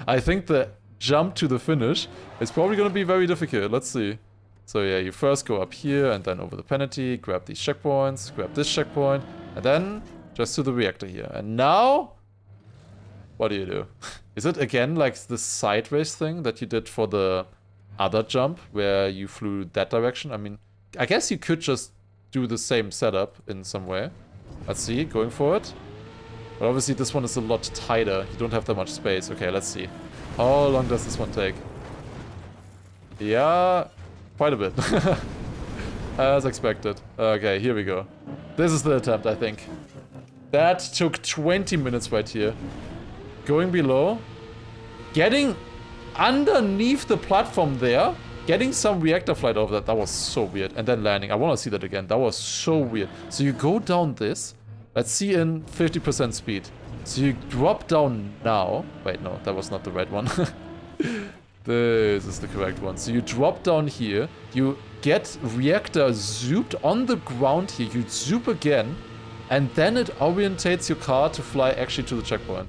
A: I think the jump to the finish is probably going to be very difficult. Let's see. So yeah, you first go up here and then over the penalty, grab these checkpoints, grab this checkpoint, and then just to the reactor here. And now, what do? Is it again like the sideways thing that you did for the other jump where you flew that direction? I mean, I guess you could just do the same setup in some way. Let's see, going for it. But obviously this one is a lot tighter. You don't have that much space. Okay, let's see. How long does this one take? Yeah, quite a bit. As expected. Okay, here we go. This is the attempt, I think. That took 20 minutes right here. Going below. Getting underneath the platform there. Getting some reactor flight over that. That was so weird. And then landing. I want to see that again. That was so weird. So you go down this. Let's see in 50% speed. So you drop down now. Wait, no, that was not the right one. This is the correct one. So you drop down here. You get reactor zooped on the ground here. You zoop again. And then it orientates your car to fly actually to the checkpoint.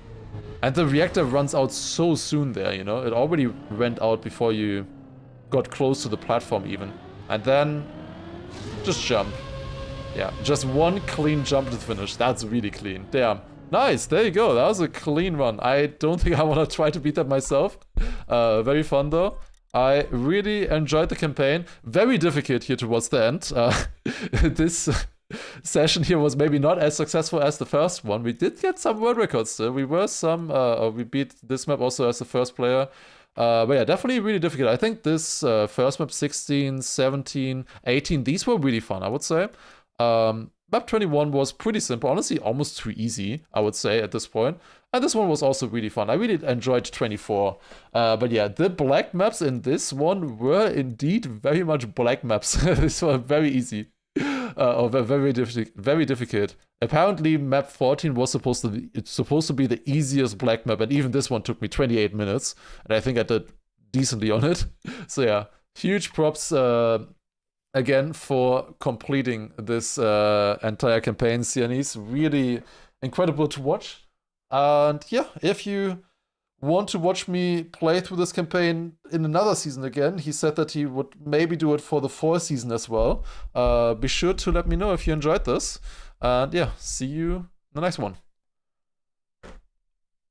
A: And the reactor runs out so soon there, you know? It already went out before you got close to the platform even. And then just jump. Yeah, just one clean jump to the finish. That's really clean. Damn. Nice, there you go. That was a clean run. I don't think I want to try to beat that myself. Very fun though. I really enjoyed the campaign. Very difficult here towards the end. This session here was maybe not as successful as the first one. We did get some world records still. We beat this map also as the first player. But yeah, definitely really difficult. I think this first map, 16, 17, 18, these were really fun, I would say. Map 21 was pretty simple, honestly almost too easy, I would say at this point. And this one was also really fun. I really enjoyed 24. But yeah, the black maps in this one were indeed very much black maps. These were very easy. Or very difficult. Apparently map 14 was supposed to be the easiest black map, and even this one took me 28 minutes. And I think I did decently on it. So yeah, huge props again for completing this entire campaign, Sienese. Really incredible to watch. And yeah, if you want to watch me play through this campaign in another season again, he said that he would maybe do it for the 4th season as well. Be sure to let me know if you enjoyed this. And yeah, see you in the next one.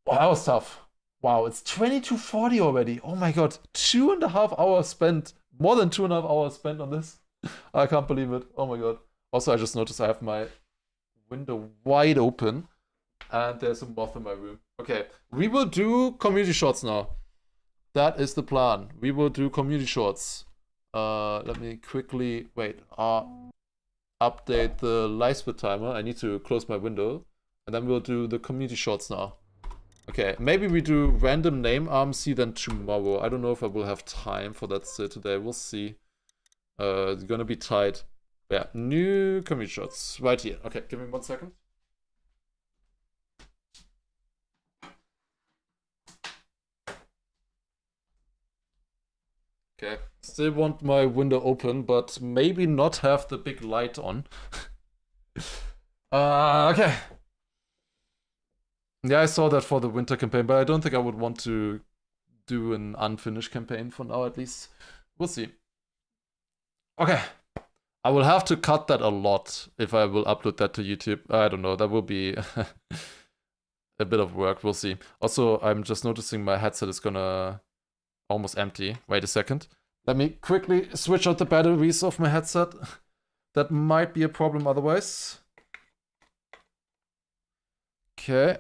A: Wow, that was tough. Wow, it's 22:40 already. Oh my god, 2.5 hours spent. More than 2.5 hours spent on this. I can't believe it. Oh my god. Also, I just noticed I have my window wide open. And there's a moth in my room. Okay, we will do community shorts now. That is the plan. We will do community shorts. Let me quickly wait. Update the live split timer. I need to close my window, and then we'll do the community shorts now. Okay, maybe we do random name RMC then tomorrow. I don't know if I will have time for that still today. We'll see. It's gonna be tight. Yeah, new community shorts right here. Okay, give me 1 second. Okay, still want my window open, but maybe not have the big light on. Okay. Yeah, I saw that for the winter campaign, but I don't think I would want to do an unfinished campaign for now, at least. We'll see. Okay. I will have to cut that a lot if I will upload that to YouTube. I don't know, that will be a bit of work, we'll see. Also, I'm just noticing my headset is gonna almost empty. Wait a second. Let me quickly switch out the batteries of my headset. That might be a problem otherwise. Okay.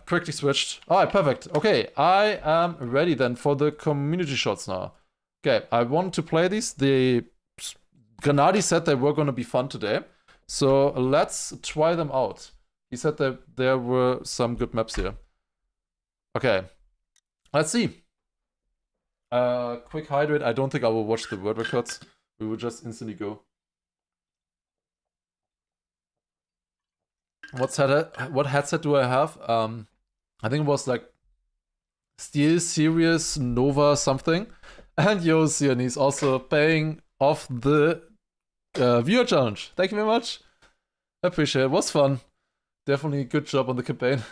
A: Quickly switched. Alright, perfect. Okay, I am ready then for the community shots now. Okay, I want to play these. The Granadi said they were gonna be fun today. So let's try them out. He said that there were some good maps here. Okay, let's see. Quick hydrate. I don't think I will watch the word records. We will just instantly go. What headset do I have? I think it was like Steel Series Nova something. And yo, Sienese also paying off the viewer challenge. Thank you very much. I appreciate it. It was fun. Definitely a good job on the campaign.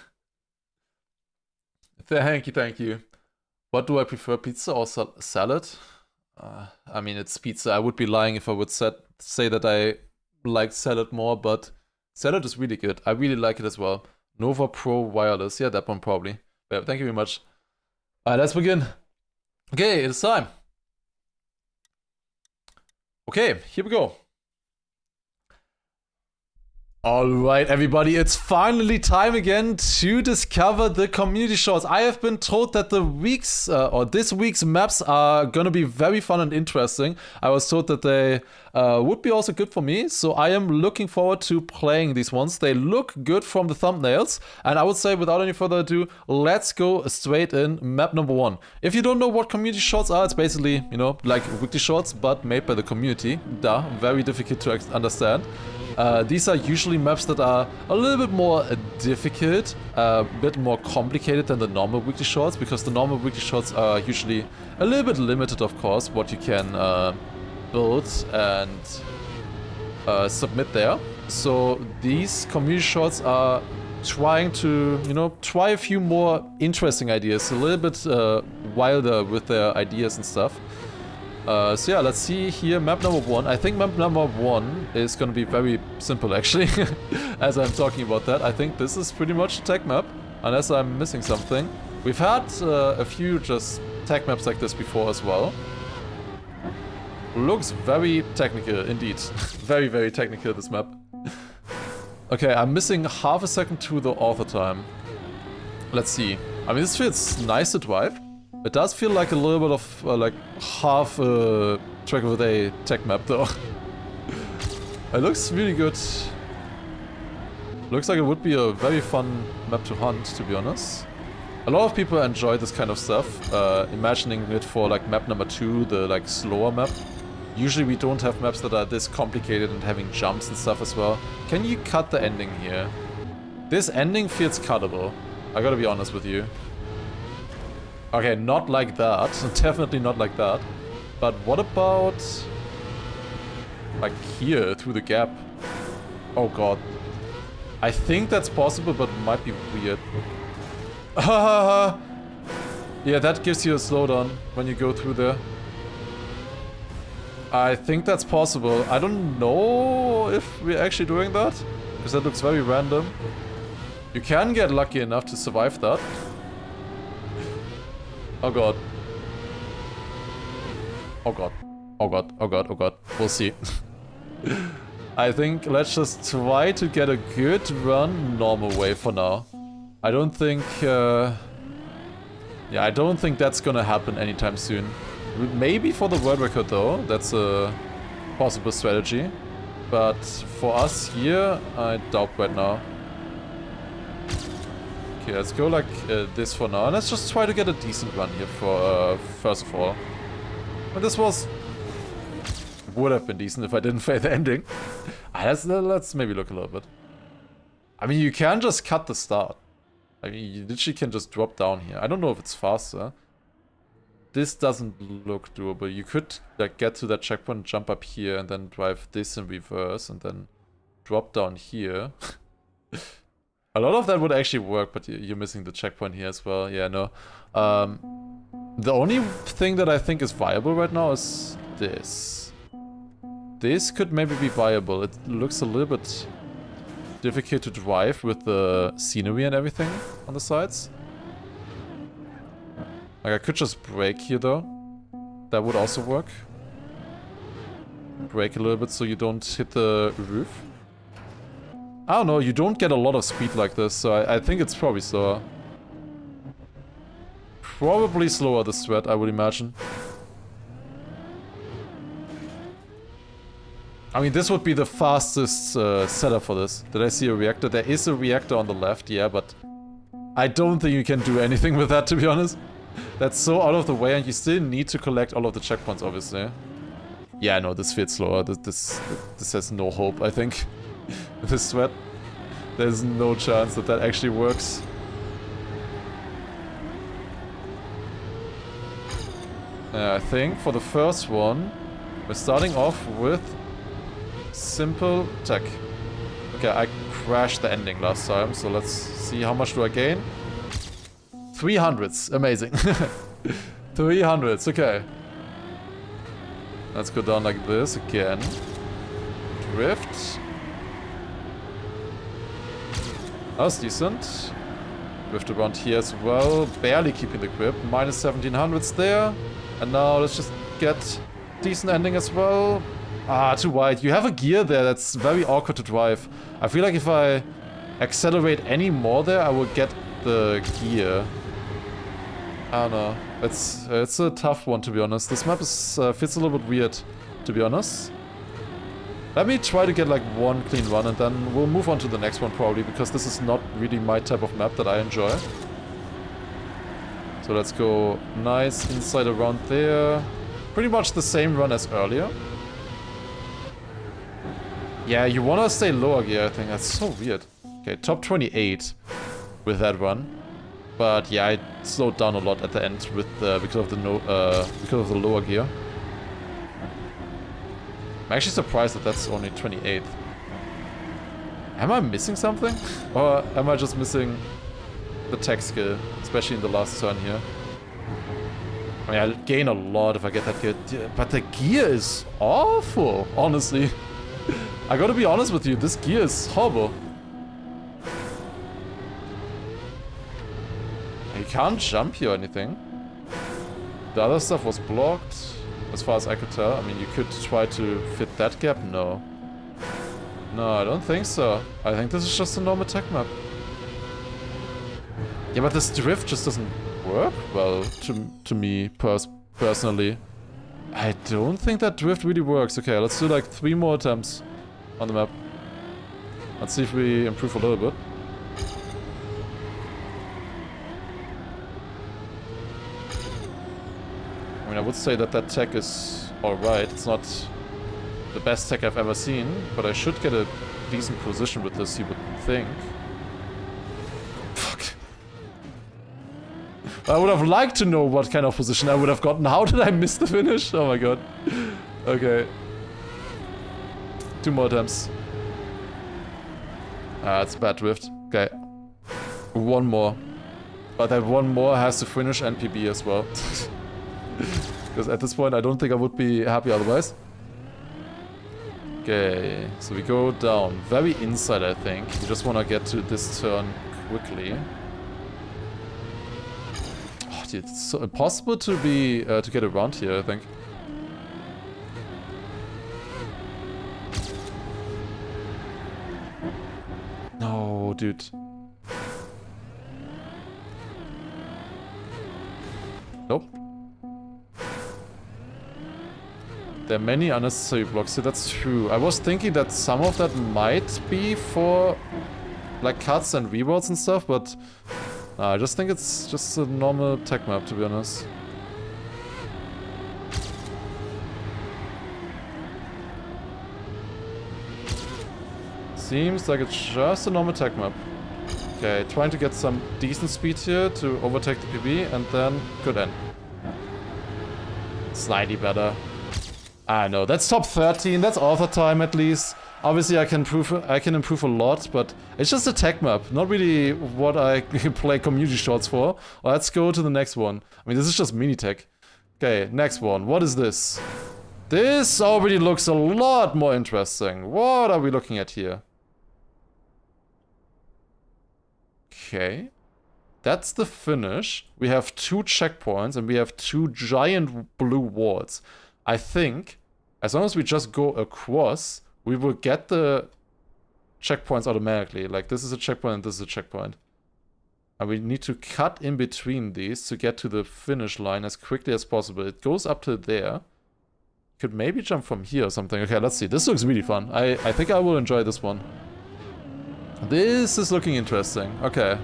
A: Thank you. What do I prefer, pizza or salad? I mean, it's pizza. I would be lying if I would say that I like salad more, but salad is really good. I really like it as well. Nova Pro Wireless. Yeah, that one probably. Yeah, thank you very much. Alright, let's begin. Okay, it's time. Okay, here we go. Alright everybody, it's finally time again to discover the community shorts. I have been told that the week's, or this week's maps are gonna be very fun and interesting. I was told that they would be also good for me, so I am looking forward to playing these ones. They look good from the thumbnails, and I would say without any further ado, let's go straight in. Map number 1. If you don't know what community shorts are, it's basically, you know, like weekly shorts, but made by the community. Duh, very difficult to understand. These are usually maps that are a little bit more difficult, a bit more complicated than the normal weekly shorts, because the normal weekly shorts are usually a little bit limited, of course, what you can build and submit there. So these community shorts are trying to, you know, try a few more interesting ideas, a little bit wilder with their ideas and stuff. So yeah, let's see here, map number 1. I think map number 1 is gonna be very simple actually, as I'm talking about that. I think this is pretty much a tech map, unless I'm missing something. We've had a few just tech maps like this before as well. Looks very technical indeed. Very, very technical, this map. Okay, I'm missing half a second to the author time. Let's see. I mean, this feels nice to drive. It does feel like a little bit of like half a track of the day tech map though. It looks really good. Looks like it would be a very fun map to hunt, to be honest. A lot of people enjoy this kind of stuff, imagining it for like map number 2, the like slower map. Usually we don't have maps that are this complicated and having jumps and stuff as well. Can you cut the ending here? This ending feels cuttable, I gotta be honest with you. Okay, not like that. Definitely not like that. But what about like here, through the gap? Oh god. I think that's possible, but it might be weird. Yeah, that gives you a slowdown when you go through there. I think that's possible. I don't know if we're actually doing that, because that looks very random. You can get lucky enough to survive that. Oh god. Oh god. Oh god. Oh god. Oh god. We'll see. I think let's just try to get a good run normal way for now. I don't think... yeah, I don't think that's gonna happen anytime soon. Maybe for the world record though, that's a possible strategy. But for us here, I doubt right now. Okay, let's go like this for now, and let's just try to get a decent run here for first of all. And this would have been decent if I didn't fail the ending. Let's maybe look a little bit. I mean, you can just cut the start. I mean, you literally can just drop down here. I don't know if it's faster. This doesn't look doable. You could like get to that checkpoint, jump up here, and then drive this in reverse, and then drop down here. A lot of that would actually work, but you're missing the checkpoint here as well. Yeah, no. The only thing that I think is viable right now is this. This could maybe be viable. It looks a little bit difficult to drive with the scenery and everything on the sides. Like, I could just brake here though. That would also work. Brake a little bit so you don't hit the roof. I don't know, you don't get a lot of speed like this, so I think it's probably slower. Probably slower, this thread, I would imagine. I mean, this would be the fastest setup for this. Did I see a reactor? There is a reactor on the left, yeah, but I don't think you can do anything with that, to be honest. That's so out of the way, and you still need to collect all of the checkpoints, obviously. Yeah, no, this feels slower. This has no hope, I think. This thread, there's no chance that that actually works. I think for the first one, we're starting off with simple tech. Okay, I crashed the ending last time, so let's see how much do I gain. 300s, amazing. 300s, okay. Let's go down like this again. Drift. That was decent. Drift around here as well. Barely keeping the grip. Minus 1700s there. And now let's just get decent ending as well. Ah, too wide. You have a gear there that's very awkward to drive. I feel like if I accelerate any more there, I will get the gear. I don't know. It's a tough one, to be honest. This map is fits a little bit weird, to be honest. Let me try to get like one clean run and then we'll move on to the next one probably, because this is not really my type of map that I enjoy. So let's go nice inside around there. Pretty much the same run as earlier. Yeah, you wanna stay lower gear, I think. That's so weird. Okay, top 28 with that run. But yeah, I slowed down a lot at the end with because of the lower gear. I'm actually surprised that that's only 28th. Am I missing something? Or am I just missing the tech skill, especially in the last turn here? I mean, I'll gain a lot if I get that gear, but the gear is awful, honestly. I gotta be honest with you, this gear is horrible. You can't jump here or anything. The other stuff was blocked, as far as I could tell. I mean, you could try to fit that gap. No. No, I don't think so. I think this is just a normal tech map. Yeah, but this drift just doesn't work well to me personally. I don't think that drift really works. Okay, let's do like 3 more attempts on the map. Let's see if we improve a little bit. I mean, I would say that that tech is alright. It's not the best tech I've ever seen, but I should get a decent position with this, you would think. Fuck. I would have liked to know what kind of position I would have gotten. How did I miss the finish? Oh my god. Okay. 2 more attempts. Ah, it's bad drift. Okay. 1 more. But that 1 more has to finish and PB as well. Because at this point I don't think I would be happy otherwise. Okay, so we go down. Very inside, I think. We just want to get to this turn quickly. Oh, dude, it's so impossible to be to get around here, I think. No, dude. Nope. There are many unnecessary blocks here, that's true. I was thinking that some of that might be for like cuts and rewards and stuff, but I just think it's just a normal tech map, to be honest. Seems like it's just a normal tech map. Okay, trying to get some decent speed here to overtake the PB and then good end. Slightly better. I know, that's top 13, that's author time at least. Obviously I can improve a lot, but it's just a tech map, not really what I play community shorts for. Well, let's go to the next one. I mean, this is just mini tech. Okay, next one. What is this? This already looks a lot more interesting. What are we looking at here? Okay. That's the finish. We have 2 checkpoints and we have 2 giant blue walls. I think, as long as we just go across, we will get the checkpoints automatically. Like, this is a checkpoint and this is a checkpoint. And we need to cut in between these to get to the finish line as quickly as possible. It goes up to there. Could maybe jump from here or something. Okay, let's see. This looks really fun. I think I will enjoy this one. This is looking interesting. Okay.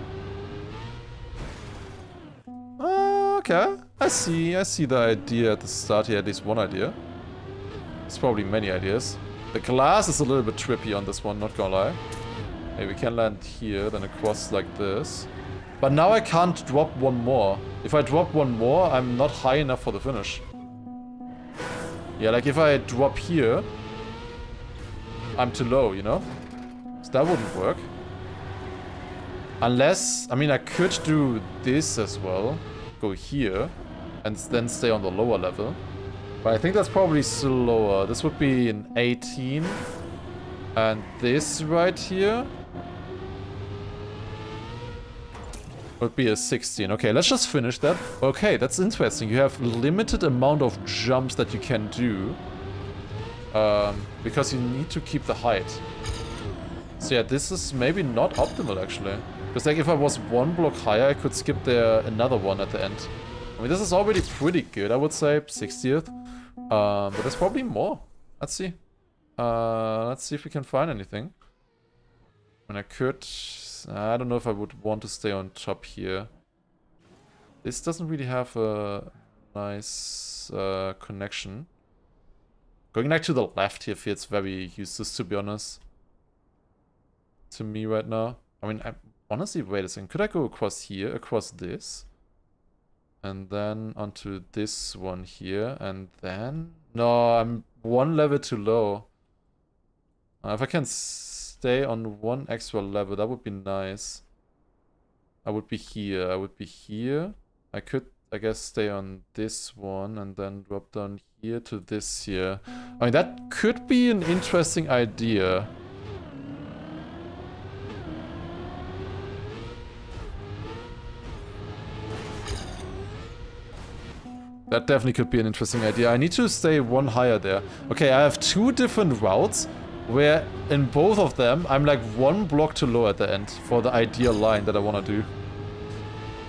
A: Okay. I see the idea at the start here, at least one idea. There's probably many ideas. The glass is a little bit trippy on this one, not gonna lie. Maybe we can land here, then across like this. But now I can't drop 1 more. If I drop 1 more, I'm not high enough for the finish. Yeah, like if I drop here, I'm too low, you know? So that wouldn't work. Unless, I mean, I could do this as well. Go here. And then stay on the lower level. But I think that's probably still lower. This would be an 18. And this right here would be a 16. Okay, let's just finish that. Okay, that's interesting. You have limited amount of jumps that you can do. Because you need to keep the height. So yeah, this is maybe not optimal actually. Because like if I was one block higher, I could skip there another one at the end. I mean, this is already pretty good, I would say, 60th. But there's probably more. Let's see. Let's see if we can find anything. And I could... I don't know if I would want to stay on top here. This doesn't really have a nice connection. Going back to the left here feels very useless, to be honest. To me right now. I mean, honestly, wait a second. Could I go across here, across this? And then onto this one here, and then... No, I'm one level too low. If I can stay on one extra level, that would be nice. I would be here, I would be here. I could, I guess, stay on this one and then drop down here to this here. I mean, that could be an interesting idea. That definitely could be an interesting idea. I need to stay one higher there. Okay, I have two different routes where in both of them I'm like one block too low at the end for the ideal line that I want to do.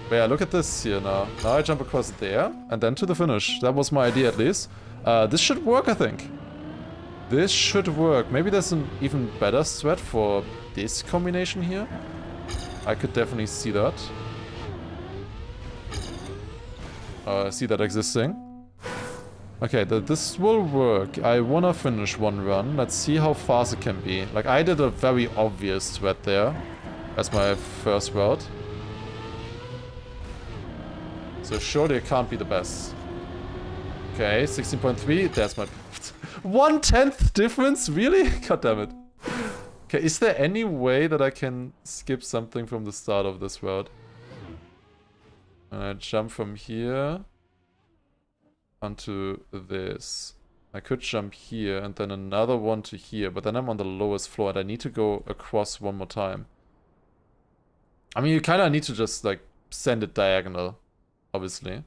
A: But yeah, look at this here now. Now I jump across there and then to the finish. That was my idea at least. This should work, I think. This should work. Maybe there's an even better strat for this combination here. I could definitely see that. See that existing. Okay, this will work. I wanna finish one run. Let's see how fast it can be. Like, I did a very obvious thread there as my first route. So surely it can't be the best. Okay, 16.3. There's my... 1/10 difference? Really? God damn it. Okay, is there any way that I can skip something from the start of this route? I jump from here onto this. I could jump here and then another one to here, but then I'm on the lowest floor and I need to go across one more time. I mean, you kind of need to just like send it diagonal, obviously.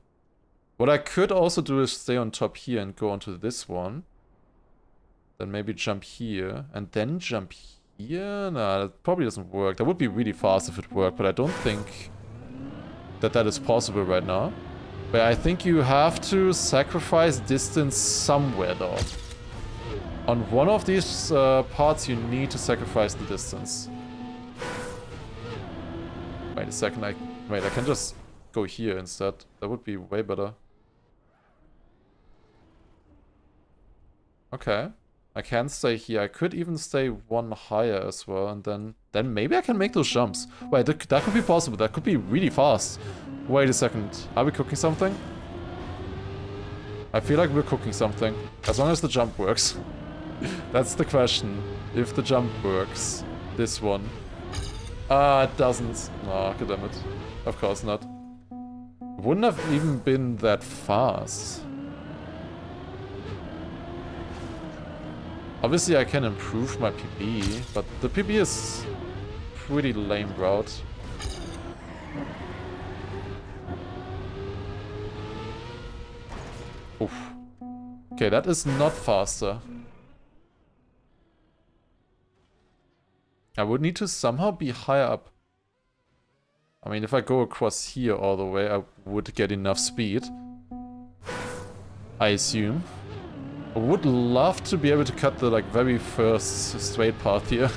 A: What I could also do is stay on top here and go onto this one. Then maybe jump here and then jump here. Nah, that probably doesn't work. That would be really fast if it worked, but I don't think that is possible right now. But I think you have to sacrifice distance somewhere though. On one of these parts you need to sacrifice the distance. Wait a second, I can just go here instead. That would be way better. Okay. I can stay here. I could even stay one higher as well, and then maybe I can make those jumps. Wait, that could be possible. That could be really fast. Wait a second. Are we cooking something? I feel like we're cooking something. As long as the jump works. That's the question. If the jump works. This one. It doesn't. Oh, god damn it. Of course not. Wouldn't have even been that fast. Obviously I can improve my PB, but the PB is pretty lame route. Oof. Okay, that is not faster. I would need to somehow be higher up. I mean, if I go across here all the way, I would get enough speed. I assume. I would love to be able to cut the, like, very first straight path here.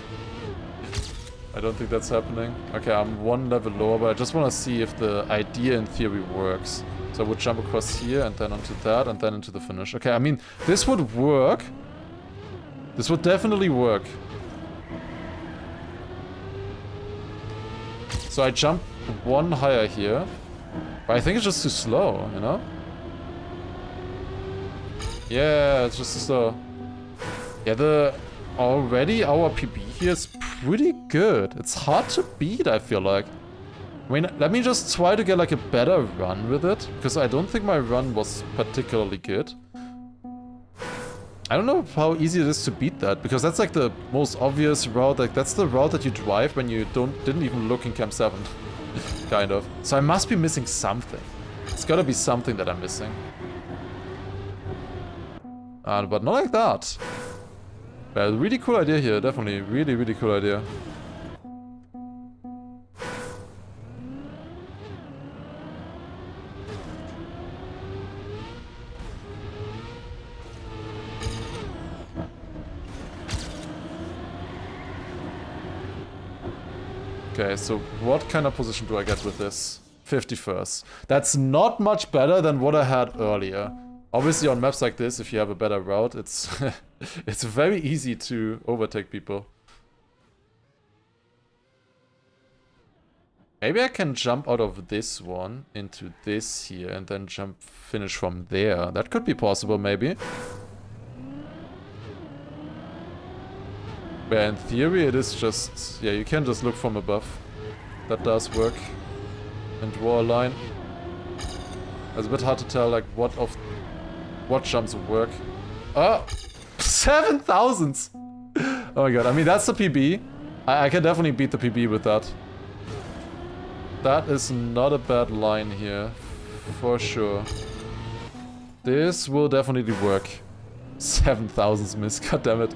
A: I don't think that's happening. Okay, I'm one level lower, but I just want to see if the idea in theory works. So I would jump across here, and then onto that, and then into the finish. Okay, I mean, this would work. This would definitely work. So I jump one higher here. But I think it's just too slow, you know? Yeah, it's just so... Yeah, already our PB here is pretty good. It's hard to beat, I feel like. I mean, let me just try to get like a better run with it, because I don't think my run was particularly good. I don't know how easy it is to beat that, because that's like the most obvious route. Like, that's the route that you drive when you didn't even look in Camp 7. Kind of. So I must be missing something. It's gotta be something that I'm missing. But not like that. Yeah, really cool idea here, definitely. Really, really cool idea. Okay, so what kind of position do I get with this? 51st. That's not much better than what I had earlier. Obviously on maps like this, if you have a better route, it's it's very easy to overtake people. Maybe I can jump out of this one into this here and then finish from there. That could be possible, maybe. Yeah, in theory it is just... Yeah, you can just look from above. That does work. And draw a line. It's a bit hard to tell, like, what jumps work. Oh! 7,000! Oh my god, I mean, that's the PB. I can definitely beat the PB with that. That is not a bad line here. For sure. This will definitely work. 7,000 miss, goddammit.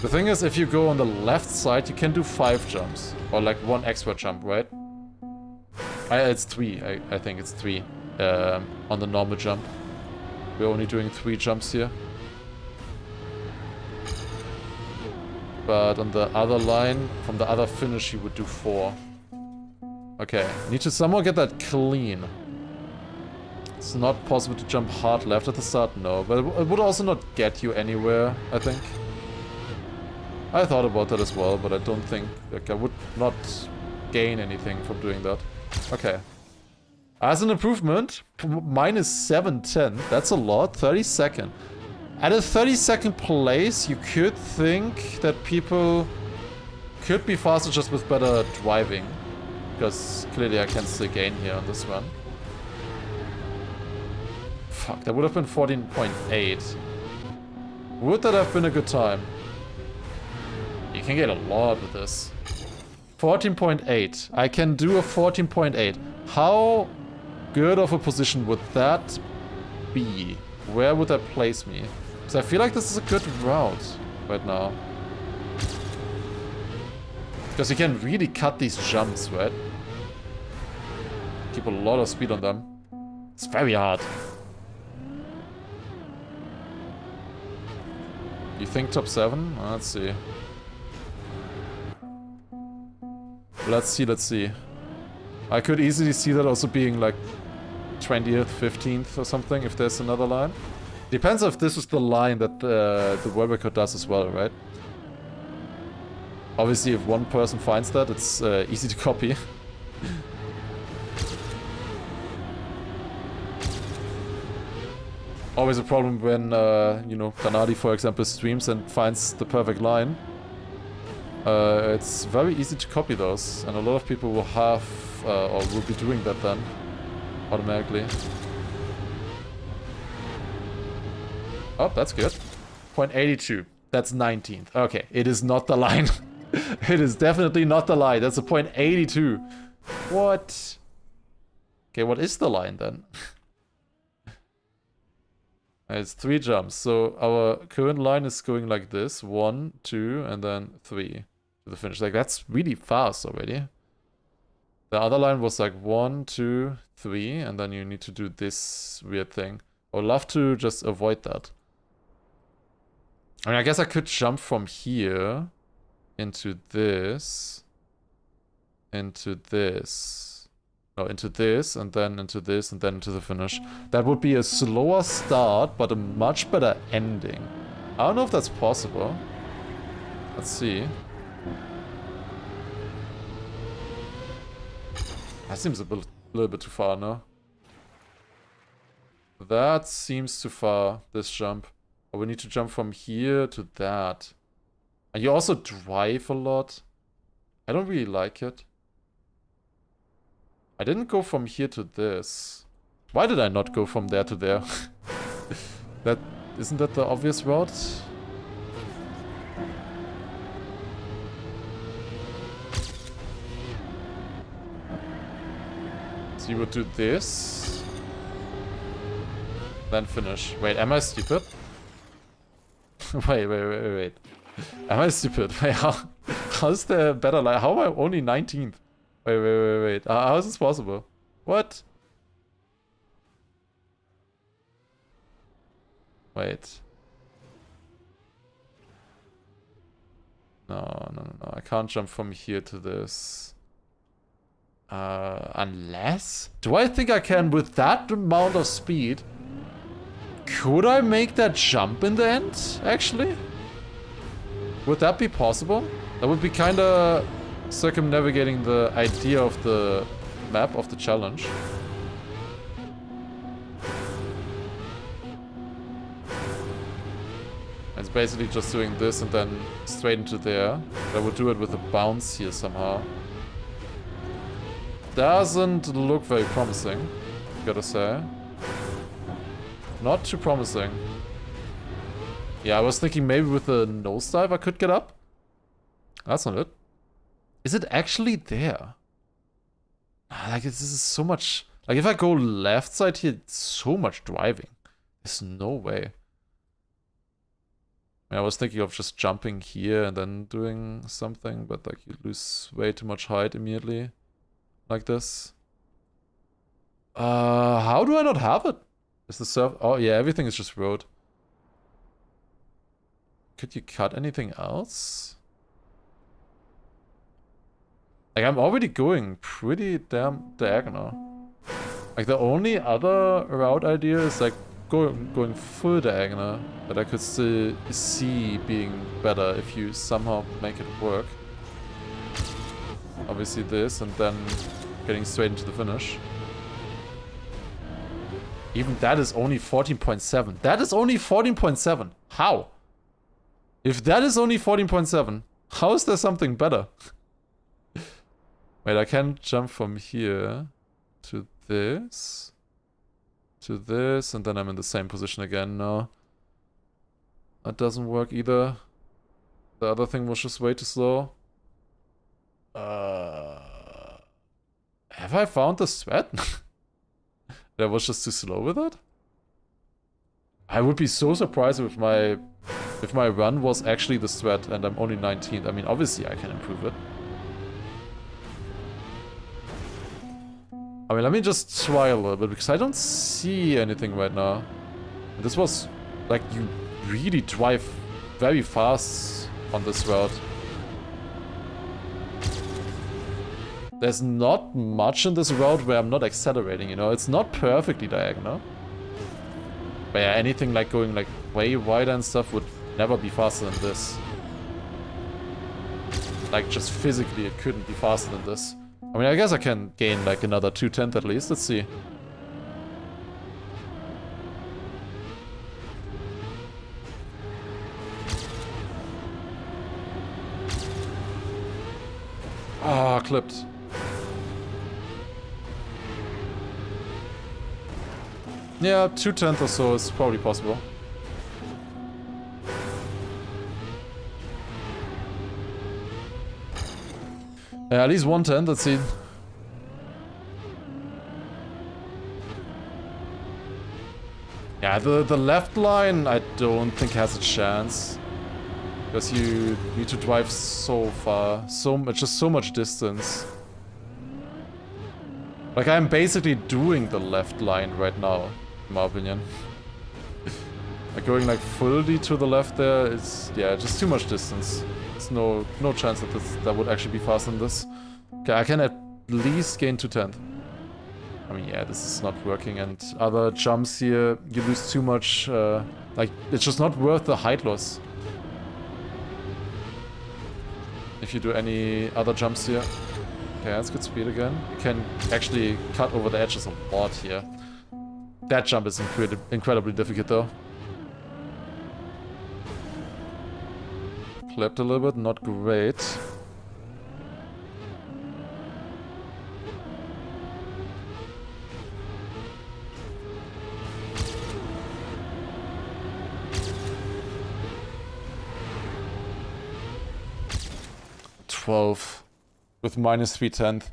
A: The thing is, if you go on the left side, you can do 5 jumps. Or like 1 extra jump, right? It's 3, I think it's 3. On the normal jump. We're only doing 3 jumps here. But on the other line, from the other finish, you would do 4. Okay, need to somehow get that clean. It's not possible to jump hard left at the start, no. But it would also not get you anywhere, I think. I thought about that as well, but I don't think... Like, I would not gain anything from doing that. Okay. As an improvement, minus 710. That's a lot. 32nd. At a 32nd place, you could think that people could be faster just with better driving. Because clearly I can still gain here on this run. Fuck, that would have been 14.8. Would that have been a good time? You can get a lot with this. 14.8. I can do a 14.8. How good of a position would that be? Where would that place me? Because I feel like this is a good route right now. Because you can really cut these jumps, right? Keep a lot of speed on them. It's very hard. You think top 7? Let's see. Let's see. I could easily see that also being like 20th, 15th or something if there's another line. Depends if this is the line that the world record does as well, right? Obviously, if one person finds that, it's easy to copy. Always a problem when, you know, Granadi, for example, streams and finds the perfect line. It's very easy to copy those, and a lot of people will have, or will be doing that then, automatically. Oh, that's good. 0.82. That's 19th. Okay, it is not the line. It is definitely not the line. That's a 0.82. What? Okay, what is the line then? It's 3 jumps. So our current line is going like this. 1, 2, and then 3 to the finish. Like, that's really fast already. The other line was like 1, 2, 3, and then you need to do this weird thing. I would love to just avoid that. I mean, I guess I could jump from here into this, into this, no, into this, and then into this, and then into the finish. That would be a slower start, but a much better ending. I don't know if that's possible. Let's see. That seems a little bit too far, no? That seems too far, this jump. Oh, we need to jump from here to that. And you also drive a lot. I don't really like it. I didn't go from here to this. Why did I not go from there to there? Isn't that the obvious route? So you would do this. then finish. Wait, am I stupid? Wait. Am I stupid? Wait, how's there better life? How am I only 19th? Wait. How is this possible? What? Wait. No. I can't jump from here to this. Unless? Do I think I can with that amount of speed? Could I make that jump in the end, actually? Would that be possible? That would be kinda circumnavigating the idea of the map of the challenge. It's basically just doing this and then straight into there. But I would do it with a bounce here somehow. Doesn't look very promising, gotta say. Not too promising. Yeah, I was thinking maybe with a nosedive I could get up. That's not it. Is it actually there? Like, this is so much... Like, if I go left side here, it's so much driving. There's no way. I was thinking of just jumping here and then doing something, but like you lose way too much height immediately. Like this. How do I not have it? Is the surf... Oh yeah, everything is just road. Could you cut anything else? Like, I'm already going pretty damn diagonal. Like, the only other route idea is like going full diagonal, that I could still see being better if you somehow make it work. Obviously this, and then getting straight into the finish. Even that is only 14.7. That is only 14.7. How? If that is only 14.7, how is there something better? Wait, I can jump from here to this, and then I'm in the same position again. No. That doesn't work either. The other thing was just way too slow. Have I found the thread? That was just too slow with it? I would be so surprised if my run was actually the thread and I'm only 19th. I mean, obviously I can improve it. I mean, let me just try a little bit, because I don't see anything right now. This was, like, you really drive very fast on this route. There's not much in this route where I'm not accelerating, you know? It's not perfectly diagonal. But yeah, anything like going like way wider and stuff would never be faster than this. Like, just physically it couldn't be faster than this. I mean, I guess I can gain like another 2/10 at least. Let's see. Ah, clipped. Yeah, 2/10 or so is probably possible. Yeah, at least 1/10, let's see. Yeah, the left line I don't think has a chance. Because you need to drive so far, just so much distance. Like, I'm basically doing the left line right now, in my opinion. Like, going like fully to the left there is, yeah, just too much distance. There's no chance that that would actually be faster than this. Okay, I can at least gain 2/10. I mean, yeah, this is not working, and other jumps here, you lose too much, like, it's just not worth the height loss. If you do any other jumps here. Okay, that's good speed again. You can actually cut over the edges a lot here. That jump is incredibly difficult though. Clipped a little bit, not great. With minus 3/10.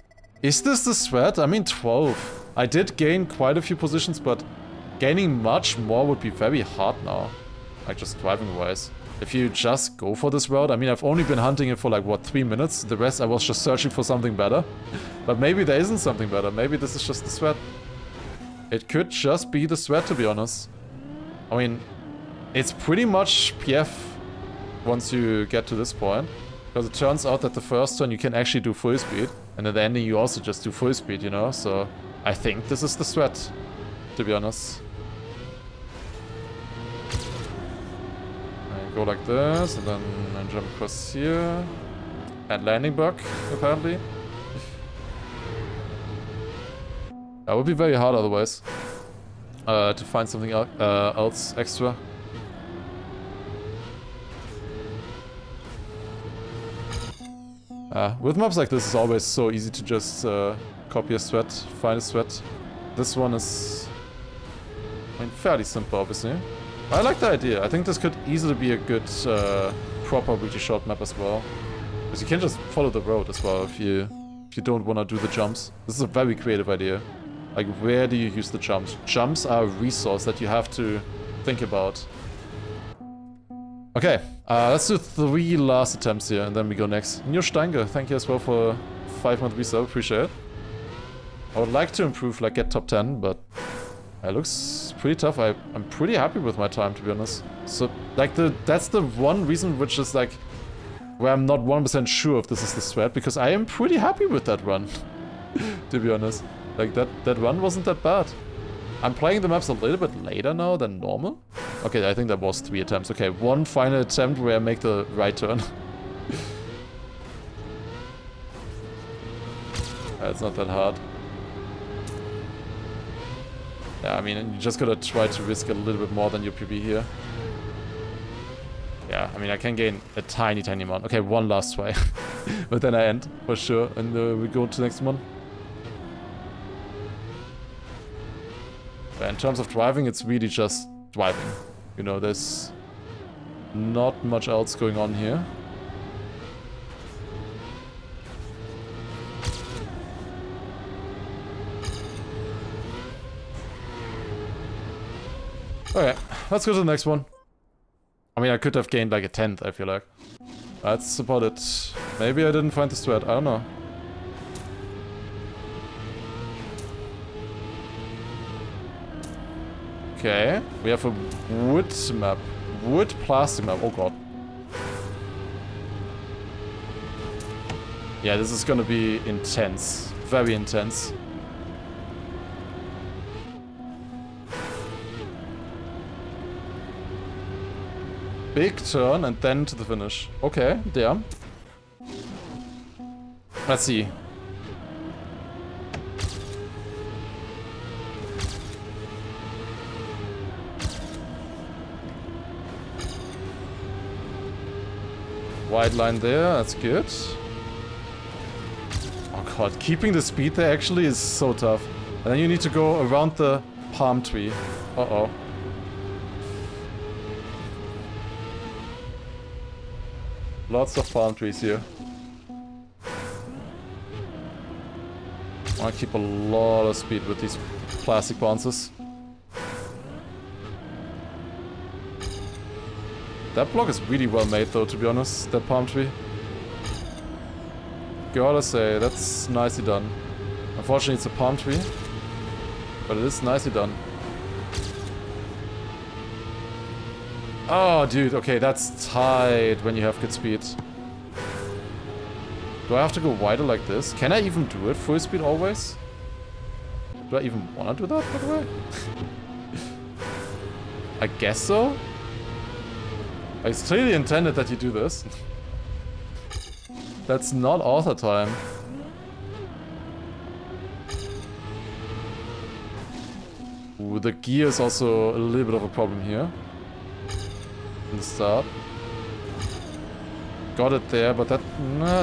A: Is this the threat? I mean, 12. I did gain quite a few positions, but gaining much more would be very hard now. Like, just driving-wise. If you just go for this route, I mean, I've only been hunting it for like, what, 3 minutes? The rest I was just searching for something better. But maybe there isn't something better. Maybe this is just the threat. It could just be the threat, to be honest. I mean, it's pretty much PF once you get to this point. Because it turns out that the first turn you can actually do full speed. And at the ending you also just do full speed, you know? So I think this is the threat, to be honest. I go like this, and then I jump across here. And landing bug, apparently. That would be very hard otherwise. To find something else extra. With maps like this, it's always so easy to just copy a threat, find a threat. This one is, I mean, fairly simple, obviously. I like the idea. I think this could easily be a good, proper really short map as well. Because you can just follow the road as well if you don't want to do the jumps. This is a very creative idea. Like, where do you use the jumps? Jumps are a resource that you have to think about. Okay, let's do 3 last attempts here, and then we go next. New Steinge, thank you as well for 5-month resub, appreciate it. I would like to improve, like, get top 10, but it looks pretty tough. I'm pretty happy with my time, to be honest. So, like, that's the one reason which is, like, where I'm not 100% sure if this is the threat, because I am pretty happy with that run, to be honest. Like, that run wasn't that bad. I'm playing the maps a little bit later now than normal. Okay, I think that was 3 attempts. Okay, 1 final attempt where I make the right turn. It's not that hard. Yeah, I mean, you just gotta try to risk a little bit more than your PB here. Yeah, I mean, I can gain a tiny amount. Okay, 1 last try. But then I end, for sure. And we go to the next one. In terms of driving, it's really just driving. You know, there's not much else going on here. Okay, let's go to the next one. I mean, I could have gained like a 10th, I feel like. That's about it. Maybe I didn't find the thread, I don't know. Okay, we have a wood map. Wood plastic map, oh god. Yeah, this is gonna be intense. Very intense. Big turn and then to the finish. Okay, damn. Let's see. Wide line there, that's good. Oh god, keeping the speed there actually is so tough. And then you need to go around the palm tree. Uh-oh. Lots of palm trees here. I want to keep a lot of speed with these plastic bounces. That block is really well made though, to be honest, that palm tree. Gotta say, that's nicely done. Unfortunately it's a palm tree, but it is nicely done. Oh dude, okay, that's tight when you have good speed. Do I have to go wider like this? Can I even do it full speed always? Do I even want to do that, by the way? I guess so? It's clearly intended that you do this. That's not author time. Ooh, the gear is also a little bit of a problem here. In the start. Got it there, but that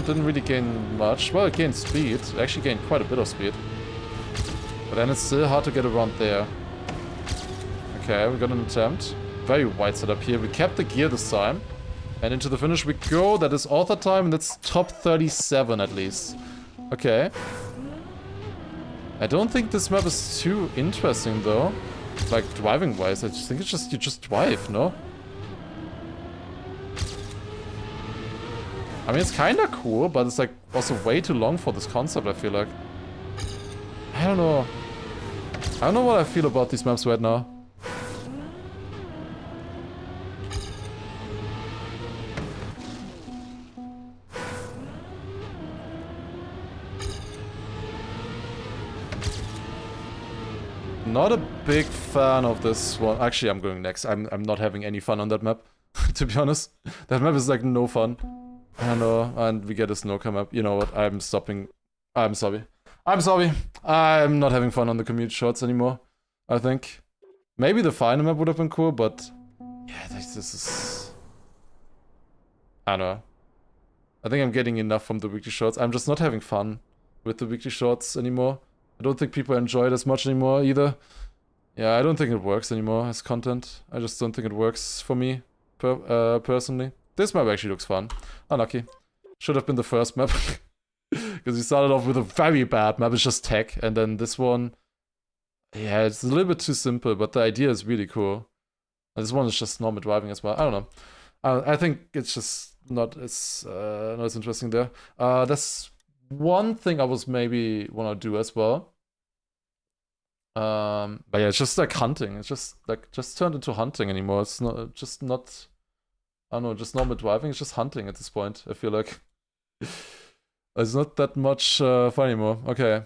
A: didn't really gain much. Well, it gained speed. It actually gained quite a bit of speed. But then it's still hard to get around there. Okay, we got an attempt. Very wide setup here. We kept the gear this time. And into the finish we go. That is author time, and that's top 37 at least. Okay. I don't think this map is too interesting though. Like, driving-wise, I just think it's just, you just drive, no? I mean, it's kinda cool, but it's like also way too long for this concept, I feel like. I don't know. I don't know what I feel about these maps right now. Not a big fan of this one. Actually, I'm going next. I'm not having any fun on that map, to be honest. That map is like no fun. I don't know, and we get a snowcar map. You know what? I'm stopping. I'm sorry. I'm sorry. I'm not having fun on the commute shorts anymore, I think. Maybe the final map would have been cool, but yeah, this is... I don't know. I think I'm getting enough from the weekly shorts. I'm just not having fun with the weekly shorts anymore. I don't think people enjoy it as much anymore either. Yeah, I don't think it works anymore as content. I just don't think it works for me, personally. This map actually looks fun. Unlucky. Should have been the first map. Because we started off with a very bad map, it's just tech. And then this one, yeah, it's a little bit too simple, but the idea is really cool. And this one is just normal driving as well. I don't know. I think it's just not as interesting there. That's one thing I was maybe want to do as well. But yeah, it's just like hunting. It's just like turned into hunting anymore. It's not just not. I don't know, just normal driving. It's just hunting at this point. I feel like it's not that much fun anymore. Okay,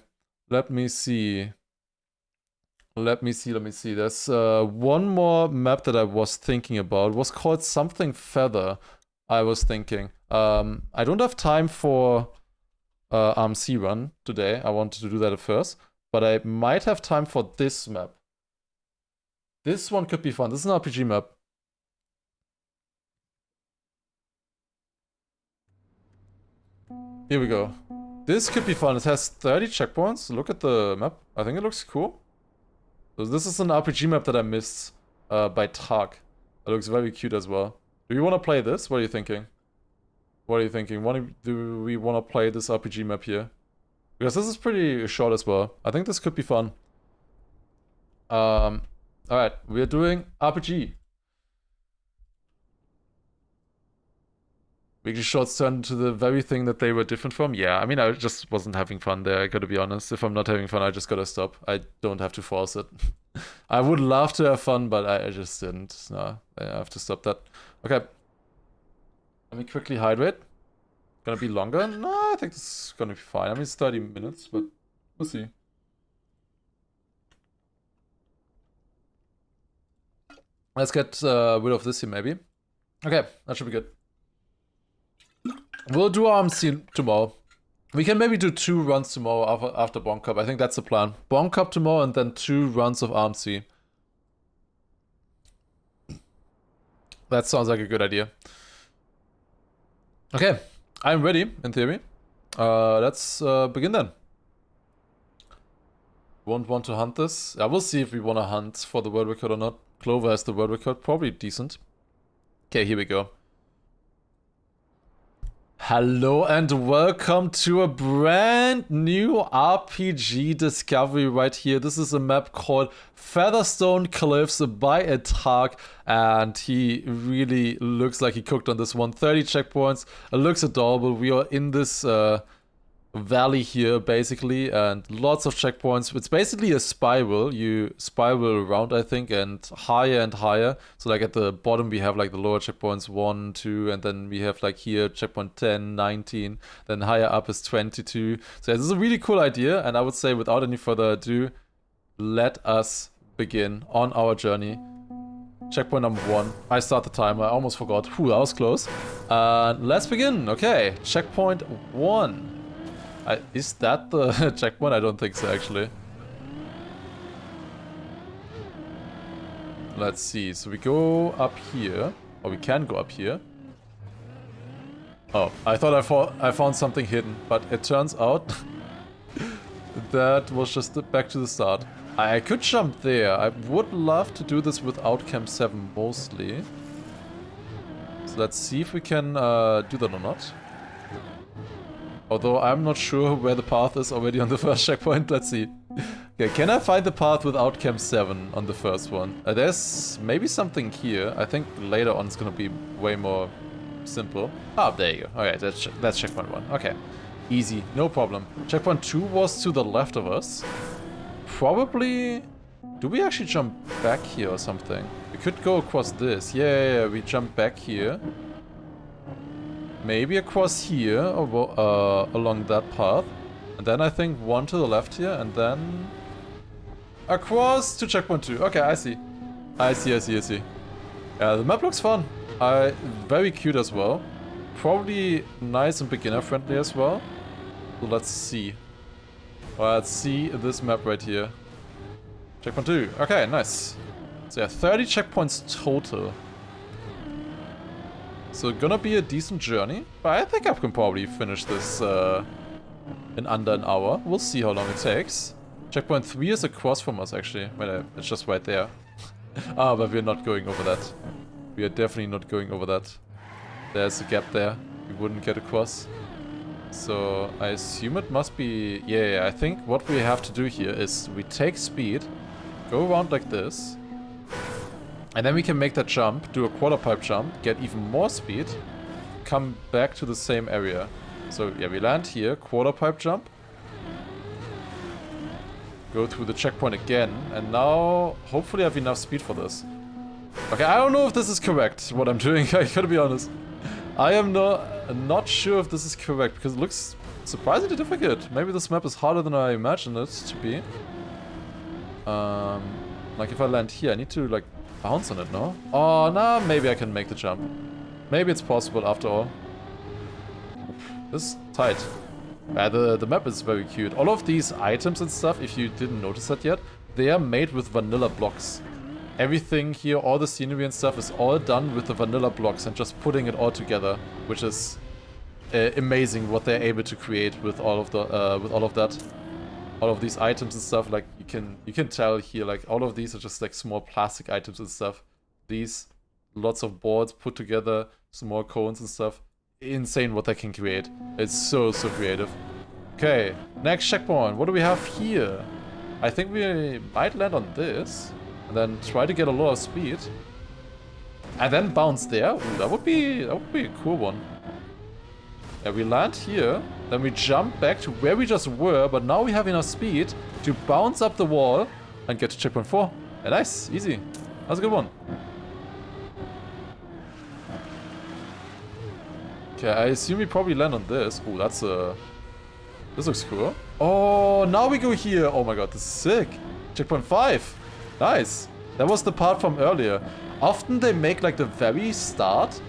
A: let me see. Let me see. There's one more map that I was thinking about. It was called something Feather. I was thinking. I don't have time for RMC run today. I wanted to do that at first. But I might have time for this map. This one could be fun. This is an RPG map. Here we go. This could be fun. It has 30 checkpoints. Look at the map. I think it looks cool. So this is an RPG map that I missed by Tag. It looks very cute as well. Do you want to play this? What are you thinking? What are you thinking? Do we want to play this RPG map here? Because this is pretty short as well. I think this could be fun. Alright, we're doing RPG. Weekly shorts turned into the very thing that they were different from. Yeah, I mean, I just wasn't having fun there, I gotta be honest. If I'm not having fun, I just gotta stop. I don't have to force it. I would love to have fun, but I just didn't. No, I have to stop that. Okay. Let me quickly hydrate. Gonna be longer? No, I think this is gonna be fine. I mean, it's 30 minutes, but we'll see. Let's get rid of this here, maybe. Okay, that should be good. We'll do RMC tomorrow. We can maybe do 2 runs tomorrow after Bonk Cup. I think that's the plan. Bonk Cup tomorrow and then 2 runs of RMC. That sounds like a good idea. Okay, I'm ready, in theory. Let's begin then. Won't want to hunt this. Yeah, we'll see if we want to hunt for the world record or not. Clover has the world record, probably decent. Okay, here we go. Hello and welcome to a brand new RPG discovery right here. This is a map called Featherstone Cliffs by a Tag, and he really looks like he cooked on this one. 30 checkpoints, it looks adorable. We are in this valley here basically, and lots of checkpoints. It's basically a spiral. You spiral around, I think, and higher. So like at the bottom we have like the lower checkpoints 1, 2, and then we have like here checkpoint 10, 19, then higher up is 22. So this is a really cool idea, and I would say without any further ado, let us begin on our journey. Checkpoint number 1. I start the timer. I almost forgot. Whew, that was close. Let's begin. Okay, checkpoint 1. Is that the checkpoint? I don't think so, actually. Let's see. So we go up here. Or we can go up here. Oh, I thought I found something hidden. But it turns out that was just back to the start. I could jump there. I would love to do this without Camp 7 mostly. So let's see if we can do that or not. Although I'm not sure where the path is already on the first checkpoint. Let's see. Okay, can I find the path without Camp 7 on the first one? There's maybe something here. I think later on it's gonna be way more simple. Ah, there you go. Okay, that's checkpoint 1. Okay. Easy, no problem. Checkpoint 2 was to the left of us. Probably... Do we actually jump back here or something? We could go across this. Yeah, we jump back here. Maybe across here, or along that path. And then I think one to the left here, and then... across to checkpoint 2. Okay, I see. I see. Yeah, the map looks fun. Very cute as well. Probably nice and beginner friendly as well. So let's see. Let's see this map right here. Checkpoint 2. Okay, nice. So yeah, 30 checkpoints total. So gonna be a decent journey. But I think I can probably finish this in under an hour. We'll see how long it takes. Checkpoint 3 is across from us actually. Wait, it's just right there. Ah, but we're not going over that. We are definitely not going over that. There's a gap there. We wouldn't get across. So I assume it must be... Yeah, I think what we have to do here is we take speed, go around like this, and then we can make that jump, do a quarter pipe jump, get even more speed, come back to the same area. So yeah, we land here, quarter pipe jump, go through the checkpoint again, and now hopefully I have enough speed for this. Okay, I don't know if this is correct, what I'm doing, I gotta be honest. I am not sure if this is correct, because it looks surprisingly difficult. Maybe this map is harder than I imagined it to be. Like if I land here, I need to like bounce on it, no? Oh, no, maybe I can make the jump. Maybe it's possible after all. This is tight. Yeah, the map is very cute. All of these items and stuff, if you didn't notice that yet, they are made with vanilla blocks. Everything here, all the scenery and stuff is all done with the vanilla blocks and just putting it all together, which is amazing what they're able to create with all of the that, all of these items and stuff. Like you can tell here, like all of these are just like small plastic items and stuff. These lots of boards put together, small cones and stuff. Insane what they can create. It's so creative. Okay, next checkpoint. What do we have here? I think we might land on this. And then try to get a lot of speed. And then bounce there. Ooh, that would be a cool one. Yeah, we land here. Then we jump back to where we just were. But now we have enough speed to bounce up the wall and get to checkpoint 4. Yeah, nice. Easy. That's a good one. Okay, I assume we probably land on this. Ooh, that's this looks cool. Oh, now we go here. Oh my god, this is sick. Checkpoint 5. Nice. That was the part from earlier. Often they make like the very start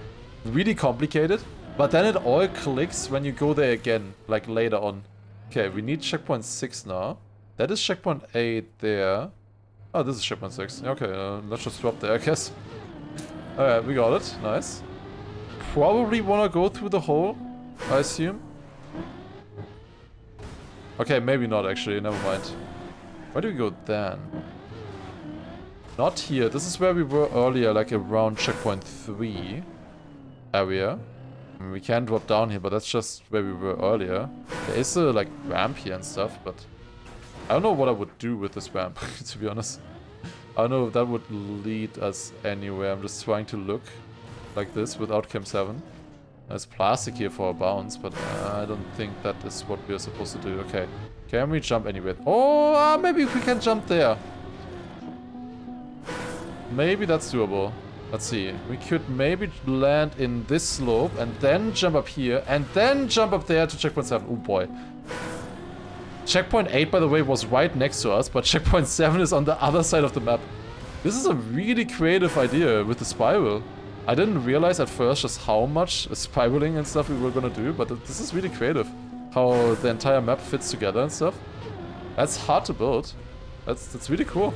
A: really complicated, but then it all clicks when you go there again, like later on. Okay, we need checkpoint 6 now. That is checkpoint 8 there. Oh, this is checkpoint 6. Okay, let's just drop there, I guess. Alright, we got it. Nice. Probably wanna go through the hole, I assume. Okay, maybe not actually, never mind. Where do we go then? Not here. This is where we were earlier, like around checkpoint 3 area. I mean, we can drop down here, but that's just where we were earlier. There is a like ramp here and stuff, but I don't know what I would do with this ramp, to be honest. I don't know if that would lead us anywhere. I'm just trying to look like this without Camp 7. There's plastic here for a bounce, but I don't think that is what we're supposed to do. Okay. Can we jump anywhere? Oh, maybe we can jump there. Maybe that's doable. Let's see. We could maybe land in this slope and then jump up here and then jump up there to checkpoint 7. Oh boy. Checkpoint 8, by the way, was right next to us, but checkpoint 7 is on the other side of the map. This is a really creative idea with the spiral. I didn't realize at first just how much spiraling and stuff we were gonna do, but this is really creative. How the entire map fits together and stuff. That's hard to build. That's really cool.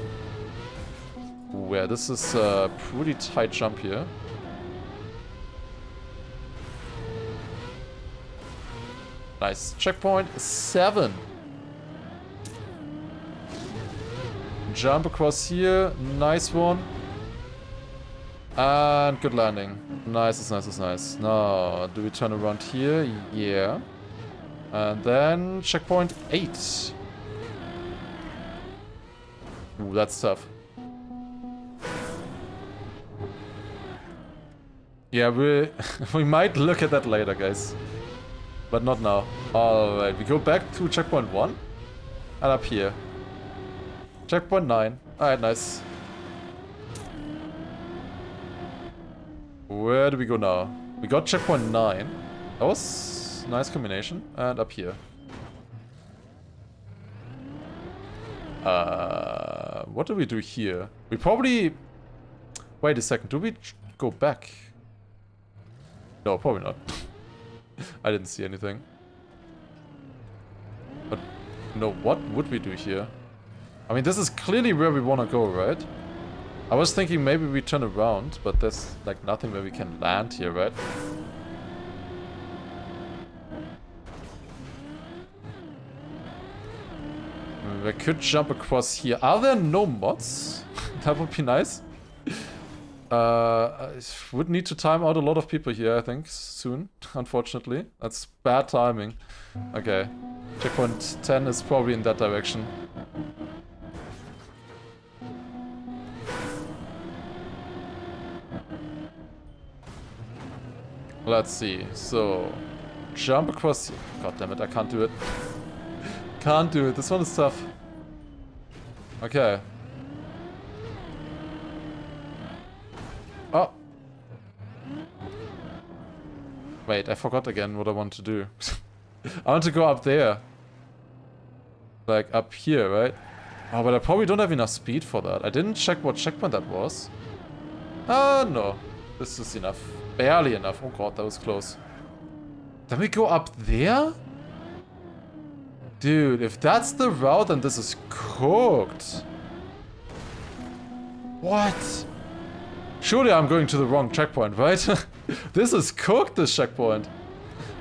A: Ooh, yeah, this is a pretty tight jump here. Nice. Checkpoint 7. Jump across here. Nice one. And good landing. Nice, nice. Now, do we turn around here? Yeah. And then checkpoint 8. Ooh, that's tough. Yeah, we might look at that later, guys. But not now. Alright, we go back to checkpoint 1. And up here. Checkpoint 9. Alright, nice. Where do we go now? We got checkpoint 9. That was a nice combination. And up here. What do we do here? We probably... Wait a second, do we go back? No, probably not. I didn't see anything. But, no, what would we do here? I mean, this is clearly where we want to go, right? I was thinking maybe we turn around, but there's like nothing where we can land here, right? We could jump across here. Are there no mods? That would be nice. I would need to time out a lot of people here, I think, soon, unfortunately. That's bad timing. Okay. Checkpoint 10 is probably in that direction. Let's see. So, jump across here. God damn it, I can't do it. Can't do it. This one is tough. Okay. Oh. Wait, I forgot again what I want to do. I want to go up there. Like, up here, right? Oh, but I probably don't have enough speed for that. I didn't check what checkpoint that was. No. This is enough. Barely enough. Oh god, that was close. Then we go up there? Dude, if that's the route, then this is cooked. What? Surely I'm going to the wrong checkpoint, right? This is cooked, this checkpoint.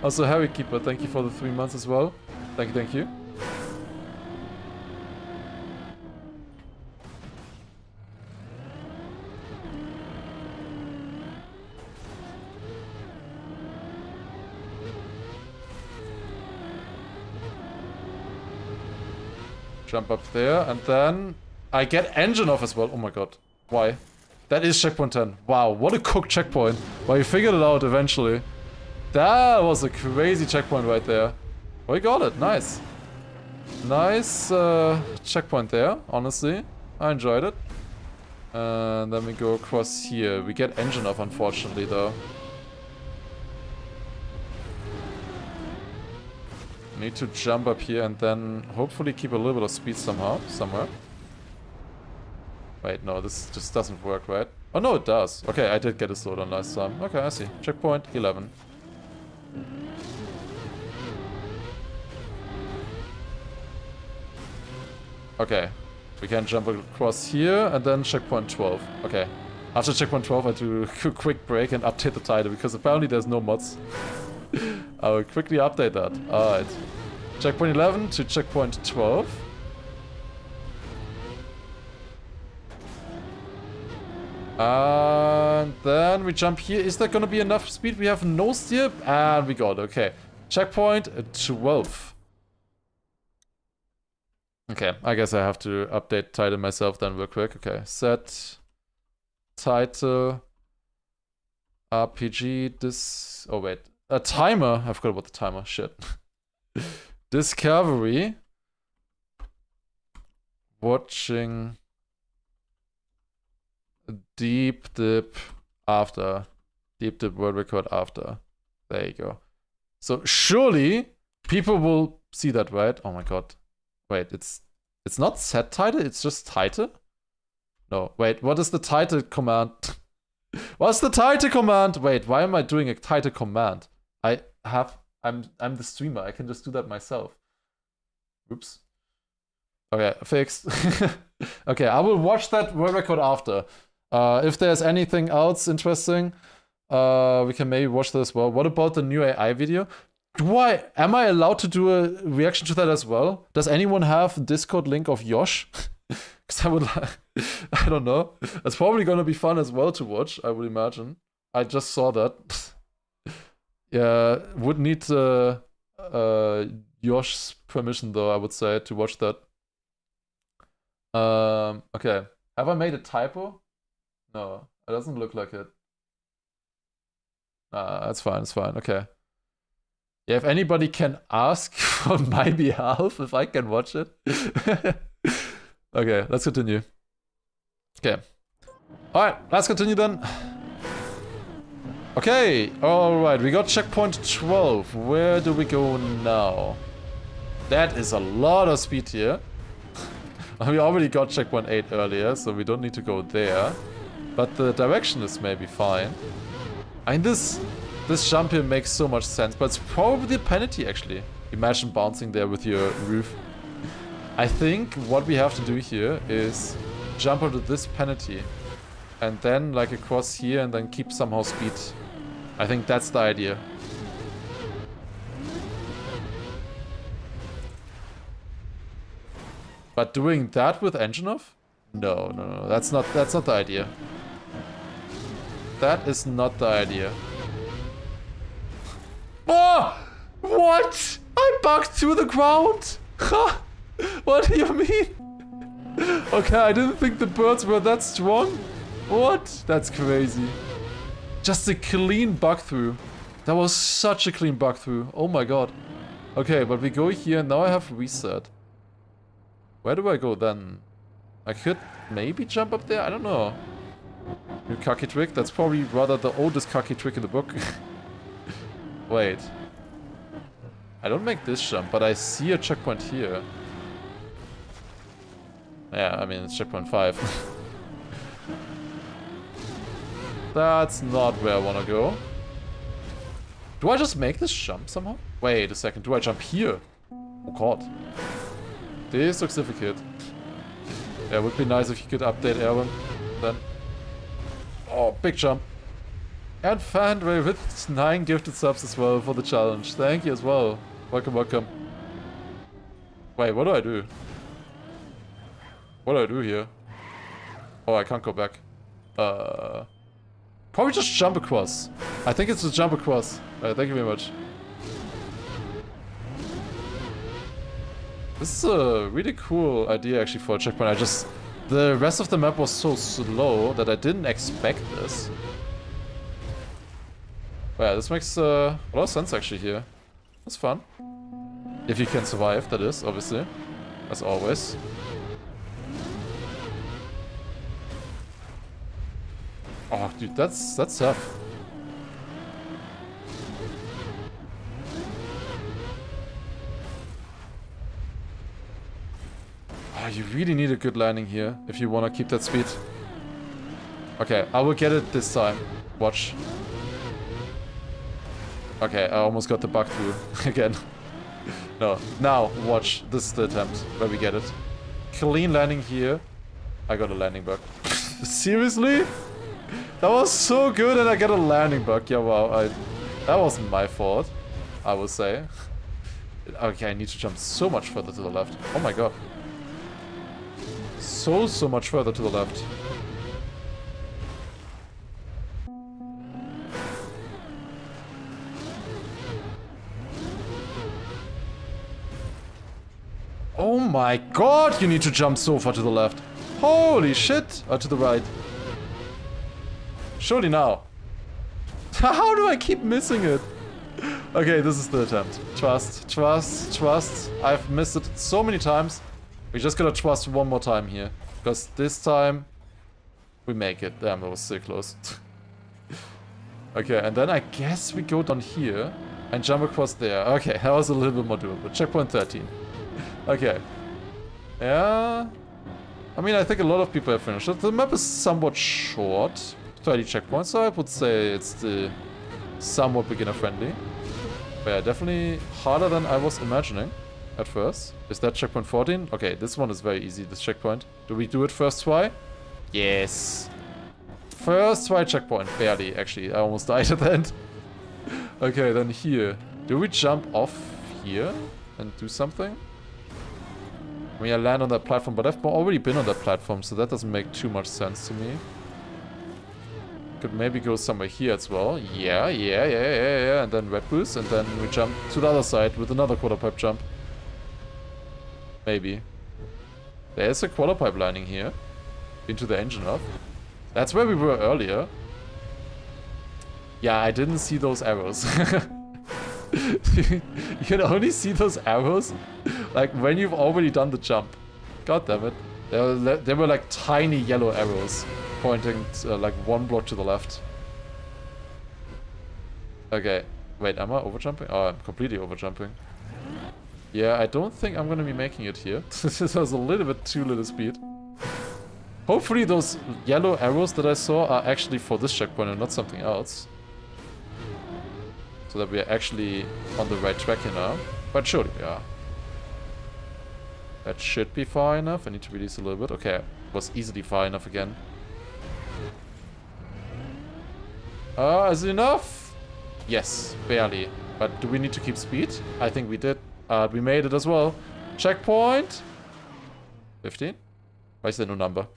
A: Also, Harry Keeper, thank you for the 3 months as well. Thank you, thank you. Jump up there, and then I get engine off as well. Oh my god. Why? That is checkpoint 10. Wow, what a cooked checkpoint. Well, you figured it out eventually. That was a crazy checkpoint right there. Well, you got it. Nice. Nice checkpoint there, honestly. I enjoyed it. And then we go across here. We get engine off, unfortunately, though. Need to jump up here and then hopefully keep a little bit of speed somehow, somewhere. Wait, no, this just doesn't work, right? Oh, no, it does. Okay, I did get a slowdown last time. Okay, I see. Checkpoint 11. Okay. We can jump across here and then checkpoint 12. Okay. After checkpoint 12, I do a quick break and update the title because apparently there's no mods. I will quickly update that. Alright. Checkpoint 11 to checkpoint 12. And then we jump here. Is there gonna be enough speed? We have no steer. And we got it. Okay. Checkpoint 12. Okay, I guess I have to update title myself then real quick. Okay, set title RPG this. Oh wait, a timer. I forgot about the timer. Shit. Discovery. Watching deep dip after. Deep dip world record after. There you go. So surely people will see that, right? Oh my god. Wait, it's not set title, it's just title? No, wait, what is the title command? What's the title command? Wait, why am I doing a title command? I'm the streamer, I can just do that myself. Oops. Okay, fixed. Okay, I will watch that world record after. If there's anything else interesting, we can maybe watch that as well. What about the new AI video? Am I allowed to do a reaction to that as well? Does anyone have a Discord link of Yosh? Because I would I don't know. It's probably gonna be fun as well to watch, I would imagine. I just saw that. Yeah, would need Yosh's permission though, I would say, to watch that. Okay. Have I made a typo? No, it doesn't look like it. That's fine, it's fine, okay. Yeah, if anybody can ask on my behalf if I can watch it. Okay, let's continue. Okay. Alright, let's continue then. Okay, alright, we got checkpoint 12. Where do we go now? That is a lot of speed here. We already got checkpoint 8 earlier, so we don't need to go there. But the direction is maybe fine. I mean, this jump here makes so much sense, but it's probably a penalty actually. Imagine bouncing there with your roof. I think what we have to do here is jump onto this penalty. And then like across here and then keep somehow speed. I think that's the idea. But doing that with engine off? No, no, no, that's not the idea. That is not the idea. Oh! What? I bugged through the ground? What do you mean? Okay, I didn't think the birds were that strong. What? That's crazy. Just a clean bug through. That was such a clean bug through. Oh my god. Okay, but we go here. Now I have reset. Where do I go then? I could maybe jump up there? I don't know. New cocky trick? That's probably rather the oldest cocky trick in the book. Wait. I don't make this jump, but I see a checkpoint here. Yeah, I mean, it's checkpoint 5. That's not where I want to go. Do I just make this jump somehow? Wait a second, do I jump here? Oh god. This looks difficult. Yeah, it would be nice if you could update Erwin then. Oh, big jump. And Fandray with 9 gifted subs as well for the challenge. Thank you as well. Welcome, welcome. Wait, what do I do? What do I do here? Oh, I can't go back. Probably just jump across. I think it's a jump across. Thank you very much. This is a really cool idea actually for a checkpoint. The rest of the map was so slow that I didn't expect this. But yeah, this makes a lot of sense actually here. It's fun. If you can survive, that is, obviously. As always. Oh, dude, that's tough. Oh, you really need a good landing here if you want to keep that speed. Okay, I will get it this time. Watch. Okay, I almost got the bug through again. No, now watch. This is the attempt where we get it. Clean landing here. I got a landing bug. Seriously? That was so good and I got a landing bug. Yeah, wow. That wasn't my fault, I will say. Okay, I need to jump so much further to the left. Oh my god. So much further to the left. Oh my god, you need to jump so far to the left. Holy shit. To the right. Surely now. How do I keep missing it? Okay, this is the attempt. Trust, trust, trust. I've missed it so many times. We just gotta trust one more time here. Because this time, we make it. Damn, that was so close. Okay, and then I guess we go down here and jump across there. Okay, that was a little bit more doable. Checkpoint 13. Okay. Yeah. I mean, I think a lot of people have finished it. The map is somewhat short. 30 checkpoints, so I would say it's the somewhat beginner friendly. But yeah, definitely harder than I was imagining at first. Is that checkpoint 14? Okay, this one is very easy, this checkpoint. Do we do it first try? Yes. First try checkpoint. Barely, actually. I almost died at the end. Okay, then here. Do we jump off here and do something? I mean, I land on that platform, but I've already been on that platform, so that doesn't make too much sense to me. Could maybe go somewhere here as well. Yeah. And then red boost, and then we jump to the other side with another quarter pipe jump. Maybe. There's a quarter pipe lining here. Into the engine off. That's where we were earlier. Yeah, I didn't see those arrows. You can only see those arrows like when you've already done the jump. God damn it. They were like tiny yellow arrows pointing to, like one block to the left. Okay. Wait, am I overjumping? Oh, I'm completely overjumping. Yeah, I don't think I'm gonna be making it here. This was a little bit too little speed. Hopefully those yellow arrows that I saw are actually for this checkpoint and not something else. So that we are actually on the right track here now. But surely we are. That should be far enough. I need to release a little bit. Okay, was easily far enough again. Is it enough? Yes, barely. But do we need to keep speed? I think we did. We made it as well. Checkpoint. 15? Why is there no number?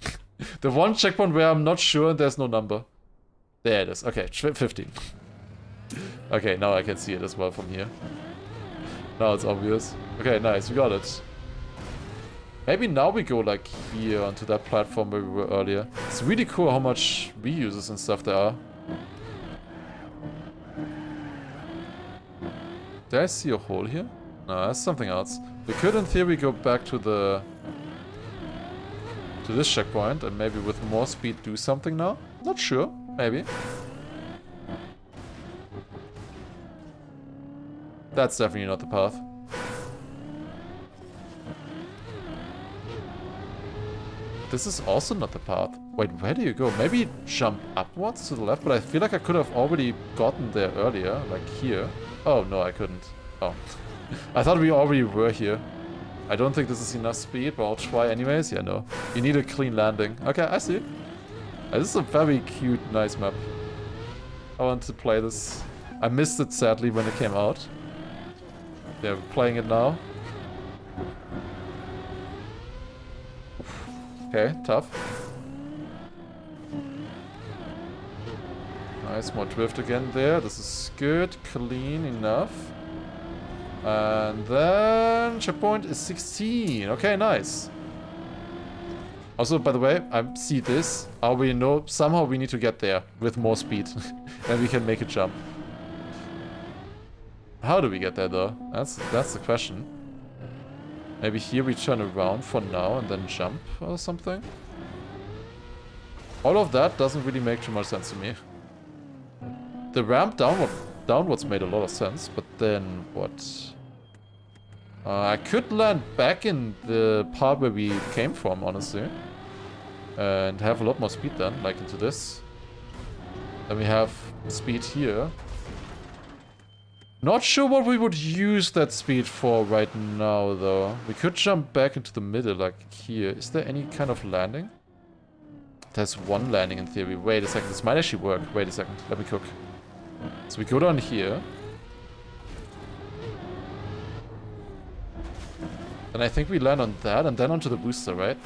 A: The one checkpoint where I'm not sure there's no number. There it is. Okay, 15. Okay, now I can see it as well from here. Now it's obvious. Okay, nice, we got it. Maybe now we go like here onto that platform where we were earlier. It's really cool how much reuses and stuff there are. Did I see a hole here? No, that's something else. We could in theory go back to this checkpoint and maybe with more speed do something now. Not sure, maybe. That's definitely not the path. This is also not the path. Wait, where do you go? Maybe jump upwards to the left, but I feel like I could have already gotten there earlier, like here. Oh, no, I couldn't. Oh. I thought we already were here. I don't think this is enough speed, but I'll try anyways. Yeah, no. You need a clean landing. Okay, I see. This is a very cute, nice map. I want to play this. I missed it, sadly, when it came out. Yeah, we're playing it now. Okay, tough. Nice, more drift again there. This is good, clean enough. And then checkpoint is 16. Okay, nice. Also, by the way, I see this. How we know somehow we need to get there with more speed. And we can make a jump. How do we get there though? That's the question. Maybe here we turn around for now and then jump or something. All of that doesn't really make too much sense to me. The ramp downwards made a lot of sense, but then what? I could land back in the part where we came from, honestly. And have a lot more speed then, like into this. Then we have speed here. Not sure what we would use that speed for right now, though. We could jump back into the middle, like here. Is there any kind of landing? There's one landing in theory. Wait a second, this might actually work. Wait a second, let me cook. So we go down here. And I think we land on that and then onto the booster, right?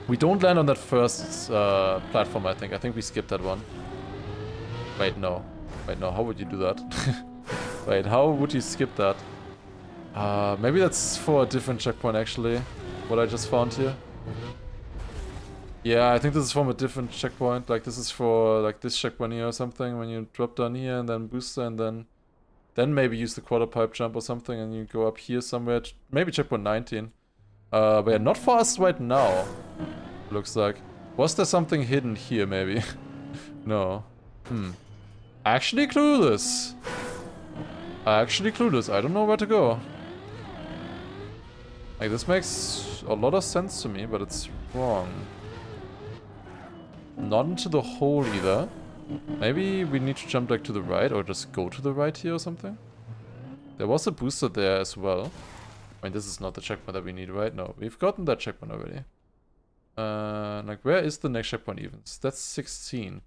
A: We don't land on that first platform, I think. I think we skipped that one. Wait, no. Wait, no, how would you do that? Wait, how would you skip that? Maybe that's for a different checkpoint, actually. What I just found here. Yeah, I think this is from a different checkpoint. Like, this is for, like, this checkpoint here or something. When you drop down here and then booster and then maybe use the quarter pipe jump or something and you go up here somewhere. Maybe checkpoint 19. But yeah, not for us right now. Looks like. Was there something hidden here, maybe? No. Actually clueless. Actually clueless. I don't know where to go. Like, this makes a lot of sense to me, but it's wrong. Not into the hole either. Maybe we need to jump like to the right or just go to the right here or something. There was a booster there as well. I mean, this is not the checkpoint that we need, right? No, we've gotten that checkpoint already. Like, where is the next checkpoint even? That's 16.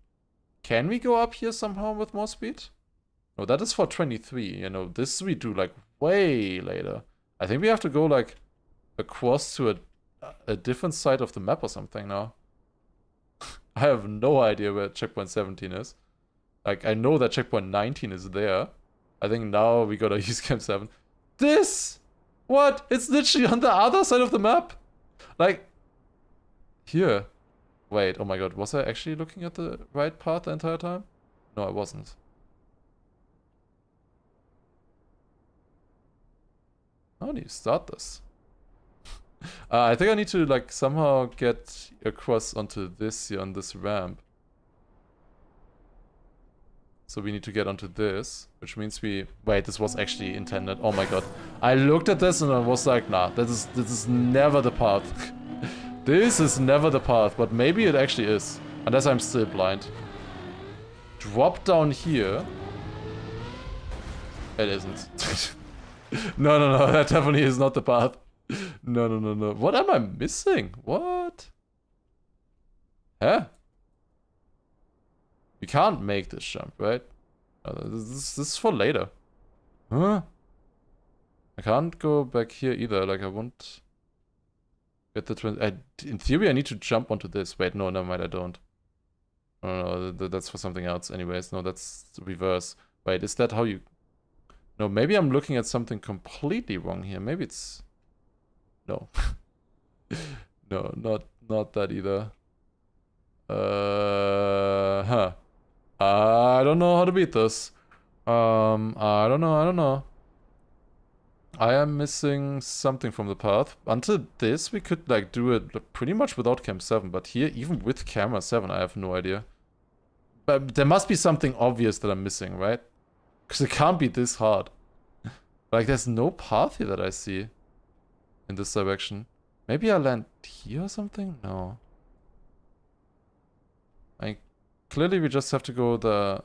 A: Can we go up here somehow with more speed? No, that is for 23. You know, this we do like way later. I think we have to go like across to a different side of the map or something now. I have no idea where checkpoint 17 is. Like, I know that checkpoint 19 is there. I think now we gotta use camp 7. This! What? It's literally on the other side of the map. Like, here. Wait, oh my god, was I actually looking at the right path the entire time? No, I wasn't. How do you start this? I think I need to, like, somehow get across onto this here, on this ramp. So we need to get onto this, which means we... Wait, this was actually intended. Oh my god. I looked at this and I was like, nah, this is never the path. This is never the path, but maybe it actually is. Unless I'm still blind. Drop down here. It isn't. No, that definitely is not the path. No. What am I missing? What? Huh? We can't make this jump, right? This is for later. Huh? I can't go back here either, like I won't get the in theory I need to jump onto this. Wait, no, never mind, I don't. No, that's for something else anyways. No, that's the reverse. Wait, is that how you... No, maybe I'm looking at something completely wrong here. Maybe it's... No. No, not that either. Huh. I don't know how to beat this. I don't know. I am missing something from the path. Until this, we could, like, do it pretty much without Cam 7. But here, even with Camera 7, I have no idea. But there must be something obvious that I'm missing, right? Because it can't be this hard. Like, there's no path here that I see. In this direction. Maybe I land here or something? No. Clearly we just have to go the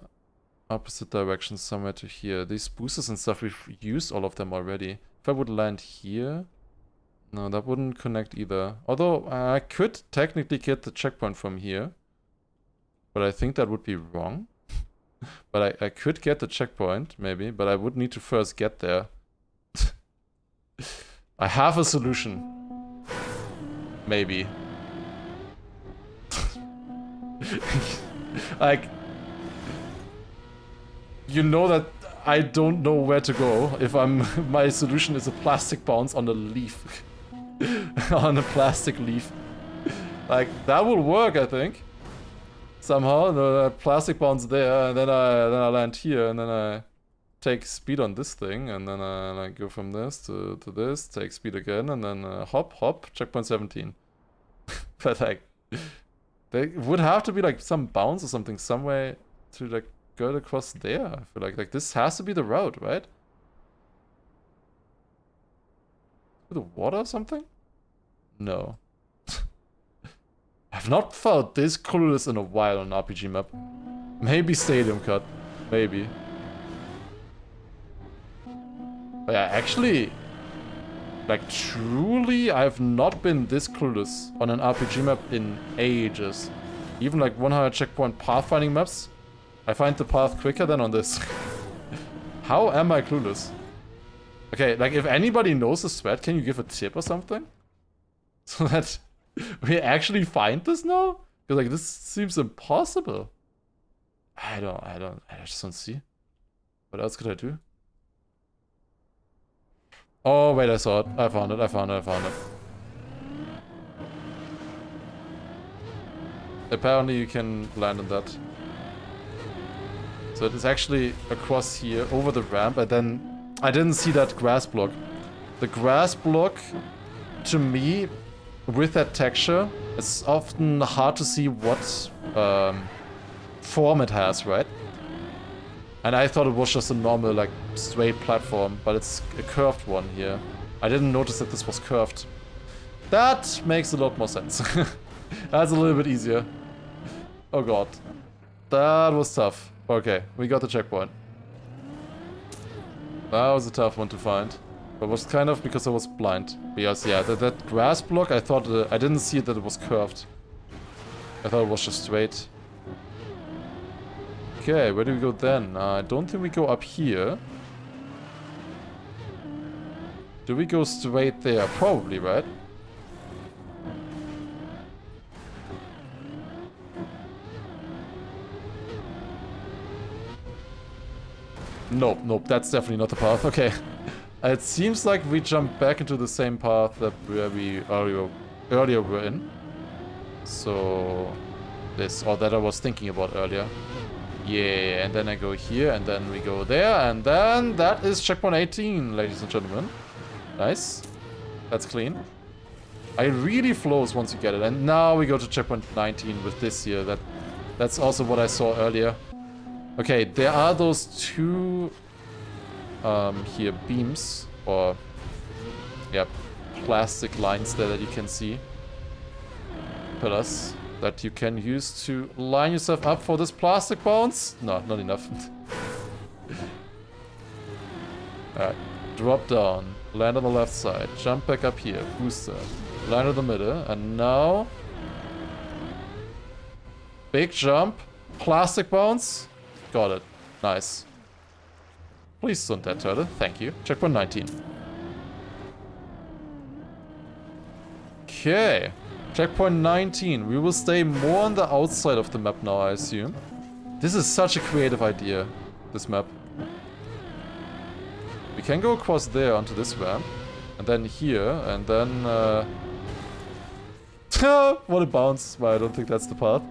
A: opposite direction somewhere to here. These boosters and stuff, we've used all of them already. If I would land here... No, that wouldn't connect either. Although, I could technically get the checkpoint from here. But I think that would be wrong. But I could get the checkpoint, maybe. But I would need to first get there. I have a solution. Maybe. Like, you know that I don't know where to go if my solution is a plastic bounce on a leaf. On a plastic leaf. Like, that will work, I think. Somehow, the plastic bounce there, and then I land here, and then I take speed on this thing, and then I like go from this to this, take speed again, and then hop, checkpoint 17. But like... There would have to be like some bounce or something somewhere to like go across there. I feel like this has to be the route, right? The water or something? No. I've not felt this clueless in a while on an RPG map. Maybe Stadium Cut. Maybe. But yeah, actually... Like, truly, I've not been this clueless on an RPG map in ages. Even like 100 checkpoint pathfinding maps, I find the path quicker than on this. How am I clueless? Okay, like, if anybody knows the strat, can you give a tip or something? So that we actually find this now? Because, like, this seems impossible. I just don't see. What else could I do? Oh, wait, I saw it. I found it. Apparently you can land on that. So it is actually across here, over the ramp, and then I didn't see that grass block. The grass block, to me, with that texture, it's often hard to see what form it has, right? And I thought it was just a normal, like, straight platform, but it's a curved one here. I didn't notice that this was curved. That makes a lot more sense. That's a little bit easier. Oh god. That was tough. Okay, we got the checkpoint. That was a tough one to find. But it was kind of because I was blind. Because, yeah, that grass block, I thought... I didn't see that it was curved. I thought it was just straight. Okay, where do we go then? I don't think we go up here. Do we go straight there? Probably, right? Nope, that's definitely not the path. Okay. It seems like we jump back into the same path that where we earlier earlier we're in. So this, or that I was thinking about earlier. Yeah, and then I go here, and then we go there, and then that is checkpoint 18, ladies and gentlemen. Nice. That's clean. It really flows once you get it. And now we go to checkpoint 19 with this here. That's also what I saw earlier. Okay, there are those two here beams, or yeah, plastic lines there that you can see. Pillars that you can use to line yourself up for this plastic bounce. No, not enough. Alright, drop down, land on the left side, jump back up here, booster, land in the middle, and now big jump, plastic bounce, got it, nice. Please don't dead turtle, thank you. Checkpoint 19. Okay. Checkpoint 19. We will stay more on the outside of the map now, I assume. This is such a creative idea, this map. We can go across there onto this ramp. And then here, and then... what a bounce. Well, I don't think that's the path.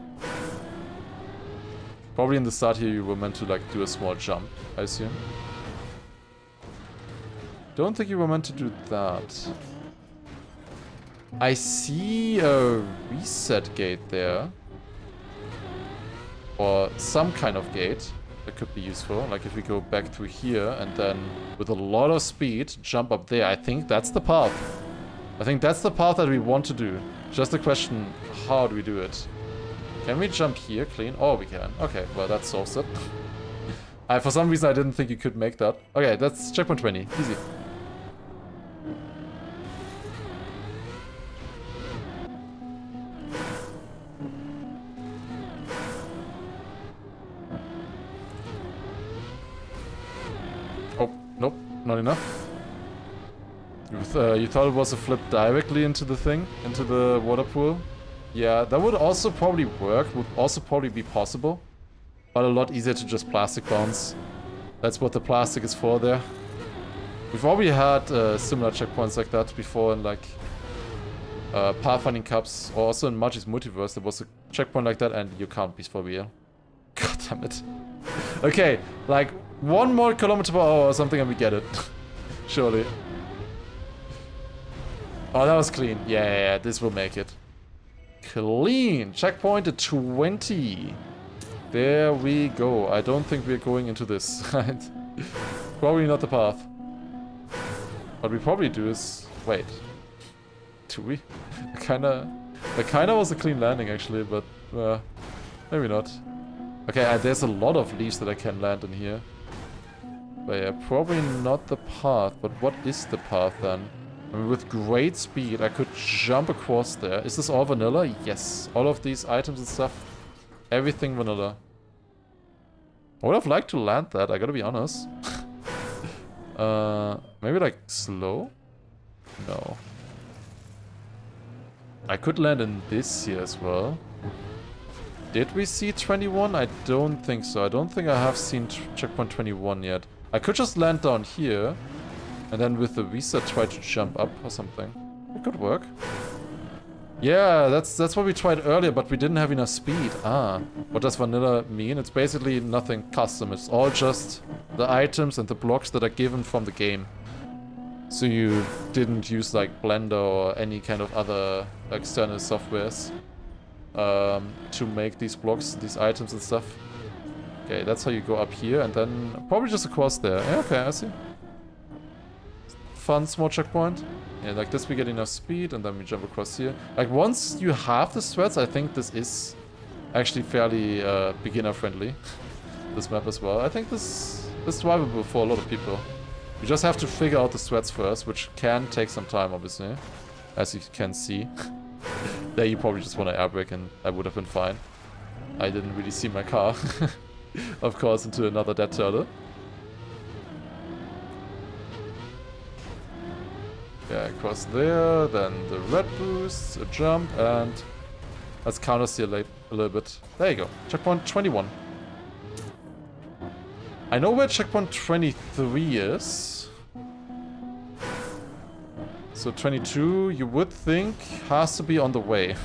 A: Probably in the start here you were meant to like do a small jump, I assume. Don't think you were meant to do that. I see a reset gate there. Or some kind of gate that could be useful. Like if we go back through here and then with a lot of speed jump up there. I think that's the path. I think that's the path that we want to do. Just the question, how do we do it? Can we jump here clean? Oh, we can. Okay, well that solves it. For some reason I didn't think you could make that. Okay, that's checkpoint 20. Easy. Nope, not enough. You thought it was a flip directly into the thing? Into the water pool? Yeah, that would also probably work, would also probably be possible. But a lot easier to just plastic bounce. That's what the plastic is for there. We've already had similar checkpoints like that before in like Pathfinding Cups, or also in Magi's Multiverse. There was a checkpoint like that and you can't be for real. God damn it. Okay, like 1 more kilometer per hour or something and we get it. Surely. Oh, that was clean. Yeah, this will make it. Clean. Checkpoint at 20. There we go. I don't think we're going into this. Probably not the path. What we probably do is... Wait. Do we? That kinda was a clean landing actually, but... maybe not. Okay, there's a lot of leaves that I can land in here. But yeah, probably not the path. But what is the path then? I mean, with great speed, I could jump across there. Is this all vanilla? Yes. All of these items and stuff. Everything vanilla. I would have liked to land that, I gotta be honest. Maybe like slow? No. I could land in this here as well. Did we see 21? I don't think so. I don't think I have seen checkpoint 21 yet. I could just land down here. And then with the reset try to jump up or something. It could work. Yeah, that's what we tried earlier, but we didn't have enough speed. Ah, what does vanilla mean? It's basically nothing custom. It's all just the items and the blocks that are given from the game. So you didn't use like Blender or any kind of other external softwares to make these blocks, these items and stuff. Okay, that's how you go up here and then probably just across there. Yeah, okay, I see. Fun small checkpoint. Yeah, like this we get enough speed and then we jump across here. Like once you have the threads, I think this is actually fairly beginner friendly. This map as well. I think this is drivable for a lot of people. You just have to figure out the threads first, which can take some time obviously. As you can see. There you probably just want to air brake and I would have been fine. I didn't really see my car. Of course, into another dead turtle. Yeah, across there, then the red boost, a jump, and let's counter steer a little bit. There you go, checkpoint 21. I know where checkpoint 23 is. So 22, you would think, has to be on the way.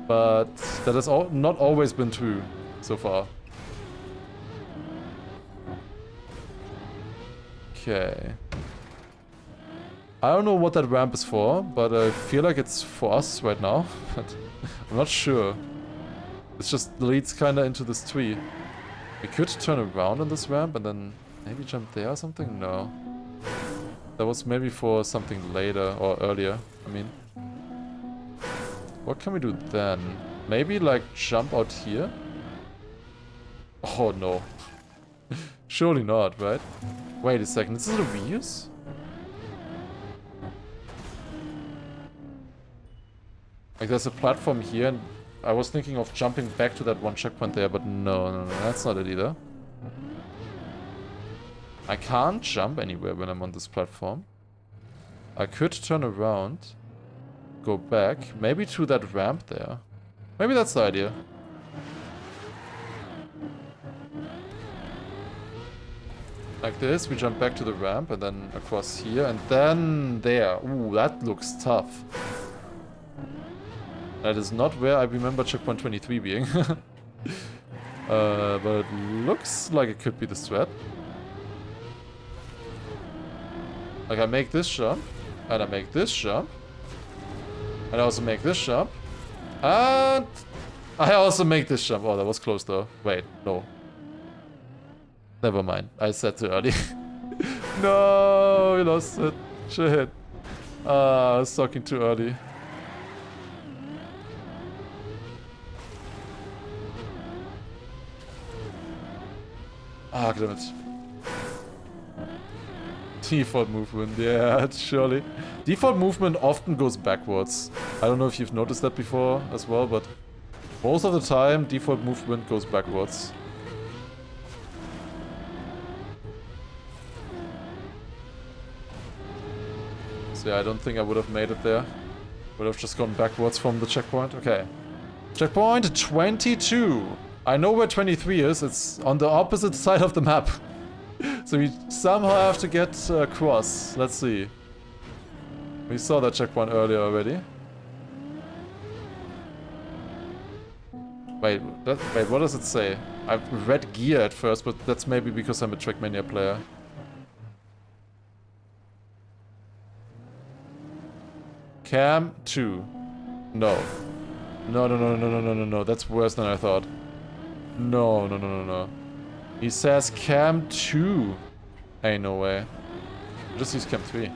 A: But that has not always been true so far. Okay. I don't know what that ramp is for, but I feel like it's for us right now. But I'm not sure. It just leads kinda into this tree. We could turn around on this ramp and then maybe jump there or something? No. That was maybe for something later or earlier, I mean. What can we do then? Maybe like jump out here? Oh no. Surely not, right? Wait a second, is this a reuse? Like there's a platform here and I was thinking of jumping back to that one checkpoint there, but no, that's not it either. I can't jump anywhere when I'm on this platform. I could turn around, go back, maybe to that ramp there. Maybe that's the idea. Like this, we jump back to the ramp and then across here and then there. Ooh, that looks tough. That is not where I remember checkpoint 23 being. But it looks like it could be the strat. Like I make this jump, and I make this jump, and I also make this jump, and I also make this jump. Oh, that was close though. Wait, no. Never mind. I said too early. No, we lost it. Shit. I was talking too early. Ah, damn it. Default movement, yeah, surely. Default movement often goes backwards. I don't know if you've noticed that before as well, but most of the time, default movement goes backwards. So yeah, I don't think I would have made it there. Would have just gone backwards from the checkpoint. Okay. Checkpoint 22. I know where 23 is. It's on the opposite side of the map. So we somehow have to get across. Let's see. We saw that checkpoint earlier already. Wait, what does it say? I've read gear at first, but that's maybe because I'm a Trackmania player. Cam 2. No. No. That's worse than I thought. No. He says Cam 2. Ain't no way. Just use Cam 3.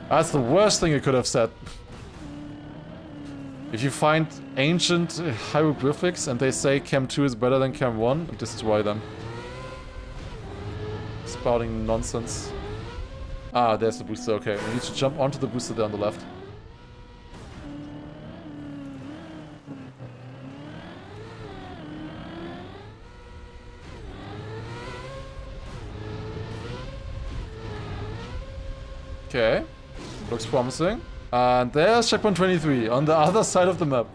A: That's the worst thing you could have said. If you find ancient hieroglyphics and they say Cam 2 is better than Cam 1, destroy them. Spouting nonsense. Ah, there's the booster. Okay, we need to jump onto the booster there on the left. Okay, looks promising. And there's checkpoint 23 on the other side of the map.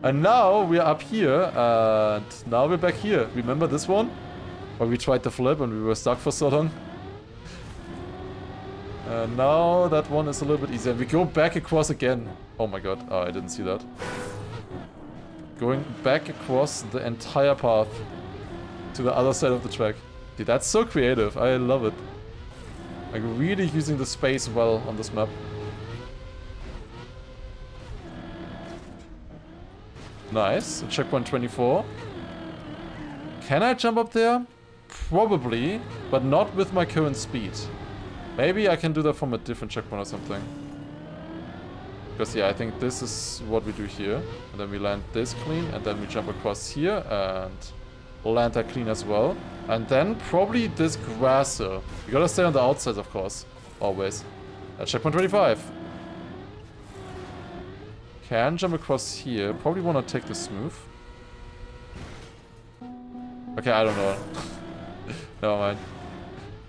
A: And now we're up here, and now we're back here. Remember this one? Where we tried the flip and we were stuck for so long? And now that one is a little bit easier. We go back across again. Oh my god, oh, I didn't see that. Going back across the entire path to the other side of the track. Dude, that's so creative. I love it. Like, really using the space well on this map. Nice. Checkpoint 24. Can I jump up there? Probably, but not with my current speed. Maybe I can do that from a different checkpoint or something. Because yeah, I think this is what we do here. And then we land this clean, and then we jump across here and land that clean as well. And then probably this grasser. You gotta stay on the outside, of course. Always. Checkpoint 25. Can jump across here. Probably wanna take this smooth. Okay, I don't know. Never mind.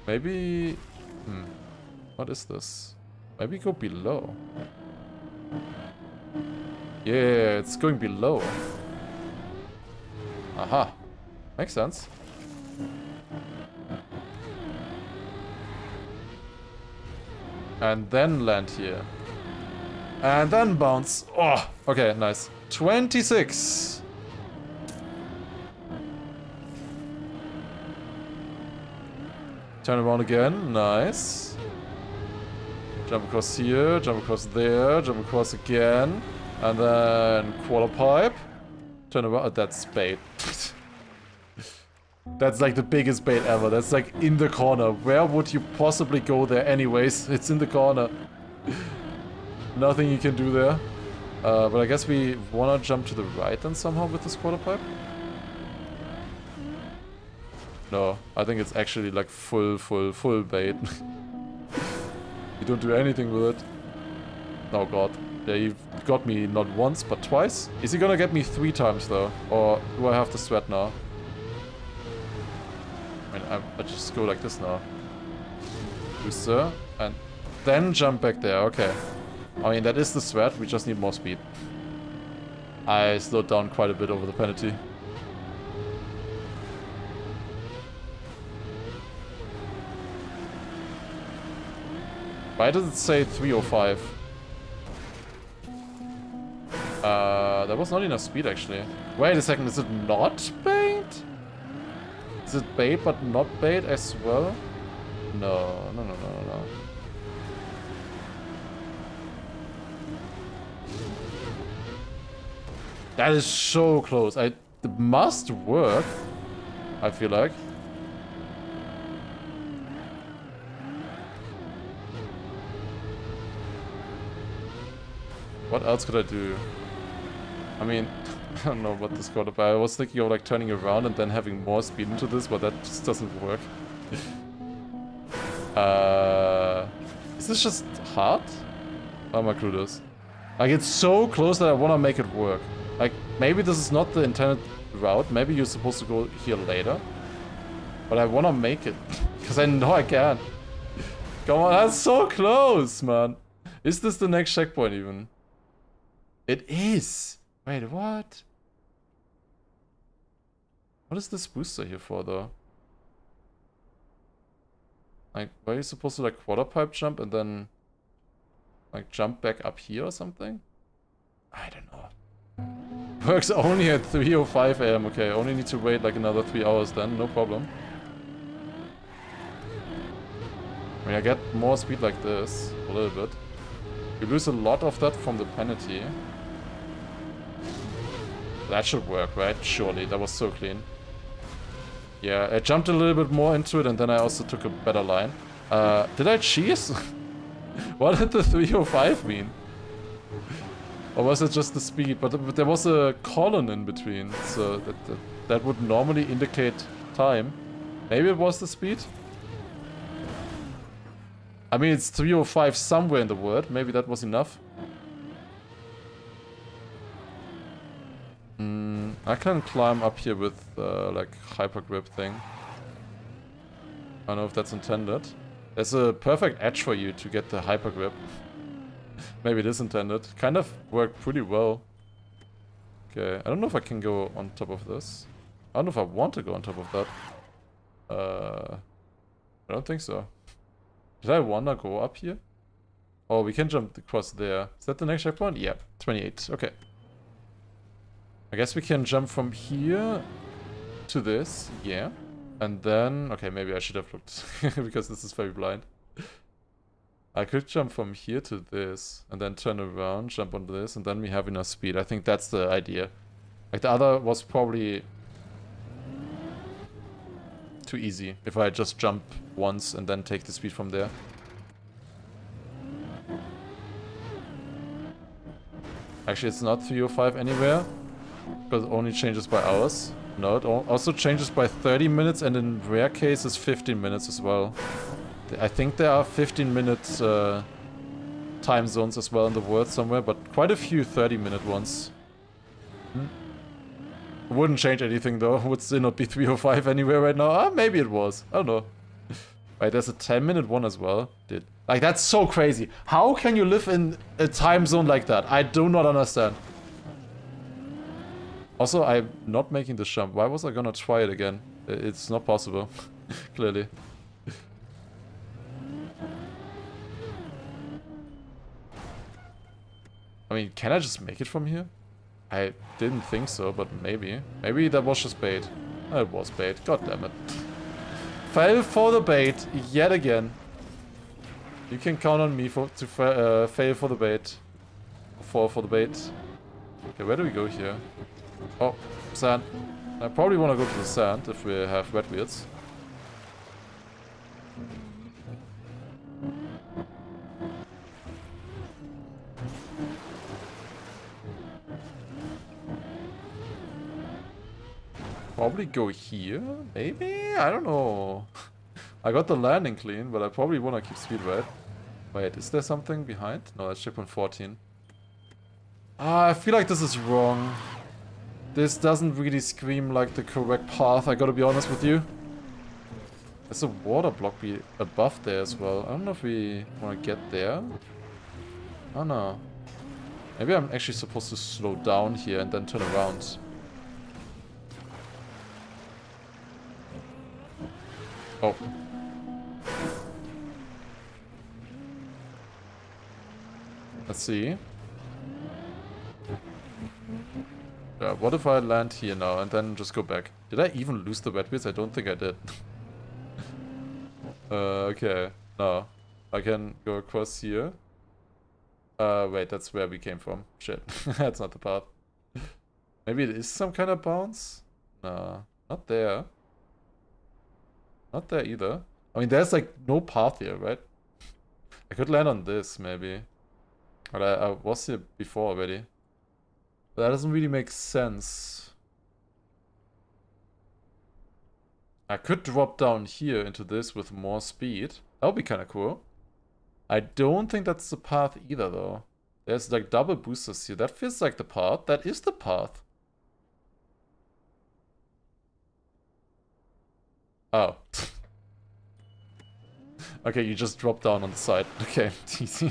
A: Maybe... What is this? Maybe go below. Yeah, it's going below. Aha. Makes sense. And then land here. And then bounce. Oh, okay, nice. 26. Turn around again. Nice. Jump across here, jump across there, jump across again. And then quarter pipe. Turn around. Oh, that's bait. That's like the biggest bait ever. That's like in the corner. Where would you possibly go there anyways? It's in the corner. Nothing you can do there. But I guess we wanna jump to the right then somehow with this quarter pipe. No, I think it's actually like full bait. You don't do anything with it. Oh god. Yeah, you've got me not once, but twice. Is he gonna get me 3 times though? Or do I have to sweat now? I mean, I just go like this now. Booster, and then jump back there, okay. I mean, that is the sweat, we just need more speed. I slowed down quite a bit over the penalty. Why does it say 305? There was not enough speed actually. Wait a second, is it not bait? Is it bait but not bait as well? No. That is so close. It must work, I feel like. What else could I do? I mean, I don't know what this got about. I was thinking of like turning around and then having more speed into this, but that just doesn't work. Is this just hard? How am I clue this? Like, it's so close that I want to make it work. Like, maybe this is not the intended route. Maybe you're supposed to go here later. But I want to make it. Because I know I can. Come on, that's so close, man. Is this the next checkpoint even? It is. Wait, what? What is this booster here for, though? Like, were you supposed to, like, quarter pipe jump and then, like, jump back up here or something? I don't know. Works only at 3:05 AM. Okay, only need to wait, like, another 3 hours then. No problem. I mean, I get more speed like this. A little bit. You lose a lot of that from the penalty. That should work, right? Surely. That was so clean. Yeah, I jumped a little bit more into it and then I also took a better line. Did I cheese? What did the 3:05 mean? Or was it just the speed? But there was a colon in between, so that would normally indicate time. Maybe it was the speed? I mean, it's 3:05 somewhere in the word. Maybe that was enough. I can climb up here with, like, hyper grip thing. I don't know if that's intended. There's a perfect edge for you to get the hyper grip. Maybe it is intended. Kind of worked pretty well. Okay, I don't know if I can go on top of this. I don't know if I want to go on top of that. I don't think so. Did I wanna go up here? Oh, we can jump across there. Is that the next checkpoint? Yeah, 28. Okay. I guess we can jump from here to this. Yeah. And then... Okay, maybe I should have looked. Because this is very blind. I could jump from here to this. And then turn around, jump on this. And then we have enough speed. I think that's the idea. Like, the other was probably... too easy. If I just jump once and then take the speed from there. Actually, it's not 3:05 anywhere. Because it only changes by hours. No, it also changes by 30 minutes and in rare cases 15 minutes as well. I think there are 15-minute time zones as well in the world somewhere, but quite a few 30-minute ones. Wouldn't change anything though. Would still not be 3:05 anywhere right now. Ah, maybe it was. I don't know. Right, there's a 10-minute one as well. Like, that's so crazy. How can you live in a time zone like that? I do not understand. Also, I'm not making this jump. Why was I gonna try it again? It's not possible. Clearly. I mean, can I just make it from here? I didn't think so, but maybe. Maybe that was just bait. Oh, it was bait. God damn it. Fail for the bait yet again. You can count on me to fail for the bait. Fall for the bait. Okay, where do we go here? Oh, sand. I probably want to go to the sand if we have redbeards. Probably go here, maybe? I don't know. I got the landing clean, but I probably want to keep speed right. Wait, is there something behind? No, that's checkpoint 14. Ah, I feel like this is wrong. This doesn't really scream like the correct path, I gotta be honest with you. There's a water block above there as well. I don't know if we want to get there. I don't know. Maybe I'm actually supposed to slow down here and then turn around. Oh. Let's see. What if I land here now and then just go back? Did I even lose the redbeards? I don't think I did. Okay. No. I can go across here. Wait, that's where we came from. Shit. That's not the path. Maybe it is some kind of bounce? No. Not there. Not there either. I mean, there's like no path here, right? I could land on this, maybe. But I was here before already. But that doesn't really make sense. I could drop down here into this with more speed. That would be kind of cool. I don't think that's the path either, though. There's like double boosters here. That feels like the path. That is the path. Oh. Okay, you just drop down on the side. Okay, easy.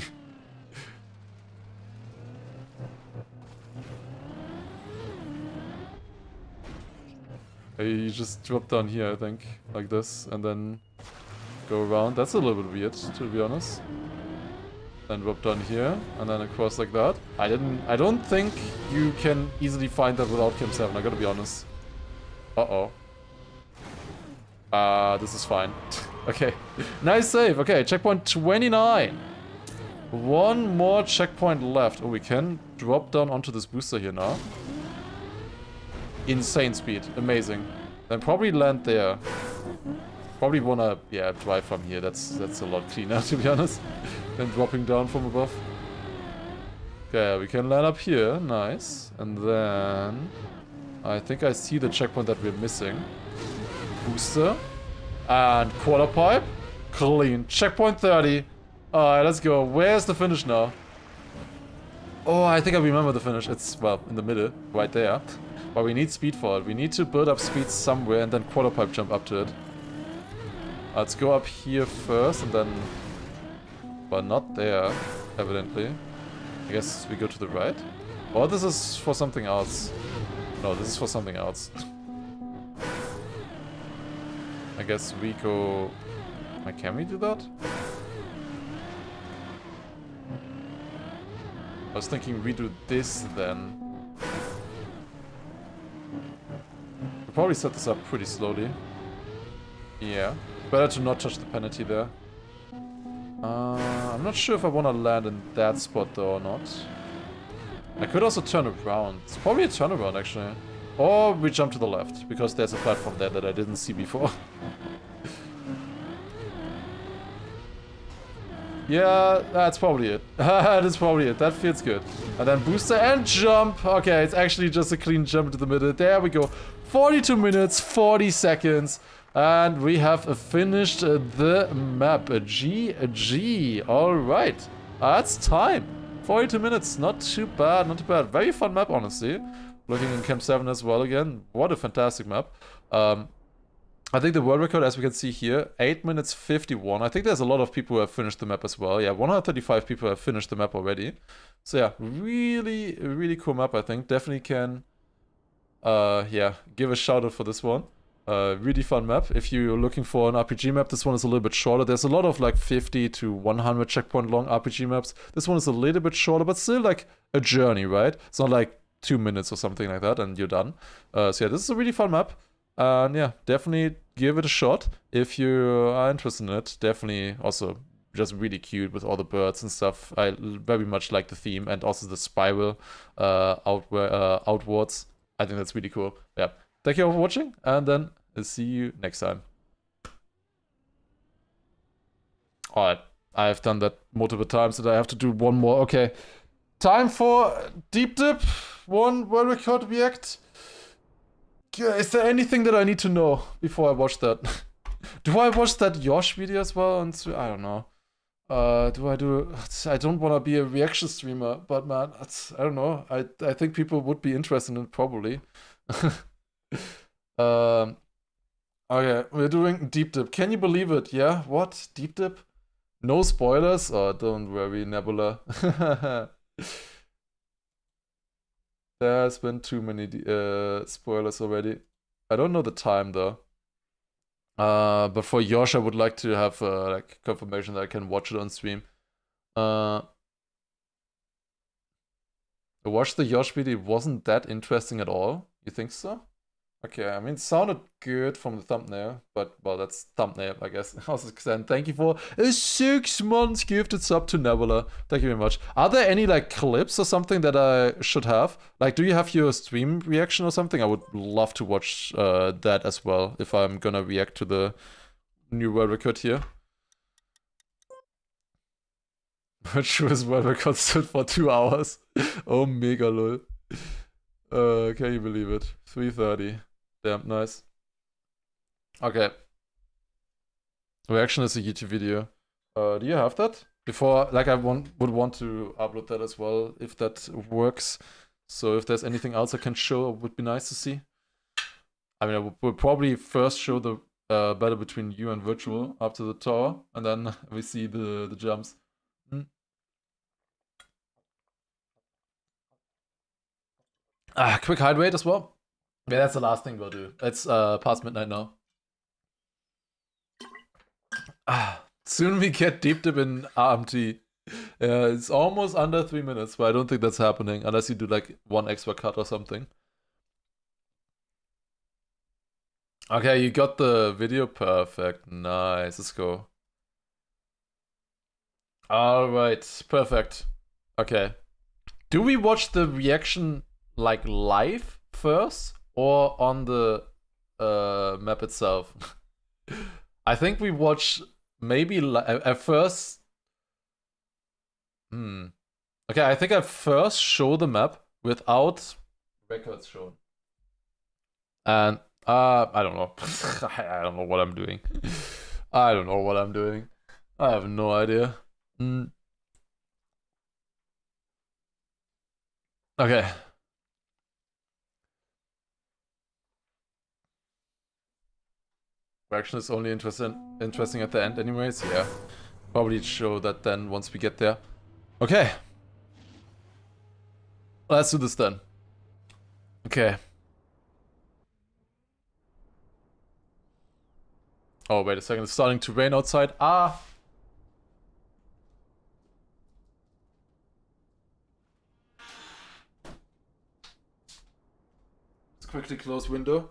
A: You just drop down here, I think, like this, and then go around. That's a little bit weird, to be honest. Then drop down here, and then across like that. I don't think you can easily find that without Cam 7, I gotta be honest. Uh-oh. This is fine. Okay. Nice save. Okay, checkpoint 29. One more checkpoint left. Oh, we can drop down onto this booster here now. Insane speed. Amazing. Then probably land there. Probably wanna, yeah, drive from here. That's a lot cleaner, to be honest, than dropping down from above. Okay, we can land up here. Nice. And then I think I see the checkpoint that we're missing. Booster. And quarter pipe. Clean. Checkpoint 30. Alright, let's go. Where's the finish now? Oh, I think I remember the finish. It's, well, in the middle. Right there. But we need speed for it. We need to build up speed somewhere and then quarter pipe jump up to it. Let's go up here first and then... But not there, evidently. I guess we go to the right. Or this is for something else. No, this is for something else. I guess we go... Can we do that? I was thinking we do this then. We'll probably set this up pretty slowly. Yeah. Better to not touch the penalty there. I'm not sure if I want to land in that spot though or not. I could also turn around. It's probably a turnaround actually. Or we jump to the left, because there's a platform there that I didn't see before. Yeah, that's probably it. That's probably it. That feels good. And then booster and jump. Okay, it's actually just a clean jump to the middle. There we go. 42 minutes, 40 seconds. And we have finished the map. GG. Alright. That's time. 42 minutes. Not too bad. Not too bad. Very fun map, honestly. Looking in Camp 7 as well again. What a fantastic map. I think the world record, as we can see here, 8 minutes 51. I think there's a lot of people who have finished the map as well. Yeah, 135 people have finished the map already. So yeah, really, really cool map, I think. Definitely can, yeah, give a shout out for this one. Really fun map. If you're looking for an RPG map, this one is a little bit shorter. There's a lot of like 50 to 100 checkpoint long RPG maps. This one is a little bit shorter, but still like a journey, right? It's not like 2 minutes or something like that and you're done. So yeah, this is a really fun map. And yeah, definitely give it a shot if you are interested in it. Definitely also just really cute with all the birds and stuff. I very much like the theme and also the spiral outwards. I think that's really cool. Yeah. Thank you all for watching, and then I'll see you next time. Alright, I've done that multiple times, and I have to do one more. Okay, time for Deep Dip. One world record react. Is there anything that I need to know before I watch that? Do I watch that Yosh video as well? I don't know. I don't want to be a reaction streamer, but man, I don't know. I think people would be interested in it probably. Okay, we're doing Deep Dip. Can you believe it? Yeah, what? Deep Dip? No spoilers? Oh, don't worry, Nebula. There's been too many spoilers already. I don't know the time though. But for Yosh, I would like to have like confirmation that I can watch it on stream. Watch the Yosh video wasn't that interesting at all. You think so? Okay, I mean, it sounded good from the thumbnail, but, well, that's thumbnail, I guess. Also, thank you for a 6 months gifted sub to Nebula. Thank you very much. Are there any, like, clips or something that I should have? Like, do you have your stream reaction or something? I would love to watch that as well, if I'm gonna react to the new world record here. Virtuous world record stood for 2 hours. Oh, mega lol. Can you believe it? 3:30. Damn, nice. Okay. Reaction is a YouTube video. Do you have that? Before, like, I would want to upload that as well, if that works. So if there's anything else I can show, it would be nice to see. I mean, I would probably first show the battle between you and Virtual up to the tower, and then we see the jumps. Quick hydrate as well. Yeah, that's the last thing we'll do. It's past midnight now. Soon we get Deep Dip in RMT. It's almost under 3 minutes, but I don't think that's happening unless you do like 1 extra cut or something. Okay, you got the video perfect. Nice, let's go. Alright, perfect. Okay. Do we watch the reaction like live first or on the map itself? I think we watch maybe at first. Okay, I think I first show the map without records shown. And I don't know. I don't know what I'm doing. I don't know what I'm doing. I have no idea. Okay. Reaction is only interesting at the end anyways, yeah. Probably show that then once we get there. Okay. Let's do this then. Okay. Oh, wait a second, it's starting to rain outside. Let's quickly close window.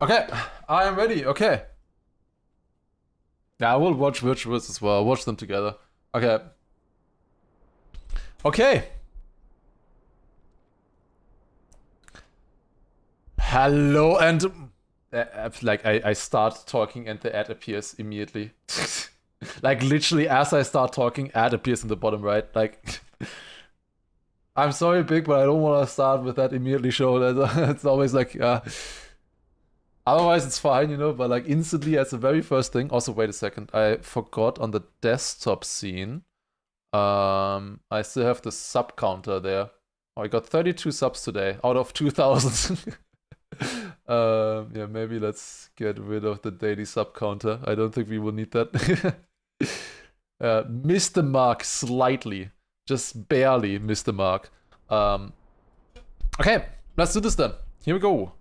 A: Okay, I am ready, okay. Yeah, I will watch Virtuous as well, I'll watch them together. Okay. Okay. Hello, and... like, I start talking and the ad appears immediately. Like, literally, as I start talking, ad appears in the bottom right. Like... I'm sorry, Big, but I don't want to start with that immediately show. It's always like... Otherwise, it's fine, you know, but like instantly as the very first thing. Also, wait a second. I forgot on the desktop scene. I still have the sub counter there. Oh, I got 32 subs today out of 2,000. Yeah, maybe let's get rid of the daily sub counter. I don't think we will need that. Missed the mark slightly. Just barely missed the mark. Okay, let's do this then. Here we go.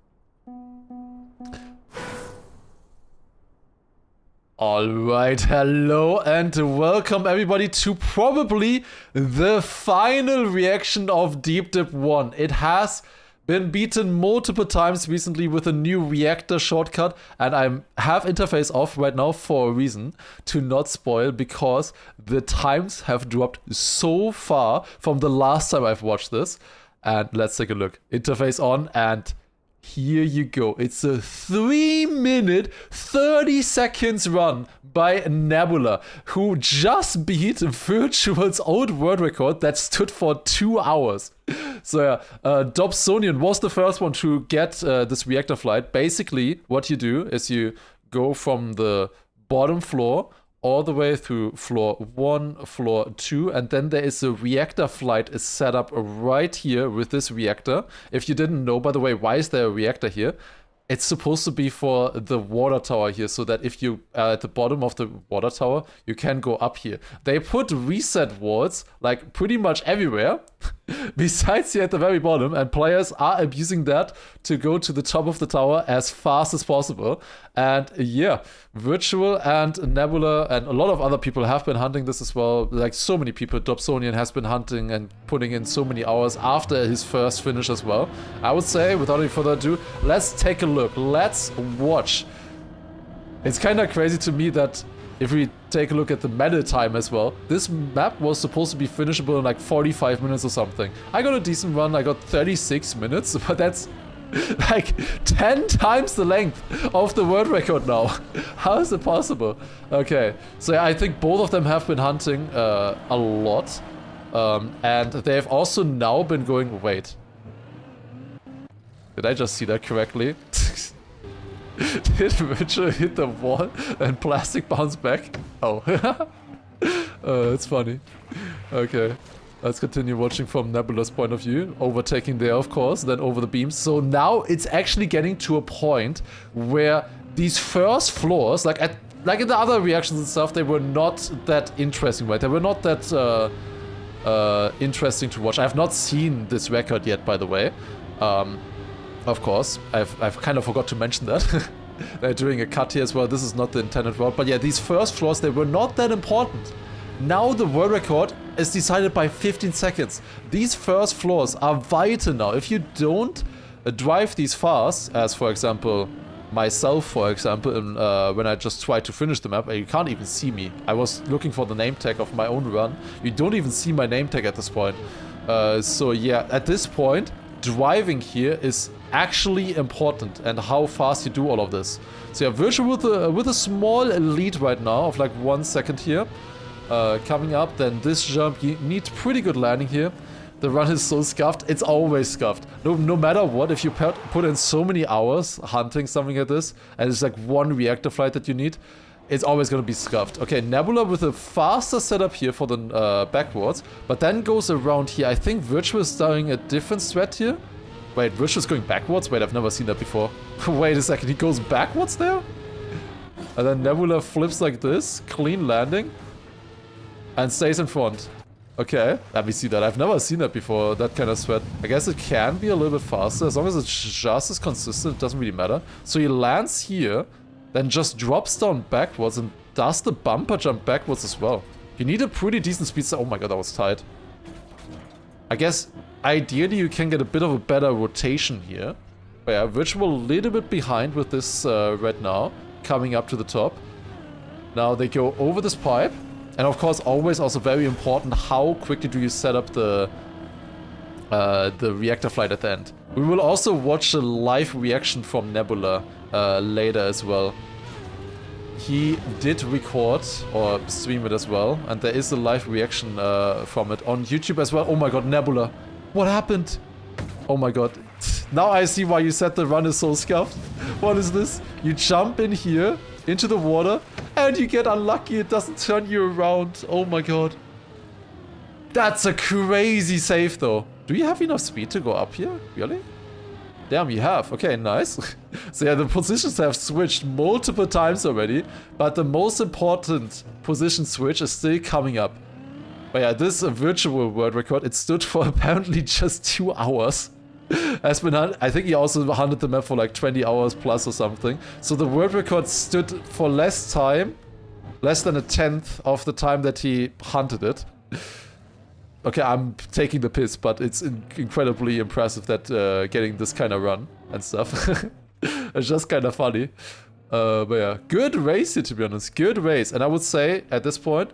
A: Alright, hello and welcome everybody to probably the final reaction of Deep Dip 1. It has been beaten multiple times recently with a new reactor shortcut, and I have interface off right now for a reason, to not spoil, because the times have dropped so far from the last time I've watched this. And let's take a look. Interface on, and here you go. It's a 3-minute, 30 seconds run by Nebula, who just beat Virtual's old world record that stood for 2 hours. So yeah, Dobsonian was the first one to get this reactor flight. Basically, what you do is you go from the bottom floor all the way through floor 1, floor 2, and then there is a reactor flight is set up right here with this reactor. If you didn't know, by the way, why is there a reactor here? It's supposed to be for the water tower here, so that if you are at the bottom of the water tower, you can go up here. They put reset walls like pretty much everywhere, besides here at the very bottom, and players are abusing that to go to the top of the tower as fast as possible. And yeah, Virtual and Nebula and a lot of other people have been hunting this as well. Like so many people, Dobsonian has been hunting and putting in so many hours after his first finish as well. I would say, without any further ado, let's take a look. Let's watch. It's kind of crazy to me that if we take a look at the medal time as well, this map was supposed to be finishable in like 45 minutes or something. I got a decent run, I got 36 minutes, but that's like 10 times the length of the world record now. How is it possible? Okay, so yeah, I think both of them have been hunting a lot. And they've also now been going... Wait. Did I just see that correctly? Did Virtual hit the wall and plastic bounce back? Oh. It's funny. Okay. Let's continue watching from Nebula's point of view. Overtaking there, of course, then over the beams. So now it's actually getting to a point where these first floors, like in the other reactions and stuff, they were not that interesting, right? They were not that interesting to watch. I have not seen this record yet, by the way. Of course, I've kind of forgot to mention that. They're doing a cut here as well. This is not the intended route. But yeah, these first floors, they were not that important. Now the world record is decided by 15 seconds. These first floors are vital now. If you don't drive these fast, as for example, myself, for example, when I just tried to finish the map, you can't even see me. I was looking for the name tag of my own run. You don't even see my name tag at this point. So yeah, at this point, driving here is actually important, and how fast you do all of this. So yeah, Virtual with a small lead right now of like 1 second here. Coming up, then this jump, you need pretty good landing here. The run is so scuffed, it's always scuffed. No matter what, if you put in so many hours hunting something like this, and it's like one reactor flight that you need, it's always gonna be scuffed. Okay, Nebula with a faster setup here for the backwards, but then goes around here. I think Virtual is doing a different strat here. Wait, Virtual's going backwards? Wait, I've never seen that before. Wait a second, he goes backwards there? And then Nebula flips like this, clean landing, and stays in front. Okay, let me see that. I've never seen that before, that kind of strat. I guess it can be a little bit faster, as long as it's just as consistent, it doesn't really matter. So he lands here, then just drops down backwards and does the bumper jump backwards as well. You need a pretty decent speed. Oh my god, that was tight. I guess ideally you can get a bit of a better rotation here. But yeah, Virtual a little bit behind with this right now, coming up to the top. Now they go over this pipe. And of course, always also very important, how quickly do you set up the reactor flight at the end. We will also watch a live reaction from Nebula later as well. He did record or stream it as well, and there is a live reaction from it on YouTube as well. Oh my god, Nebula, what happened? Oh my god, now I see why you said the run is so scuffed. What is this? You jump in here, into the water, and you get unlucky, it doesn't turn you around. Oh my god. That's a crazy save though. Do you have enough speed to go up here? Really? Damn, you have. Okay, nice. So yeah, the positions have switched multiple times already, but the most important position switch is still coming up. But yeah, this Virtual world record, it stood for apparently just 2 hours. Has been, I think he also hunted the map for like 20 hours plus or something. So the world record stood for less time
B: Less than a tenth of the time that he hunted it. Okay, I'm taking the piss, but it's incredibly impressive that getting this kind of run and stuff. It's just kind of funny. But yeah, good race here, to be honest. Good race. And I would say, at this point,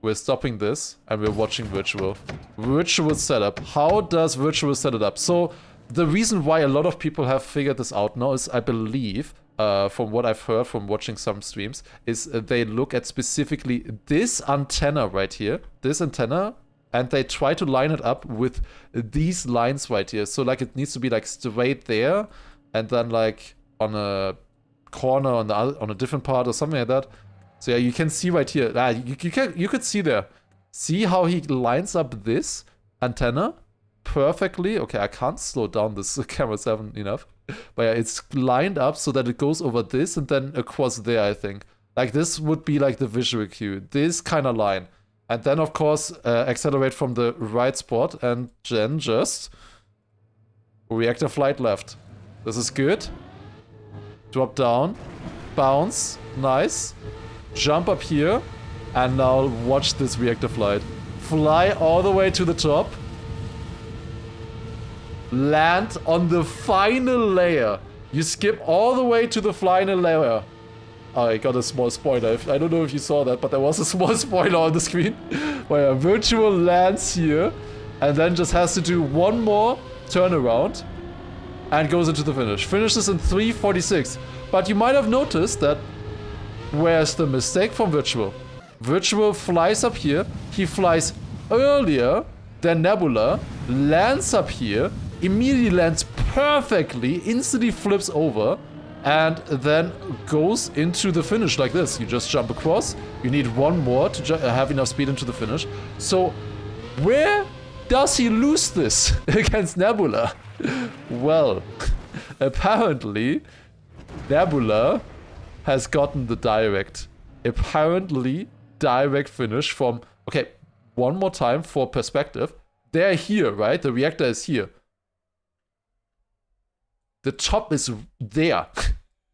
B: we're stopping this and we're watching Virtual. Virtual setup. How does Virtual set it up? So, the reason why a lot of people have figured this out now is, I believe, from what I've heard from watching some streams, is they look at specifically this antenna right here. This antenna. And they try to line it up with these lines right here. So, like, it needs to be, like, straight there. And then, like, on a corner on a different part or something like that. So yeah, you can see right here. You could see there. See how he lines up this antenna perfectly. Okay, I can't slow down this camera 7 enough. But yeah, it's lined up so that it goes over this and then across there, I think. Like, this would be like the visual cue. This kind of line. And then, of course, accelerate from the right spot and then just reactor flight left. This is good. Drop down. Bounce. Nice. Jump up here. And now watch this reactor flight. Fly all the way to the top. Land on the final layer. You skip all the way to the final layer. I got a small spoiler. I don't know if you saw that, but there was a small spoiler on the screen. Where Virtual lands here. And then just has to do one more turnaround. And goes into the finish. Finishes in 3:46. But you might have noticed that... Where's the mistake from Virtual? Virtual flies up here. He flies earlier than Nebula. Lands up here. Immediately lands perfectly. Instantly flips over. And then goes into the finish like this. You just jump across. You need one more to have enough speed into the finish. So, where does he lose this against Nebula? Well, apparently, Nebula has gotten the direct. Apparently, direct finish from... Okay, one more time for perspective. They're here, right? The reactor is here. The top is there.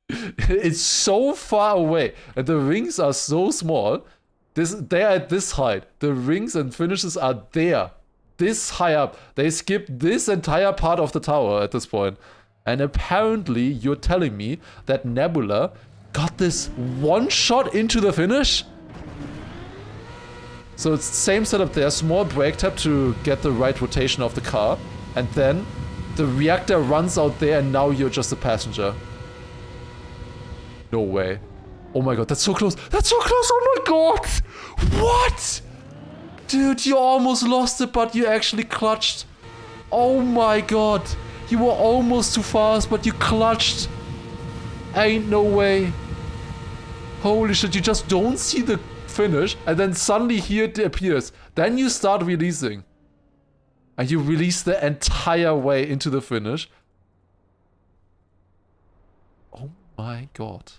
B: It's so far away. And the rings are so small. They're at this height. The rings and finishes are there. This high up. They skipped this entire part of the tower at this point. And apparently, you're telling me that Nebula got this one shot into the finish? So it's the same setup there. Small brake tap to get the right rotation of the car. And then the reactor runs out there and now you're just a passenger. No way. Oh my god, that's so close. That's so close. Oh my god. What? Dude, you almost lost it, but you actually clutched. Oh my god. You were almost too fast, but you clutched. Ain't no way. Holy shit, you just don't see the finish, and then suddenly here it appears. Then you start releasing. And you release the entire way into the finish. Oh my god.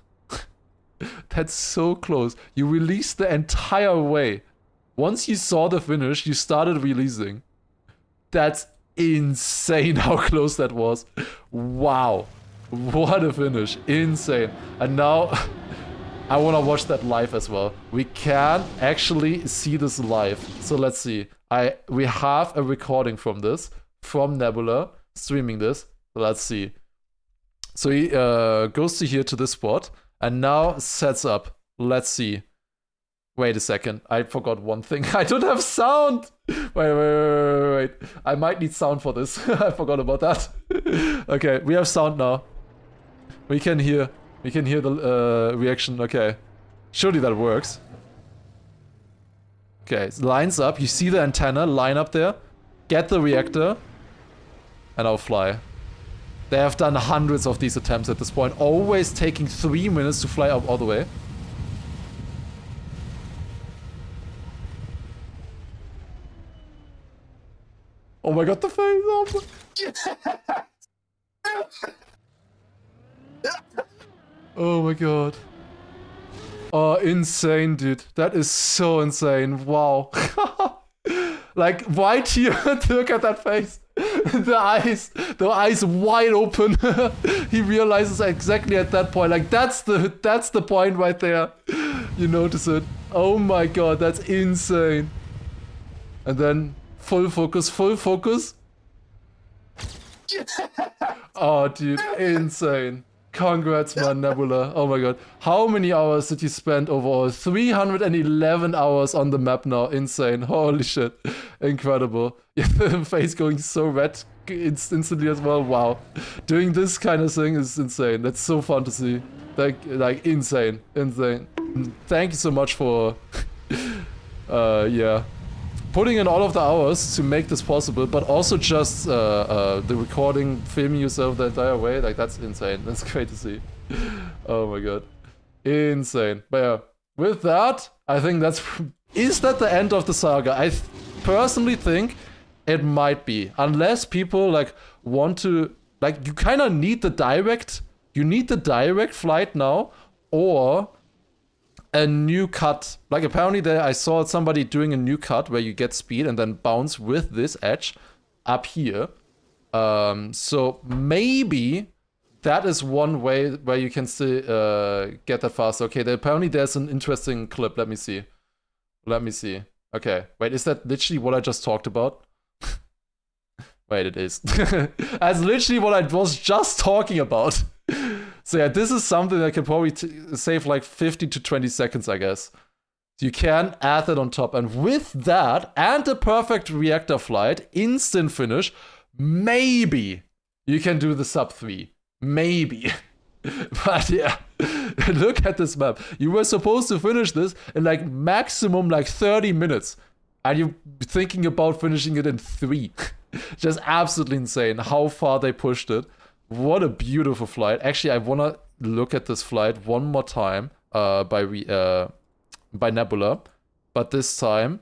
B: That's so close. You released the entire way. Once you saw the finish, you started releasing. That's insane how close that was. Wow. What a finish. Insane. And now I want to watch that live as well. We can actually see this live. So let's see. We have a recording from this, from Nebula, streaming this. Let's see. So he goes to here, to this spot, and now sets up. Let's see. Wait a second. I forgot one thing. I don't have sound. Wait. I might need sound for this. I forgot about that. Okay, we have sound now. We can hear the reaction. Okay. Surely that works. Okay, it lines up. You see the antenna line up there. Get the reactor. And I'll fly. They have done hundreds of these attempts at this point. Always taking 3 minutes to fly up all the way. Oh my god, the face! Oh my, oh my god. Oh, insane, dude. That is so insane. Wow. Like, right here, look at that face. The eyes wide open. He realizes exactly at that point. Like, that's the point right there. You notice it. Oh my god, that's insane. And then full focus, full focus. Oh, dude, insane. Congrats, man, Nebula. Oh my god. How many hours did you spend overall? 311 hours on the map now. Insane. Holy shit. Incredible. The face going so red instantly as well. Wow. Doing this kind of thing is insane. That's so fun to see. Like insane. Insane. Thank you so much for yeah, putting in all of the hours to make this possible, but also just the recording, filming yourself the entire way. Like, that's insane. That's great to see. Oh my god. Insane. But yeah, with that, I think that's... Is that the end of the saga? I personally think it might be. Unless people, like, want to... Like, you kind of need the direct... You need the direct flight now, or a new cut. Like, apparently there I saw somebody doing a new cut where you get speed and then bounce with this edge up here. So maybe that is one way where you can still get that fast. Okay, apparently there's an interesting clip. Let me see. Let me see. Okay, wait, is that literally what I just talked about? Wait, it is. That's literally what I was just talking about. So yeah, this is something that can probably save like 15 to 20 seconds, I guess. So you can add that on top. And with that, and a perfect reactor flight, instant finish, maybe you can do the sub 3. Maybe. But yeah, look at this map. You were supposed to finish this in like maximum like 30 minutes. And you're thinking about finishing it in 3. Just absolutely insane how far they pushed it. What a beautiful flight. Actually, I want to look at this flight one more time by Nebula. But this time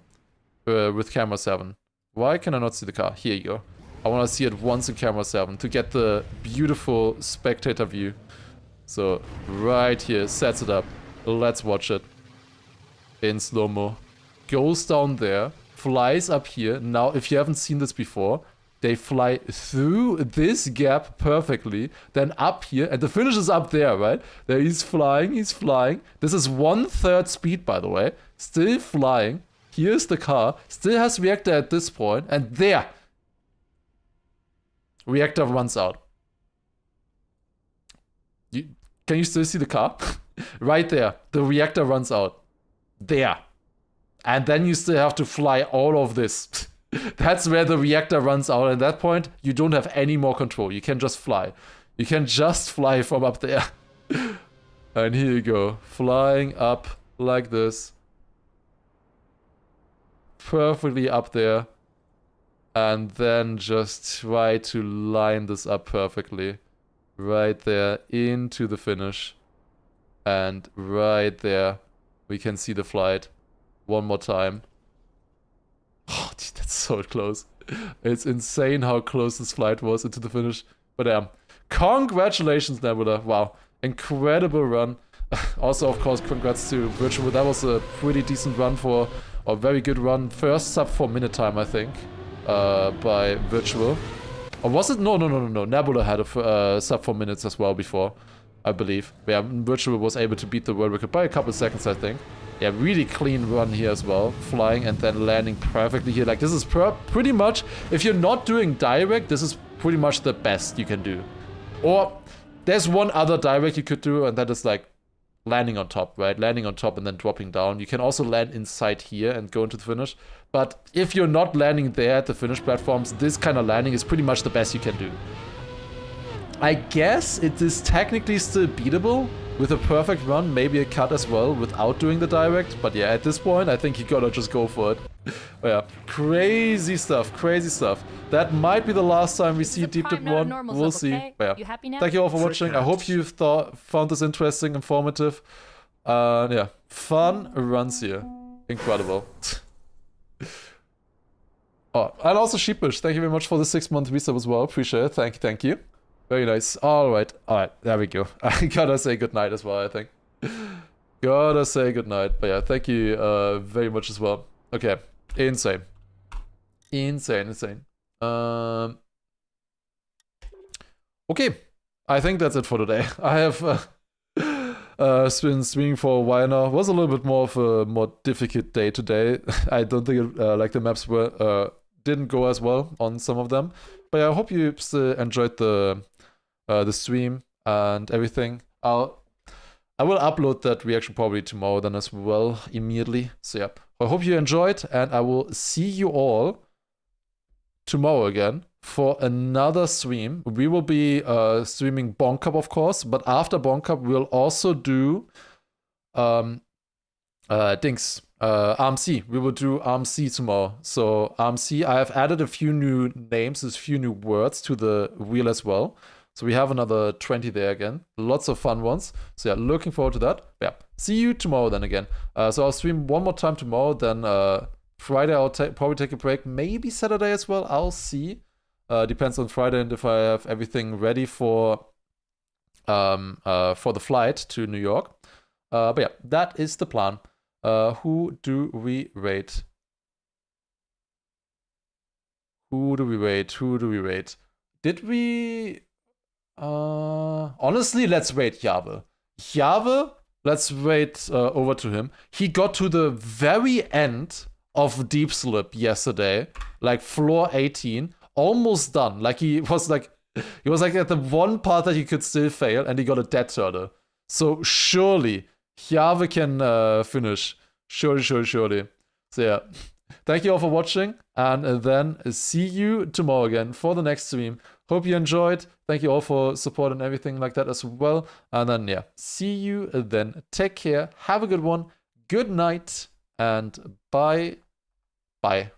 B: with camera 7. Why can I not see the car? Here you go. I want to see it once in camera 7 to get the beautiful spectator view. So right here, sets it up. Let's watch it. In slow-mo. Goes down there. Flies up here. Now, if you haven't seen this before, they fly through this gap perfectly, then up here, and the finish is up there, right? There he's flying, he's flying. This is 1/3 speed, by the way. Still flying. Here's the car. Still has reactor at this point, and there. Reactor runs out. Can you still see the car? Right there. The reactor runs out. There. And then you still have to fly all of this. That's where the reactor runs out. At that point, you don't have any more control. You can just fly. You can just fly from up there. And here you go. Flying up like this. Perfectly up there. And then just try to line this up perfectly. Right there into the finish. And right there, we can see the flight. One more time. Oh, dude, that's so close. It's insane how close this flight was into the finish. But yeah, congratulations, Nebula. Wow, incredible run. Also, of course, congrats to Virtual. That was a pretty decent run for, or very good run. First sub 4 minute time, I think, by Virtual. Or was it? No. Nebula had a sub 4 minutes as well before, I believe. Yeah, Virtual was able to beat the world record by a couple seconds, I think. Yeah, really clean run here as well. Flying and then landing perfectly here. Like, this is pretty much, if you're not doing direct, this is pretty much the best you can do. Or, there's one other direct you could do, and that is like landing on top, right? Landing on top and then dropping down. You can also land inside here and go into the finish. But if you're not landing there at the finish platforms, this kind of landing is pretty much the best you can do. I guess it is technically still beatable with a perfect run, maybe a cut as well without doing the direct. But yeah, at this point, I think you gotta just go for it. Oh yeah, crazy stuff, crazy stuff. That might be the last time we see Deep Dip 1. We'll see.
C: Okay?
B: But yeah.
C: You happy now?
B: Thank you all for watching. I hope you found this interesting, informative. Yeah, fun runs here. Incredible. Oh, and also Sheepish, thank you very much for the 6-month resub as well. Appreciate it. Thank you. Very nice. Alright, there we go. I gotta say goodnight as well, I think. Gotta say goodnight. But yeah, thank you very much as well. Okay, insane. Insane. Okay, I think that's it for today. I have Been streaming for a while now. Was a little bit more of a more difficult day today. I don't think like the maps were didn't go as well on some of them. But yeah, I hope you still enjoyed the stream and everything. I will upload that reaction probably tomorrow then as well immediately. So yeah, I hope you enjoyed, and I will see you all tomorrow again for another stream. We will be streaming Bonk Cup, of course, but after Bonk Cup, we'll also do RMC. We will do RMC tomorrow. So RMC, I have added a few new names, a few new words to the wheel as well. So we have another 20 there again. Lots of fun ones. So yeah, looking forward to that. Yeah, see you tomorrow then again. So I'll stream one more time tomorrow. Then Friday I'll probably take a break. Maybe Saturday as well. I'll see. Depends on Friday and if I have everything ready for the flight to New York. But yeah, that is the plan. Who do we rate? Who do we rate? Did we... honestly, let's rate Jave. Jave, let's rate over to him. He got to the very end of Deep Slip yesterday, like floor 18, almost done. Like he was like at the one part that he could still fail, and he got a dead turtle. So surely Jave can finish. Surely. So yeah, thank you all for watching, and then see you tomorrow again for the next stream. Hope you enjoyed. Thank you all for support and everything like that as well. And then, yeah, see you then. Take care. Have a good one. Good night. And bye. Bye.